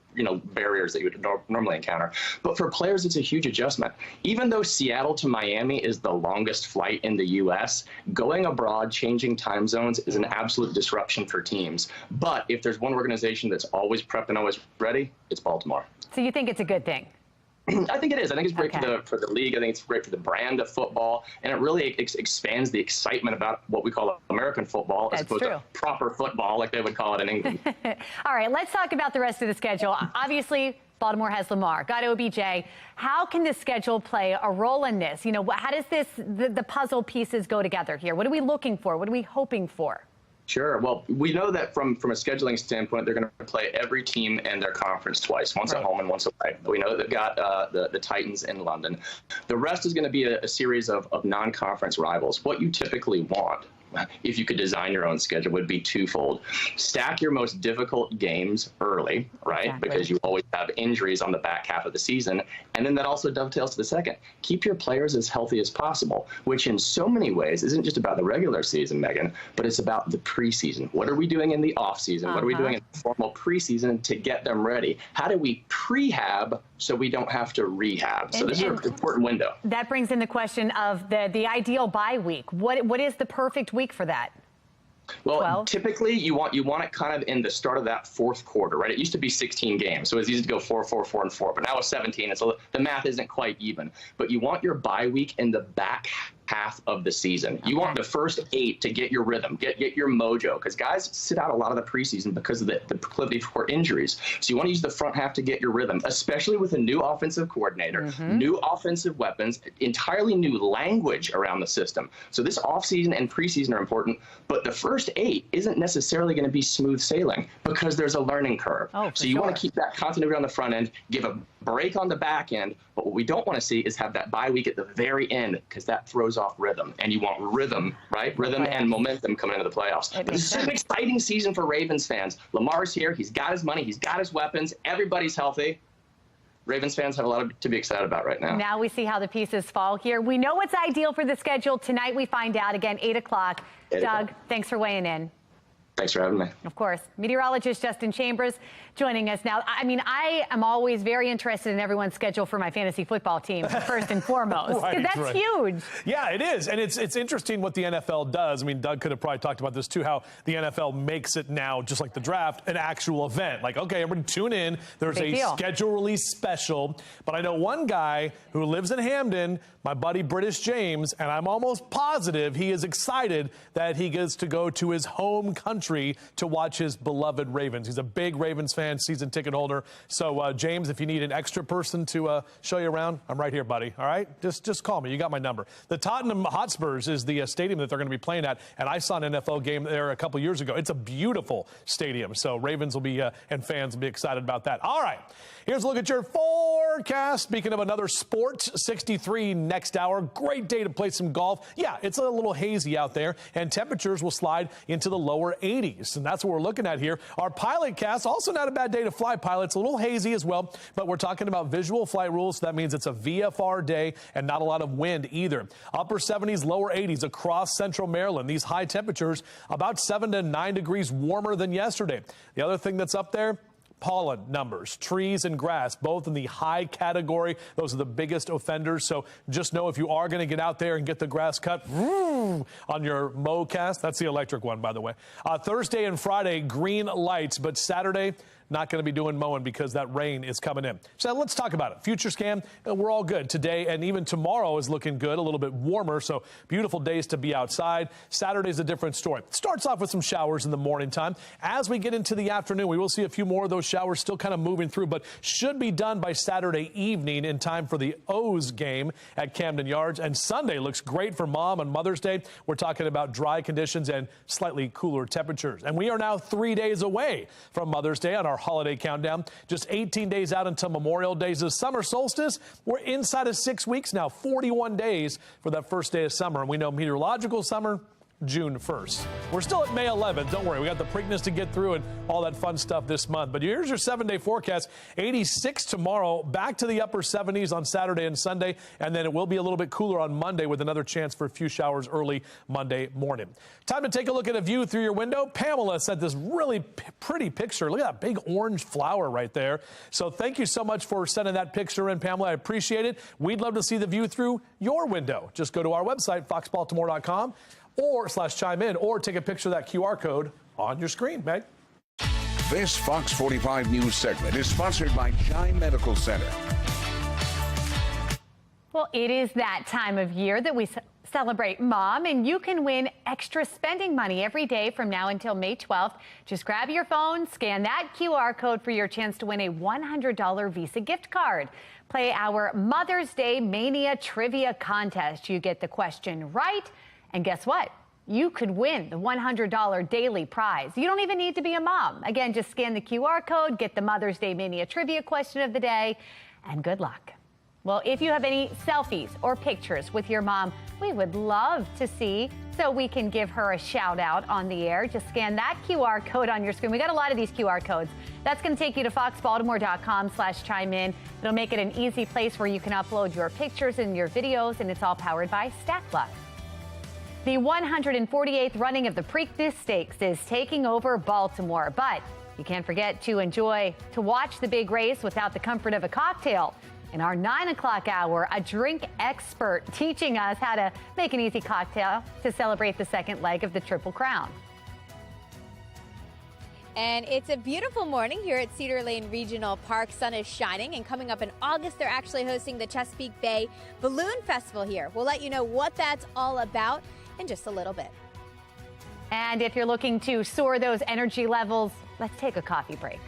[SPEAKER 5] barriers that you would normally encounter. But for players, it's a huge adjustment. Even though Seattle to Miami is the longest flight in the U.S., going abroad, changing time zones is an absolute disruption for teams. But if there's one organization that's always prepped and always ready, it's Baltimore.
[SPEAKER 2] So you think it's a good thing?
[SPEAKER 5] I think it is. I think it's great for the league. I think it's great for the brand of football, and it really expands the excitement about what we call American football as opposed to proper football, like they would call it in England.
[SPEAKER 2] All right, let's talk about the rest of the schedule. Obviously, Baltimore has Lamar, got OBJ. How can this schedule play a role in this? How does the puzzle pieces go together here? What are we looking for? What are we hoping for?
[SPEAKER 5] Sure. Well, we know that from a scheduling standpoint, they're going to play every team in their conference twice, once at home and once away. We know that they've got the Titans in London. The rest is going to be a series of non-conference rivals. What you typically want, if you could design your own schedule, would be twofold. Stack your most difficult games early, right? Exactly. Because you always have injuries on the back half of the season. And then that also dovetails to the second. Keep your players as healthy as possible, which in so many ways isn't just about the regular season, Megan, but it's about the preseason. What are we doing in the offseason? What are we doing in the formal preseason to get them ready? How do we prehab so we don't have to rehab? So this is an important window.
[SPEAKER 2] That brings in the question of the ideal bye week. What is the perfect week for that?
[SPEAKER 5] Well,
[SPEAKER 2] 12?
[SPEAKER 5] Typically you want it kind of in the start of that fourth quarter, right? It used to be 16 games, so it's easy to go 4, 4, 4, and 4, but now it's 17, and so the math isn't quite even. But you want your bye week in the back half of the season. You want the first 8 to get your rhythm, get your mojo, because guys sit out a lot of the preseason because of the proclivity for injuries. So you want to use the front half to get your rhythm, especially with a new offensive coordinator, new offensive weapons, entirely new language around the system. So this offseason and preseason are important, but the first 8 isn't necessarily going to be smooth sailing because there's a learning curve. So you want to keep that continuity on the front end, give a break on the back end, but what we don't want to see is have that bye week at the very end, because that throws off rhythm, and you want rhythm, right? Rhythm and momentum coming into the playoffs. But this is an exciting season for Ravens fans. Lamar's here. He's got his money. He's got his weapons. Everybody's healthy. Ravens fans have a lot to be excited about right now.
[SPEAKER 2] Now we see how the pieces fall here. We know what's ideal for the schedule. Tonight we find out again, 8 o'clock. Doug, thanks for weighing in.
[SPEAKER 5] Thanks for having me.
[SPEAKER 2] Of course. Meteorologist Justin Chambers joining us now. I mean, I am always very interested in everyone's schedule for my fantasy football team, first and foremost. That's huge.
[SPEAKER 3] Yeah, it is. And it's interesting what the NFL does. I mean, Doug could have probably talked about this too, how the NFL makes it now, just like the draft, an actual event. Like, okay, everybody tune in. There's a schedule release special. But I know one guy who lives in Hamden, my buddy British James, and I'm almost positive he is excited that he gets to go to his home country to watch his beloved Ravens. He's a big Ravens fan, season ticket holder. So, James, if you need an extra person to show you around, I'm right here, buddy. All right? Just call me. You got my number. The Tottenham Hotspurs is the stadium that they're going to be playing at, and I saw an NFL game there a couple years ago. It's a beautiful stadium, so Ravens will be and fans will be excited about that. All right, here's a look at your forecast. Speaking of another sport, 63 next hour. Great day to play some golf. Yeah, it's a little hazy out there, and temperatures will slide into the lower 80s, and that's what we're looking at here. Our pilot cast, also not a bad day to fly, pilots. A little hazy as well, but we're talking about visual flight rules, so that means it's a VFR day and not a lot of wind either. Upper 70s, lower 80s across central Maryland. These high temperatures about 7 to 9 degrees warmer than yesterday. The other thing that's up there, pollen numbers, trees and grass, both in the high category. Those are the biggest offenders. So just know if you are going to get out there and get the grass cut on your mowcast, that's the electric one, by the way. Thursday and Friday, green lights, but Saturday, not going to be doing mowing because that rain is coming in. So let's talk about it. Future Scan, we're all good today, and even tomorrow is looking good, a little bit warmer, so beautiful days to be outside. Saturday's a different story. It starts off with some showers in the morning time. As we get into the afternoon, we will see a few more of those showers still kind of moving through, but should be done by Saturday evening in time for the O's game at Camden Yards. And Sunday looks great for Mom and Mother's Day. We're talking about dry conditions and slightly cooler temperatures. And we are now 3 days away from Mother's Day on our holiday countdown. Just 18 days out until Memorial Day. The summer solstice, we're inside of 6 weeks now, 41 days for that first day of summer. And we know meteorological summer, June 1st. We're still at May 11th. Don't worry. We got the Preakness to get through and all that fun stuff this month. But here's your 7-day forecast. 86 tomorrow, back to the upper 70s on Saturday and Sunday. And then it will be a little bit cooler on Monday with another chance for a few showers early Monday morning. Time to take a look at a view through your window. Pamela sent this really pretty picture. Look at that big orange flower right there. So thank you so much for sending that picture in, Pamela. I appreciate it. We'd love to see the view through your window. Just go to our website, foxbaltimore.com. or /chime in, or take a picture of that QR code on your screen, Meg.
[SPEAKER 1] This Fox 45 News segment is sponsored by Chime Medical Center.
[SPEAKER 2] Well, it is that time of year that we celebrate Mom, and you can win extra spending money every day from now until May 12th. Just grab your phone, scan that QR code for your chance to win a $100 Visa gift card. Play our Mother's Day Mania Trivia Contest. You get the question right, and guess what? You could win the $100 daily prize. You don't even need to be a mom. Again, just scan the QR code, get the Mother's Day Mania Trivia question of the day, and good luck. Well, if you have any selfies or pictures with your mom, we would love to see, so we can give her a shout out on the air. Just scan that QR code on your screen. We got a lot of these QR codes. That's going to take you to foxbaltimore.com/chime in. It'll make it an easy place where you can upload your pictures and your videos, and it's all powered by StatPlus. The 148th running of the Preakness Stakes is taking over Baltimore, but you can't forget to watch the big race without the comfort of a cocktail. In our 9 o'clock hour, a drink expert teaching us how to make an easy cocktail to celebrate the second leg of the Triple Crown.
[SPEAKER 11] And it's a beautiful morning here at Cedar Lane Regional Park. Sun is shining, and coming up in August, they're actually hosting the Chesapeake Bay Balloon Festival here. We'll let you know what that's all about in just a little bit.
[SPEAKER 2] And if you're looking to soar those energy levels, let's take a coffee break.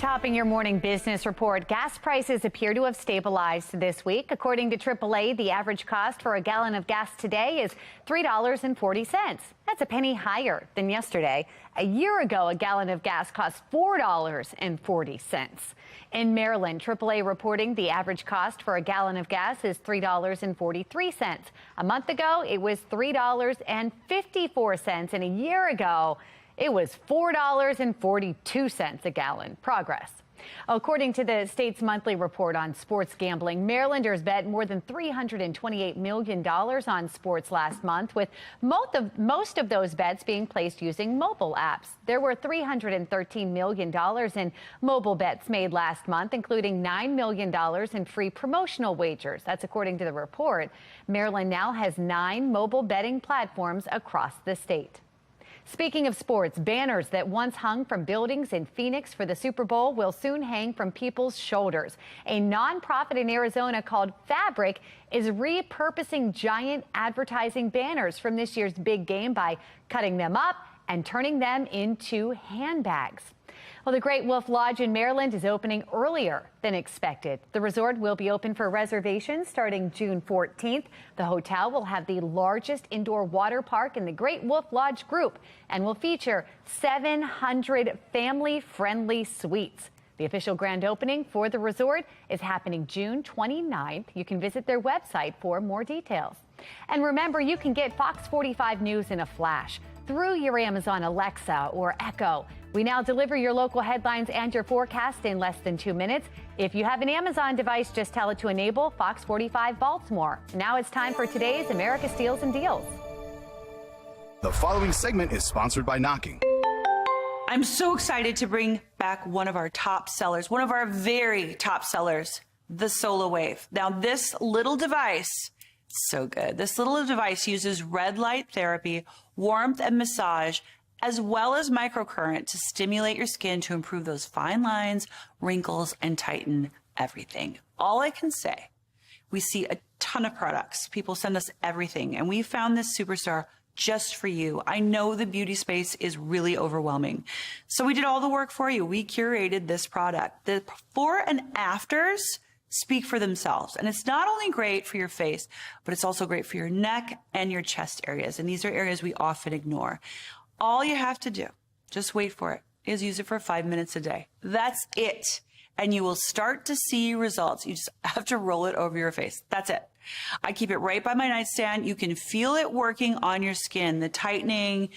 [SPEAKER 2] Topping your morning business report, gas prices appear to have stabilized this week. According to AAA, the average cost for a gallon of gas today is $3.40. That's a penny higher than yesterday. A year ago, a gallon of gas cost $4.40. In Maryland, AAA reporting the average cost for a gallon of gas is $3.43. A month ago, it was $3.54, and a year ago, it was $4.42 a gallon. Progress. According to the state's monthly report on sports gambling, Marylanders bet more than $328 million on sports last month, with most of those bets being placed using mobile apps. There were $313 million in mobile bets made last month, including $9 million in free promotional wagers. That's according to the report. Maryland now has 9 mobile betting platforms across the state. Speaking of sports, banners that once hung from buildings in Phoenix for the Super Bowl will soon hang from people's shoulders. A nonprofit in Arizona called Fabric is repurposing giant advertising banners from this year's big game by cutting them up and turning them into handbags. Well, the Great Wolf Lodge in Maryland is opening earlier than expected. The resort will be open for reservations starting June 14th. The hotel will have the largest indoor water park in the Great Wolf Lodge group and will feature 700 family-friendly suites. The official grand opening for the resort is happening June 29th. You can visit their website for more details. And remember, you can get Fox 45 News in a flash through your Amazon Alexa or Echo. We now deliver your local headlines and your forecast in less than 2 minutes. If you have an Amazon device, just tell it to enable Fox 45 Baltimore. Now it's time for today's America Steals and Deals.
[SPEAKER 14] The following segment is sponsored by Knocking.
[SPEAKER 15] I'm so excited to bring back one of our top sellers, one of our very top sellers, the Solar Wave. Now, this little device, so good. This little device uses red light therapy, warmth and massage, as well as microcurrent to stimulate your skin to improve those fine lines, wrinkles, and tighten everything. All I can say, we see a ton of products. People send us everything, and we found this superstar just for you. I know the beauty space is really overwhelming, so we did all the work for you. We curated this product. The before and afters speak for themselves, and it's not only great for your face, but it's also great for your neck and your chest areas, and these are areas we often ignore. All you have to do, just wait for it, is use it for 5 minutes a day. That's it. And you will start to see results. You just have to roll it over your face. That's it. I keep it right by my nightstand. You can feel it working on your skin, the tightening,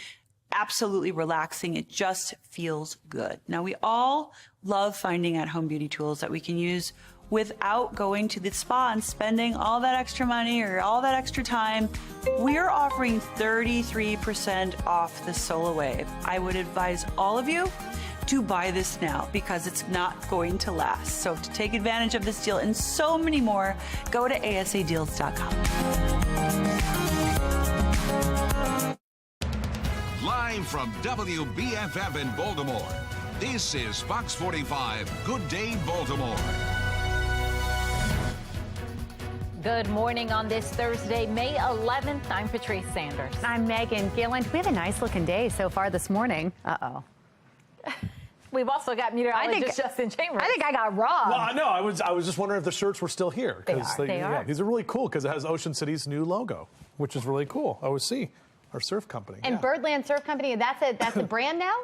[SPEAKER 15] absolutely relaxing. It just feels good. Now, we all love finding at-home beauty tools that we can use without going to the spa and spending all that extra money or all that extra time. We're offering 33% off the Solar Wave. I would advise all of you to buy this now because it's not going to last. So to take advantage of this deal and so many more, go to asadeals.com.
[SPEAKER 1] Live from WBFF in Baltimore, this is Fox 45 Good Day Baltimore.
[SPEAKER 22] Good morning on this Thursday, May 11th. I'm Patrice Sanders.
[SPEAKER 2] I'm Megan Gilland. We have a nice looking day so far this morning. Uh-oh.
[SPEAKER 22] We've also got meteorologist Justin Chambers.
[SPEAKER 2] I think I got robbed.
[SPEAKER 3] Well, I know. I was just wondering if the shirts were still here.
[SPEAKER 22] They are.
[SPEAKER 3] Yeah, these are really cool because it has Ocean City's new logo, which is really cool. OC, our surf company.
[SPEAKER 2] And Birdland Surf Company, that's a brand now?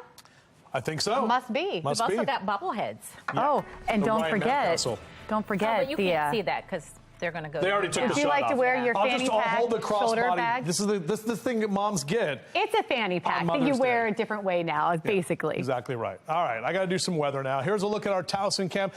[SPEAKER 3] I think so.
[SPEAKER 2] Must be.
[SPEAKER 22] We've also got bobbleheads.
[SPEAKER 3] Yeah.
[SPEAKER 2] Oh, and don't forget.
[SPEAKER 22] Oh, but you can't see that because they're going to go.
[SPEAKER 3] They already took the shot off.
[SPEAKER 2] Would you like to wear your fanny pack,
[SPEAKER 3] I'll hold the
[SPEAKER 2] shoulder
[SPEAKER 3] crossbody.
[SPEAKER 2] bag?
[SPEAKER 3] This is the thing that moms get.
[SPEAKER 2] It's a fanny pack that you wear a different way now, basically.
[SPEAKER 3] Exactly right. All right, I got to do some weather now. Here's a look at our Towson cam.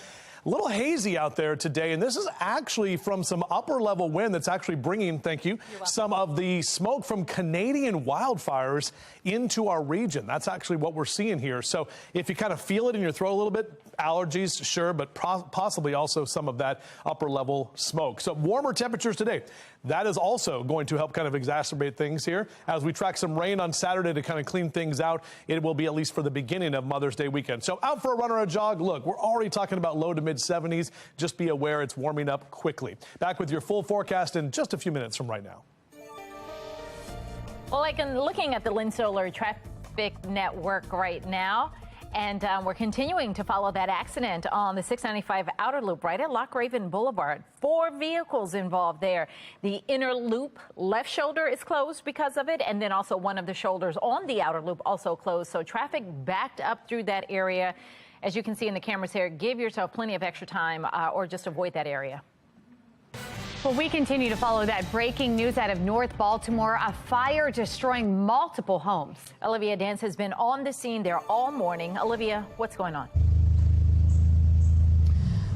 [SPEAKER 3] A little hazy out there today, and this is actually from some upper level wind that's actually bringing, thank you, some of the smoke from Canadian wildfires into our region. That's actually what we're seeing here. So if you kind of feel it in your throat a little bit, allergies, sure, but possibly also some of that upper level smoke. So warmer temperatures today. That is also going to help kind of exacerbate things here. As we track some rain on Saturday to kind of clean things out, it will be at least for the beginning of Mother's Day weekend. So out for a run or a jog, look, we're already talking about low to mid 70s. Just be aware it's warming up quickly. Back with your full forecast in just a few minutes from right now.
[SPEAKER 22] Well, looking at the Lynn Solar traffic network right now, And we're continuing to follow that accident on the 695 outer loop right at Loch Raven Boulevard. 4 vehicles involved there. The inner loop left shoulder is closed because of it, and then also one of the shoulders on the outer loop also closed. So traffic backed up through that area. As you can see in the cameras here, give yourself plenty of extra time or just avoid that area.
[SPEAKER 2] Well, we continue to follow that breaking news out of North Baltimore, a fire destroying multiple homes.
[SPEAKER 22] Olivia Dance has been on the scene there all morning. Olivia, what's going on?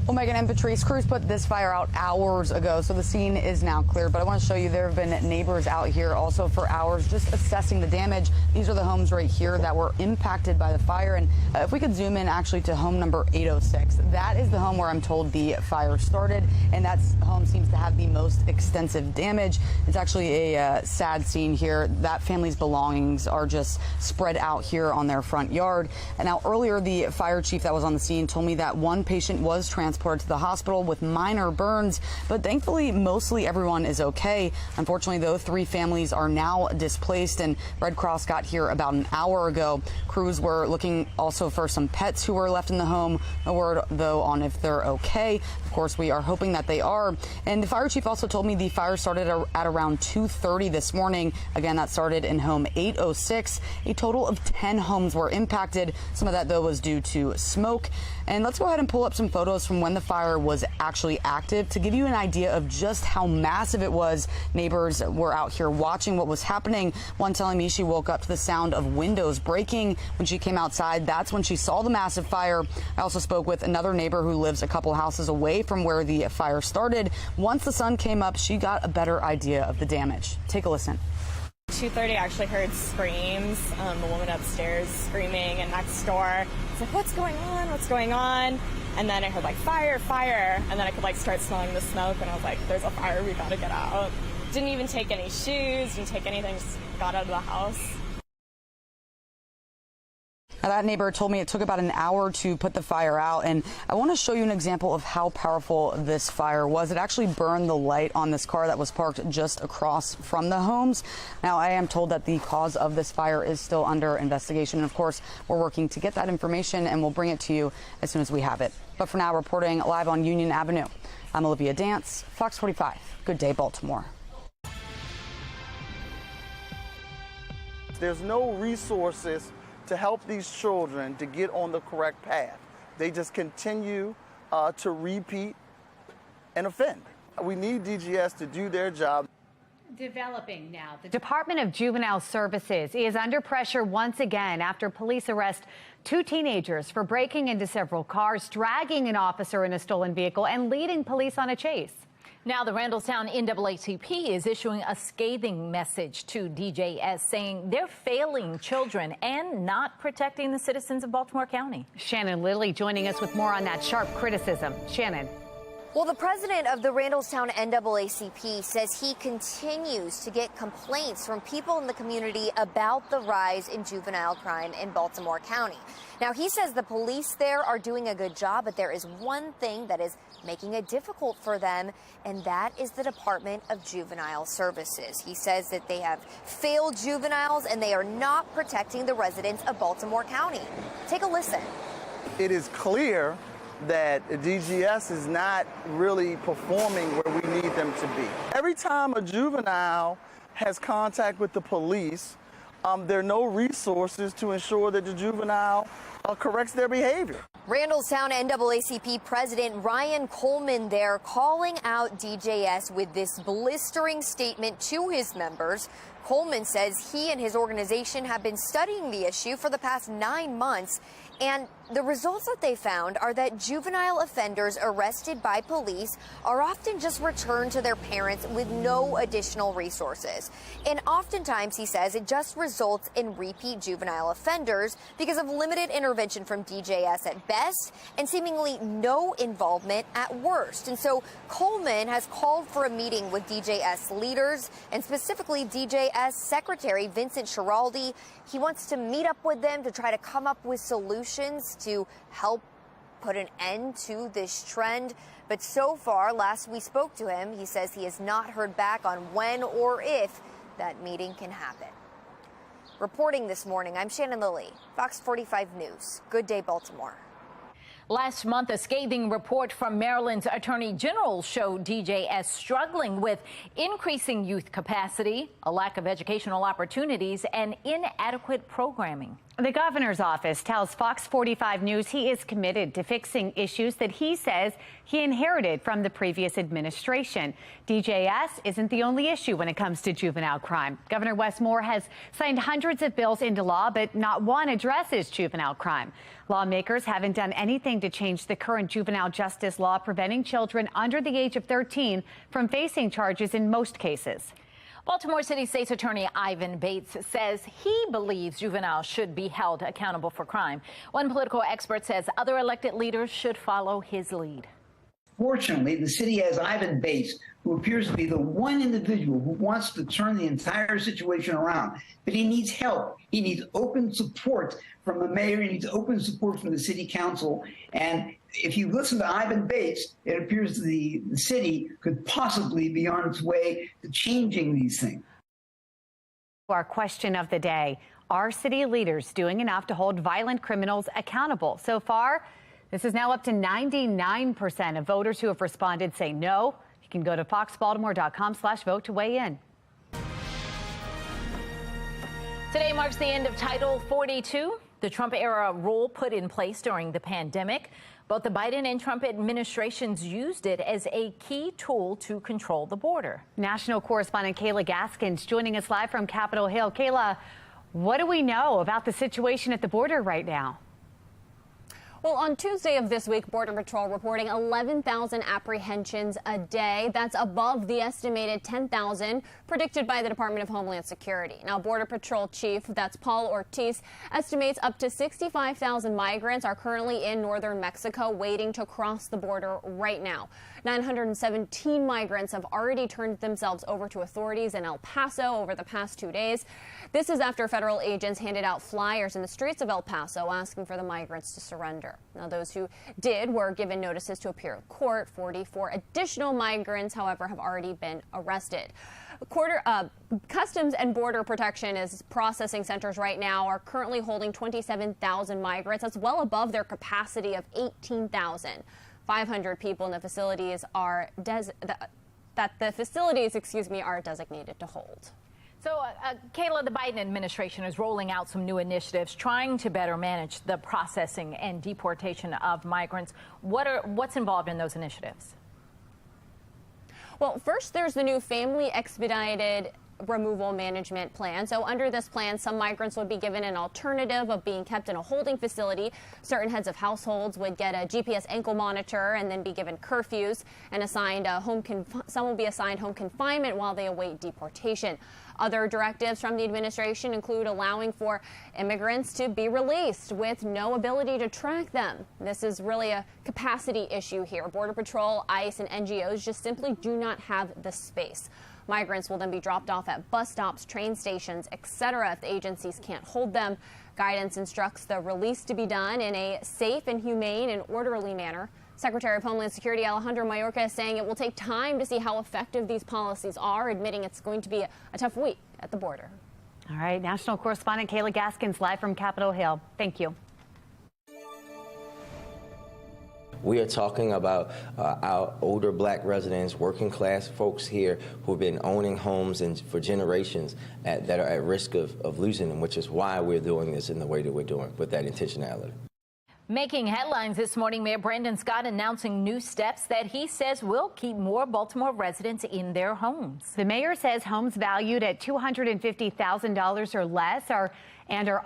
[SPEAKER 4] Well, Megan and Patrice, crews put this fire out hours ago, so the scene is now clear. But I want to show you there have been neighbors out here also for hours just assessing the damage. These are the homes right here that were impacted by the fire. And if we could zoom in actually to home number 806, that is the home where I'm told the fire started. And that home seems to have the most extensive damage. It's actually a sad scene here. That family's belongings are just spread out here on their front yard. And now earlier, the fire chief that was on the scene told me that one patient was transported to the hospital with minor burns, but thankfully mostly everyone is okay. Unfortunately, though, 3 families are now displaced, and Red Cross got here about an hour ago. Crews were looking also for some pets who were left in the home. No word, though, on if they're okay. Of course, we are hoping that they are. And the fire chief also told me the fire started at around 2:30 this morning. Again, that started in home 806. A total of 10 homes were impacted. Some of that, though, was due to smoke. And let's go ahead and pull up some photos from when the fire was actually active to give you an idea of just how massive it was. Neighbors were out here watching what was happening. One telling me she woke up to the sound of windows breaking. When she came outside, that's when she saw the massive fire. I also spoke with another neighbor who lives a couple houses away from where the fire started. Once the sun came up, she got a better idea of the damage. Take a listen.
[SPEAKER 12] 2:30, I actually heard screams, the woman upstairs screaming, and next door, it's like, what's going on? What's going on? And then I heard like fire, fire, and then I could like start smelling the smoke, and I was like, there's a fire, we gotta get out. Didn't even take any shoes, didn't take anything, just got out of the house.
[SPEAKER 4] Now, that neighbor told me it took about an hour to put the fire out, and I want to show you an example of how powerful this fire was. It actually burned the light on this car that was parked just across from the homes. Now, I am told that the cause of this fire is still under investigation. And of course, we're working to get that information, and we'll bring it to you as soon as we have it. But for now, reporting live on Union Avenue, I'm Olivia Dance, Fox 45. Good day, Baltimore.
[SPEAKER 6] There's no resources to help these children to get on the correct path. They just continue to repeat and offend. We need DGS to do their job.
[SPEAKER 2] Developing now, the Department of Juvenile Services is under pressure once again after police arrest 2 teenagers for breaking into several cars, dragging an officer in a stolen vehicle, and leading police on a chase.
[SPEAKER 22] Now, the Randallstown NAACP is issuing a scathing message to DJS saying they're failing children and not protecting the citizens of Baltimore County.
[SPEAKER 2] Shannon Lilly joining us with more on that sharp criticism. Shannon.
[SPEAKER 21] Well, the president of the Randallstown NAACP says he continues to get complaints from people in the community about the rise in juvenile crime in Baltimore County. Now, he says the police there are doing a good job, but there is one thing that is making it difficult for them, and that is the Department of Juvenile Services. He says that they have failed juveniles and they are not protecting the residents of Baltimore County. Take a listen.
[SPEAKER 6] It is clear that DGS is not really performing where we need them to be. Every time a juvenile has contact with the police, there are no resources to ensure that the juvenile corrects their behavior.
[SPEAKER 21] Randallstown NAACP President Ryan Coleman there calling out DJS with this blistering statement to his members. Coleman says he and his organization have been studying the issue for the past 9 months, and the results that they found are that juvenile offenders arrested by police are often just returned to their parents with no additional resources. And oftentimes, he says, it just results in repeat juvenile offenders because of limited intervention from DJS at best and seemingly no involvement at worst. And so Coleman has called for a meeting with DJS leaders and specifically DJS Secretary Vincent Schiraldi. He wants to meet up with them to try to come up with solutions to help put an end to this trend. But so far, last we spoke to him, he says he has not heard back on when or if that meeting can happen. Reporting this morning, I'm Shannon Lilly, Fox 45 News. Good day, Baltimore.
[SPEAKER 22] Last month, a scathing report from Maryland's Attorney General showed DJS struggling with increasing youth capacity, a lack of educational opportunities, and inadequate programming.
[SPEAKER 2] The governor's office tells Fox 45 News he is committed to fixing issues that he says he inherited from the previous administration. DJS isn't the only issue when it comes to juvenile crime. Governor Wes Moore has signed hundreds of bills into law, but not one addresses juvenile crime. Lawmakers haven't done anything to change the current juvenile justice law preventing children under the age of 13 from facing charges in most cases.
[SPEAKER 22] Baltimore City State's Attorney Ivan Bates says he believes juveniles should be held accountable for crime. One political expert says other elected leaders should follow his lead.
[SPEAKER 8] Fortunately, the city has Ivan Bates, who appears to be the one individual who wants to turn the entire situation around. But he needs help. He needs open support from the mayor. He needs open support from the city council. And if you listen to Ivan Bates, it appears the city could possibly be on its way to changing these things.
[SPEAKER 2] Our question of the day, are city leaders doing enough to hold violent criminals accountable? So far, this is now up to 99% of voters who have responded say no. You can go to foxbaltimore.com/vote to weigh in.
[SPEAKER 22] Today marks the end of Title 42, the Trump-era rule put in place during the pandemic. Both the Biden and Trump administrations used it as a key tool to control the border.
[SPEAKER 2] National correspondent Kayla Gaskins joining us live from Capitol Hill. Kayla, what do we know about the situation at the border right now?
[SPEAKER 13] Well, on Tuesday of this week, Border Patrol reporting 11,000 apprehensions a day. That's above the estimated 10,000 predicted by the Department of Homeland Security. Now, Border Patrol Chief, that's Paul Ortiz, estimates up to 65,000 migrants are currently in northern Mexico waiting to cross the border right now. 917 migrants have already turned themselves over to authorities in El Paso over the past 2 days. This is after federal agents handed out flyers in the streets of El Paso asking for the migrants to surrender. Now, those who did were given notices to appear in court. 44 additional migrants, however, have already been arrested. Customs and Border Protection is processing centers right now are currently holding 27,000 migrants. That's well above their capacity of 18,000. 500 people in the facilities are designated to hold.
[SPEAKER 22] So, Kayla, the Biden administration is rolling out some new initiatives trying to better manage the processing and deportation of migrants. What's involved in those initiatives?
[SPEAKER 13] Well, first, there's the new Family Expedited Removal Management Plan. So under this plan, some migrants would be given an alternative of being kept in a holding facility. Certain heads of households would get a GPS ankle monitor and then be given curfews and assigned some will be assigned home confinement while they await deportation. Other directives from the administration include allowing for immigrants to be released with no ability to track them. This is really a capacity issue here. Border Patrol, ICE, and NGOs just simply do not have the space. Migrants will then be dropped off at bus stops, train stations, etc. if the agencies can't hold them. Guidance instructs the release to be done in a safe and humane and orderly manner. Secretary of Homeland Security Alejandro Mayorkas is saying it will take time to see how effective these policies are, admitting it's going to be a tough week at the border.
[SPEAKER 2] All right, national correspondent Kayla Gaskins live from Capitol Hill. Thank you.
[SPEAKER 16] We are talking about our older black residents, working class folks here who have been owning homes for generations that are at risk of losing them, which is why we're doing this in the way that we're doing, with that intentionality.
[SPEAKER 22] Making headlines this morning, Mayor Brandon Scott announcing new steps that he says will keep more Baltimore residents in their homes.
[SPEAKER 2] The mayor says homes valued at $250,000 or less are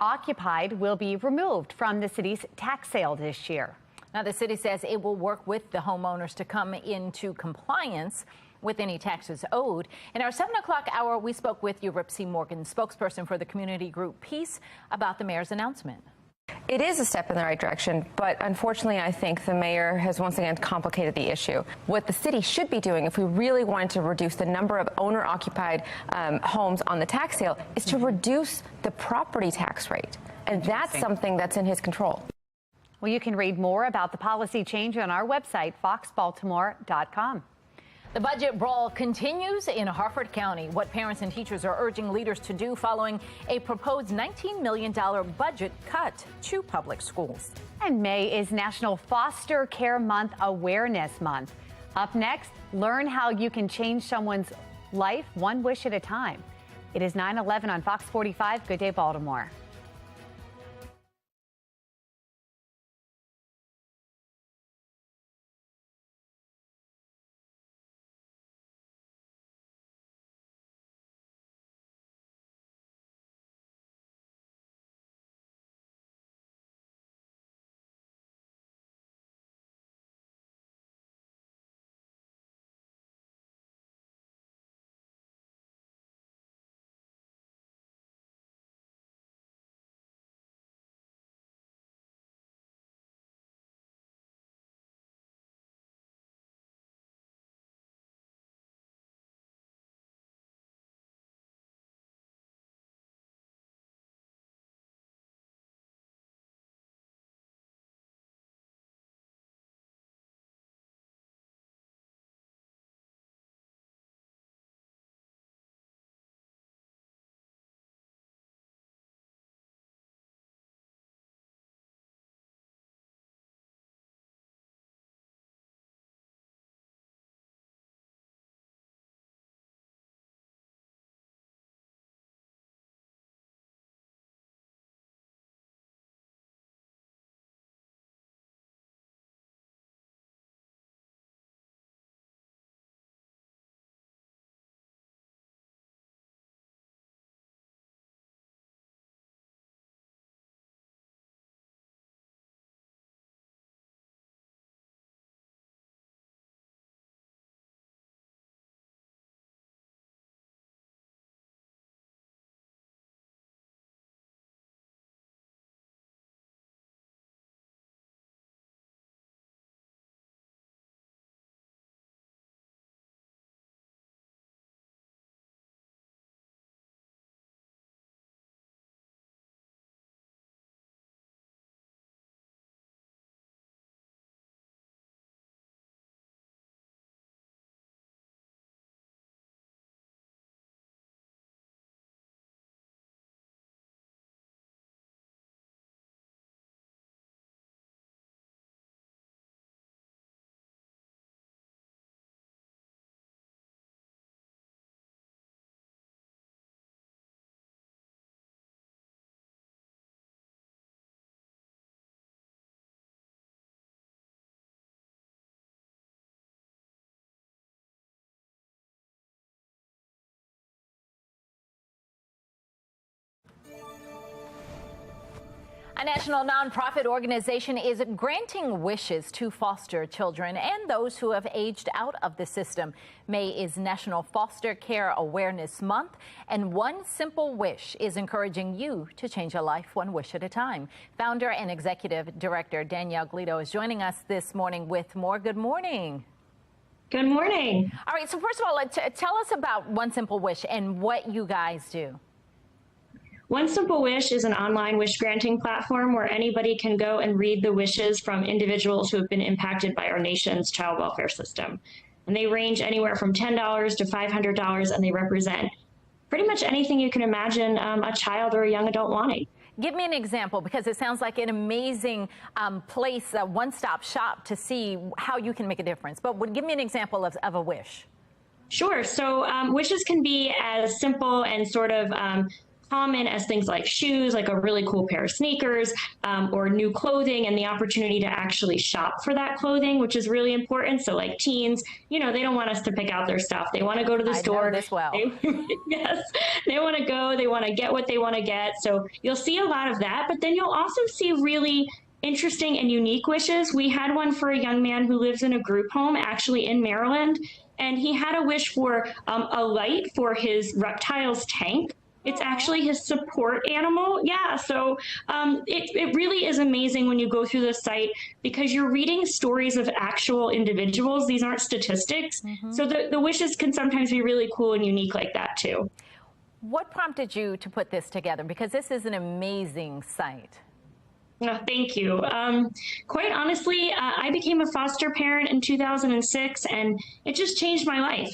[SPEAKER 2] occupied will be removed from the city's tax sale this year.
[SPEAKER 22] Now, the city says it will work with the homeowners to come into compliance with any taxes owed. In our 7 o'clock hour, we spoke with Euripsy Morgan, spokesperson for the community group Peace, about the mayor's announcement.
[SPEAKER 24] It is a step in the right direction, but unfortunately, I think the mayor has once again complicated the issue. What the city should be doing if we really wanted to reduce the number of owner-occupied homes on the tax sale is to reduce the property tax rate. And that's something that's in his control.
[SPEAKER 2] Well, you can read more about the policy change on our website, foxbaltimore.com.
[SPEAKER 22] The budget brawl continues in Harford County. What parents and teachers are urging leaders to do following a proposed $19 million budget cut to public schools.
[SPEAKER 2] And May is National Foster Care Month Awareness Month. Up next, learn how you can change someone's life one wish at a time. It is 9/11 on Fox 45. Good day, Baltimore.
[SPEAKER 22] A national nonprofit organization is granting wishes to foster children and those who have aged out of the system. May is National Foster Care Awareness Month, and one simple wish is encouraging you to change a life one wish at a time. Founder and Executive Director Danielle Glito is joining us this morning with more. Good morning.
[SPEAKER 9] Good morning.
[SPEAKER 22] All right, so first of all, tell us about One Simple Wish and what you guys do.
[SPEAKER 9] One Simple Wish is an online wish granting platform where anybody can go and read the wishes from individuals who have been impacted by our nation's child welfare system. And they range anywhere from $10 to $500, and they represent pretty much anything you can imagine a child or a young adult wanting.
[SPEAKER 22] Give me an example, because it sounds like an amazing place, a one-stop shop to see how you can make a difference. But give me an example of a wish.
[SPEAKER 9] Sure. So wishes can be as simple and sort of common as things like shoes, like a really cool pair of sneakers, or new clothing, and the opportunity to actually shop for that clothing, which is really important. So like teens, you know, they don't want us to pick out their stuff. They want to go to the store.
[SPEAKER 22] I know this well.
[SPEAKER 9] Yes, they want to go, they want to get what they want to get. So you'll see a lot of that, but then you'll also see really interesting and unique wishes. We had one for a young man who lives in a group home, actually in Maryland, and he had a wish for a light for his reptile's tank. It's actually his support animal. Yeah, so it really is amazing when you go through the site, because you're reading stories of actual individuals. These aren't statistics. So the wishes can sometimes be really cool and unique like that too.
[SPEAKER 22] What prompted you to put this together? Because this is an amazing site.
[SPEAKER 9] Thank you. Quite honestly, I became a foster parent in 2006, and it just changed my life.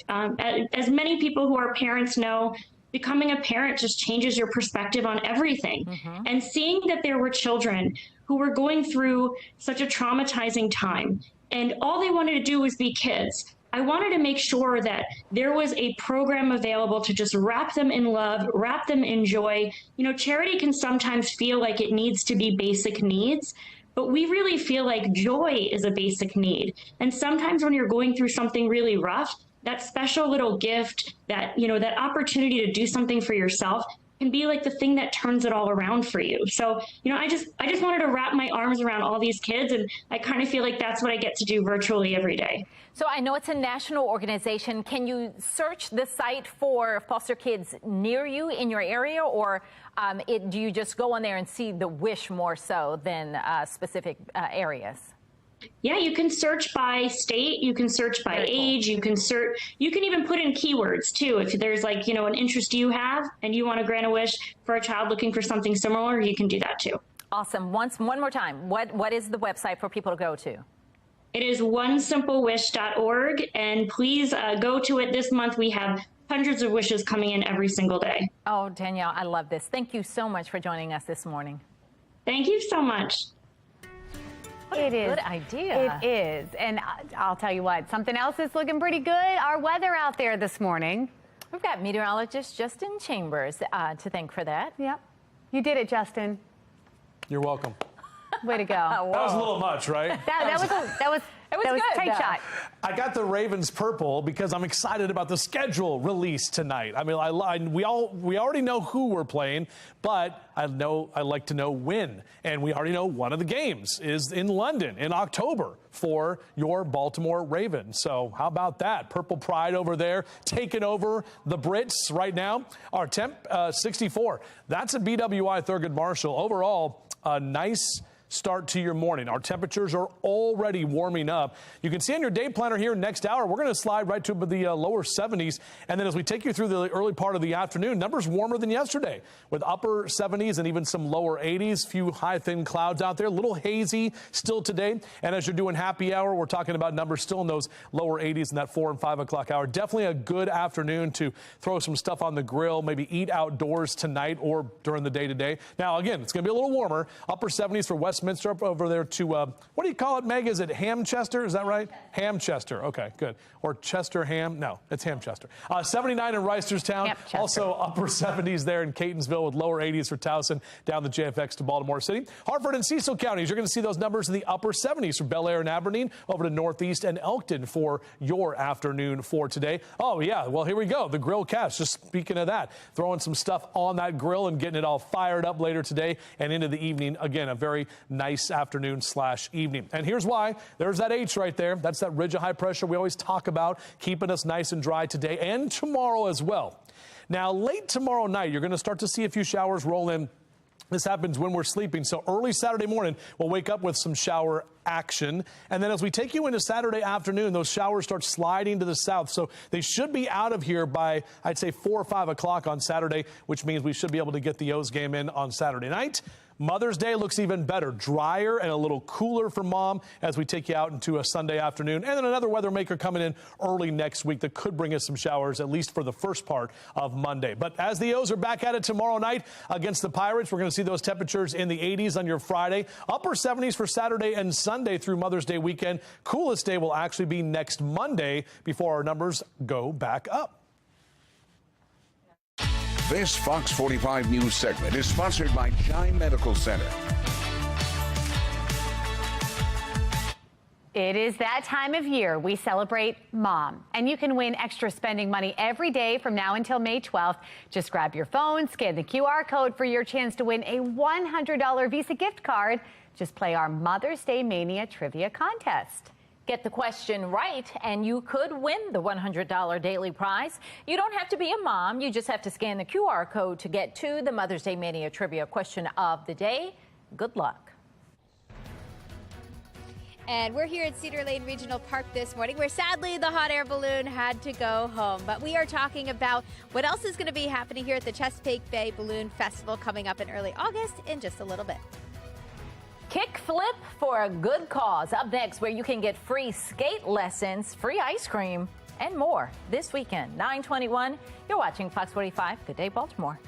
[SPEAKER 9] As many people who are parents know, becoming a parent just changes your perspective on everything. And seeing that there were children who were going through such a traumatizing time, and all they wanted to do was be kids, I wanted to make sure that there was a program available to just wrap them in love, wrap them in joy. You know, charity can sometimes feel like it needs to be basic needs, but we really feel like joy is a basic need. And sometimes when you're going through something really rough, that special little gift, that, you know, that opportunity to do something for yourself can be like the thing that turns it all around for you. So, you know, I just wanted to wrap my arms around all these kids, and I kind of feel like that's what I get to do virtually every day.
[SPEAKER 22] So I know it's a national organization. Can you search the site for foster kids near you in your area, or do you just go on there and see the wish more so than specific areas?
[SPEAKER 9] Yeah, you can search by state, you can search by age, you can even put in keywords too. If there's like, you know, an interest you have and you want to grant a wish for a child looking for something similar, you can do that too.
[SPEAKER 22] Awesome. One more time. What is the website for people to go to?
[SPEAKER 9] It is oneSimpleWish.org, and please go to it this month. We have hundreds of wishes coming in every single day.
[SPEAKER 22] Oh, Danielle, I love this. Thank you so much for joining us this morning.
[SPEAKER 9] Thank you so much.
[SPEAKER 22] It is. Good idea.
[SPEAKER 2] It is. And I'll tell you what, something else is looking pretty good. Our weather out there this morning.
[SPEAKER 22] We've got meteorologist Justin Chambers to thank for that.
[SPEAKER 2] Yep. You did it, Justin.
[SPEAKER 3] You're welcome.
[SPEAKER 2] Way to go.
[SPEAKER 3] That was a little much, right?
[SPEAKER 2] That was a tight shot.
[SPEAKER 3] I got the Ravens purple because I'm excited about the schedule release tonight. I mean, we already know who we're playing, but I like to know when. And we already know one of the games is in London in October for your Baltimore Ravens. So how about that? Purple Pride over there taking over the Brits right now. Our temp 64. That's a BWI Thurgood Marshall. Overall, a nice start to your morning. Our temperatures are already warming up. You can see on your day planner here next hour, we're going to slide right to the lower 70s. And then as we take you through the early part of the afternoon, numbers warmer than yesterday with upper 70s and even some lower 80s. Few high thin clouds out there, a little hazy still today. And as you're doing happy hour, we're talking about numbers still in those lower 80s in that 4 and 5 o'clock hour. Definitely a good afternoon to throw some stuff on the grill, maybe eat outdoors tonight or during the day today. Now, again, it's going to be a little warmer. Upper 70s for Westminster up over there to, what do you call it, Meg? Is it Hamchester? Is that right? Hamchester. Okay, good. Or Chester Ham? No, it's Hamchester. 79 in Reisterstown. Also upper 70s there in Catonsville with lower 80s for Towson down the JFX to Baltimore City. Harford and Cecil counties, you're going to see those numbers in the upper 70s from Bel Air and Aberdeen over to Northeast and Elkton for your afternoon for today. Oh, yeah. Well, here we go. The grill cast. Just speaking of that, throwing some stuff on that grill and getting it all fired up later today and into the evening. Again, a very nice afternoon / evening. And here's why. There's that H right there. That's that ridge of high pressure we always talk about, keeping us nice and dry today and tomorrow as well. Now, late tomorrow night, you're going to start to see a few showers roll in. This happens when we're sleeping. So early Saturday morning, we'll wake up with some shower action. And then as we take you into Saturday afternoon, those showers start sliding to the south. So they should be out of here by, I'd say, 4 or 5 o'clock on Saturday, which means we should be able to get the O's game in on Saturday night. Mother's Day looks even better, drier and a little cooler for mom as we take you out into a Sunday afternoon. And then another weather maker coming in early next week that could bring us some showers, at least for the first part of Monday. But as the O's are back at it tomorrow night against the Pirates, we're going to see those temperatures in the 80s on your Friday, upper 70s for Saturday and Sunday through Mother's Day weekend. Coolest day will actually be next Monday before our numbers go back up.
[SPEAKER 1] This Fox 45 News segment is sponsored by Shine Medical Center.
[SPEAKER 2] It is that time of year we celebrate Mom, and you can win extra spending money every day from now until May 12th. Just grab your phone, scan the QR code for your chance to win a $100 Visa gift card. Just play our Mother's Day Mania Trivia Contest.
[SPEAKER 22] Get the question right, and you could win the $100 daily prize. You don't have to be a mom. You just have to scan the QR code to get to the Mother's Day Mania Trivia question of the day. Good luck.
[SPEAKER 11] And we're here at Cedar Lane Regional Park this morning, where sadly the hot air balloon had to go home. But we are talking about what else is going to be happening here at the Chesapeake Bay Balloon Festival coming up in early August in just a little bit.
[SPEAKER 22] Kick flip for a good cause. Up next, where you can get free skate lessons, free ice cream, and more this weekend. 9:21. You're watching Fox 45. Good day, Baltimore.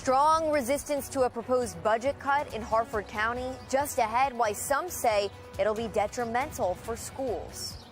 [SPEAKER 21] Strong resistance to a proposed budget cut in Harford County. Just ahead, why some say it'll be detrimental for schools.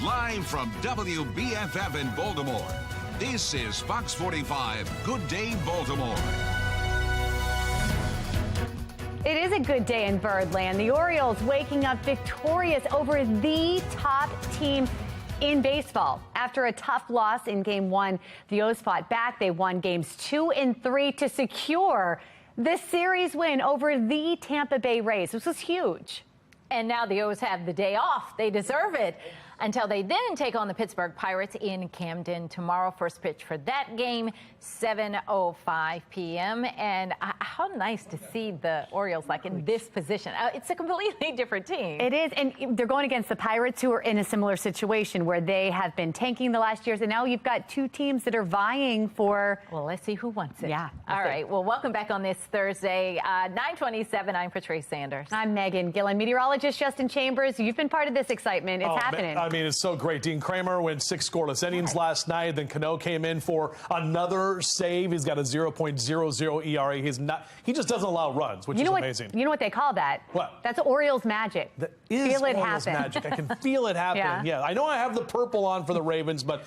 [SPEAKER 1] Live from WBFF in Baltimore, this is Fox 45 Good Day Baltimore.
[SPEAKER 2] It is a good day in Birdland. The Orioles waking up victorious over the top team in baseball. After a tough loss in Game 1, the O's fought back. They won Games 2 and 3 to secure this series win over the Tampa Bay Rays. This was huge.
[SPEAKER 22] And now the O's have the day off. They deserve it until they then take on the Pittsburgh Pirates in Camden tomorrow. First pitch for that game, 7:05 p.m. And how nice to see the Orioles like in this position. It's a completely different team.
[SPEAKER 2] It is, and they're going against the Pirates, who are in a similar situation where they have been tanking the last years, and now you've got two teams that are vying for.
[SPEAKER 22] Well, let's see who wants it.
[SPEAKER 2] Yeah.
[SPEAKER 22] All right. Well, welcome back on this Thursday, 9:27. I'm Patrice Sanders.
[SPEAKER 2] I'm Megan Gillen. Meteorologist Justin Chambers, you've been part of this excitement. It's happening.
[SPEAKER 3] I mean, it's so great. Dean Kramer went 6 scoreless innings last night. Then Cano came in for another save. He's got a 0.00 ERA. He just doesn't allow runs, which is amazing.
[SPEAKER 2] You know what they call that?
[SPEAKER 3] What?
[SPEAKER 2] That's Orioles magic.
[SPEAKER 3] That is
[SPEAKER 2] feel it
[SPEAKER 3] Orioles
[SPEAKER 2] happen.
[SPEAKER 3] magic. I can feel it happening. Yeah. I know I have the purple on for the Ravens, but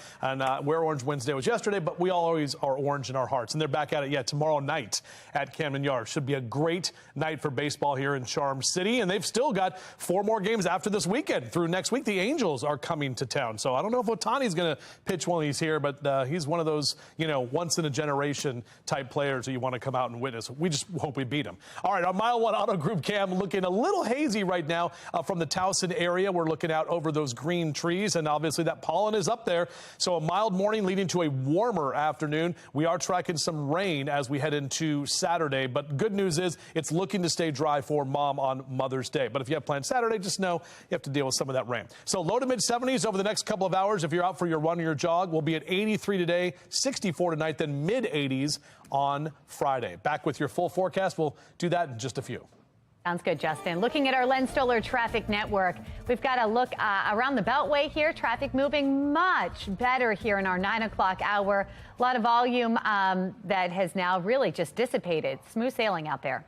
[SPEAKER 3] Wear Orange Wednesday was yesterday, but we always are orange in our hearts. And they're back at it tomorrow night at Camden Yards. Should be a great night for baseball here in Charm City. And they've still got 4 more games after this weekend. Through next week, the Angels are coming to town. So I don't know if Ohtani's going to pitch while he's here, but he's one of those, once in a generation type players that you want to come out and witness. We just hope we beat him. All right, our Mile 1 Auto Group cam looking a little hazy right now from the Towson area. We're looking out over those green trees, and obviously that pollen is up there. So a mild morning leading to a warmer afternoon. We are tracking some rain as we head into Saturday, but good news is it's looking to stay dry for Mom on Mother's Day. But if you have planned Saturday, just know you have to deal with some of that rain. So low to mid 70s over the next couple of hours. If you're out for your run or your jog, we'll be at 83 today, 64 tonight, then mid 80s on Friday. Back with your full forecast. We'll do that in just a few.
[SPEAKER 2] Sounds good, Justin. Looking at our Len Stoller traffic network, we've got a look around the Beltway here. Traffic moving much better here in our 9 o'clock hour. A lot of volume that has now really just dissipated. Smooth sailing out there.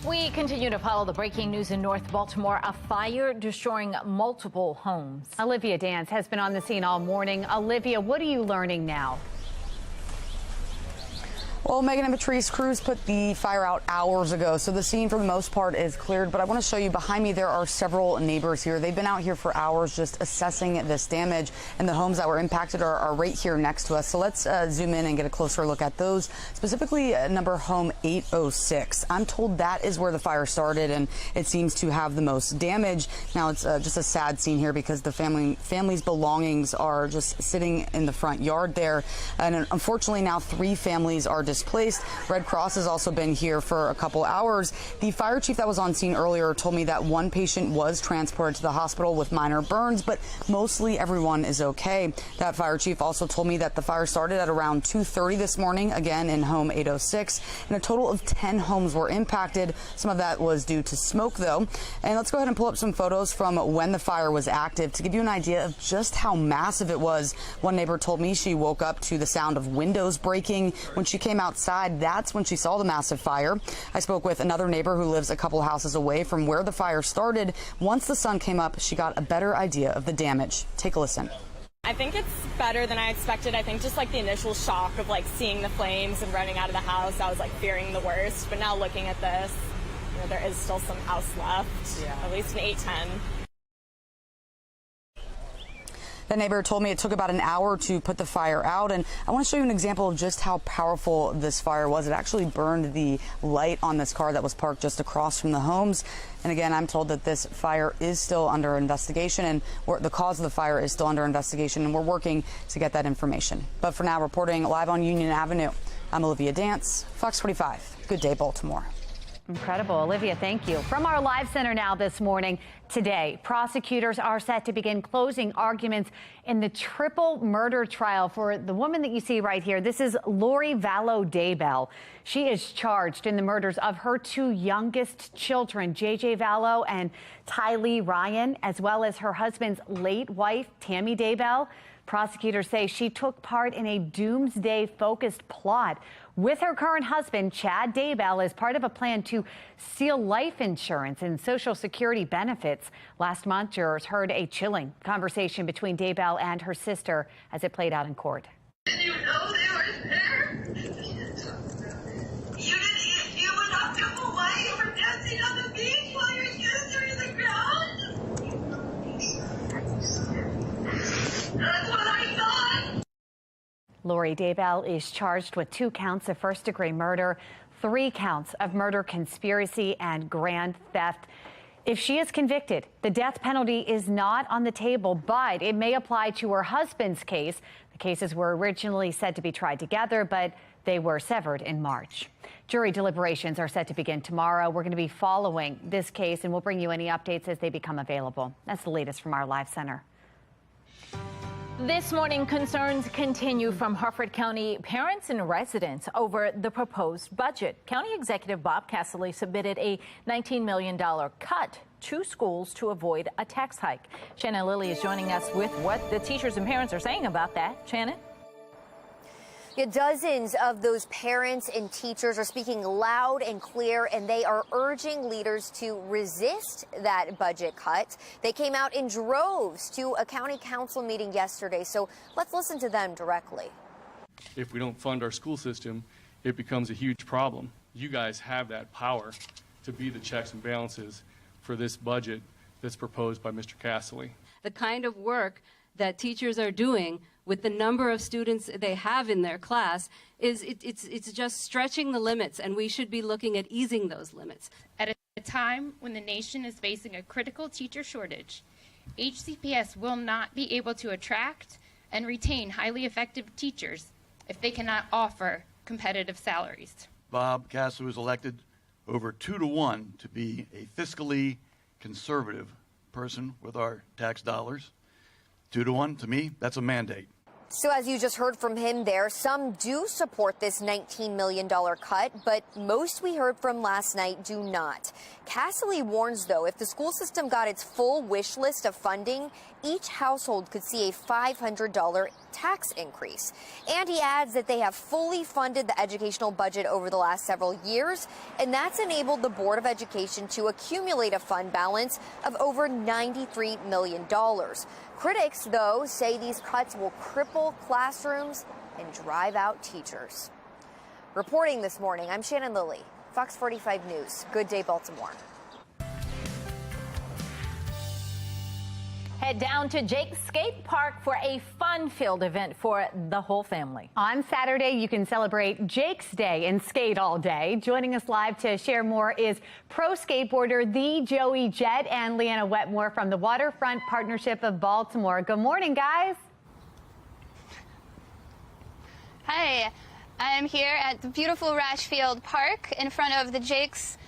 [SPEAKER 22] We continue to follow the breaking news in North Baltimore. A fire destroying multiple homes.
[SPEAKER 2] Olivia Dance has been on the scene all morning. Olivia, what are you learning now?
[SPEAKER 4] Well, Megan and Patrice, crews put the fire out hours ago, so the scene for the most part is cleared. But I want to show you behind me, there are several neighbors here. They've been out here for hours just assessing this damage, and the homes that were impacted are right here next to us. So let's zoom in and get a closer look at those, specifically number home 806. I'm told that is where the fire started, and it seems to have the most damage. Now, it's just a sad scene here because the family's belongings are just sitting in the front yard there. And unfortunately, now 3 families are displaced. Red Cross has also been here for a couple hours. The fire chief that was on scene earlier told me that 1 patient was transported to the hospital with minor burns, but mostly everyone is okay. That fire chief also told me that the fire started at around 2:30 this morning, again in home 806, and a total of 10 homes were impacted. Some of that was due to smoke, though. And let's go ahead and pull up some photos from when the fire was active to give you an idea of just how massive it was. One neighbor told me she woke up to the sound of windows breaking. When she came outside, that's when she saw the massive fire. I spoke with another neighbor who lives a couple houses away from where the fire started. Once the sun came up, she got a better idea of the damage. Take a listen.
[SPEAKER 12] I think it's better than I expected. I think just like the initial shock of like seeing the flames and running out of the house, I was like fearing the worst. But now looking at this, there is still some house left, at least an 810.
[SPEAKER 4] The neighbor told me it took about an hour to put the fire out, and I want to show you an example of just how powerful this fire was. It actually burned the light on this car that was parked just across from the homes. And again, I'm told that this fire is still under investigation, and the cause of the fire is still under investigation, and we're working to get that information. But for now, reporting live on Union Avenue, I'm Olivia Dance, Fox 45. Good day, Baltimore.
[SPEAKER 2] Incredible. Olivia, thank you. From our live center now this morning, today, prosecutors are set to begin closing arguments in the triple murder trial for the woman that you see right here. This is Lori Vallow Day Bell. She is charged in the murders of her 2 youngest children, JJ Vallow and Tylee Ryan, as well as her husband's late wife, Tammy Day Bell. Prosecutors say she took part in a doomsday-focused plot with her current husband, Chad Daybell, as part of a plan to steal life insurance and Social Security benefits. Last month, jurors heard a chilling conversation between Daybell and her sister as it played out in court.
[SPEAKER 7] Did you know they were there? You would not come away. You were dancing on the beach while your kids are in the ground? That's what I thought.
[SPEAKER 2] Lori Daybell is charged with 2 counts of first-degree murder, 3 counts of murder conspiracy, and grand theft. If she is convicted, the death penalty is not on the table, but it may apply to her husband's case. The cases were originally said to be tried together, but they were severed in March. Jury deliberations are set to begin tomorrow. We're going to be following this case, and we'll bring you any updates as they become available. That's the latest from our live center.
[SPEAKER 22] This morning, concerns continue from Harford County parents and residents over the proposed budget. County Executive Bob Casserly submitted a $19 million cut to schools to avoid a tax hike. Shannon Lilly is joining us with what the teachers and parents are saying about that. Shannon?
[SPEAKER 21] Yeah, dozens of those parents and teachers are speaking loud and clear, and they are urging leaders to resist that budget cut. They came out in droves to a county council meeting yesterday, so let's listen to them directly.
[SPEAKER 10] If we don't fund our school system, it becomes a huge problem. You guys have that power to be the checks and balances for this budget that's proposed by Mr. Casserly.
[SPEAKER 19] The kind of work that teachers are doing with the number of students they have in their class it's just stretching the limits, and we should be looking at easing those limits.
[SPEAKER 20] At a time when the nation is facing a critical teacher shortage, HCPS will not be able to attract and retain highly effective teachers if they cannot offer competitive salaries.
[SPEAKER 23] Bob Casserly was elected over 2-to-1 to be a fiscally conservative person with our tax dollars. 2-to-1, to me, that's a mandate.
[SPEAKER 21] So as you just heard from him there, some do support this $19 million cut, but most we heard from last night do not. Casserly warns, though, if the school system got its full wish list of funding, each household could see a $500 tax increase. And he adds that they have fully funded the educational budget over the last several years, and that's enabled the Board of Education to accumulate a fund balance of over $93 million. Critics, though, say these cuts will cripple classrooms and drive out teachers. Reporting this morning, I'm Shannon Lilly, Fox 45 News. Good day, Baltimore.
[SPEAKER 22] Head down to Jake's Skate Park for a fun-filled event for the whole family.
[SPEAKER 2] On Saturday, you can celebrate Jake's Day and skate all day. Joining us live to share more is pro skateboarder The Joey Jett and Leanna Wetmore from the Waterfront Partnership of Baltimore. Good morning, guys.
[SPEAKER 17] Hi, I'm here at the beautiful Rashfield Park in front of the Jake's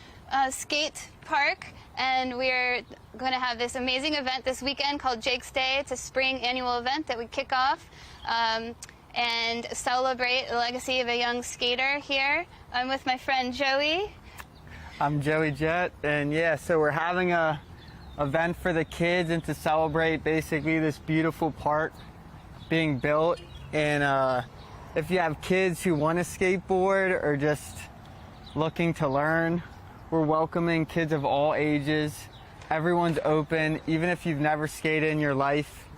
[SPEAKER 17] Skate Park. And we're going to have this amazing event this weekend called Jake's Day. It's a spring annual event that we kick off and celebrate the legacy of a young skater here. I'm with my friend Joey.
[SPEAKER 18] I'm Joey Jett, and yeah, so we're having a event for the kids and to celebrate basically this beautiful park being built. And if you have kids who want to skateboard or just looking to learn, we're welcoming kids of all ages. Everyone's open. Even if you've never skated in your life,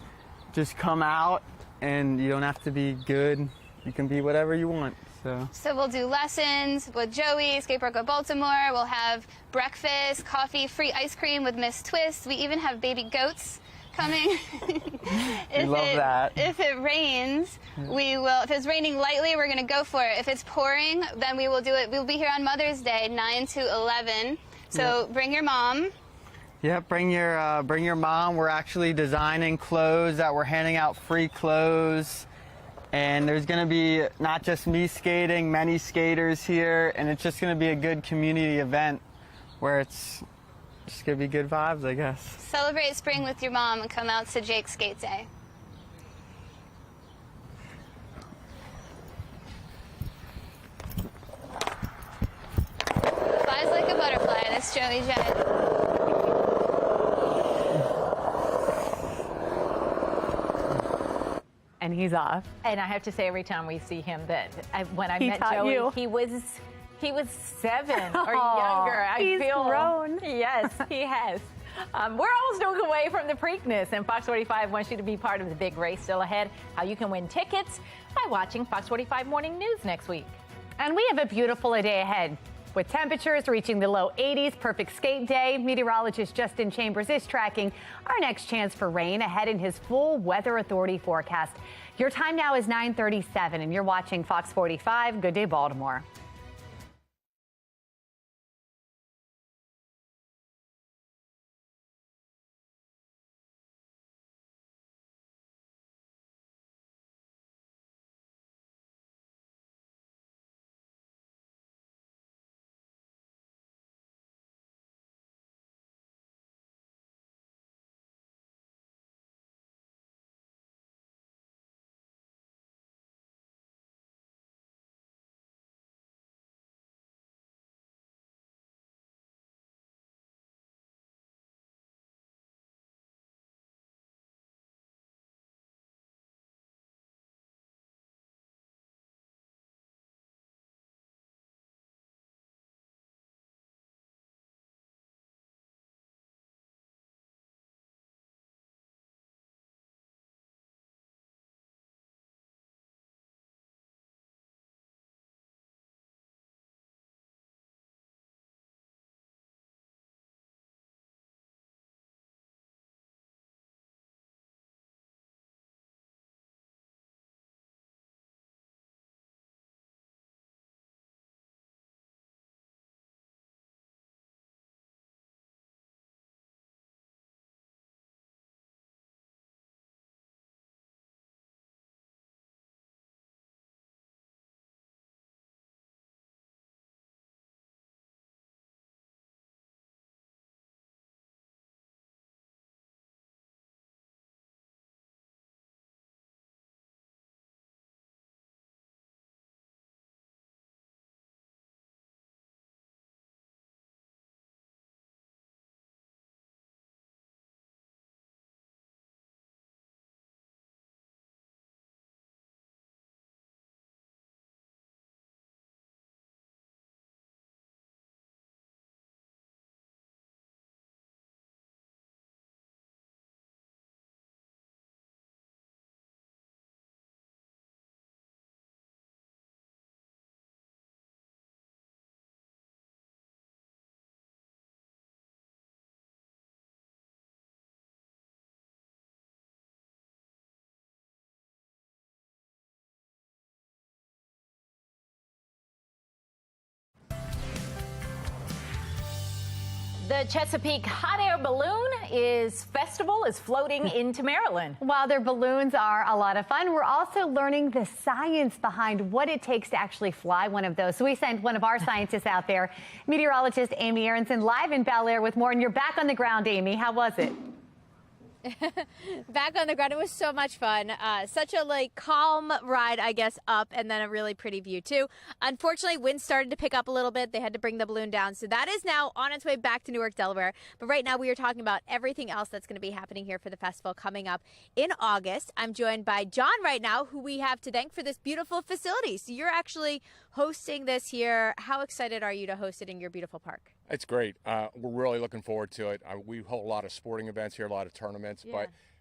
[SPEAKER 18] just come out, and you don't have to be good. You can be whatever you want. So
[SPEAKER 17] we'll do lessons with Joey, Skatepark of Baltimore. We'll have breakfast, coffee, free ice cream with Miss Twist. We even have baby goats coming.
[SPEAKER 18] We love that.
[SPEAKER 17] If it rains, we will. If it's raining lightly, we're going to go for it. If it's pouring, then we will do it. We'll be here on Mother's Day, 9 to 11. So bring your mom.
[SPEAKER 18] Yep, bring your mom. We're actually designing clothes that we're handing out, free clothes. And there's going to be not just me skating, many skaters here, and it's just going to be a good community event where it's just going to be good vibes, I guess.
[SPEAKER 17] Celebrate spring with your mom and come out to Jake's Skate Day. Flies like a butterfly. That's Joey Jett.
[SPEAKER 2] when he's off.
[SPEAKER 22] And I have to say, every time we see him, when I
[SPEAKER 2] He
[SPEAKER 22] met
[SPEAKER 2] taught
[SPEAKER 22] Joey,
[SPEAKER 2] you.
[SPEAKER 22] he was 7 or
[SPEAKER 2] Aw,
[SPEAKER 22] younger.
[SPEAKER 2] he's grown.
[SPEAKER 22] Yes, he has. We're almost away from the Preakness, and Fox 45 wants you to be part of the big race still ahead. How you can win tickets by watching Fox 45 Morning News next week.
[SPEAKER 2] And we have a beautiful day ahead. With temperatures reaching the low 80s, perfect skate day. Meteorologist Justin Chambers is tracking our next chance for rain ahead in his full Weather Authority forecast. Your time now is 9:37, and you're watching Fox 45. Good day, Baltimore.
[SPEAKER 22] The Chesapeake Hot Air Balloon Festival is floating into Maryland.
[SPEAKER 2] While their balloons are a lot of fun, we're also learning the science behind what it takes to actually fly one of those. So we sent one of our scientists out there, meteorologist Amy Aronson, live in Bel Air with more. And you're back on the ground, Amy. How was it?
[SPEAKER 11] Back on the ground. It was so much fun. Such a calm ride, I guess, up, and then a really pretty view too. Unfortunately, wind started to pick up a little bit. They had to bring the balloon down. So that is now on its way back to Newark, Delaware. But right now we are talking about everything else that's going to be happening here for the festival coming up in August. I'm joined by John right now, who we have to thank for this beautiful facility. So you're actually hosting this here. How excited are you to host it in your beautiful park?
[SPEAKER 5] It's great. We're really looking forward to it. We hold a lot of sporting events here, a lot of tournaments,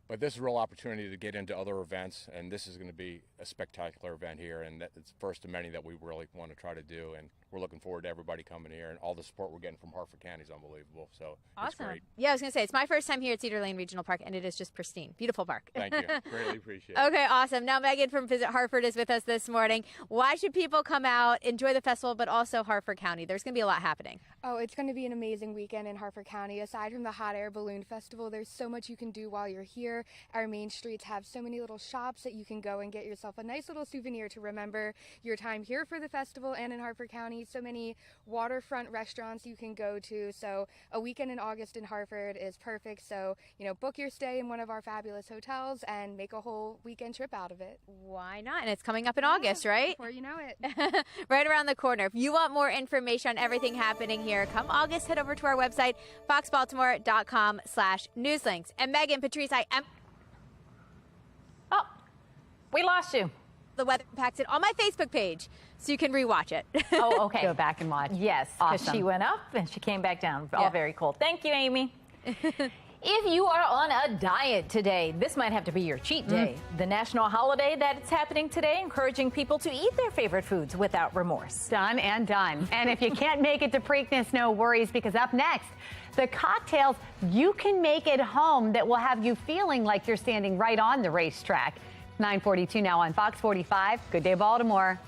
[SPEAKER 5] but this is a real opportunity to get into other events, and this is going to be a spectacular event here, and it's the first of many that we really want to try to do, and we're looking forward to everybody coming here, and all the support we're getting from Harford County is unbelievable, so
[SPEAKER 11] awesome.
[SPEAKER 5] It's great.
[SPEAKER 11] Yeah, I was going to say, it's my first time here at Cedar Lane Regional Park, and it is just pristine. Beautiful park.
[SPEAKER 5] Thank you. Greatly appreciate it.
[SPEAKER 11] Okay, awesome. Now Megan from Visit Harford is with us this morning. Why should people come out, enjoy the festival, but also Harford County? There's going to be a lot happening.
[SPEAKER 6] Oh, it's going to be an amazing weekend in Harford County. Aside from the Hot Air Balloon Festival, there's so much you can do while you're here. Our main streets have so many little shops that you can go and get yourself a nice little souvenir to remember your time here for the festival and in Harford County. So many waterfront restaurants you can go to. So a weekend in August in Harford is perfect. So, book your stay in one of our fabulous hotels and make a whole weekend trip out of it.
[SPEAKER 11] Why not? And it's coming up in August, right?
[SPEAKER 6] Before you know it.
[SPEAKER 11] Right around the corner. If you want more information on everything happening here, come August, head over to our website, foxbaltimore.com/newslinks. And Megan, Patrice,
[SPEAKER 22] We lost you.
[SPEAKER 11] The weather impacted on my Facebook page, so you can rewatch it.
[SPEAKER 22] Oh, okay.
[SPEAKER 2] Go back and watch.
[SPEAKER 22] Yes, because
[SPEAKER 2] Awesome.
[SPEAKER 22] she went up and she came back down. All
[SPEAKER 11] Yeah.
[SPEAKER 22] very cool. Thank you, Amy. If you are on a diet today, this might have to be your cheat day. The national holiday that's happening today, encouraging people to eat their favorite foods without remorse.
[SPEAKER 2] Done and done. And if you can't make it to Preakness, no worries, because up next, the cocktails you can make at home that will have you feeling like you're standing right on the racetrack. 9:42 now on Fox 45. Good day, Baltimore.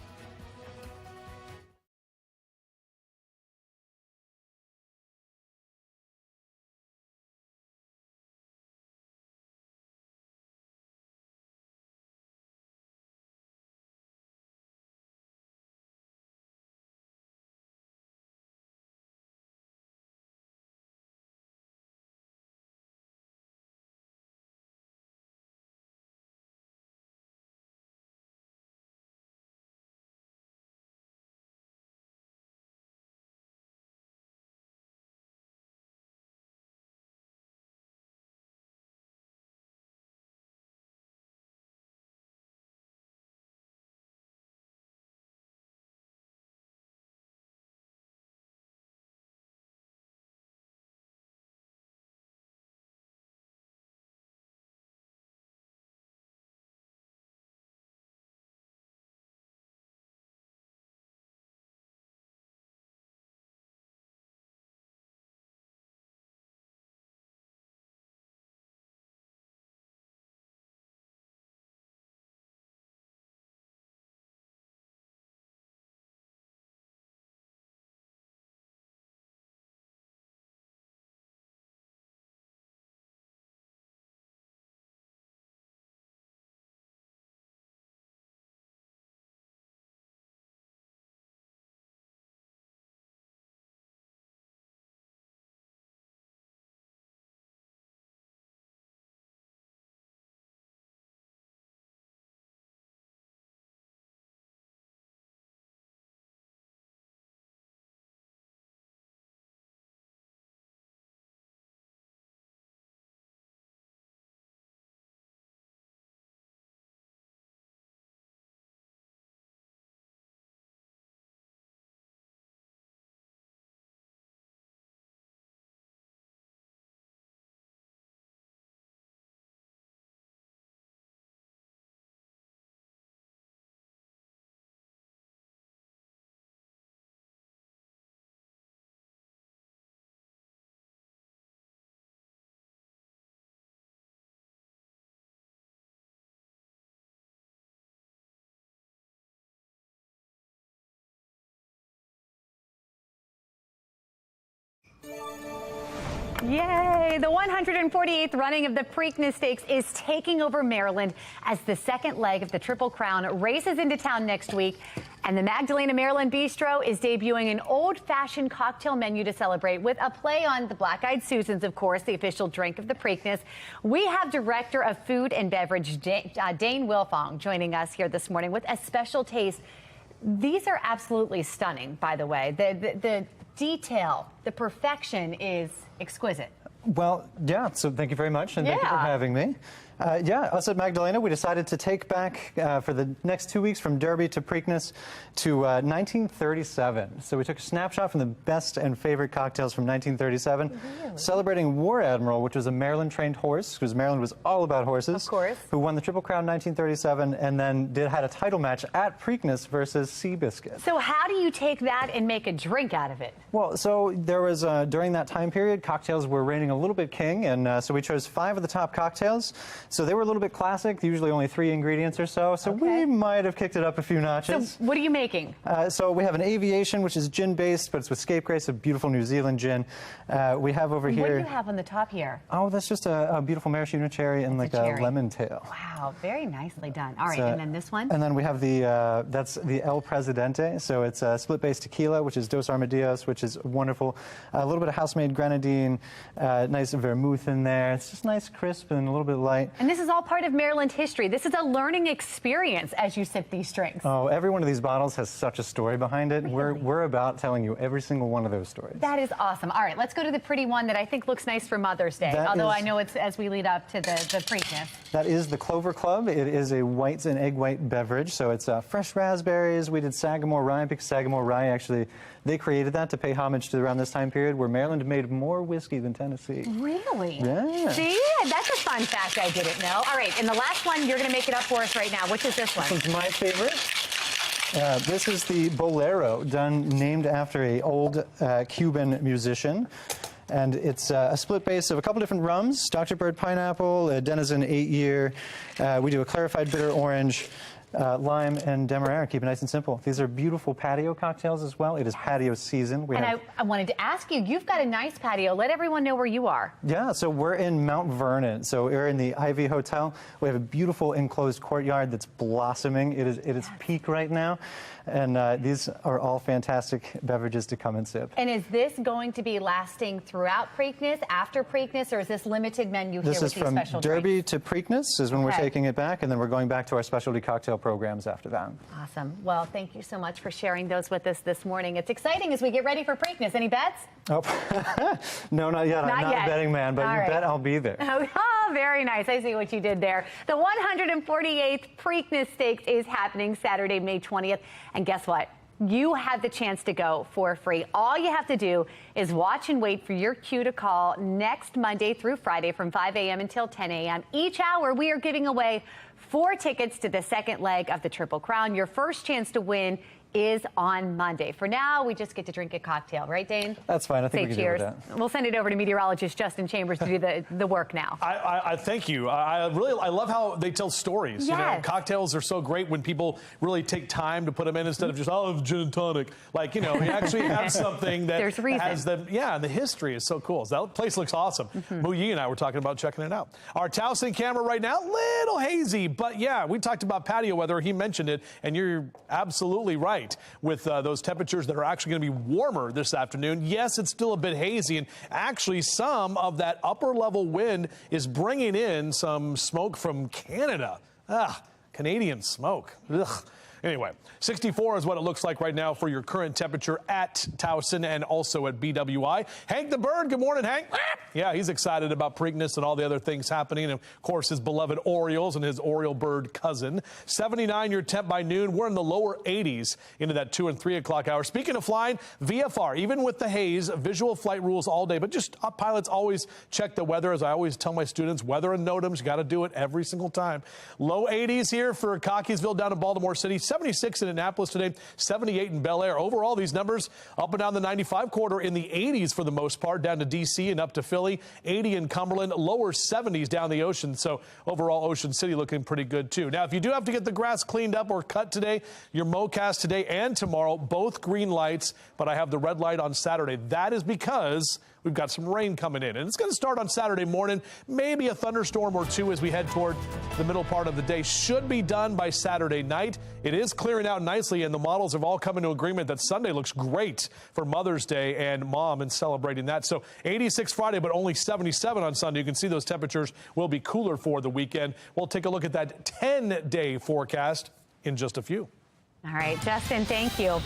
[SPEAKER 2] Yay! The 148th running of the Preakness Stakes is taking over Maryland as the second leg of the Triple Crown races into town next week. And the Magdalena Maryland Bistro is debuting an old-fashioned cocktail menu to celebrate with a play on the Black-Eyed Susans, of course, the official drink of the Preakness. We have Director of Food and Beverage, Dane Wilfong, joining us here this morning with a special taste. These are absolutely stunning, by the way. The detail, the perfection is exquisite.
[SPEAKER 8] Well, yeah, so thank you very much, and thank you for having me. Us at Magdalena, we decided to take back for the next 2 weeks from Derby to Preakness to 1937. So we took a snapshot from the best and favorite cocktails from 1937, celebrating War Admiral, which was a Maryland-trained horse, because Maryland was all about horses, who won the Triple Crown 1937, and then had a title match at Preakness versus Seabiscuit.
[SPEAKER 2] So how do you take that and make a drink out of it?
[SPEAKER 8] Well, so there was, during that time period, cocktails were reigning a little bit king, and so we chose 5 of the top cocktails. So they were a little bit classic, usually only 3 ingredients or so. So we might have kicked it up a few notches.
[SPEAKER 2] So what are you making?
[SPEAKER 8] So we have an Aviation, which is gin-based, but it's with scapegrace, a beautiful New Zealand gin. We have over here...
[SPEAKER 2] What do you have on the top here?
[SPEAKER 8] Oh, that's just a beautiful maraschino cherry and like a lemon tail.
[SPEAKER 2] Wow, very nicely done. All right, and then this one?
[SPEAKER 8] And then we have the, that's the El Presidente. So it's a split-based tequila, which is Dos Armadillos, which is wonderful. A little bit of house-made grenadine, nice vermouth in there. It's just nice, crisp, and a little bit light.
[SPEAKER 2] And this is all part of Maryland history. This is a learning experience as you sip these drinks.
[SPEAKER 8] Oh, every one of these bottles has such a story behind it. Really? We're about telling you every single one of those stories.
[SPEAKER 2] That is awesome. All right, let's go to the pretty one that I think looks nice for Mother's Day, although I know it's as we lead up to the Preakness.
[SPEAKER 8] That is the Clover Club. It is a white and egg white beverage, so it's fresh raspberries. We did Sagamore Rye because Sagamore Rye actually, they created that to pay homage to around this time period where Maryland made more whiskey than Tennessee.
[SPEAKER 2] Really?
[SPEAKER 8] Yeah.
[SPEAKER 2] See, that's a fun fact I didn't know. All right, and the last one, you're going to make it up for us right now. Which is this one?
[SPEAKER 8] This one's my favorite. This is the Bolero, named after an old Cuban musician. And it's a split base of a couple different rums, Dr. Bird Pineapple, a Denizen 8-year. We do a clarified bitter orange, lime, and Demerara. Keep it nice and simple. These are beautiful patio cocktails as well. It is patio season.
[SPEAKER 2] I wanted to ask you, you've got a nice patio. Let everyone know where you are.
[SPEAKER 8] Yeah, so we're in Mount Vernon. So we're in the Ivy Hotel. We have a beautiful enclosed courtyard that's blossoming. It is peak right now. And these are all fantastic beverages to come and sip.
[SPEAKER 2] And is this going to be lasting throughout Preakness, after Preakness, or is this limited menu here with these special drinks?
[SPEAKER 8] This is from Derby to Preakness is when we're taking it back, and then we're going back to our specialty cocktail programs after that.
[SPEAKER 2] Awesome. Well, thank you so much for sharing those with us this morning. It's exciting as we get ready for Preakness. Any bets?
[SPEAKER 8] Oh, no, not yet. I'm not a betting man, but you bet I'll be there.
[SPEAKER 2] Oh, very nice. I see what you did there. The 148th Preakness Stakes is happening Saturday, May 20th. And guess what? You have the chance to go for free. All you have to do is watch and wait for your cue to call next Monday through Friday from 5 a.m. until 10 a.m. Each hour, we are giving away 4 tickets to the second leg of the Triple Crown. Your first chance to win is on Monday. For now, we just get to drink a cocktail, right, Dane?
[SPEAKER 8] That's fine. I think we can
[SPEAKER 2] cheers.
[SPEAKER 8] do that.
[SPEAKER 2] We'll send it over to meteorologist Justin Chambers to do the work now.
[SPEAKER 3] I thank you. I love how they tell stories.
[SPEAKER 2] Yes.
[SPEAKER 3] You know, cocktails are so great when people really take time to put them in instead of just, gin and tonic. Like, you know, you actually have something that
[SPEAKER 2] There's reason.
[SPEAKER 3] has the, the history is so cool. So that place looks awesome. Mu Yi and I were talking about checking it out. Our Towson camera right now, little hazy, but yeah, we talked about patio weather. He mentioned it, and you're absolutely right with those temperatures that are actually going to be warmer this afternoon. Yes, it's still a bit hazy, and actually some of that upper level wind is bringing in some smoke from Canada. Canadian smoke. Ugh. Anyway, 64 is what it looks like right now for your current temperature at Towson and also at BWI. Hank the Bird, good morning, Hank. Yeah, he's excited about Preakness and all the other things happening. And, of course, his beloved Orioles and his Oriole Bird cousin. 79 your temp by noon. We're in the lower 80s into that 2 and 3 o'clock hour. Speaking of flying, VFR, even with the haze, visual flight rules all day. But just pilots always check the weather. As I always tell my students, weather and NOTAMs, you got to do it every single time. Low 80s here for Cockeysville down to Baltimore City. 76 in Annapolis today, 78 in Bel Air. Overall, these numbers up and down the 95 corridor in the 80s for the most part, down to D.C. and up to Philly, 80 in Cumberland, lower 70s down the ocean. So overall, Ocean City looking pretty good, too. Now, if you do have to get the grass cleaned up or cut today, your mowcast today and tomorrow, both green lights, but I have the red light on Saturday. That is because we've got some rain coming in, and it's going to start on Saturday morning. Maybe a thunderstorm or two as we head toward the middle part of the day. Should be done by Saturday night. It is clearing out nicely, and the models have all come into agreement that Sunday looks great for Mother's Day and Mom and celebrating that. So 86 Friday, but only 77 on Sunday. You can see those temperatures will be cooler for the weekend. We'll take a look at that 10-day forecast in just a few.
[SPEAKER 2] All right, Justin, thank you.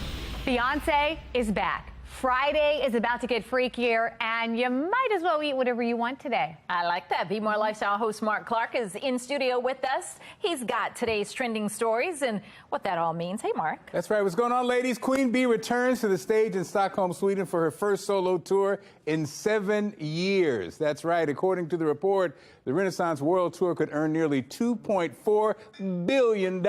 [SPEAKER 2] Beyonce is back. Friday is about to get freakier, and you might as well eat whatever you want today.
[SPEAKER 22] I like that. Be More Lifestyle host Mark Clark is in studio with us. He's got today's trending stories and what that all means. Hey, Mark.
[SPEAKER 13] That's right. What's going on, ladies? Queen Bee returns to the stage in Stockholm, Sweden for her first solo tour in 7 years. That's right. According to the report, the Renaissance World Tour could earn nearly $2.4 billion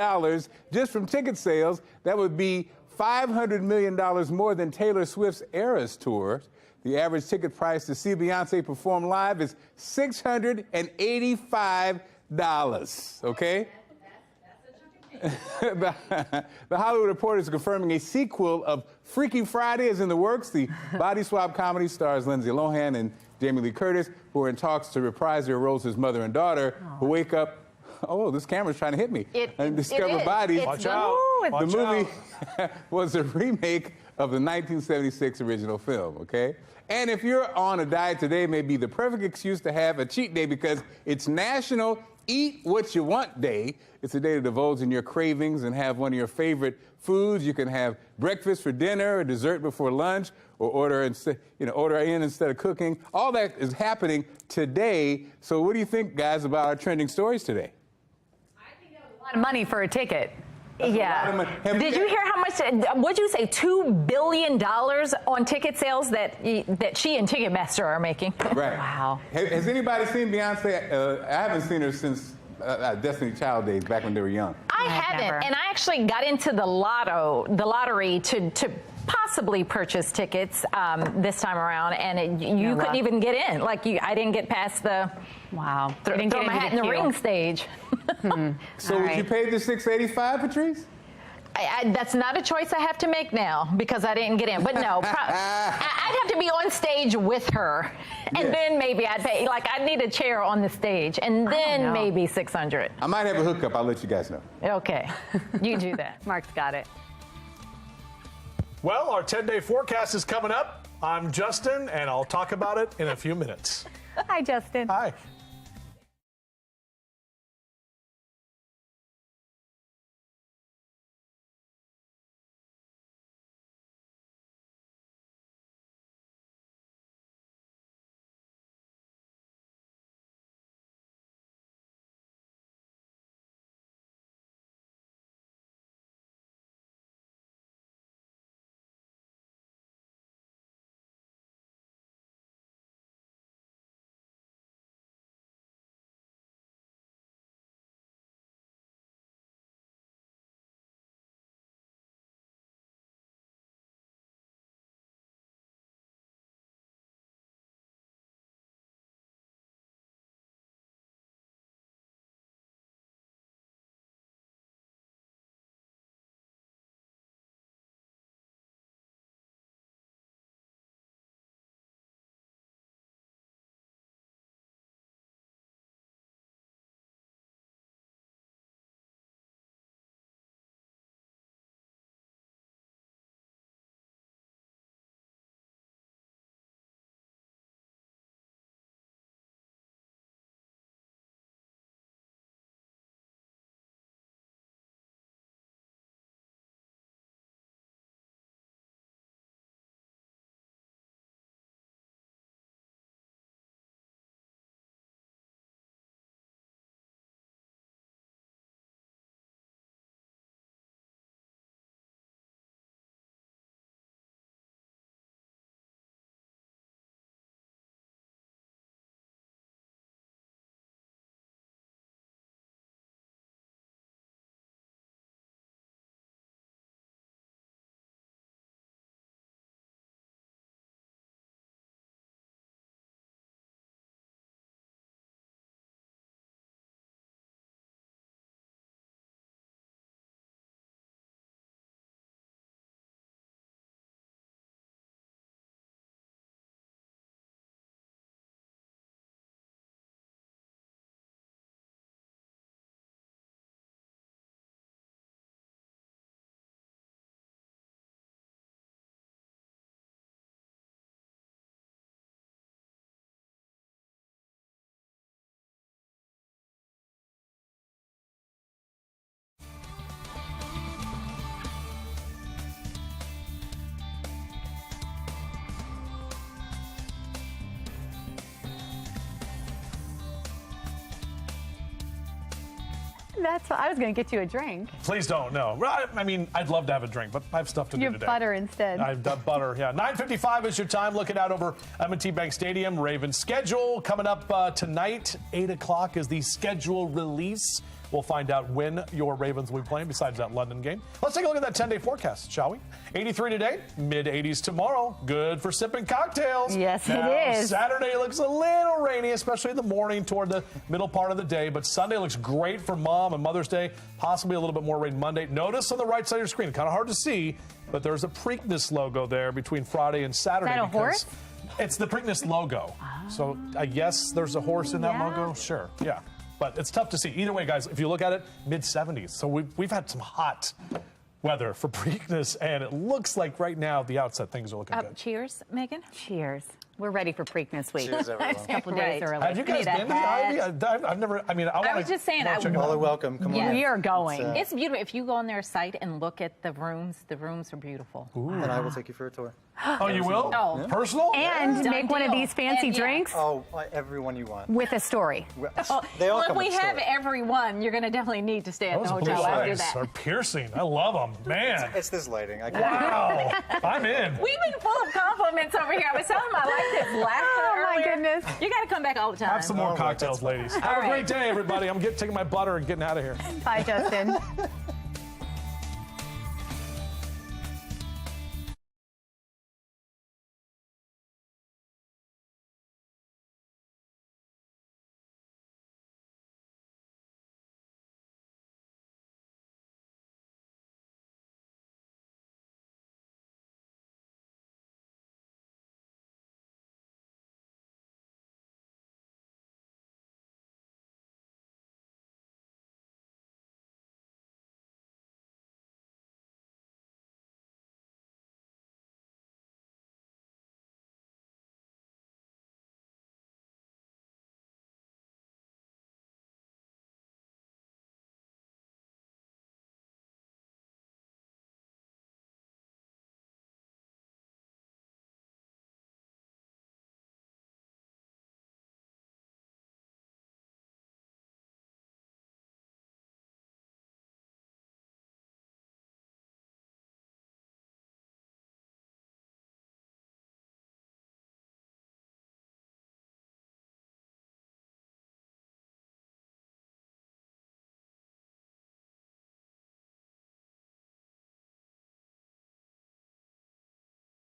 [SPEAKER 13] just from ticket sales. That would be $500 million more than Taylor Swift's Eras Tour. The average ticket price to see Beyonce perform live is $685, okay? The Hollywood Reporter is confirming a sequel of Freaky Friday is in the works. The body swap comedy stars Lindsay Lohan and Jamie Lee Curtis, who are in talks to reprise their roles as mother and daughter, who wake up, this camera's trying to hit me, and discover bodies.
[SPEAKER 3] Watch out.
[SPEAKER 13] The movie was a remake of the 1976 original film, okay? And if you're on a diet today, may be the perfect excuse to have a cheat day because it's National Eat What You Want Day. It's a day to indulge in your cravings and have one of your favorite foods. You can have breakfast for dinner or dessert before lunch, or order in instead of cooking. All that is happening today. So what do you think, guys, about our trending stories today?
[SPEAKER 14] A lot of money for a ticket.
[SPEAKER 13] That's
[SPEAKER 14] Yeah.
[SPEAKER 22] Did you hear how much, what'd you say, $2 billion on ticket sales that she and Ticketmaster are making?
[SPEAKER 13] Right.
[SPEAKER 22] Wow.
[SPEAKER 13] Has anybody seen Beyonce? I haven't seen her since Destiny Child days, back when they were young.
[SPEAKER 22] I haven't, and I actually got into the lottery to possibly purchase tickets this time around, and you couldn't even get in. Like, I didn't get past the throw my hat in the ring stage.
[SPEAKER 13] So would you pay the $685, Patrice?
[SPEAKER 22] That's not a choice I have to make now because I didn't get in. But no, I'd have to be on stage with her, and then maybe I'd pay. Like, I'd need a chair on the stage, and then maybe $600.
[SPEAKER 13] I might have a hookup. I'll let you guys know.
[SPEAKER 22] Okay, you do that.
[SPEAKER 14] Mark's got it.
[SPEAKER 3] Well, our 10-day forecast is coming up. I'm Justin, and I'll talk about it in a few minutes.
[SPEAKER 14] Hi, Justin.
[SPEAKER 3] Hi.
[SPEAKER 14] That's what I was going to get you a drink.
[SPEAKER 3] Please don't, no. I mean, I'd love to have a drink, but I have stuff to do
[SPEAKER 14] You
[SPEAKER 3] today.
[SPEAKER 14] have butter instead.
[SPEAKER 3] I've done butter, yeah. 9:55 is your time. Looking out over M&T Bank Stadium. Ravens schedule coming up tonight. 8 o'clock is the schedule release. We'll find out when your Ravens will be playing besides that London game. Let's take a look at that 10-day forecast, shall we? 83 today, mid-80s tomorrow. Good for sipping cocktails.
[SPEAKER 14] Yes,
[SPEAKER 3] now,
[SPEAKER 14] it is.
[SPEAKER 3] Saturday looks a little rainy, especially in the morning toward the middle part of the day. But Sunday looks great for Mom and Mother's Day. Possibly a little bit more rain Monday. Notice on the right side of your screen, kind of hard to see, but there's a Preakness logo there between Friday and Saturday.
[SPEAKER 14] Is that a horse?
[SPEAKER 3] It's the Preakness logo. So I guess there's a horse in that logo? Sure, yeah. But it's tough to see. Either way, guys, if you look at it, mid-70s. So we've had some hot weather for Preakness, and it looks like right now the outside things are looking good.
[SPEAKER 22] Cheers, Megan.
[SPEAKER 14] Cheers. We're ready for Preakness week.
[SPEAKER 8] Cheers, everyone.
[SPEAKER 14] A couple days early.
[SPEAKER 3] Have you guys been to the Ivy? I've never. I mean,
[SPEAKER 22] I was just saying.
[SPEAKER 8] All are welcome. Come on.
[SPEAKER 14] We are going.
[SPEAKER 22] It's beautiful. If you go on their site and look at the rooms are beautiful.
[SPEAKER 8] And I will take you for a tour.
[SPEAKER 3] Oh, you will?
[SPEAKER 22] Oh.
[SPEAKER 3] Personal?
[SPEAKER 14] And
[SPEAKER 22] Done
[SPEAKER 14] make one of
[SPEAKER 22] deal.
[SPEAKER 14] these fancy
[SPEAKER 22] And yeah.
[SPEAKER 14] drinks
[SPEAKER 8] Oh, everyone you want.
[SPEAKER 14] with a story.
[SPEAKER 8] They all
[SPEAKER 22] Well, if
[SPEAKER 8] come
[SPEAKER 22] we
[SPEAKER 8] with a
[SPEAKER 22] have
[SPEAKER 8] story.
[SPEAKER 22] every one, you're going to definitely need to stay at the
[SPEAKER 3] Those blue
[SPEAKER 22] hotel after
[SPEAKER 3] eyes
[SPEAKER 22] that.
[SPEAKER 3] are piercing. I love them, man.
[SPEAKER 8] It's this lighting. I can't.
[SPEAKER 3] Wow, I'm in.
[SPEAKER 22] We've been full of compliments over here. I was telling him I like this laughter
[SPEAKER 14] Oh, my
[SPEAKER 22] earlier.
[SPEAKER 14] goodness.
[SPEAKER 22] You got to come back all the time.
[SPEAKER 3] Have some more cocktails, ladies. Have a great day, everybody. I'm taking my butter and getting out of here.
[SPEAKER 14] Bye, Justin.